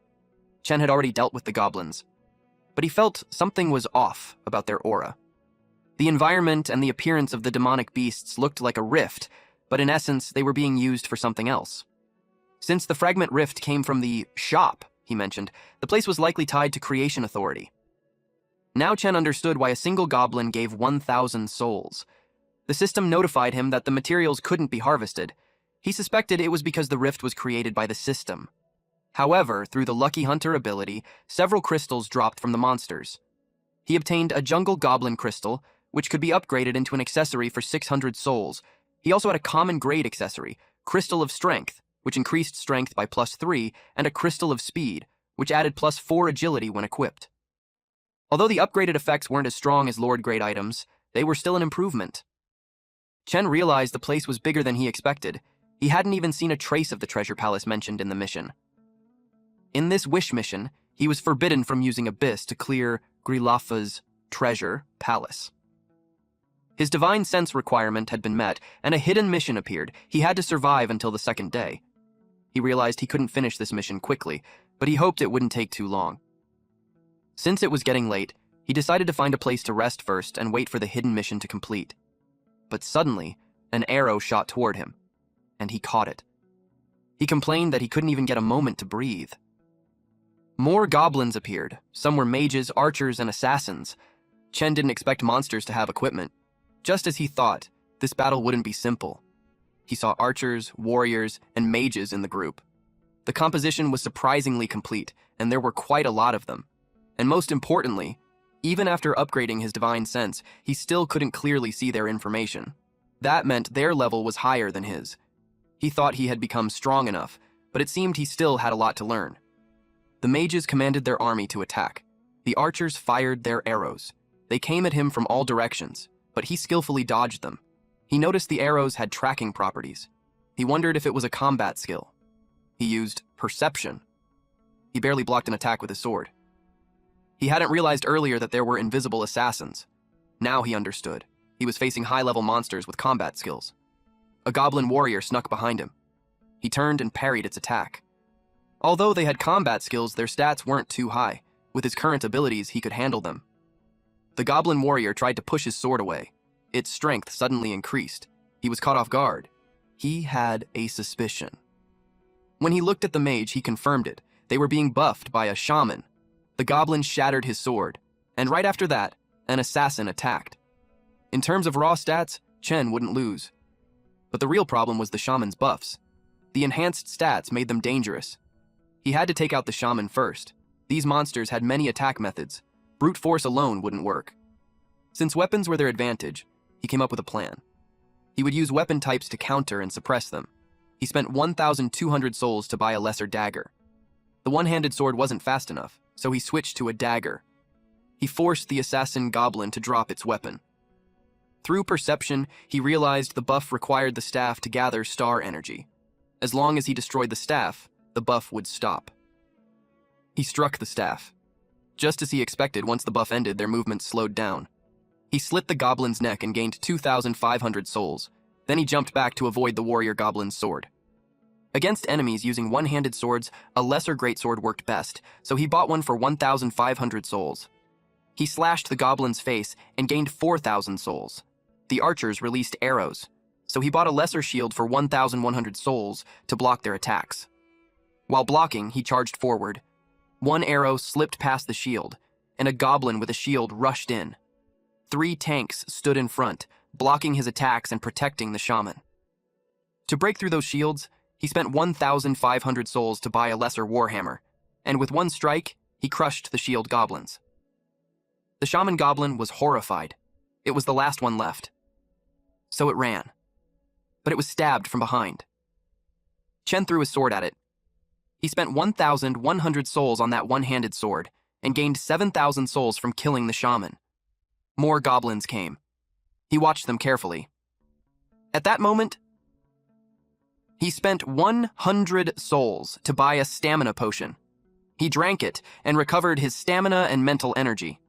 Chen had already dealt with the goblins, but he felt something was off about their aura. The environment and the appearance of the demonic beasts looked like a rift, but in essence, they were being used for something else. Since the fragment rift came from the shop, he mentioned, the place was likely tied to Creation Authority. Now Chen understood why a single goblin gave 1,000 souls. The system notified him that the materials couldn't be harvested. He suspected it was because the rift was created by the system. However, through the Lucky Hunter ability, several crystals dropped from the monsters. He obtained a Jungle Goblin crystal, which could be upgraded into an accessory for 600 souls. He also had a common grade accessory, Crystal of Strength, which increased strength by +3, and a Crystal of Speed, which added +4 agility when equipped. Although the upgraded effects weren't as strong as Lord Grade items, they were still an improvement. Chen realized the place was bigger than he expected. He hadn't even seen a trace of the treasure palace mentioned in the mission. In this wish mission, he was forbidden from using Abyss to clear Grilafa's treasure palace. His divine sense requirement had been met, and a hidden mission appeared. He had to survive until the second day. He realized he couldn't finish this mission quickly, but he hoped it wouldn't take too long. Since it was getting late, he decided to find a place to rest first and wait for the hidden mission to complete. But suddenly, an arrow shot toward him, and he caught it. He complained that he couldn't even get a moment to breathe. More goblins appeared. Some were mages, archers, and assassins. Chen didn't expect monsters to have equipment. Just as he thought, this battle wouldn't be simple. He saw archers, warriors, and mages in the group. The composition was surprisingly complete, and there were quite a lot of them. And most importantly, Even after upgrading his divine sense, he still couldn't clearly see their information. That meant their level was higher than his. He thought he had become strong enough, but it seemed he still had a lot to learn. The mages commanded their army to attack. The archers fired their arrows. They came at him from all directions, but he skillfully dodged them. He noticed the arrows had tracking properties. He wondered if it was a combat skill. He used perception. He barely blocked an attack with his sword. He hadn't realized earlier that there were invisible assassins. Now he understood. He was facing high-level monsters with combat skills. A goblin warrior snuck behind him. He turned and parried its attack. Although they had combat skills, their stats weren't too high. With his current abilities, he could handle them. The goblin warrior tried to push his sword away. Its strength suddenly increased. He was caught off guard. He had a suspicion. When he looked at the mage, he confirmed it. They were being buffed by a shaman. The goblin shattered his sword, and right after that, an assassin attacked. In terms of raw stats, Chen wouldn't lose. But the real problem was the shaman's buffs. The enhanced stats made them dangerous. He had to take out the shaman first. These monsters had many attack methods. Brute force alone wouldn't work. Since weapons were their advantage, he came up with a plan. He would use weapon types to counter and suppress them. He spent 1,200 souls to buy a lesser dagger. The one-handed sword wasn't fast enough, so he switched to a dagger. He forced the assassin goblin to drop its weapon. Through perception, he realized the buff required the staff to gather star energy. As long as he destroyed the staff, the buff would stop. He struck the staff. Just as he expected, once the buff ended, their movement slowed down. He slit the goblin's neck and gained 2,500 souls. Then he jumped back to avoid the warrior goblin's sword. Against enemies using one-handed swords, a lesser greatsword worked best, so he bought one for 1,500 souls. He slashed the goblin's face and gained 4,000 souls. The archers released arrows, so he bought a lesser shield for 1,100 souls to block their attacks. While blocking, he charged forward. One arrow slipped past the shield, and a goblin with a shield rushed in. 3 tanks stood in front, blocking his attacks and protecting the shaman. To break through those shields, he spent 1,500 souls to buy a lesser warhammer, and with one strike, he crushed the shield goblins. The shaman goblin was horrified. It was the last one left. So it ran. But it was stabbed from behind. Chen threw his sword at it. He spent 1,100 souls on that one-handed sword and gained 7,000 souls from killing the shaman. More goblins came. He watched them carefully. At that moment, he spent 100 souls to buy a stamina potion. He drank it and recovered his stamina and mental energy.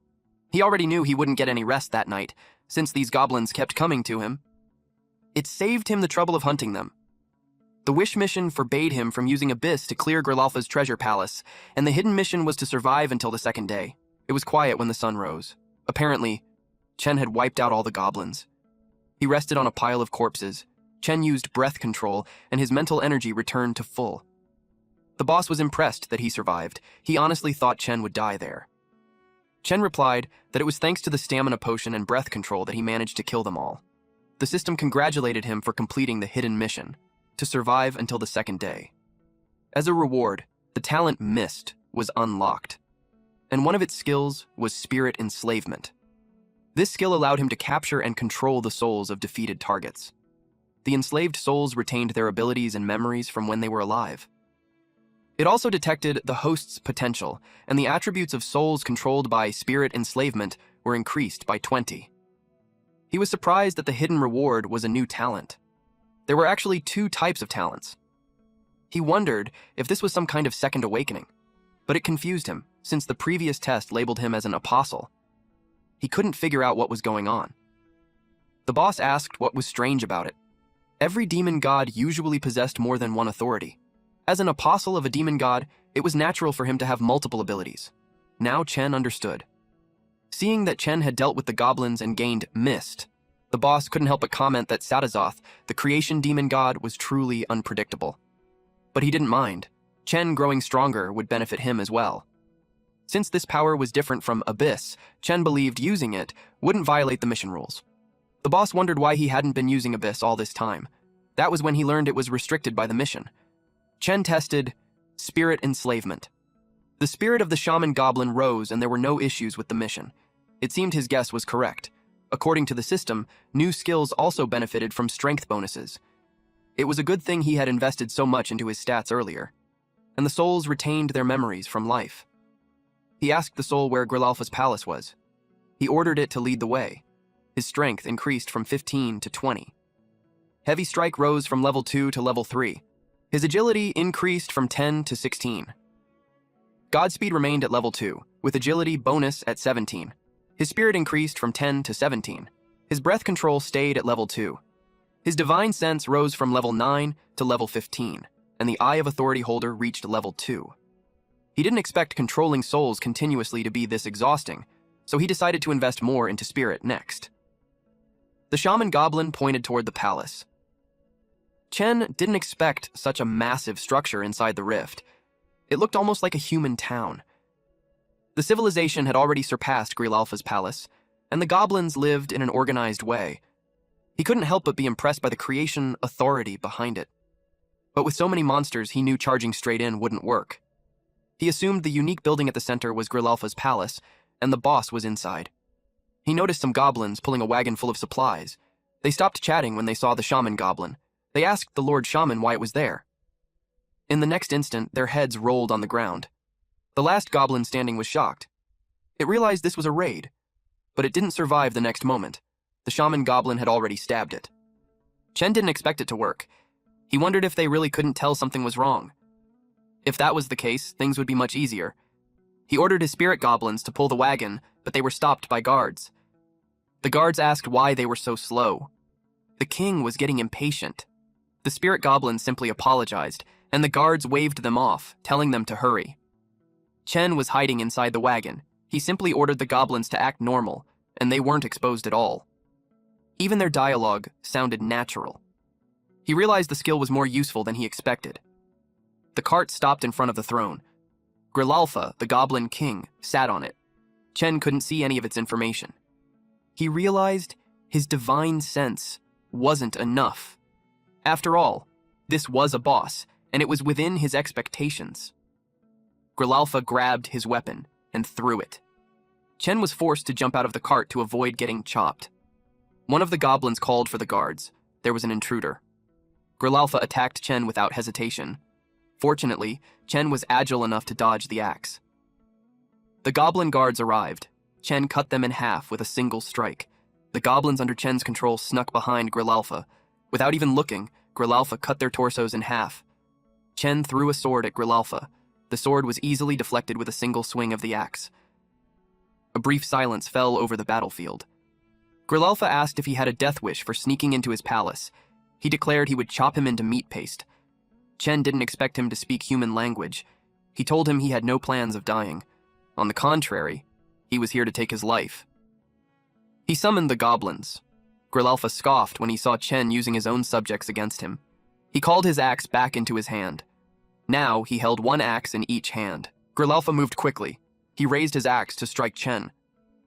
He already knew he wouldn't get any rest that night, since these goblins kept coming to him. It saved him the trouble of hunting them. The Wish mission forbade him from using Abyss to clear Grilalfa's treasure palace, and the hidden mission was to survive until the second day. It was quiet when the sun rose. Apparently, Chen had wiped out all the goblins. He rested on a pile of corpses. Chen used breath control, and his mental energy returned to full. The boss was impressed that he survived. He honestly thought Chen would die there. Chen replied that it was thanks to the stamina potion and breath control that he managed to kill them all. The system congratulated him for completing the hidden mission, to survive until the second day. As a reward, the talent Mist was unlocked, and one of its skills was spirit enslavement. This skill allowed him to capture and control the souls of defeated targets. The enslaved souls retained their abilities and memories from when they were alive. It also detected the host's potential, and the attributes of souls controlled by spirit enslavement were increased by 20. He was surprised that the hidden reward was a new talent. There were actually 2 types of talents. He wondered if this was some kind of second awakening, but it confused him, since the previous test labeled him as an apostle. He couldn't figure out what was going on. The boss asked what was strange about it. Every demon god usually possessed more than one authority. As an apostle of a demon god, it was natural for him to have multiple abilities. Now Chen understood. Seeing that Chen had dealt with the goblins and gained Mist, the boss couldn't help but comment that Sadazoth, the creation demon god, was truly unpredictable. But he didn't mind. Chen growing stronger would benefit him as well. Since this power was different from Abyss, Chen believed using it wouldn't violate the mission rules. The boss wondered why he hadn't been using Abyss all this time. That was when he learned it was restricted by the mission. Chen tested spirit enslavement. The spirit of the shaman goblin rose and there were no issues with the mission. It seemed his guess was correct. According to the system, new skills also benefited from strength bonuses. It was a good thing he had invested so much into his stats earlier, and the souls retained their memories from life. He asked the soul where Grilalfa's palace was. He ordered it to lead the way. His strength increased from 15 to 20. Heavy Strike rose from level 2 to level 3. His agility increased from 10 to 16. Godspeed remained at level 2, with agility bonus at 17. His spirit increased from 10 to 17. His breath control stayed at level 2. His divine sense rose from level 9 to level 15, and the Eye of Authority holder reached level 2. He didn't expect controlling souls continuously to be this exhausting, so he decided to invest more into spirit next. The shaman goblin pointed toward the palace. Chen didn't expect such a massive structure inside the rift. It looked almost like a human town. The civilization had already surpassed Grilalfa's palace, and the goblins lived in an organized way. He couldn't help but be impressed by the creation authority behind it. But with so many monsters, he knew charging straight in wouldn't work. He assumed the unique building at the center was Grilalfa's palace, and the boss was inside. He noticed some goblins pulling a wagon full of supplies. They stopped chatting when they saw the shaman goblin. They asked the Lord Shaman why it was there. In the next instant, their heads rolled on the ground. The last goblin standing was shocked. It realized this was a raid, but it didn't survive the next moment. The shaman goblin had already stabbed it. Chen didn't expect it to work. He wondered if they really couldn't tell something was wrong. If that was the case, things would be much easier. He ordered his spirit goblins to pull the wagon, but they were stopped by guards. The guards asked why they were so slow. The king was getting impatient. The spirit goblins simply apologized, and the guards waved them off, telling them to hurry. Chen was hiding inside the wagon. He simply ordered the goblins to act normal, and they weren't exposed at all. Even their dialogue sounded natural. He realized the skill was more useful than he expected. The cart stopped in front of the throne. Grilalfa, the goblin king, sat on it. Chen couldn't see any of its information. He realized his divine sense wasn't enough. After all, this was a boss, and it was within his expectations. Grilalfa grabbed his weapon and threw it. Chen was forced to jump out of the cart to avoid getting chopped. One of the goblins called for the guards. There was an intruder. Grilalfa attacked Chen without hesitation. Fortunately, Chen was agile enough to dodge the axe. The goblin guards arrived. Chen cut them in half with a single strike. The goblins under Chen's control snuck behind Grilalfa. Without even looking, Grilalfa cut their torsos in half. Chen threw a sword at Grilalfa. The sword was easily deflected with a single swing of the axe. A brief silence fell over the battlefield. Grilalfa asked if he had a death wish for sneaking into his palace. He declared he would chop him into meat paste. Chen didn't expect him to speak human language. He told him he had no plans of dying. On the contrary, he was here to take his life. He summoned the goblins. Grilalfa scoffed when he saw Chen using his own subjects against him. He called his axe back into his hand. Now he held one axe in each hand. Grilalfa moved quickly. He raised his axe to strike Chen.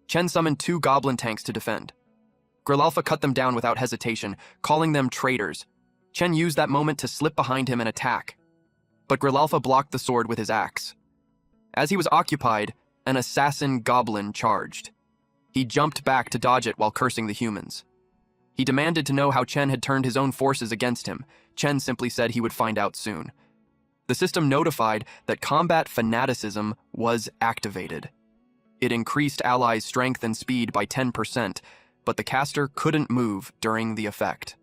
Chen summoned 2 goblin tanks to defend. Grilalfa cut them down without hesitation, calling them traitors. Chen used that moment to slip behind him and attack. But Grilalfa blocked the sword with his axe. As he was occupied, an assassin goblin charged. He jumped back to dodge it while cursing the humans. He demanded to know how Chen had turned his own forces against him. Chen simply said he would find out soon. The system notified that combat fanaticism was activated. It increased allies' strength and speed by 10%, but the caster couldn't move during the effect.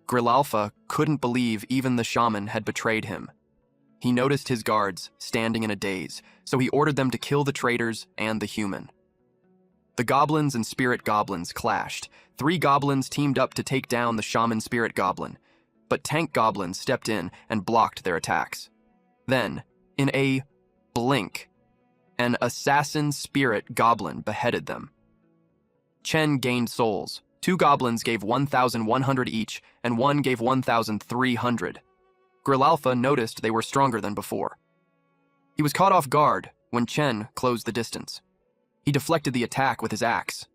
Grilalfa couldn't believe even the shaman had betrayed him. He noticed his guards standing in a daze, so he ordered them to kill the traitors and the human. The goblins and spirit goblins clashed. 3 goblins teamed up to take down the shaman spirit goblin, but tank goblins stepped in and blocked their attacks. Then, in a blink, an assassin spirit goblin beheaded them. Chen gained souls. 2 goblins gave 1,100 each, and 1 gave 1,300. Grilalfa noticed they were stronger than before. He was caught off guard when Chen closed the distance. He deflected the attack with his axe.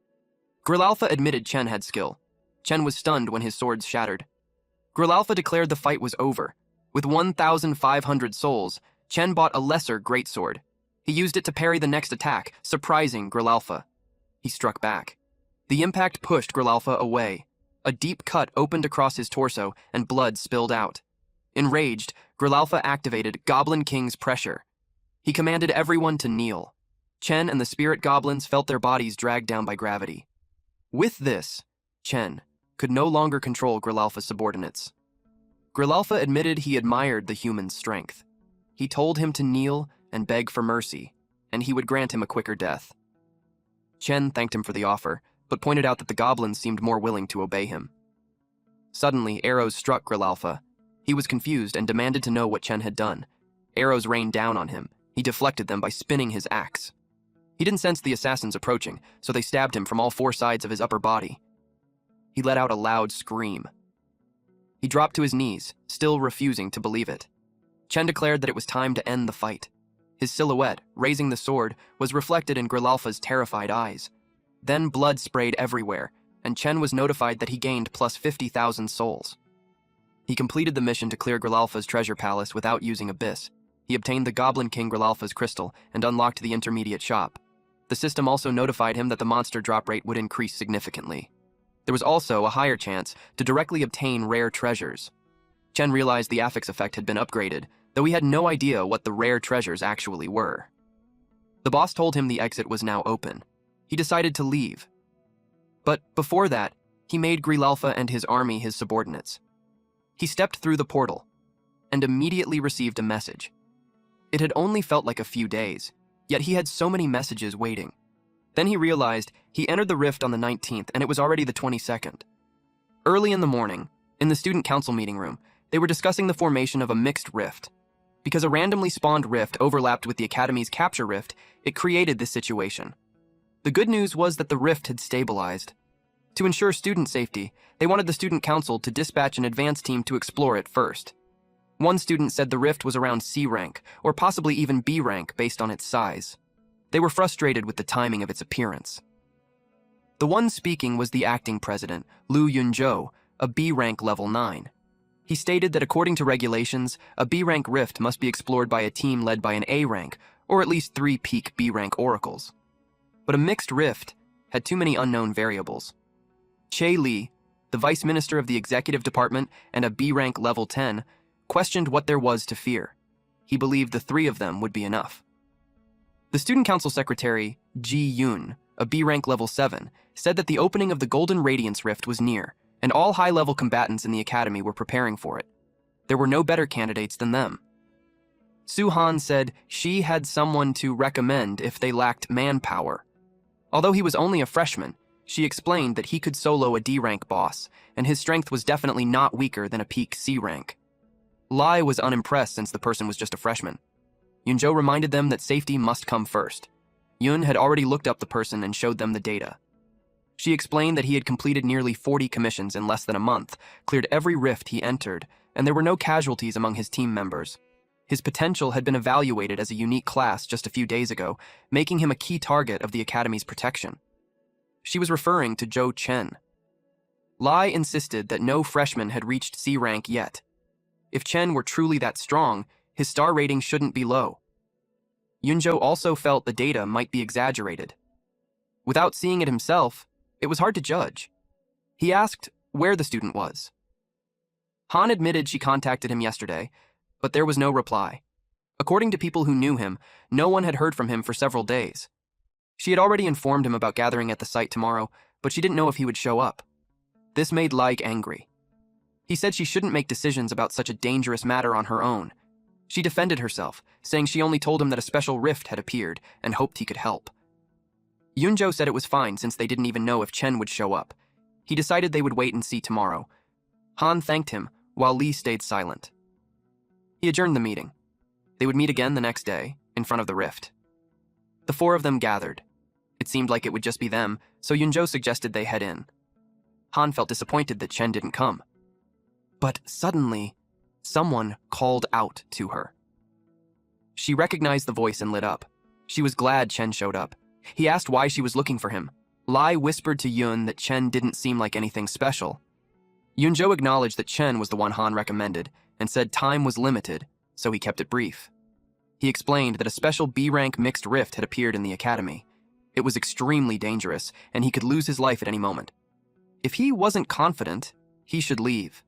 Grilalfa admitted Chen had skill. Chen was stunned when his swords shattered. Grilalfa declared the fight was over. With 1,500 souls, Chen bought a lesser greatsword. He used it to parry the next attack, surprising Grilalfa. He struck back. The impact pushed Grilalfa away. A deep cut opened across his torso, and blood spilled out. Enraged, Grilalfa activated Goblin King's pressure. He commanded everyone to kneel. Chen and the spirit goblins felt their bodies dragged down by gravity. With this, Chen could no longer control Grilalfa's subordinates. Grilalfa admitted he admired the human's strength. He told him to kneel and beg for mercy, and he would grant him a quicker death. Chen thanked him for the offer, but pointed out that the goblins seemed more willing to obey him. Suddenly, arrows struck Grilalfa. He was confused and demanded to know what Chen had done. Arrows rained down on him. He deflected them by spinning his axe. He didn't sense the assassins approaching, so they stabbed him from all four sides of his upper body. He let out a loud scream. He dropped to his knees, still refusing to believe it. Chen declared that it was time to end the fight. His silhouette, raising the sword, was reflected in Grilalfa's terrified eyes. Then blood sprayed everywhere, and Chen was notified that he gained plus 50,000 souls. He completed the mission to clear Grilalfa's treasure palace without using Abyss. He obtained the Goblin King Grilalfa's crystal and unlocked the intermediate shop. The system also notified him that the monster drop rate would increase significantly. There was also a higher chance to directly obtain rare treasures. Chen realized the affix effect had been upgraded, though he had no idea what the rare treasures actually were. The boss told him the exit was now open. He decided to leave. But before that, he made Grilalfa and his army his subordinates. He stepped through the portal and immediately received a message. It had only felt like a few days, yet he had so many messages waiting. Then he realized he entered the rift on the 19th and it was already the 22nd. Early in the morning, in the student council meeting room, they were discussing the formation of a mixed rift. Because a randomly spawned rift overlapped with the Academy's capture rift, it created this situation. The good news was that the rift had stabilized. To ensure student safety, they wanted the student council to dispatch an advance team to explore it first. One student said the rift was around C rank, or possibly even B rank based on its size. They were frustrated with the timing of its appearance. The one speaking was the acting president, Lu Yunzhou, a B rank level 9. He stated that according to regulations, a B rank rift must be explored by a team led by an A rank, or at least 3 peak B rank oracles. But a mixed rift had too many unknown variables. Che Li, the vice minister of the executive department and a B rank level 10, questioned what there was to fear. He believed the 3 of them would be enough. The student council secretary, Ji Yun, a B rank level 7, said that the opening of the Golden Radiance Rift was near, and all high-level combatants in the academy were preparing for it. There were no better candidates than them. Su Han said she had someone to recommend if they lacked manpower. Although he was only a freshman, she explained that he could solo a D rank boss, and his strength was definitely not weaker than a peak C rank. Lai was unimpressed since the person was just a freshman. Yunzhou reminded them that safety must come first. Yun had already looked up the person and showed them the data. She explained that he had completed nearly 40 commissions in less than a month, cleared every rift he entered, and there were no casualties among his team members. His potential had been evaluated as a unique class just a few days ago, making him a key target of the Academy's protection. She was referring to Zhou Chen. Lai insisted that no freshman had reached C rank yet. If Chen were truly that strong, his star rating shouldn't be low. Yunzhou also felt the data might be exaggerated. Without seeing it himself, it was hard to judge. He asked where the student was. Han admitted she contacted him yesterday, but there was no reply. According to people who knew him, no one had heard from him for several days. She had already informed him about gathering at the site tomorrow, but she didn't know if he would show up. This made Like angry. He said she shouldn't make decisions about such a dangerous matter on her own. She defended herself, saying she only told him that a special rift had appeared and hoped he could help. Yunzhou said it was fine since they didn't even know if Chen would show up. He decided they would wait and see tomorrow. Han thanked him, while Li stayed silent. He adjourned the meeting. They would meet again the next day, in front of the rift. The 4 of them gathered. It seemed like it would just be them, so Yunzhou suggested they head in. Han felt disappointed that Chen didn't come. But suddenly, someone called out to her. She recognized the voice and lit up. She was glad Chen showed up. He asked why she was looking for him. Lai whispered to Yun that Chen didn't seem like anything special. Yunzhou acknowledged that Chen was the one Han recommended and said time was limited, so he kept it brief. He explained that a special B-rank mixed rift had appeared in the academy. It was extremely dangerous, and he could lose his life at any moment. If he wasn't confident, he should leave.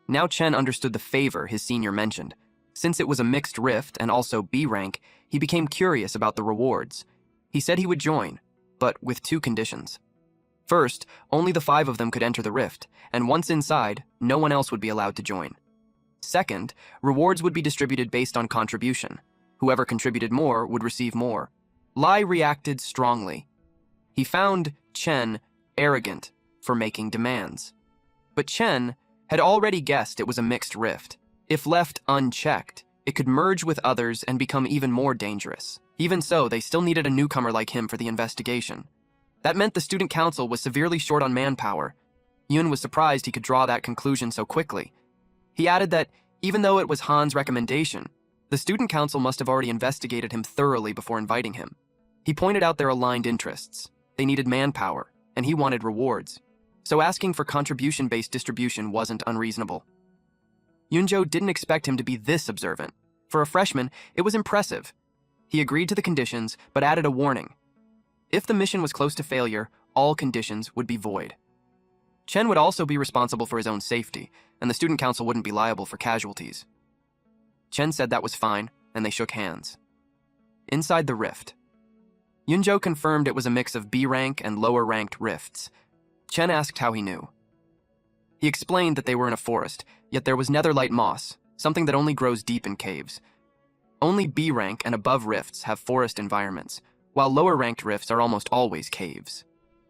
Now Chen understood the favor his senior mentioned. Since it was a mixed rift and also B rank, he became curious about the rewards. He said he would join, but with 2 conditions. First, only the 5 of them could enter the rift, and once inside, no one else would be allowed to join. Second, rewards would be distributed based on contribution. Whoever contributed more would receive more. Lai reacted strongly. He found Chen arrogant for making demands. But Chen had already guessed it was a mixed rift. If left unchecked, it could merge with others and become even more dangerous. Even so, they still needed a newcomer like him for the investigation. That meant the student council was severely short on manpower. Yun was surprised he could draw that conclusion so quickly. He added that, even though it was Han's recommendation, the student council must have already investigated him thoroughly before inviting him. He pointed out their aligned interests. They needed manpower, and he wanted rewards. So asking for contribution-based distribution wasn't unreasonable. Yunjo didn't expect him to be this observant. For a freshman, it was impressive. He agreed to the conditions, but added a warning. If the mission was close to failure, all conditions would be void. Chen would also be responsible for his own safety, and the student council wouldn't be liable for casualties. Chen said that was fine, and they shook hands. Inside the rift, Yunjo confirmed it was a mix of B-rank and lower-ranked rifts. Chen asked how he knew. He explained that they were in a forest, yet there was netherlight moss, something that only grows deep in caves. Only B-rank and above rifts have forest environments, while lower-ranked rifts are almost always caves.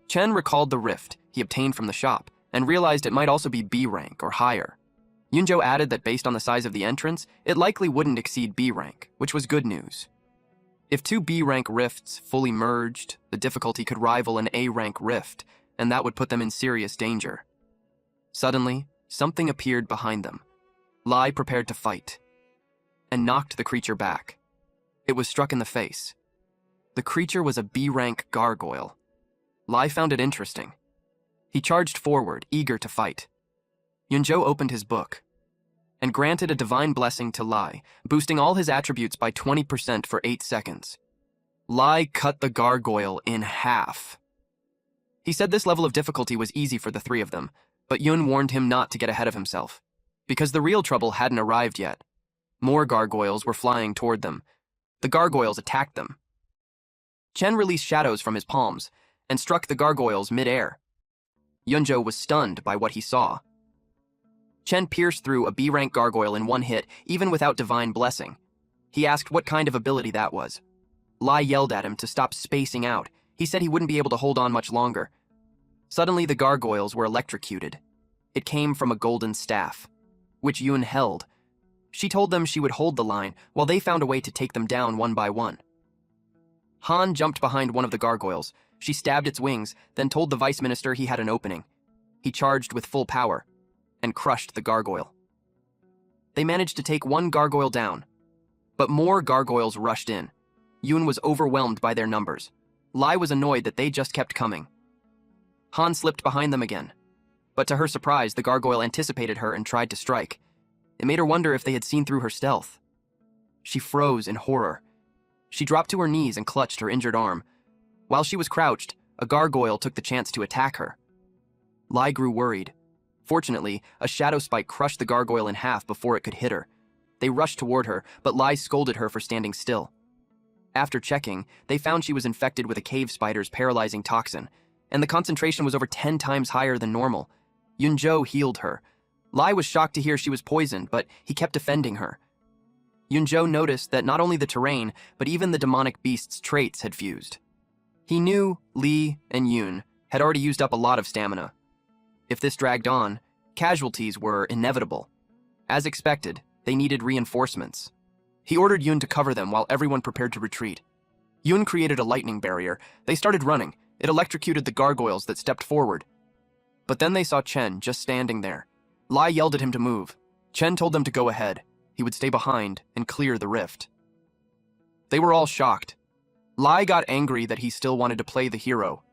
Chen recalled the rift he obtained from the shop, and realized it might also be B-rank or higher. Yunjo added that based on the size of the entrance, it likely wouldn't exceed B-rank, which was good news. If 2 B-rank rifts fully merged, the difficulty could rival an A-rank rift, and that would put them in serious danger. Suddenly, something appeared behind them. Lai prepared to fight, and knocked the creature back. It was struck in the face. The creature was a B-rank gargoyle. Lai found it interesting. He charged forward, eager to fight. Yunjo opened his book and granted a divine blessing to Lai, boosting all his attributes by 20% for 8 seconds. Lai cut the gargoyle in half. He said this level of difficulty was easy for the 3 of them, but Yun warned him not to get ahead of himself, because the real trouble hadn't arrived yet. More gargoyles were flying toward them. The gargoyles attacked them. Chen released shadows from his palms and struck the gargoyles mid-air. Yunjo was stunned by what he saw. Chen pierced through a B-rank gargoyle in one hit, even without divine blessing. He asked what kind of ability that was. Lai yelled at him to stop spacing out. He said he wouldn't be able to hold on much longer. Suddenly, the gargoyles were electrocuted. It came from a golden staff, which Yun held. She told them she would hold the line, while they found a way to take them down one by one. Han jumped behind one of the gargoyles. She stabbed its wings, then told the vice minister he had an opening. He charged with full power and crushed the gargoyle. They managed to take one gargoyle down, but more gargoyles rushed in. Yun was overwhelmed by their numbers. Lai was annoyed that they just kept coming. Han slipped behind them again, but to her surprise, the gargoyle anticipated her and tried to strike. It made her wonder if they had seen through her stealth. She froze in horror. She dropped to her knees and clutched her injured arm. While she was crouched, a gargoyle took the chance to attack her. Lai grew worried. Fortunately, a shadow spike crushed the gargoyle in half before it could hit her. They rushed toward her, but Lai scolded her for standing still. After checking, they found she was infected with a cave spider's paralyzing toxin, and the concentration was over 10 times higher than normal. Yunjo healed her. Lai was shocked to hear she was poisoned, but he kept defending her. Yunjo noticed that not only the terrain, but even the demonic beast's traits had fused. He knew Li and Yun had already used up a lot of stamina. If this dragged on, casualties were inevitable. As expected, they needed reinforcements. He ordered Yun to cover them while everyone prepared to retreat. Yun created a lightning barrier. They started running. It electrocuted the gargoyles that stepped forward. But then they saw Chen just standing there. Lai yelled at him to move. Chen told them to go ahead. He would stay behind and clear the rift. They were all shocked. Lai got angry that he still wanted to play the hero.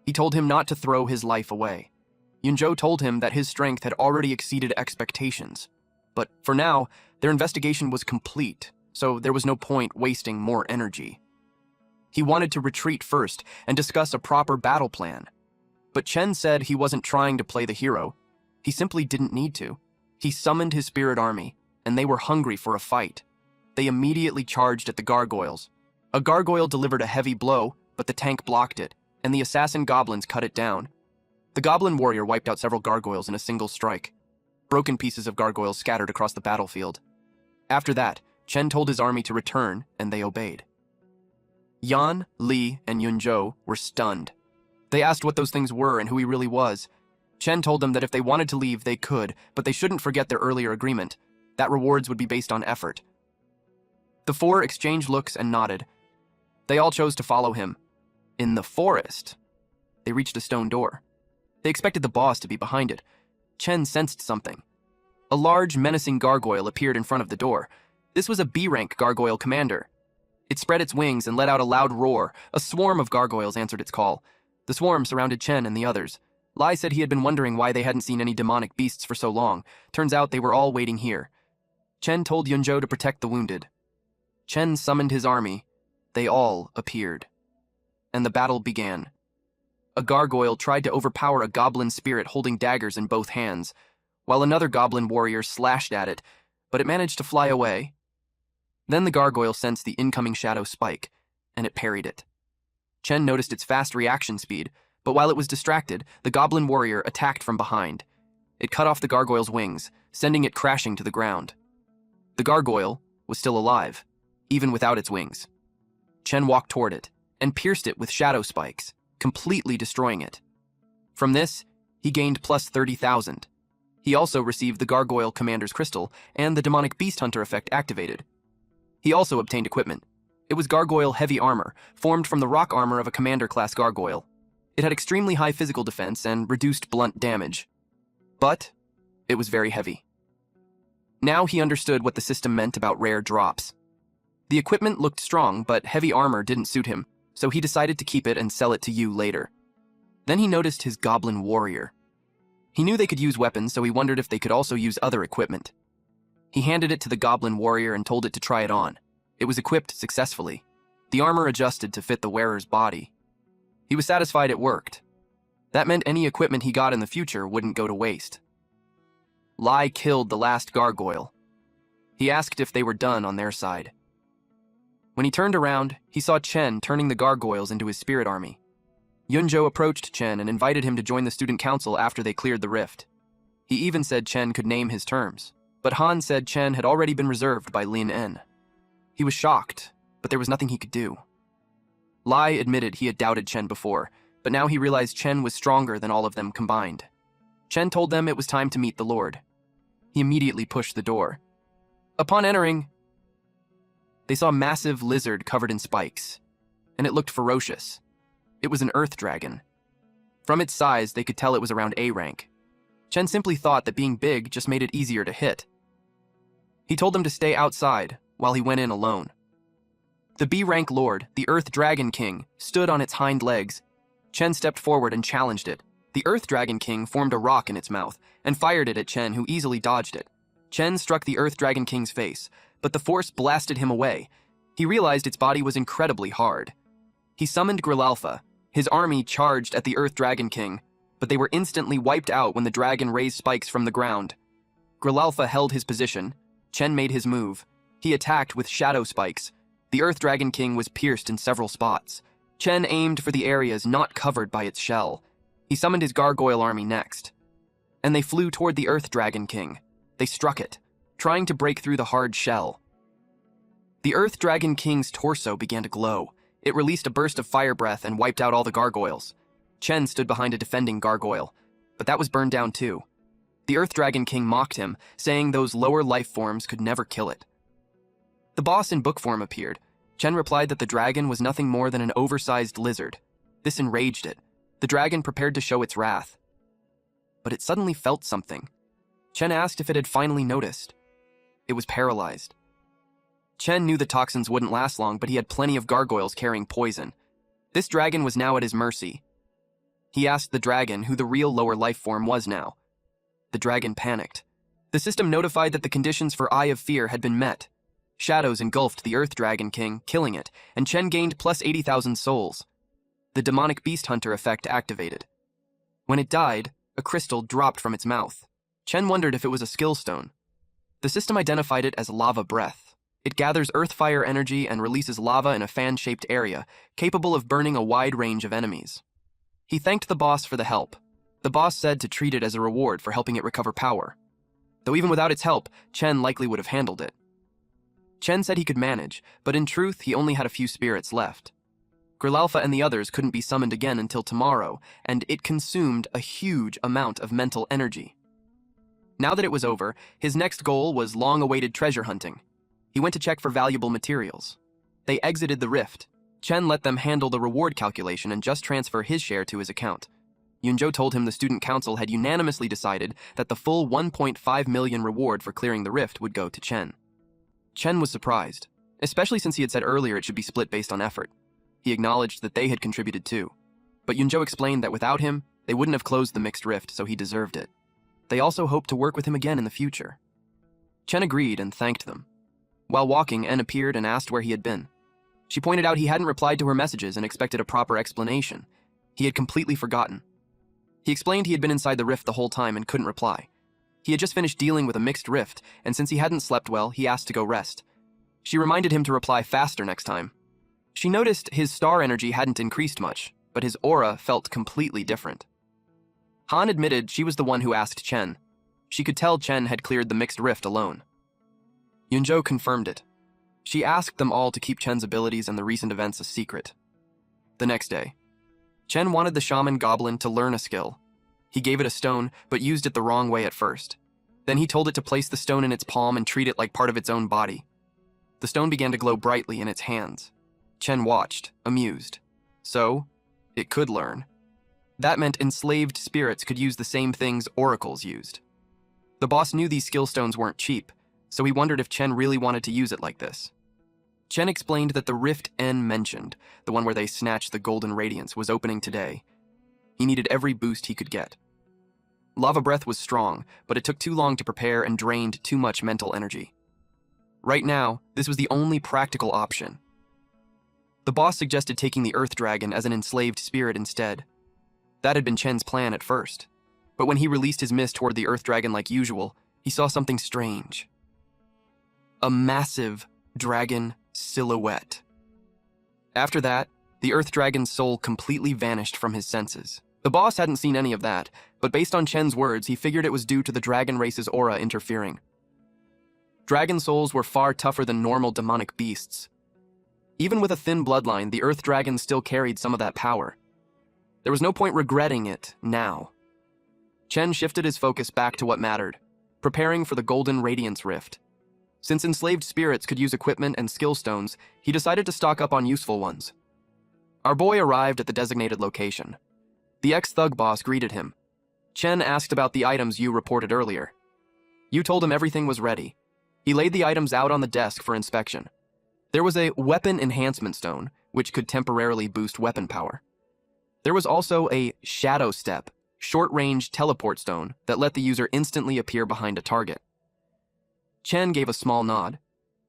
He told him not to throw his life away. Yunjo told him that his strength had already exceeded expectations. But for now, their investigation was complete, so there was no point wasting more energy. He wanted to retreat first and discuss a proper battle plan. But Chen said he wasn't trying to play the hero. He simply didn't need to. He summoned his spirit army, and they were hungry for a fight. They immediately charged at the gargoyles. A gargoyle delivered a heavy blow, but the tank blocked it, and the assassin goblins cut it down. The goblin warrior wiped out several gargoyles in a single strike. Broken pieces of gargoyles scattered across the battlefield. After that, Chen told his army to return, and they obeyed. Yan, Li, and Yunzhou were stunned. They asked what those things were and who he really was. Chen told them that if they wanted to leave, they could, but they shouldn't forget their earlier agreement, that rewards would be based on effort. The four exchanged looks and nodded. They all chose to follow him. In the forest, they reached a stone door. They expected the boss to be behind it. Chen sensed something. A large, menacing gargoyle appeared in front of the door. This was a B-rank gargoyle commander. It spread its wings and let out a loud roar. A swarm of gargoyles answered its call. The swarm surrounded Chen and the others. Lai said he had been wondering why they hadn't seen any demonic beasts for so long. Turns out they were all waiting here. Chen told Yunzhou to protect the wounded. Chen summoned his army. They all appeared. And the battle began. A gargoyle tried to overpower a goblin spirit holding daggers in both hands, while another goblin warrior slashed at it, but it managed to fly away. Then the gargoyle sensed the incoming shadow spike, and it parried it. Chen noticed its fast reaction speed, but while it was distracted, the goblin warrior attacked from behind. It cut off the gargoyle's wings, sending it crashing to the ground. The gargoyle was still alive, even without its wings. Chen walked toward it and pierced it with shadow spikes, completely destroying it. From this, he gained plus 30,000. He also received the Gargoyle Commander's Crystal and the Demonic Beast Hunter effect activated. He also obtained equipment. It was Gargoyle Heavy Armor, formed from the rock armor of a Commander-class Gargoyle. It had extremely high physical defense and reduced blunt damage. But it was very heavy. Now he understood what the system meant about rare drops. The equipment looked strong, but heavy armor didn't suit him, so he decided to keep it and sell it to you later. Then he noticed his Goblin Warrior. He knew they could use weapons, so he wondered if they could also use other equipment. He handed it to the Goblin Warrior and told it to try it on. It was equipped successfully. The armor adjusted to fit the wearer's body. He was satisfied it worked. That meant any equipment he got in the future wouldn't go to waste. Lai killed the last gargoyle. He asked if they were done on their side. When he turned around, he saw Chen turning the gargoyles into his spirit army. Yunzhou approached Chen and invited him to join the student council after they cleared the rift. He even said Chen could name his terms, but Han said Chen had already been reserved by Lin En. He was shocked, but there was nothing he could do. Lai admitted he had doubted Chen before, but now he realized Chen was stronger than all of them combined. Chen told them it was time to meet the Lord. He immediately pushed the door. Upon entering, they saw a massive lizard covered in spikes, and it looked ferocious. It was an earth dragon. From its size, they could tell it was around A rank. Chen simply thought that being big just made it easier to hit. He told them to stay outside while he went in alone. The B-rank lord, the Earth Dragon King, stood on its hind legs. Chen stepped forward and challenged it. The Earth Dragon King formed a rock in its mouth and fired it at Chen, who easily dodged it. Chen struck the Earth Dragon King's face, but the force blasted him away. He realized its body was incredibly hard. He summoned Grilalfa. His army charged at the Earth Dragon King, but they were instantly wiped out when the dragon raised spikes from the ground. Grilalfa held his position. Chen made his move. He attacked with shadow spikes. The Earth Dragon King was pierced in several spots. Chen aimed for the areas not covered by its shell. He summoned his gargoyle army next. And they flew toward the Earth Dragon King. They struck it, trying to break through the hard shell. The Earth Dragon King's torso began to glow. It released a burst of fire breath and wiped out all the gargoyles. Chen stood behind a defending gargoyle, but that was burned down too. The Earth Dragon King mocked him, saying those lower life forms could never kill it. The boss in book form appeared. Chen replied that the dragon was nothing more than an oversized lizard. This enraged it. The dragon prepared to show its wrath. But it suddenly felt something. Chen asked if it had finally noticed. It was paralyzed. Chen knew the toxins wouldn't last long, but he had plenty of gargoyles carrying poison. This dragon was now at his mercy. He asked the dragon who the real lower life form was now. The dragon panicked. The system notified that the conditions for Eye of Fear had been met. Shadows engulfed the Earth Dragon King, killing it, and Chen gained plus 80,000 souls. The demonic beast hunter effect activated. When it died, a crystal dropped from its mouth. Chen wondered if it was a skill stone. The system identified it as lava breath. It gathers earth fire energy and releases lava in a fan-shaped area, capable of burning a wide range of enemies. He thanked the boss for the help. The boss said to treat it as a reward for helping it recover power. Though even without its help, Chen likely would have handled it. Chen said he could manage, but in truth, he only had a few spirits left. Grilalfa and the others couldn't be summoned again until tomorrow, and it consumed a huge amount of mental energy. Now that it was over, his next goal was long-awaited treasure hunting. He went to check for valuable materials. They exited the rift. Chen let them handle the reward calculation and just transfer his share to his account. Yunzhou told him the student council had unanimously decided that the full 1.5 million reward for clearing the rift would go to Chen. Chen was surprised, especially since he had said earlier it should be split based on effort. He acknowledged that they had contributed too, but Yunzhou explained that without him, they wouldn't have closed the mixed rift, so he deserved it. They also hoped to work with him again in the future. Chen agreed and thanked them. While walking, En appeared and asked where he had been. She pointed out he hadn't replied to her messages and expected a proper explanation. He had completely forgotten. He explained he had been inside the rift the whole time and couldn't reply. He had just finished dealing with a mixed rift, and since he hadn't slept well, he asked to go rest. She reminded him to reply faster next time. She noticed his star energy hadn't increased much, but his aura felt completely different. Han admitted she was the one who asked Chen. She could tell Chen had cleared the mixed rift alone. Yunzhou confirmed it. She asked them all to keep Chen's abilities and the recent events a secret. The next day, Chen wanted the shaman goblin to learn a skill. He gave it a stone, but used it the wrong way at first. Then he told it to place the stone in its palm and treat it like part of its own body. The stone began to glow brightly in its hands. Chen watched, amused. So, it could learn. That meant enslaved spirits could use the same things oracles used. The boss knew these skill stones weren't cheap, so he wondered if Chen really wanted to use it like this. Chen explained that the rift En mentioned, the one where they snatched the golden radiance, was opening today. He needed every boost he could get. Lava breath was strong, but it took too long to prepare and drained too much mental energy. Right now, this was the only practical option. The boss suggested taking the Earth Dragon as an enslaved spirit instead. That had been Chen's plan at first, but when he released his mist toward the Earth Dragon like usual, he saw something strange. A massive dragon silhouette. After that, the Earth Dragon's soul completely vanished from his senses. The boss hadn't seen any of that, but based on Chen's words, he figured it was due to the dragon race's aura interfering. Dragon souls were far tougher than normal demonic beasts. Even with a thin bloodline, the Earth Dragon still carried some of that power. There was no point regretting it now. Chen shifted his focus back to what mattered, preparing for the Golden Radiance Rift. Since enslaved spirits could use equipment and skill stones, he decided to stock up on useful ones. Our boy arrived at the designated location. The ex-thug boss greeted him. Chen asked about the items Yu reported earlier. Yu told him everything was ready. He laid the items out on the desk for inspection. There was a weapon enhancement stone, which could temporarily boost weapon power. There was also a shadow step, short-range teleport stone that let the user instantly appear behind a target. Chen gave a small nod.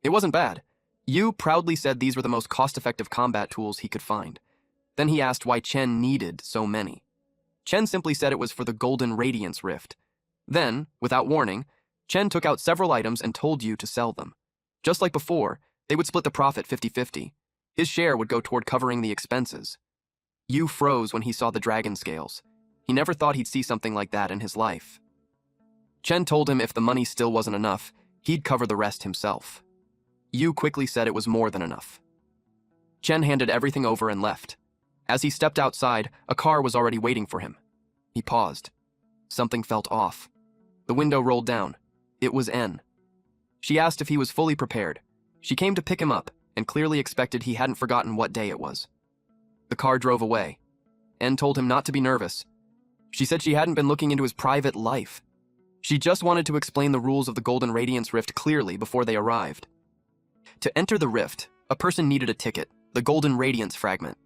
It wasn't bad. Yu proudly said these were the most cost-effective combat tools he could find. Then he asked why Chen needed so many. Chen simply said it was for the Golden Radiance Rift. Then, without warning, Chen took out several items and told Yu to sell them. Just like before, they would split the profit 50-50. His share would go toward covering the expenses. Yu froze when he saw the dragon scales. He never thought he'd see something like that in his life. Chen told him if the money still wasn't enough, he'd cover the rest himself. Yu quickly said it was more than enough. Chen handed everything over and left. As he stepped outside, a car was already waiting for him. He paused. Something felt off. The window rolled down. It was En. She asked if he was fully prepared. She came to pick him up and clearly expected he hadn't forgotten what day it was. The car drove away. En told him not to be nervous. She said she hadn't been looking into his private life. She just wanted to explain the rules of the Golden Radiance Rift clearly before they arrived. To enter the rift, a person needed a ticket, the Golden Radiance Fragment.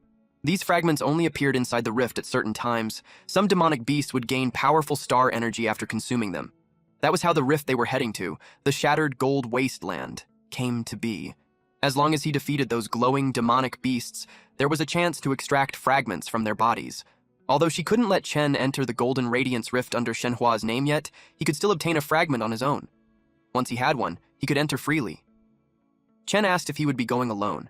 These fragments only appeared inside the rift at certain times. Some demonic beasts would gain powerful star energy after consuming them. That was how the rift they were heading to, the Shattered Gold Wasteland, came to be. As long as he defeated those glowing demonic beasts, there was a chance to extract fragments from their bodies. Although she couldn't let Chen enter the Golden Radiance Rift under Shenhua's name yet, he could still obtain a fragment on his own. Once he had one, he could enter freely. Chen asked if he would be going alone.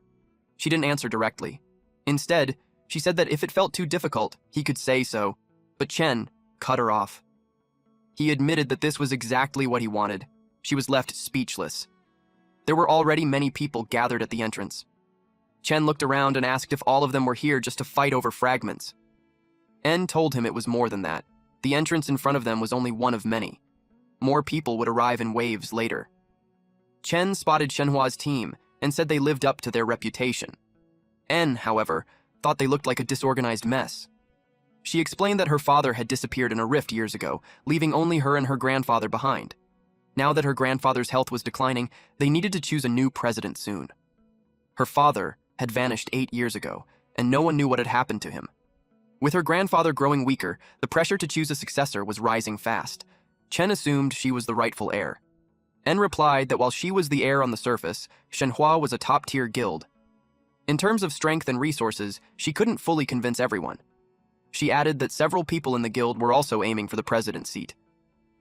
She didn't answer directly. Instead, she said that if it felt too difficult, he could say so, but Chen cut her off. He admitted that this was exactly what he wanted. She was left speechless. There were already many people gathered at the entrance. Chen looked around and asked if all of them were here just to fight over fragments. En told him it was more than that. The entrance in front of them was only one of many. More people would arrive in waves later. Chen spotted Shenhua's team and said they lived up to their reputation. En, however, thought they looked like a disorganized mess. She explained that her father had disappeared in a rift years ago, leaving only her and her grandfather behind. Now that her grandfather's health was declining, they needed to choose a new president soon. Her father had vanished 8 years ago, and no one knew what had happened to him. With her grandfather growing weaker, the pressure to choose a successor was rising fast. Chen assumed she was the rightful heir. En replied that while she was the heir on the surface, Shenhua was a top-tier guild. In terms of strength and resources, she couldn't fully convince everyone. She added that several people in the guild were also aiming for the president's seat.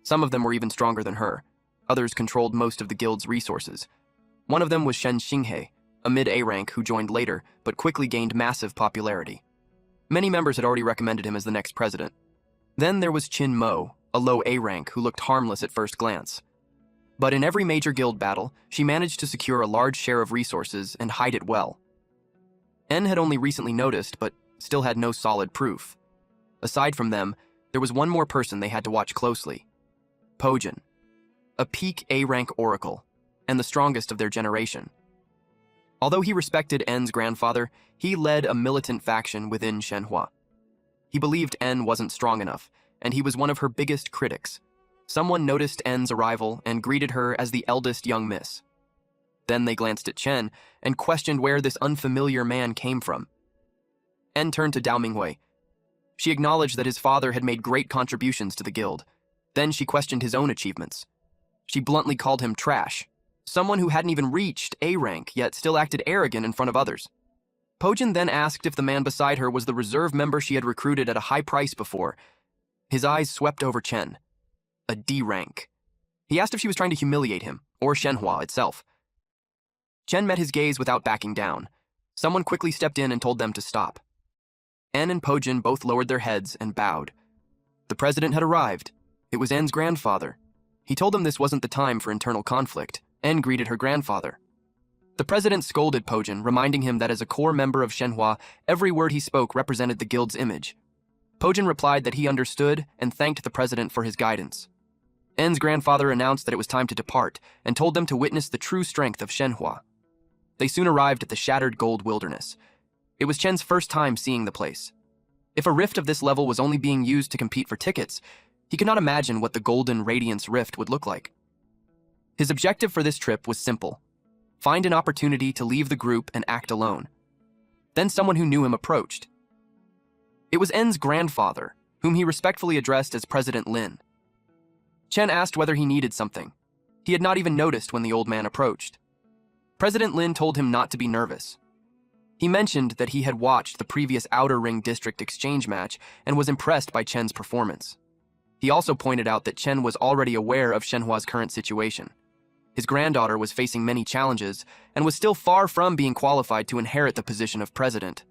Some of them were even stronger than her. Others controlled most of the guild's resources. One of them was Shen Xinghe, a mid-A rank who joined later, but quickly gained massive popularity. Many members had already recommended him as the next president. Then there was Qin Mo, a low A rank who looked harmless at first glance. But in every major guild battle, she managed to secure a large share of resources and hide it well. En had only recently noticed, but still had no solid proof. Aside from them, there was one more person they had to watch closely. Pojin, a peak A-rank oracle, and the strongest of their generation. Although he respected En's grandfather, he led a militant faction within Shenhua. He believed En wasn't strong enough, and he was one of her biggest critics. Someone noticed En's arrival and greeted her as the eldest young miss. Then they glanced at Chen and questioned where this unfamiliar man came from. En turned to Dao Minghui. She acknowledged that his father had made great contributions to the guild. Then she questioned his own achievements. She bluntly called him trash, someone who hadn't even reached A rank yet still acted arrogant in front of others. Pojin then asked if the man beside her was the reserve member she had recruited at a high price before. His eyes swept over Chen. A D rank. He asked if she was trying to humiliate him, or Shenhua itself. Chen met his gaze without backing down. Someone quickly stepped in and told them to stop. En and Pojin both lowered their heads and bowed. The president had arrived. It was En's grandfather. He told them this wasn't the time for internal conflict. En greeted her grandfather. The president scolded Pojin, reminding him that as a core member of Shenhua, every word he spoke represented the guild's image. Pojin replied that he understood and thanked the president for his guidance. En's grandfather announced that it was time to depart and told them to witness the true strength of Shenhua. They soon arrived at the Shattered Gold Wilderness. It was Chen's first time seeing the place. If a rift of this level was only being used to compete for tickets, he could not imagine what the Golden Radiance Rift would look like. His objective for this trip was simple: find an opportunity to leave the group and act alone. Then someone who knew him approached. It was En's grandfather, whom he respectfully addressed as President Lin. Chen asked whether he needed something. He had not even noticed when the old man approached. President Lin told him not to be nervous. He mentioned that he had watched the previous Outer Ring District exchange match and was impressed by Chen's performance. He also pointed out that Chen was already aware of Shenhua's current situation. His granddaughter was facing many challenges and was still far from being qualified to inherit the position of president.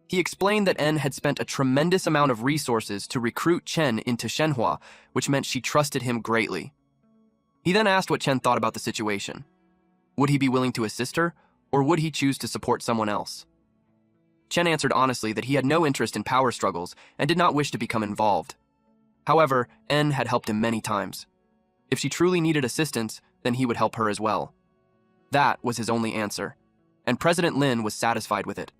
He explained that En had spent a tremendous amount of resources to recruit Chen into Shenhua, which meant she trusted him greatly. He then asked what Chen thought about the situation. Would he be willing to assist her, or would he choose to support someone else? Chen answered honestly that he had no interest in power struggles and did not wish to become involved. However, En had helped him many times. If she truly needed assistance, then he would help her as well. That was his only answer, and President Lin was satisfied with it.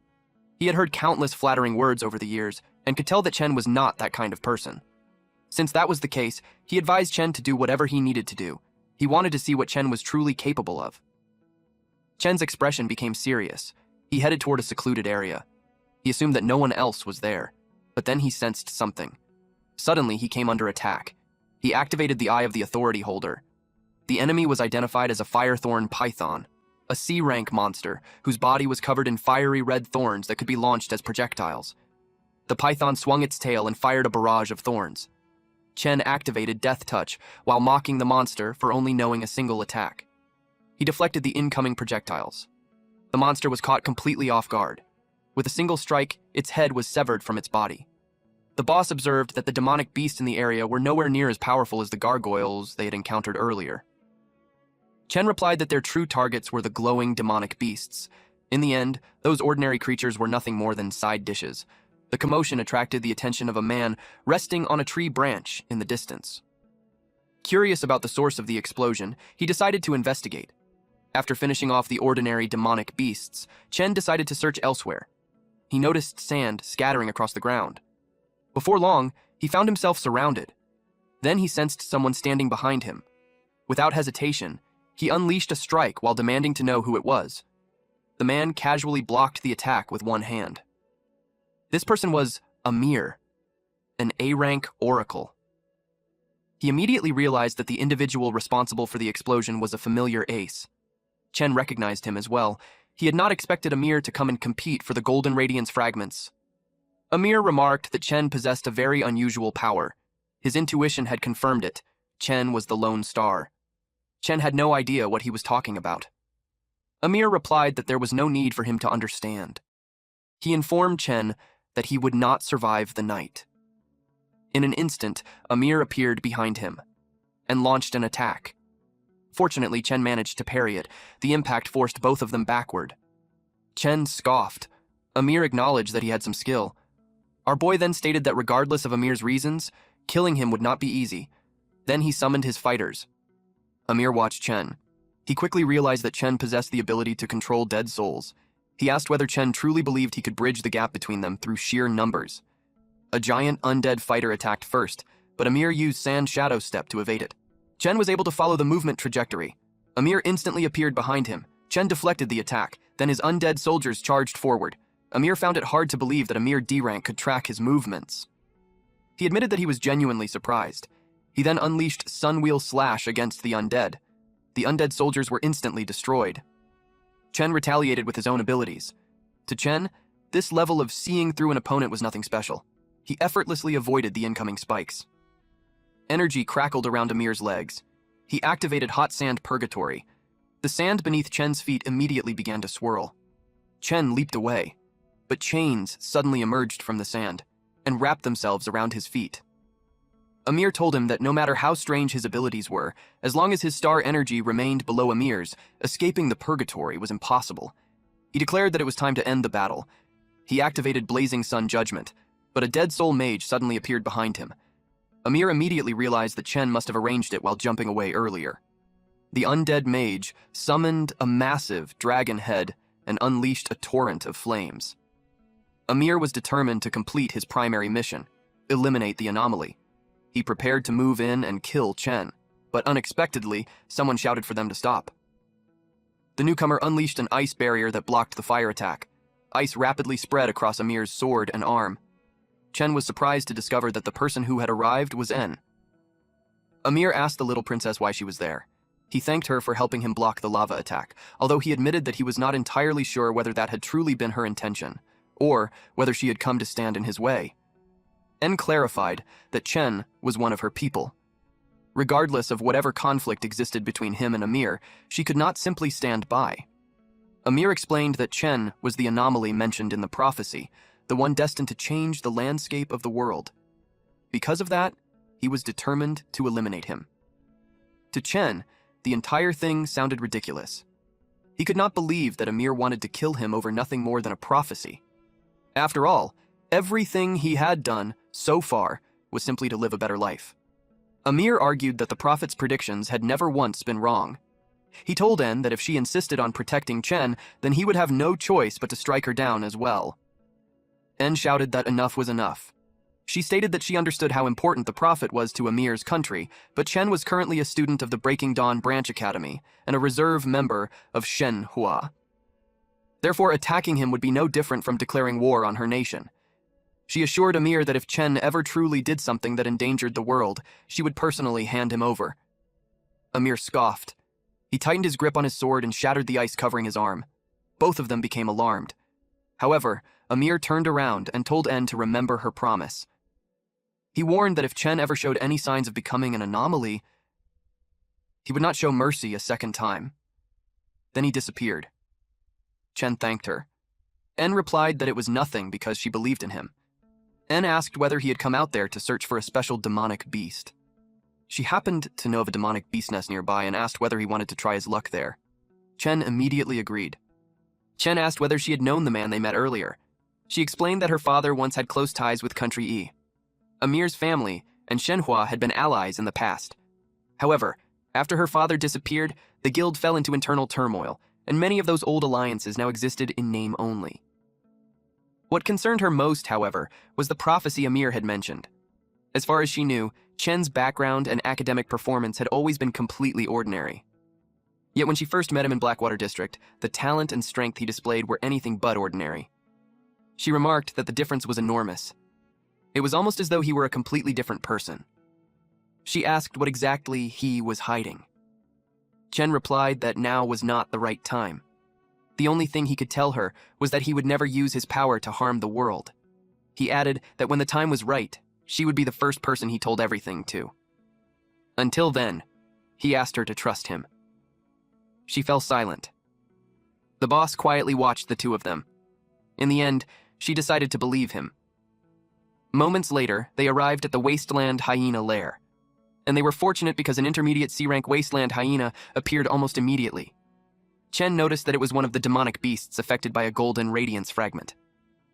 He had heard countless flattering words over the years and could tell that Chen was not that kind of person. Since that was the case, he advised Chen to do whatever he needed to do. He wanted to see what Chen was truly capable of. Chen's expression became serious. He headed toward a secluded area. He assumed that no one else was there, but then he sensed something. Suddenly, he came under attack. He activated the Eye of the Authority Holder. The enemy was identified as a firethorn python, a C-rank monster whose body was covered in fiery red thorns that could be launched as projectiles. The python swung its tail and fired a barrage of thorns. Chen activated Death Touch while mocking the monster for only knowing a single attack. He deflected the incoming projectiles. The monster was caught completely off guard. With a single strike, its head was severed from its body. The boss observed that the demonic beasts in the area were nowhere near as powerful as the gargoyles they had encountered earlier. Chen replied that their true targets were the glowing demonic beasts. In the end, those ordinary creatures were nothing more than side dishes. The commotion attracted the attention of a man resting on a tree branch in the distance. Curious about the source of the explosion, he decided to investigate. After finishing off the ordinary demonic beasts, Chen decided to search elsewhere. He noticed sand scattering across the ground. Before long, he found himself surrounded. Then he sensed someone standing behind him. Without hesitation, he unleashed a strike while demanding to know who it was. The man casually blocked the attack with one hand. This person was Amir, an A-rank oracle. He immediately realized that the individual responsible for the explosion was a familiar ace. Chen recognized him as well. He had not expected Amir to come and compete for the Golden Radiance fragments. Amir remarked that Chen possessed a very unusual power. His intuition had confirmed it. Chen was the lone star. Chen had no idea what he was talking about. Amir replied that there was no need for him to understand. He informed Chen that he would not survive the night. In an instant, Amir appeared behind him and launched an attack. Fortunately, Chen managed to parry it. The impact forced both of them backward. Chen scoffed. Amir acknowledged that he had some skill. Our boy then stated that regardless of Amir's reasons, killing him would not be easy. Then he summoned his fighters. Amir watched Chen. He quickly realized that Chen possessed the ability to control dead souls. He asked whether Chen truly believed he could bridge the gap between them through sheer numbers. A giant undead fighter attacked first, but Amir used Sand Shadow Step to evade it. Chen was able to follow the movement trajectory. Amir instantly appeared behind him. Chen deflected the attack, then his undead soldiers charged forward. Amir found it hard to believe that a mere D-rank could track his movements. He admitted that he was genuinely surprised. He then unleashed Sunwheel Slash against the undead. The undead soldiers were instantly destroyed. Chen retaliated with his own abilities. To Chen, this level of seeing through an opponent was nothing special. He effortlessly avoided the incoming spikes. Energy crackled around Amir's legs. He activated Hot Sand Purgatory. The sand beneath Chen's feet immediately began to swirl. Chen leaped away, but chains suddenly emerged from the sand and wrapped themselves around his feet. Amir told him that no matter how strange his abilities were, as long as his star energy remained below Amir's, escaping the purgatory was impossible. He declared that it was time to end the battle. He activated Blazing Sun Judgment, but a dead soul mage suddenly appeared behind him. Amir immediately realized that Chen must have arranged it while jumping away earlier. The undead mage summoned a massive dragon head and unleashed a torrent of flames. Amir was determined to complete his primary mission, eliminate the anomaly. He prepared to move in and kill Chen, but unexpectedly, someone shouted for them to stop. The newcomer unleashed an ice barrier that blocked the fire attack. Ice rapidly spread across Amir's sword and arm. Chen was surprised to discover that the person who had arrived was En. Amir asked the little princess why she was there. He thanked her for helping him block the lava attack, although he admitted that he was not entirely sure whether that had truly been her intention, or whether she had come to stand in his way. En clarified that Chen was one of her people. Regardless of whatever conflict existed between him and Amir, she could not simply stand by. Amir explained that Chen was the anomaly mentioned in the prophecy, the one destined to change the landscape of the world. Because of that, he was determined to eliminate him. To Chen, the entire thing sounded ridiculous. He could not believe that Amir wanted to kill him over nothing more than a prophecy. After all, everything he had done so far was simply to live a better life. Amir argued that the prophet's predictions had never once been wrong. He told En that if she insisted on protecting Chen, then he would have no choice but to strike her down as well. En shouted that enough was enough. She stated that she understood how important the prophet was to Amir's country, but Chen was currently a student of the Breaking Dawn Branch Academy and a reserve member of Shenhua. Therefore, attacking him would be no different from declaring war on her nation. She assured Amir that if Chen ever truly did something that endangered the world, she would personally hand him over. Amir scoffed. He tightened his grip on his sword and shattered the ice covering his arm. Both of them became alarmed. However, Amir turned around and told En to remember her promise. He warned that if Chen ever showed any signs of becoming an anomaly, he would not show mercy a second time. Then he disappeared. Chen thanked her. En replied that it was nothing because she believed in him. En asked whether he had come out there to search for a special demonic beast. She happened to know of a demonic beast nest nearby and asked whether he wanted to try his luck there. Chen immediately agreed. Chen asked whether she had known the man they met earlier. She explained that her father once had close ties with Country E. Amir's family and Shenhua had been allies in the past. However, after her father disappeared, the guild fell into internal turmoil, and many of those old alliances now existed in name only. What concerned her most, however, was the prophecy Amir had mentioned. As far as she knew, Chen's background and academic performance had always been completely ordinary. Yet when she first met him in Blackwater District, the talent and strength he displayed were anything but ordinary. She remarked that the difference was enormous. It was almost as though he were a completely different person. She asked what exactly he was hiding. Chen replied that now was not the right time. The only thing he could tell her was that he would never use his power to harm the world. He added that when the time was right, she would be the first person he told everything to. Until then, he asked her to trust him. She fell silent. The boss quietly watched the two of them. In the end, she decided to believe him. Moments later, they arrived at the Wasteland Hyena lair. And they were fortunate because an intermediate C-rank Wasteland Hyena appeared almost immediately. Chen noticed that it was one of the demonic beasts affected by a golden radiance fragment.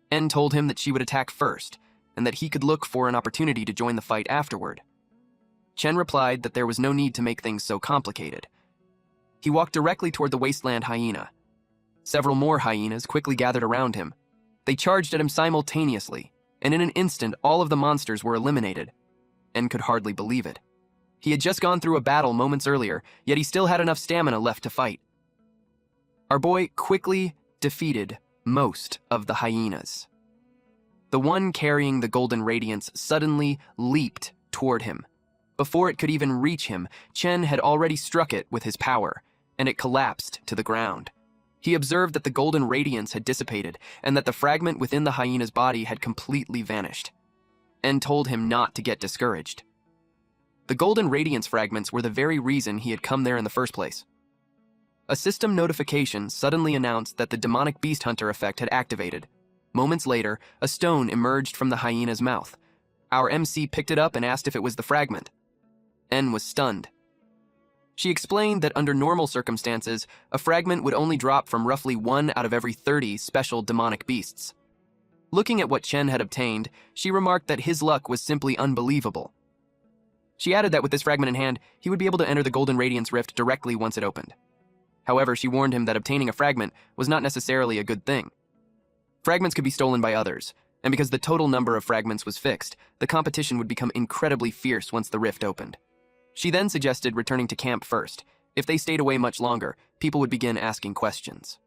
En told him that she would attack first, and that he could look for an opportunity to join the fight afterward. Chen replied that there was no need to make things so complicated. He walked directly toward the Wasteland Hyena. Several more hyenas quickly gathered around him. They charged at him simultaneously, and in an instant all of the monsters were eliminated. En could hardly believe it. He had just gone through a battle moments earlier, yet he still had enough stamina left to fight. Our boy quickly defeated most of the hyenas. The one carrying the golden radiance suddenly leaped toward him. Before it could even reach him, Chen had already struck it with his power, and it collapsed to the ground. He observed that the golden radiance had dissipated, and that the fragment within the hyena's body had completely vanished, and told him not to get discouraged. The golden radiance fragments were the very reason he had come there in the first place. A system notification suddenly announced that the demonic beast hunter effect had activated. Moments later, a stone emerged from the hyena's mouth. Our MC picked it up and asked if it was the fragment. En was stunned. She explained that under normal circumstances, a fragment would only drop from roughly 1 out of every 30 special demonic beasts. Looking at what Chen had obtained, she remarked that his luck was simply unbelievable. She added that with this fragment in hand, he would be able to enter the Golden Radiance Rift directly once it opened. However, she warned him that obtaining a fragment was not necessarily a good thing. Fragments could be stolen by others, and because the total number of fragments was fixed, the competition would become incredibly fierce once the rift opened. She then suggested returning to camp first. If they stayed away much longer, people would begin asking questions.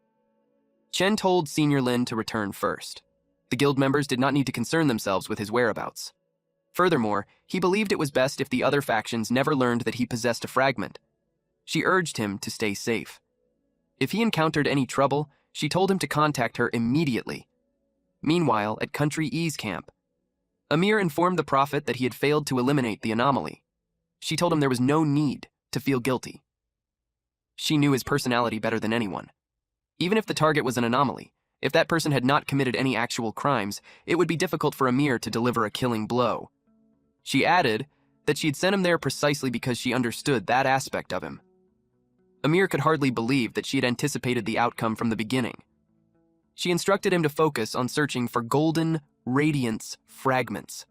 Chen told Senior Lin to return first. The guild members did not need to concern themselves with his whereabouts. Furthermore, he believed it was best if the other factions never learned that he possessed a fragment. She urged him to stay safe. If he encountered any trouble, she told him to contact her immediately. Meanwhile, at Country E's camp, Amir informed the Prophet that he had failed to eliminate the anomaly. She told him there was no need to feel guilty. She knew his personality better than anyone. Even if the target was an anomaly, if that person had not committed any actual crimes, it would be difficult for Amir to deliver a killing blow. She added that she had sent him there precisely because she understood that aspect of him. Amir could hardly believe that she had anticipated the outcome from the beginning. She instructed him to focus on searching for golden radiance fragments.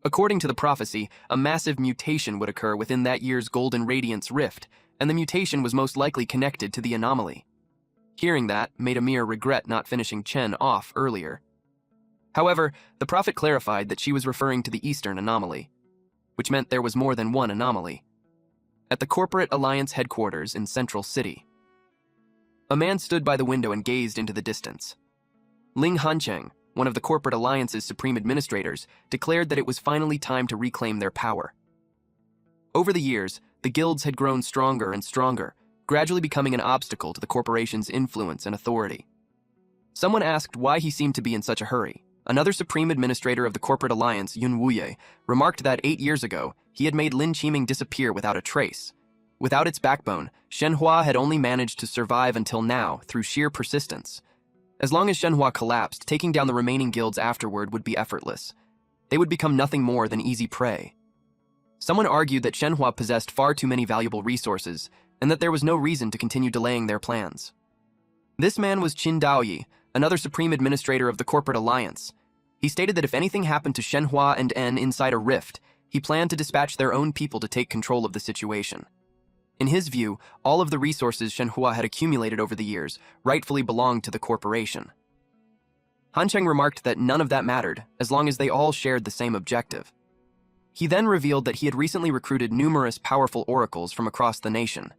According to the prophecy, a massive mutation would occur within that year's golden radiance rift, and the mutation was most likely connected to the anomaly. Hearing that made Amir regret not finishing Chen off earlier. However, the Prophet clarified that she was referring to the Eastern anomaly, which meant there was more than one anomaly. At the Corporate Alliance headquarters in Central City, a man stood by the window and gazed into the distance. Ling Hancheng, one of the Corporate Alliance's supreme administrators, declared that it was finally time to reclaim their power. Over the years, the guilds had grown stronger and stronger, gradually becoming an obstacle to the corporation's influence and authority. Someone asked why he seemed to be in such a hurry. Another supreme administrator of the corporate alliance, Yun Wuye, remarked that 8 years ago, he had made Lin Qiming disappear without a trace. Without its backbone, Shenhua had only managed to survive until now through sheer persistence. As long as Shenhua collapsed, taking down the remaining guilds afterward would be effortless. They would become nothing more than easy prey. Someone argued that Shenhua possessed far too many valuable resources, and that there was no reason to continue delaying their plans. This man was Qin Daoyi, another supreme administrator of the corporate alliance. He stated that if anything happened to Shenhua and En inside a rift, he planned to dispatch their own people to take control of the situation. In his view, all of the resources Shenhua had accumulated over the years rightfully belonged to the corporation. Han Cheng remarked that none of that mattered, as long as they all shared the same objective. He then revealed that he had recently recruited numerous powerful oracles from across the nation.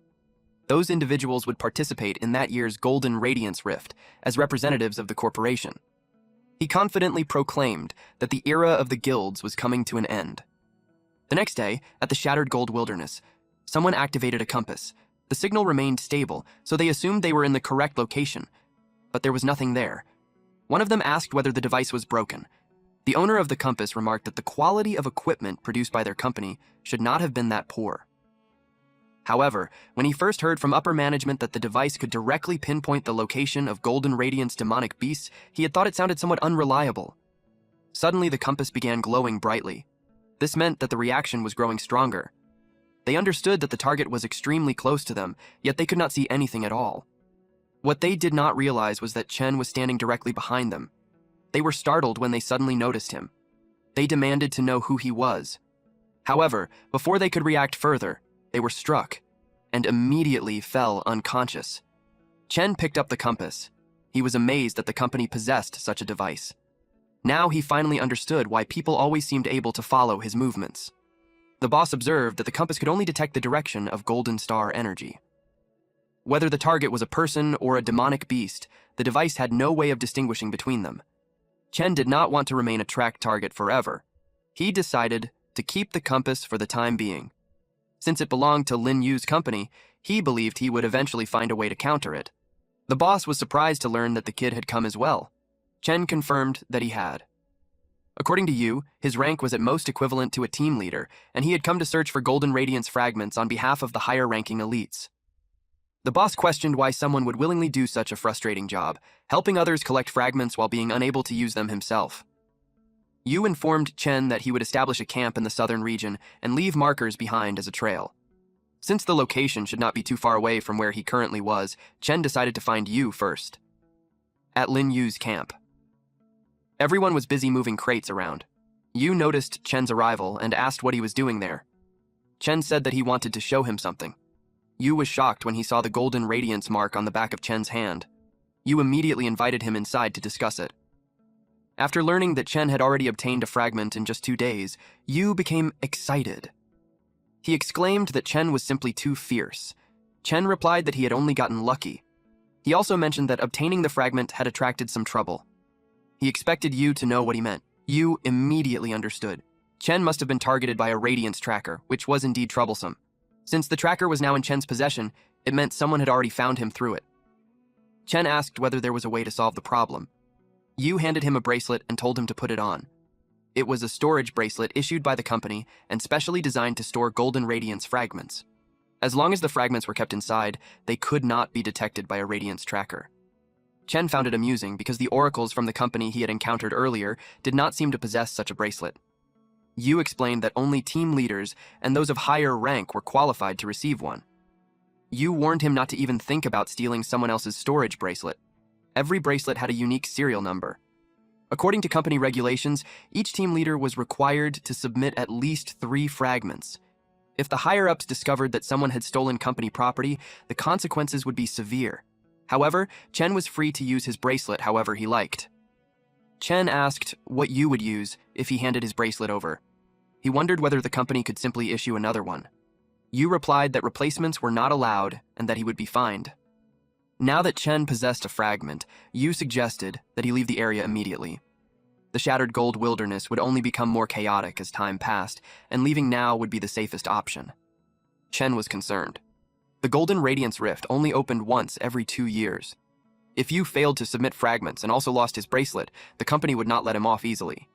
Those individuals would participate in that year's Golden Radiance Rift as representatives of the corporation. He confidently proclaimed that the era of the guilds was coming to an end. The next day, at the Shattered Gold Wilderness, someone activated a compass. The signal remained stable, so they assumed they were in the correct location, but there was nothing there. One of them asked whether the device was broken. The owner of the compass remarked that the quality of equipment produced by their company should not have been that poor. However, when he first heard from upper management that the device could directly pinpoint the location of Golden Radiance demonic beasts, he had thought it sounded somewhat unreliable. Suddenly, the compass began glowing brightly. This meant that the reaction was growing stronger. They understood that the target was extremely close to them, yet they could not see anything at all. What they did not realize was that Chen was standing directly behind them. They were startled when they suddenly noticed him. They demanded to know who he was. However, before they could react further, they were struck and immediately fell unconscious. Chen picked up the compass. He was amazed that the company possessed such a device. Now he finally understood why people always seemed able to follow his movements. The boss observed that the compass could only detect the direction of golden star energy. Whether the target was a person or a demonic beast, the device had no way of distinguishing between them. Chen did not want to remain a tracked target forever. He decided to keep the compass for the time being. Since it belonged to Lin Yu's company, he believed he would eventually find a way to counter it. The boss was surprised to learn that the kid had come as well. Chen confirmed that he had. According to Yu, his rank was at most equivalent to a team leader, and he had come to search for Golden Radiance fragments on behalf of the higher-ranking elites. The boss questioned why someone would willingly do such a frustrating job, helping others collect fragments while being unable to use them himself. Yu informed Chen that he would establish a camp in the southern region and leave markers behind as a trail. Since the location should not be too far away from where he currently was, Chen decided to find Yu first. At Lin Yu's camp. Everyone was busy moving crates around. Yu noticed Chen's arrival and asked what he was doing there. Chen said that he wanted to show him something. Yu was shocked when he saw the golden radiance mark on the back of Chen's hand. Yu immediately invited him inside to discuss it. After learning that Chen had already obtained a fragment in just 2 days, Yu became excited. He exclaimed that Chen was simply too fierce. Chen replied that he had only gotten lucky. He also mentioned that obtaining the fragment had attracted some trouble. He expected Yu to know what he meant. Yu immediately understood. Chen must have been targeted by a radiance tracker, which was indeed troublesome. Since the tracker was now in Chen's possession, it meant someone had already found him through it. Chen asked whether there was a way to solve the problem. Yu handed him a bracelet and told him to put it on. It was a storage bracelet issued by the company and specially designed to store golden radiance fragments. As long as the fragments were kept inside, they could not be detected by a radiance tracker. Chen found it amusing because the oracles from the company he had encountered earlier did not seem to possess such a bracelet. Yu explained that only team leaders and those of higher rank were qualified to receive one. Yu warned him not to even think about stealing someone else's storage bracelet. Every bracelet had a unique serial number. According to company regulations, each team leader was required to submit at least 3 fragments. If the higher-ups discovered that someone had stolen company property, the consequences would be severe. However, Chen was free to use his bracelet however he liked. Chen asked what Yu would use if he handed his bracelet over. He wondered whether the company could simply issue another one. Yu replied that replacements were not allowed and that he would be fined. Now that Chen possessed a fragment, Yu suggested that he leave the area immediately. The Shattered Gold Wilderness would only become more chaotic as time passed, and leaving now would be the safest option. Chen was concerned. The Golden Radiance Rift only opened once every 2 years. If Yu failed to submit fragments and also lost his bracelet, the company would not let him off easily.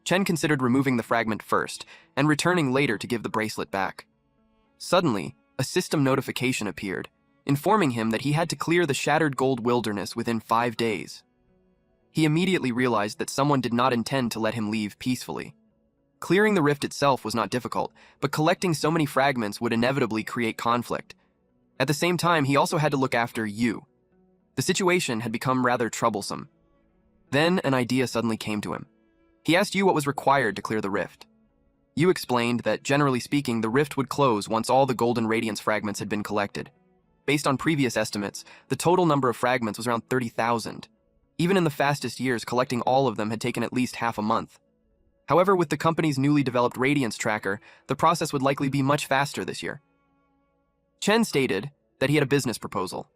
Chen considered removing the fragment first and returning later to give the bracelet back. Suddenly, a system notification appeared, informing him that he had to clear the Shattered Gold Wilderness within 5 days. He immediately realized that someone did not intend to let him leave peacefully. Clearing the rift itself was not difficult, but collecting so many fragments would inevitably create conflict. At the same time, he also had to look after Yu. The situation had become rather troublesome. Then an idea suddenly came to him. He asked Yu what was required to clear the rift. Yu explained that, generally speaking, the rift would close once all the Golden Radiance fragments had been collected. Based on previous estimates, the total number of fragments was around 30,000. Even in the fastest years, collecting all of them had taken at least half a month. However, with the company's newly developed Radiance tracker, the process would likely be much faster this year. Chen stated that he had a business proposal.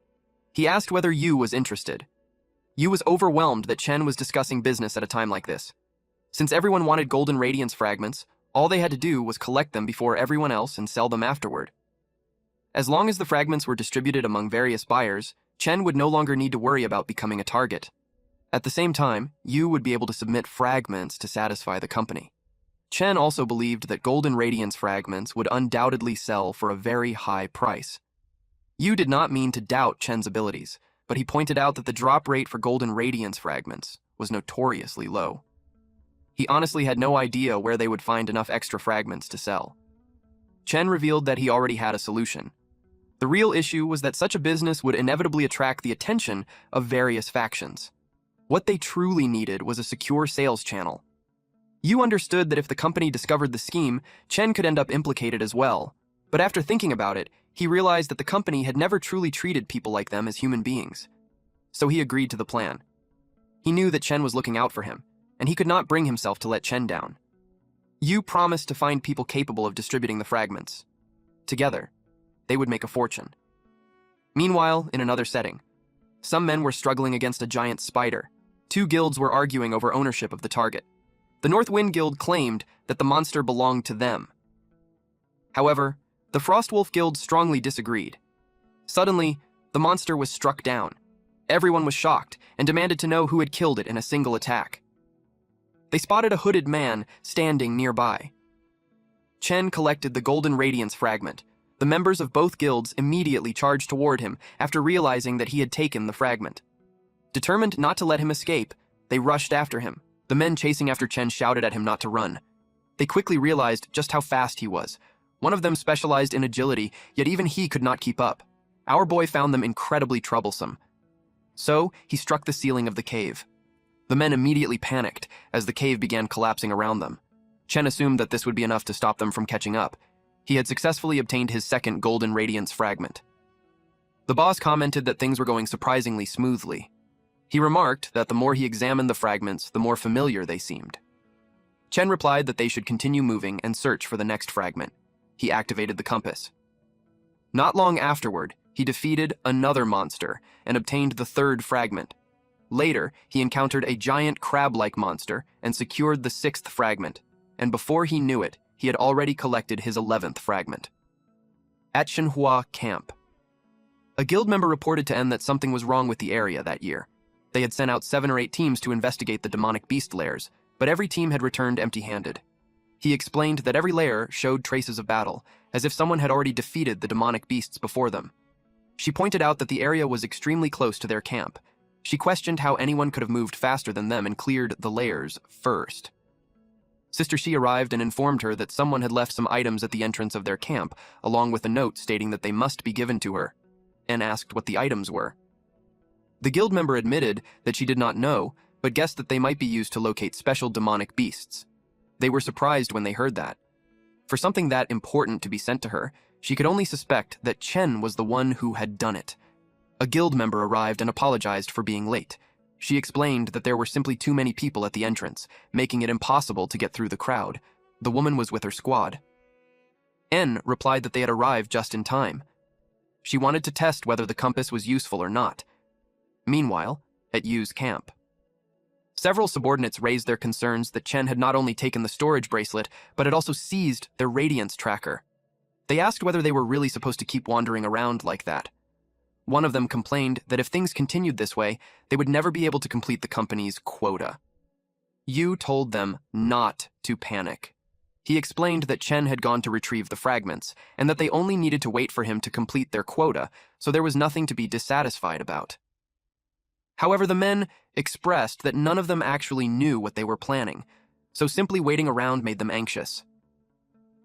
He asked whether Yu was interested. Yu was overwhelmed that Chen was discussing business at a time like this. Since everyone wanted Golden Radiance fragments, all they had to do was collect them before everyone else and sell them afterward. As long as the fragments were distributed among various buyers, Chen would no longer need to worry about becoming a target. At the same time, Yu would be able to submit fragments to satisfy the company. Chen also believed that Golden Radiance fragments would undoubtedly sell for a very high price. Yu did not mean to doubt Chen's abilities, but he pointed out that the drop rate for Golden Radiance fragments was notoriously low. He honestly had no idea where they would find enough extra fragments to sell. Chen revealed that he already had a solution. The real issue was that such a business would inevitably attract the attention of various factions. What they truly needed was a secure sales channel. Yu understood that if the company discovered the scheme, Chen could end up implicated as well. But after thinking about it, he realized that the company had never truly treated people like them as human beings. So he agreed to the plan. He knew that Chen was looking out for him, and he could not bring himself to let Chen down. Yu promised to find people capable of distributing the fragments. Together, they would make a fortune. Meanwhile, in another setting, some men were struggling against a giant spider. 2 guilds were arguing over ownership of the target. The North Wind Guild claimed that the monster belonged to them. However, the Frostwolf Guild strongly disagreed. Suddenly, the monster was struck down. Everyone was shocked and demanded to know who had killed it in a single attack. They spotted a hooded man standing nearby. Chen collected the Golden Radiance fragment. The members of both guilds immediately charged toward him after realizing that he had taken the fragment. Determined not to let him escape, they rushed after him. The men chasing after Chen shouted at him not to run. They quickly realized just how fast he was. One of them specialized in agility, yet even he could not keep up. Our boy found them incredibly troublesome. So, he struck the ceiling of the cave. The men immediately panicked as the cave began collapsing around them. Chen assumed that this would be enough to stop them from catching up. He had successfully obtained his second Golden Radiance fragment. The boss commented that things were going surprisingly smoothly. He remarked that the more he examined the fragments, the more familiar they seemed. Chen replied that they should continue moving and search for the next fragment. He activated the compass. Not long afterward, he defeated another monster and obtained the 3rd fragment. Later, he encountered a giant crab-like monster and secured the 6th fragment, and before he knew it, he had already collected his 11th fragment. At Shenhua Camp. A guild member reported to En that something was wrong with the area that year. They had sent out 7 or 8 teams to investigate the demonic beast lairs, but every team had returned empty-handed. He explained that every lair showed traces of battle, as if someone had already defeated the demonic beasts before them. She pointed out that the area was extremely close to their camp. She questioned how anyone could have moved faster than them and cleared the lairs first. Sister Shi arrived and informed her that someone had left some items at the entrance of their camp, along with a note stating that they must be given to her, and asked what the items were. The guild member admitted that she did not know, but guessed that they might be used to locate special demonic beasts. They were surprised when they heard that. For something that important to be sent to her, she could only suspect that Chen was the one who had done it. A guild member arrived and apologized for being late. She explained that there were simply too many people at the entrance, making it impossible to get through the crowd. The woman was with her squad. En replied that they had arrived just in time. She wanted to test whether the compass was useful or not. Meanwhile, at Yu's camp, several subordinates raised their concerns that Chen had not only taken the storage bracelet, but had also seized their radiance tracker. They asked whether they were really supposed to keep wandering around like that. One of them complained that if things continued this way, they would never be able to complete the company's quota. Yu told them not to panic. He explained that Chen had gone to retrieve the fragments, and that they only needed to wait for him to complete their quota, so there was nothing to be dissatisfied about. However, the men expressed that none of them actually knew what they were planning, so simply waiting around made them anxious.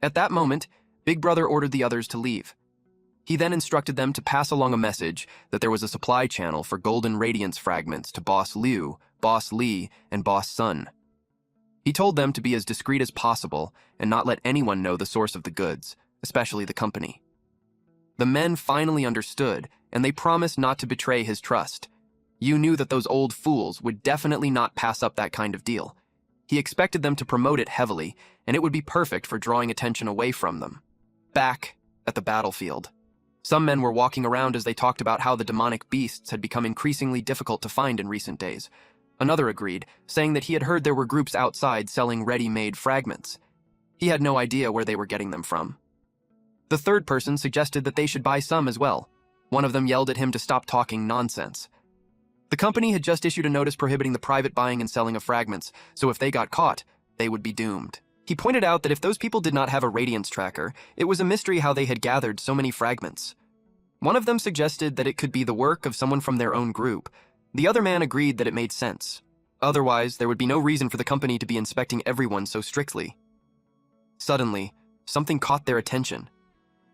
At that moment, Big Brother ordered the others to leave. He then instructed them to pass along a message that there was a supply channel for Golden Radiance fragments to Boss Liu, Boss Li, and Boss Sun. He told them to be as discreet as possible and not let anyone know the source of the goods, especially the company. The men finally understood, and they promised not to betray his trust. Yu knew that those old fools would definitely not pass up that kind of deal. He expected them to promote it heavily, and it would be perfect for drawing attention away from them. Back at the battlefield, some men were walking around as they talked about how the demonic beasts had become increasingly difficult to find in recent days. Another agreed, saying that he had heard there were groups outside selling ready-made fragments. He had no idea where they were getting them from. The third person suggested that they should buy some as well. One of them yelled at him to stop talking nonsense. The company had just issued a notice prohibiting the private buying and selling of fragments, so if they got caught, they would be doomed. He pointed out that if those people did not have a radiance tracker, it was a mystery how they had gathered so many fragments. One of them suggested that it could be the work of someone from their own group. The other man agreed that it made sense. Otherwise, there would be no reason for the company to be inspecting everyone so strictly. Suddenly, something caught their attention.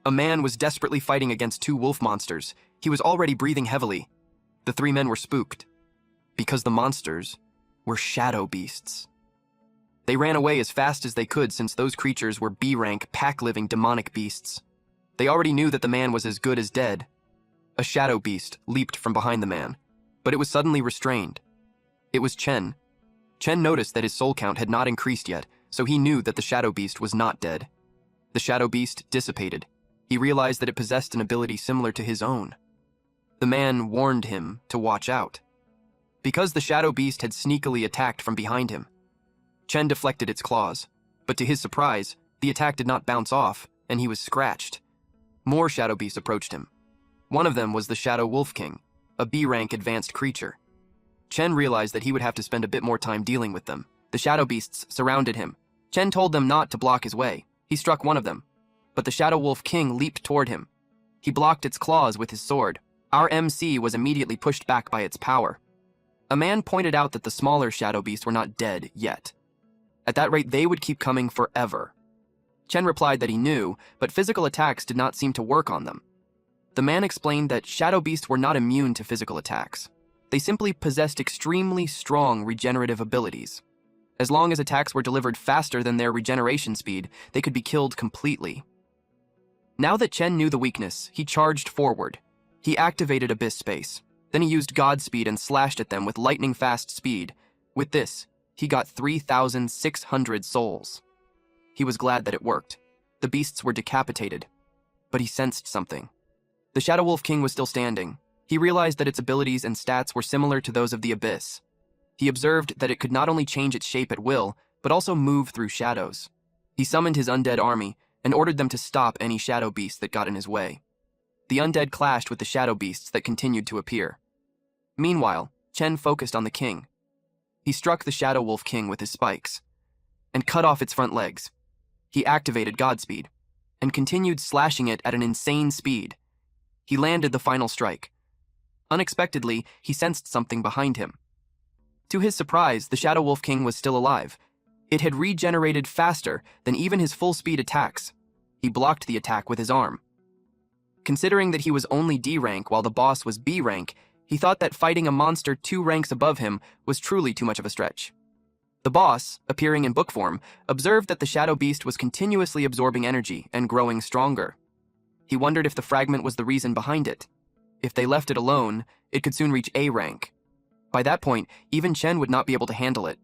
A man was desperately fighting against two wolf monsters. He was already breathing heavily. The three men were spooked, because the monsters were shadow beasts. They ran away as fast as they could since those creatures were B-rank, pack-living demonic beasts. They already knew that the man was as good as dead. A shadow beast leaped from behind the man, but it was suddenly restrained. It was Chen. Chen noticed that his soul count had not increased yet, so he knew that the shadow beast was not dead. The shadow beast dissipated. He realized that it possessed an ability similar to his own. The man warned him to watch out. Because the shadow beast had sneakily attacked from behind him, Chen deflected its claws, but to his surprise, the attack did not bounce off, and he was scratched. More shadow beasts approached him. One of them was the Shadow Wolf King, a B-rank advanced creature. Chen realized that he would have to spend a bit more time dealing with them. The shadow beasts surrounded him. Chen told them not to block his way. He struck one of them, but the Shadow Wolf King leaped toward him. He blocked its claws with his sword. Our MC was immediately pushed back by its power. A man pointed out that the smaller shadow beasts were not dead yet. At that rate, they would keep coming forever. Chen replied that he knew, but physical attacks did not seem to work on them. The man explained that shadow beasts were not immune to physical attacks. They simply possessed extremely strong regenerative abilities. As long as attacks were delivered faster than their regeneration speed, they could be killed completely. Now that Chen knew the weakness, he charged forward. He activated Abyss Space. Then he used Godspeed and slashed at them with lightning-fast speed. With this, he got 3,600 souls. He was glad that it worked. The beasts were decapitated. But he sensed something. The Shadow Wolf King was still standing. He realized that its abilities and stats were similar to those of the Abyss. He observed that it could not only change its shape at will, but also move through shadows. He summoned his undead army and ordered them to stop any shadow beasts that got in his way. The undead clashed with the shadow beasts that continued to appear. Meanwhile, Chen focused on the king. He struck the Shadow Wolf King with his spikes and cut off its front legs. He activated Godspeed and continued slashing it at an insane speed. He landed the final strike. Unexpectedly, he sensed something behind him. To his surprise, the Shadow Wolf King was still alive. It had regenerated faster than even his full-speed attacks. He blocked the attack with his arm. Considering that he was only D rank while the boss was B rank, he thought that fighting a monster 2 ranks above him was truly too much of a stretch. The boss, appearing in book form, observed that the shadow beast was continuously absorbing energy and growing stronger. He wondered if the fragment was the reason behind it. If they left it alone, it could soon reach A rank. By that point, even Chen would not be able to handle it.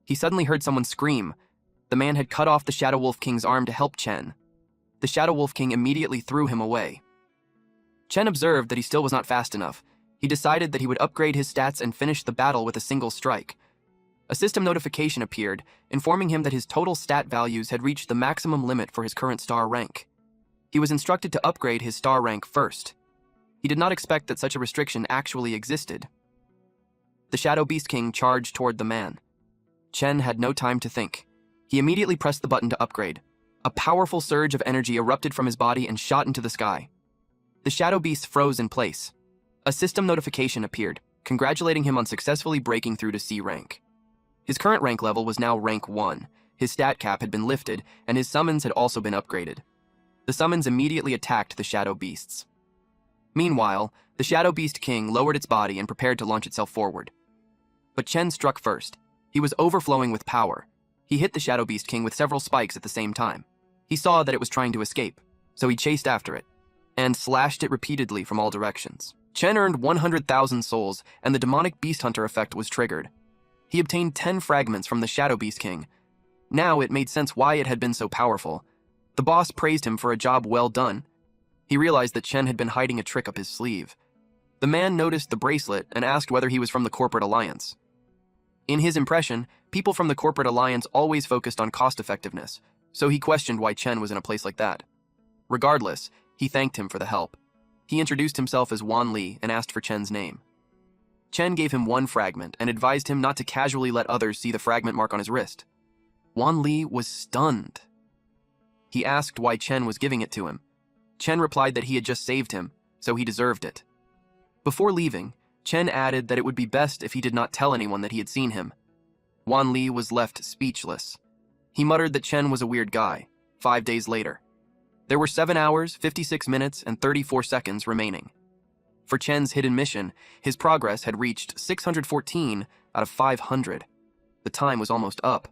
He suddenly heard someone scream. The man had cut off the Shadow Wolf King's arm to help Chen. The Shadow Wolf King immediately threw him away. Chen observed that he still was not fast enough. He decided that he would upgrade his stats and finish the battle with a single strike. A system notification appeared, informing him that his total stat values had reached the maximum limit for his current star rank. He was instructed to upgrade his star rank first. He did not expect that such a restriction actually existed. The Shadow Beast King charged toward the man. Chen had no time to think. He immediately pressed the button to upgrade. A powerful surge of energy erupted from his body and shot into the sky. The Shadow Beast froze in place. A system notification appeared, congratulating him on successfully breaking through to C rank. His current rank level was now rank 1. His stat cap had been lifted, and his summons had also been upgraded. The summons immediately attacked the Shadow Beasts. Meanwhile, the Shadow Beast King lowered its body and prepared to launch itself forward. But Chen struck first. He was overflowing with power. He hit the Shadow Beast King with several spikes at the same time. He saw that it was trying to escape, so he chased after it, and slashed it repeatedly from all directions. Chen earned 100,000 souls, and the demonic beast hunter effect was triggered. He obtained 10 fragments from the Shadow Beast King. Now it made sense why it had been so powerful. The boss praised him for a job well done. He realized that Chen had been hiding a trick up his sleeve. The man noticed the bracelet and asked whether he was from the Corporate Alliance. In his impression, people from the Corporate Alliance always focused on cost-effectiveness, so he questioned why Chen was in a place like that. Regardless, he thanked him for the help. He introduced himself as Wan Li and asked for Chen's name. Chen gave him 1 fragment and advised him not to casually let others see the fragment mark on his wrist. Wan Li was stunned. He asked why Chen was giving it to him. Chen replied that he had just saved him, so he deserved it. Before leaving, Chen added that it would be best if he did not tell anyone that he had seen him. Wan Li was left speechless. He muttered that Chen was a weird guy. 5 days later. There were 7 hours, 56 minutes, and 34 seconds remaining. For Chen's hidden mission, his progress had reached 614 out of 500. The time was almost up.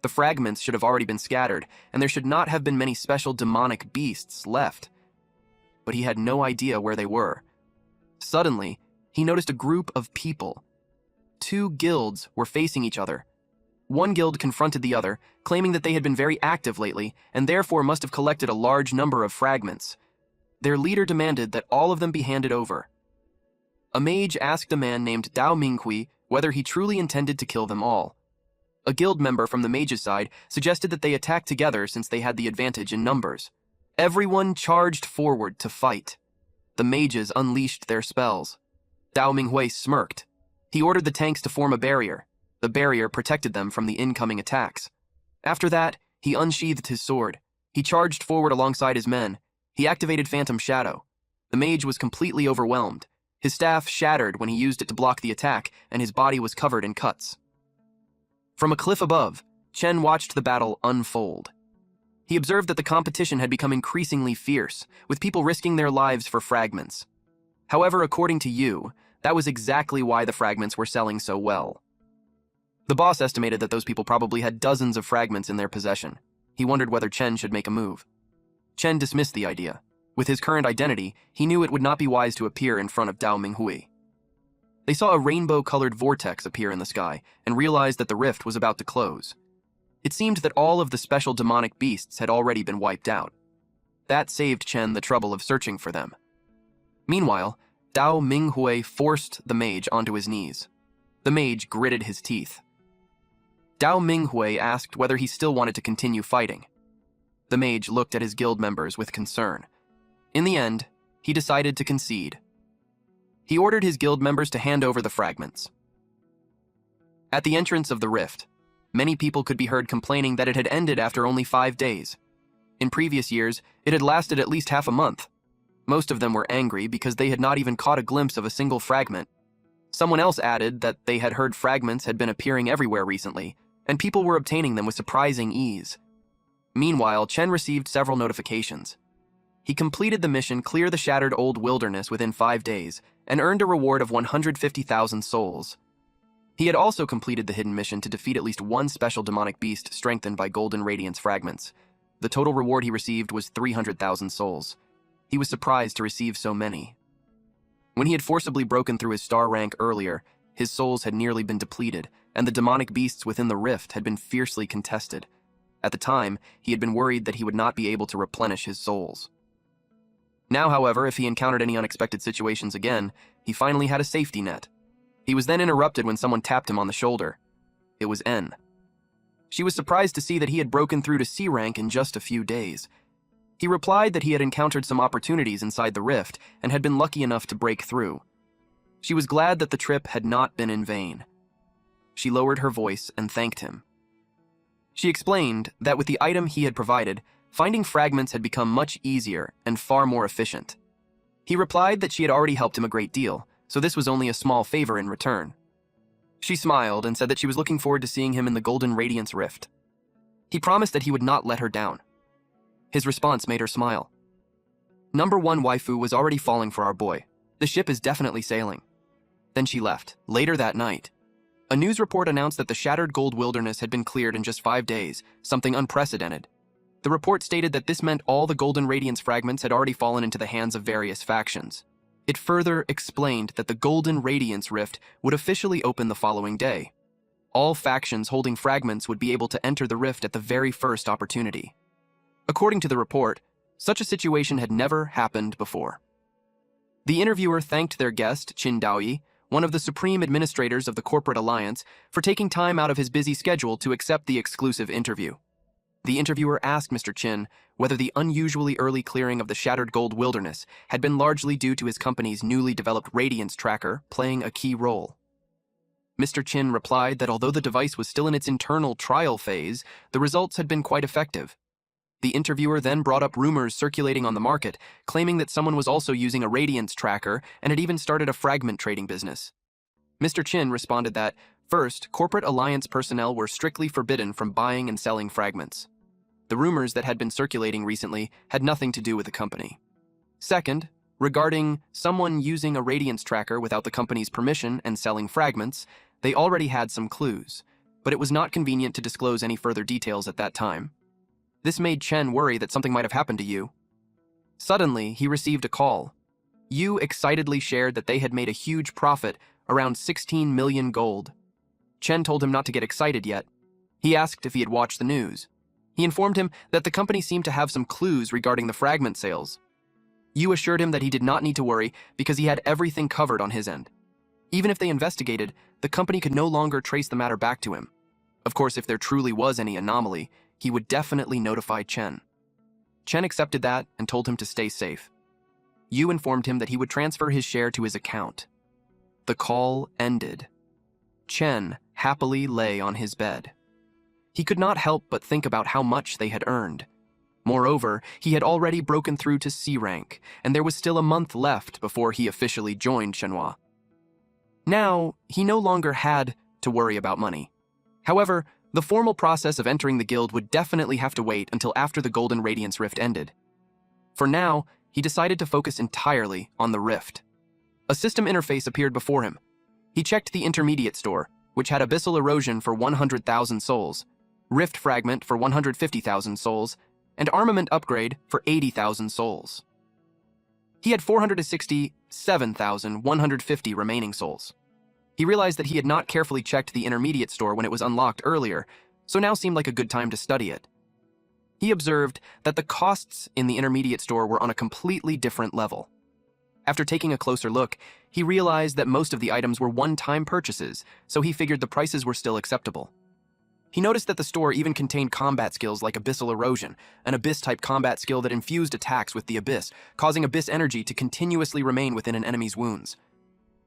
The fragments should have already been scattered, and there should not have been many special demonic beasts left. But he had no idea where they were. Suddenly, he noticed a group of people. 2 guilds were facing each other. One guild confronted the other, claiming that they had been very active lately, and therefore must have collected a large number of fragments. Their leader demanded that all of them be handed over. A mage asked a man named Dao Minghui whether he truly intended to kill them all. A guild member from the mage's side suggested that they attack together since they had the advantage in numbers. Everyone charged forward to fight. The mages unleashed their spells. Dao Minghui smirked. He ordered the tanks to form a barrier. The barrier protected them from the incoming attacks. After that, he unsheathed his sword. He charged forward alongside his men. He activated Phantom Shadow. The mage was completely overwhelmed. His staff shattered when he used it to block the attack, and his body was covered in cuts. From a cliff above, Chen watched the battle unfold. He observed that the competition had become increasingly fierce, with people risking their lives for fragments. However, according to Yu, that was exactly why the fragments were selling so well. The boss estimated that those people probably had dozens of fragments in their possession. He wondered whether Chen should make a move. Chen dismissed the idea. With his current identity, he knew it would not be wise to appear in front of Dao Minghui. They saw a rainbow-colored vortex appear in the sky and realized that the rift was about to close. It seemed that all of the special demonic beasts had already been wiped out. That saved Chen the trouble of searching for them. Meanwhile, Dao Minghui forced the mage onto his knees. The mage gritted his teeth. Dao Minghui asked whether he still wanted to continue fighting. The mage looked at his guild members with concern. In the end, he decided to concede. He ordered his guild members to hand over the fragments. At the entrance of the rift, many people could be heard complaining that it had ended after only 5 days. In previous years, it had lasted at least half a month. Most of them were angry because they had not even caught a glimpse of a single fragment. Someone else added that they had heard fragments had been appearing everywhere recently, and people were obtaining them with surprising ease. Meanwhile, Chen received several notifications. He completed the mission Clear the Shattered Old Wilderness within 5 days and earned a reward of 150,000 souls. He had also completed the hidden mission to defeat at least one special demonic beast strengthened by Golden Radiance fragments. The total reward he received was 300,000 souls. He was surprised to receive so many. When he had forcibly broken through his star rank earlier, his souls had nearly been depleted, and the demonic beasts within the rift had been fiercely contested. At the time, he had been worried that he would not be able to replenish his souls. Now, however, if he encountered any unexpected situations again, he finally had a safety net. He was then interrupted when someone tapped him on the shoulder. It was N. She was surprised to see that he had broken through to C rank in just a few days. He replied that he had encountered some opportunities inside the rift and had been lucky enough to break through. She was glad that the trip had not been in vain. She lowered her voice and thanked him. She explained that with the item he had provided, finding fragments had become much easier and far more efficient. He replied that she had already helped him a great deal, so this was only a small favor in return. She smiled and said that she was looking forward to seeing him in the Golden Radiance Rift. He promised that he would not let her down. His response made her smile. Number 1 waifu was already falling for our boy. The ship is definitely sailing. Then she left. Later that night, a news report announced that the Shattered Gold Wilderness had been cleared in just 5 days, something unprecedented. The report stated that this meant all the Golden Radiance fragments had already fallen into the hands of various factions. It further explained that the Golden Radiance Rift would officially open the following day. All factions holding fragments would be able to enter the rift at the very first opportunity. According to the report, such a situation had never happened before. The interviewer thanked their guest, Qin Daoyi, one of the supreme administrators of the corporate alliance, for taking time out of his busy schedule to accept the exclusive interview. The interviewer asked Mr. Qin whether the unusually early clearing of the Shattered Gold Wilderness had been largely due to his company's newly developed Radiance Tracker playing a key role. Mr. Qin replied that although the device was still in its internal trial phase, the results had been quite effective. The interviewer then brought up rumors circulating on the market, claiming that someone was also using a Radiance Tracker and had even started a fragment trading business. Mr. Qin responded that, first, corporate alliance personnel were strictly forbidden from buying and selling fragments. The rumors that had been circulating recently had nothing to do with the company. Second, regarding someone using a Radiance Tracker without the company's permission and selling fragments, they already had some clues, but it was not convenient to disclose any further details at that time. This made Chen worry that something might have happened to Yu. Suddenly, he received a call. Yu excitedly shared that they had made a huge profit, around 16 million gold. Chen told him not to get excited yet. He asked if he had watched the news. He informed him that the company seemed to have some clues regarding the fragment sales. Yu assured him that he did not need to worry because he had everything covered on his end. Even if they investigated, the company could no longer trace the matter back to him. Of course, if there truly was any anomaly, he would definitely notify Chen. Chen accepted that and told him to stay safe. Yu informed him that he would transfer his share to his account. The call ended. Chen happily lay on his bed. He could not help but think about how much they had earned. Moreover, he had already broken through to C rank, and there was still a month left before he officially joined Shenhua. Now, he no longer had to worry about money. However, the formal process of entering the guild would definitely have to wait until after the Golden Radiance Rift ended. For now, he decided to focus entirely on the Rift. A system interface appeared before him. He checked the intermediate store, which had Abyssal Erosion for 100,000 souls, Rift Fragment for 150,000 souls, and Armament Upgrade for 80,000 souls. He had 467,150 remaining souls. He realized that he had not carefully checked the intermediate store when it was unlocked earlier, so now seemed like a good time to study it. He observed that the costs in the intermediate store were on a completely different level. After taking a closer look, he realized that most of the items were one-time purchases, so he figured the prices were still acceptable. He noticed that the store even contained combat skills like Abyssal Erosion, an Abyss-type combat skill that infused attacks with the Abyss, causing Abyss energy to continuously remain within an enemy's wounds.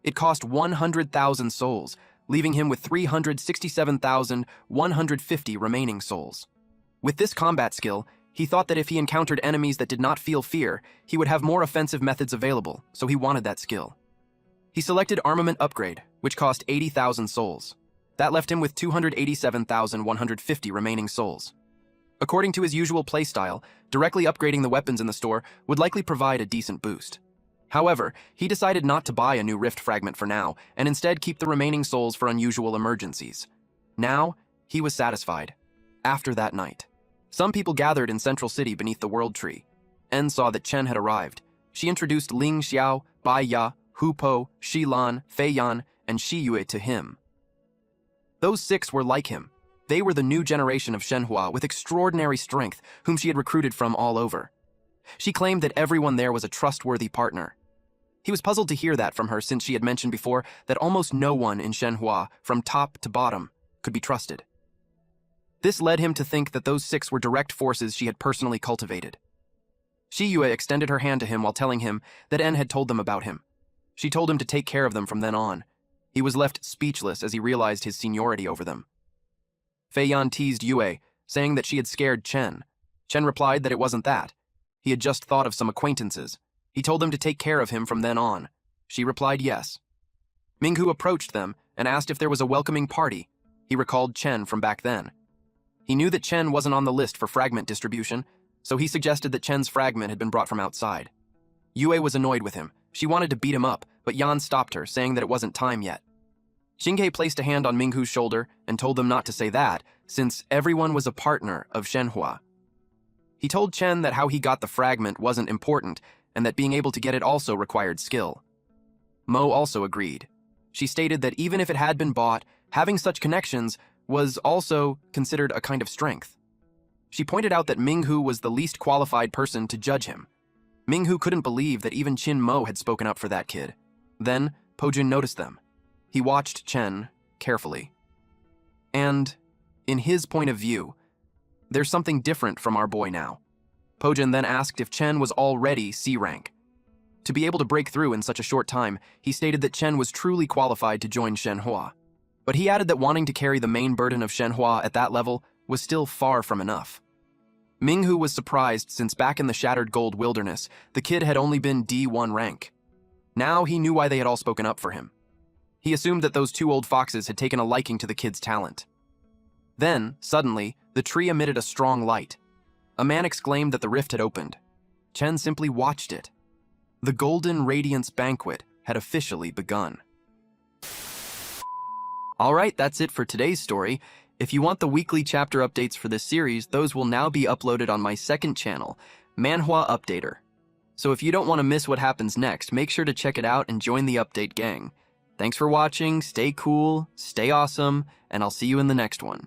It cost 100,000 souls, leaving him with 367,150 remaining souls. With this combat skill, he thought that if he encountered enemies that did not feel fear, he would have more offensive methods available, so he wanted that skill. He selected Armament Upgrade, which cost 80,000 souls. That left him with 287,150 remaining souls. According to his usual playstyle, directly upgrading the weapons in the store would likely provide a decent boost. However, he decided not to buy a new Rift Fragment for now, and instead keep the remaining souls for unusual emergencies. Now, he was satisfied. After that night, some people gathered in Central City beneath the World Tree. En saw that Chen had arrived. She introduced Ling Xiao, Bai Ya, Hu Po, Shi Lan, Fei Yan, and Shi Yue to him. Those 6 were like him. They were the new generation of Shenhua with extraordinary strength, whom she had recruited from all over. She claimed that everyone there was a trustworthy partner. He was puzzled to hear that from her since she had mentioned before that almost no one in Shenhua, from top to bottom, could be trusted. This led him to think that those 6 were direct forces she had personally cultivated. Yue extended her hand to him while telling him that En had told them about him. She told him to take care of them from then on. He was left speechless as he realized his seniority over them. Fei Yan teased Yue, saying that she had scared Chen. Chen replied that it wasn't that. He had just thought of some acquaintances. He told them to take care of him from then on. She replied yes. Minghu approached them and asked if there was a welcoming party. He recalled Chen from back then. He knew that Chen wasn't on the list for fragment distribution, so he suggested that Chen's fragment had been brought from outside. Yue was annoyed with him. She wanted to beat him up, but Yan stopped her, saying that it wasn't time yet. Xinghe placed a hand on Minghu's shoulder and told them not to say that, since everyone was a partner of Shenhua. He told Chen that how he got the fragment wasn't important, and that being able to get it also required skill. Mo also agreed. She stated that even if it had been bought, having such connections was also considered a kind of strength. She pointed out that Minghu was the least qualified person to judge him. Minghu couldn't believe that even Qin Mo had spoken up for that kid. Then, Pojun noticed them. He watched Chen carefully. And, in his point of view, there's something different from our boy now. Pojun then asked if Chen was already C rank. To be able to break through in such a short time, he stated that Chen was truly qualified to join Shenhua. But he added that wanting to carry the main burden of Shenhua at that level was still far from enough. Minghu was surprised since back in the Shattered Gold Wilderness, the kid had only been D1 rank. Now he knew why they had all spoken up for him. He assumed that those two old foxes had taken a liking to the kid's talent. Then, suddenly, the tree emitted a strong light. A man exclaimed that the rift had opened. Chen simply watched it. The Golden Radiance Banquet had officially begun. Alright, that's it for today's story. If you want the weekly chapter updates for this series, those will now be uploaded on my second channel, Manhwa Updater. So if you don't want to miss what happens next, make sure to check it out and join the update gang. Thanks for watching, stay cool, stay awesome, and I'll see you in the next one.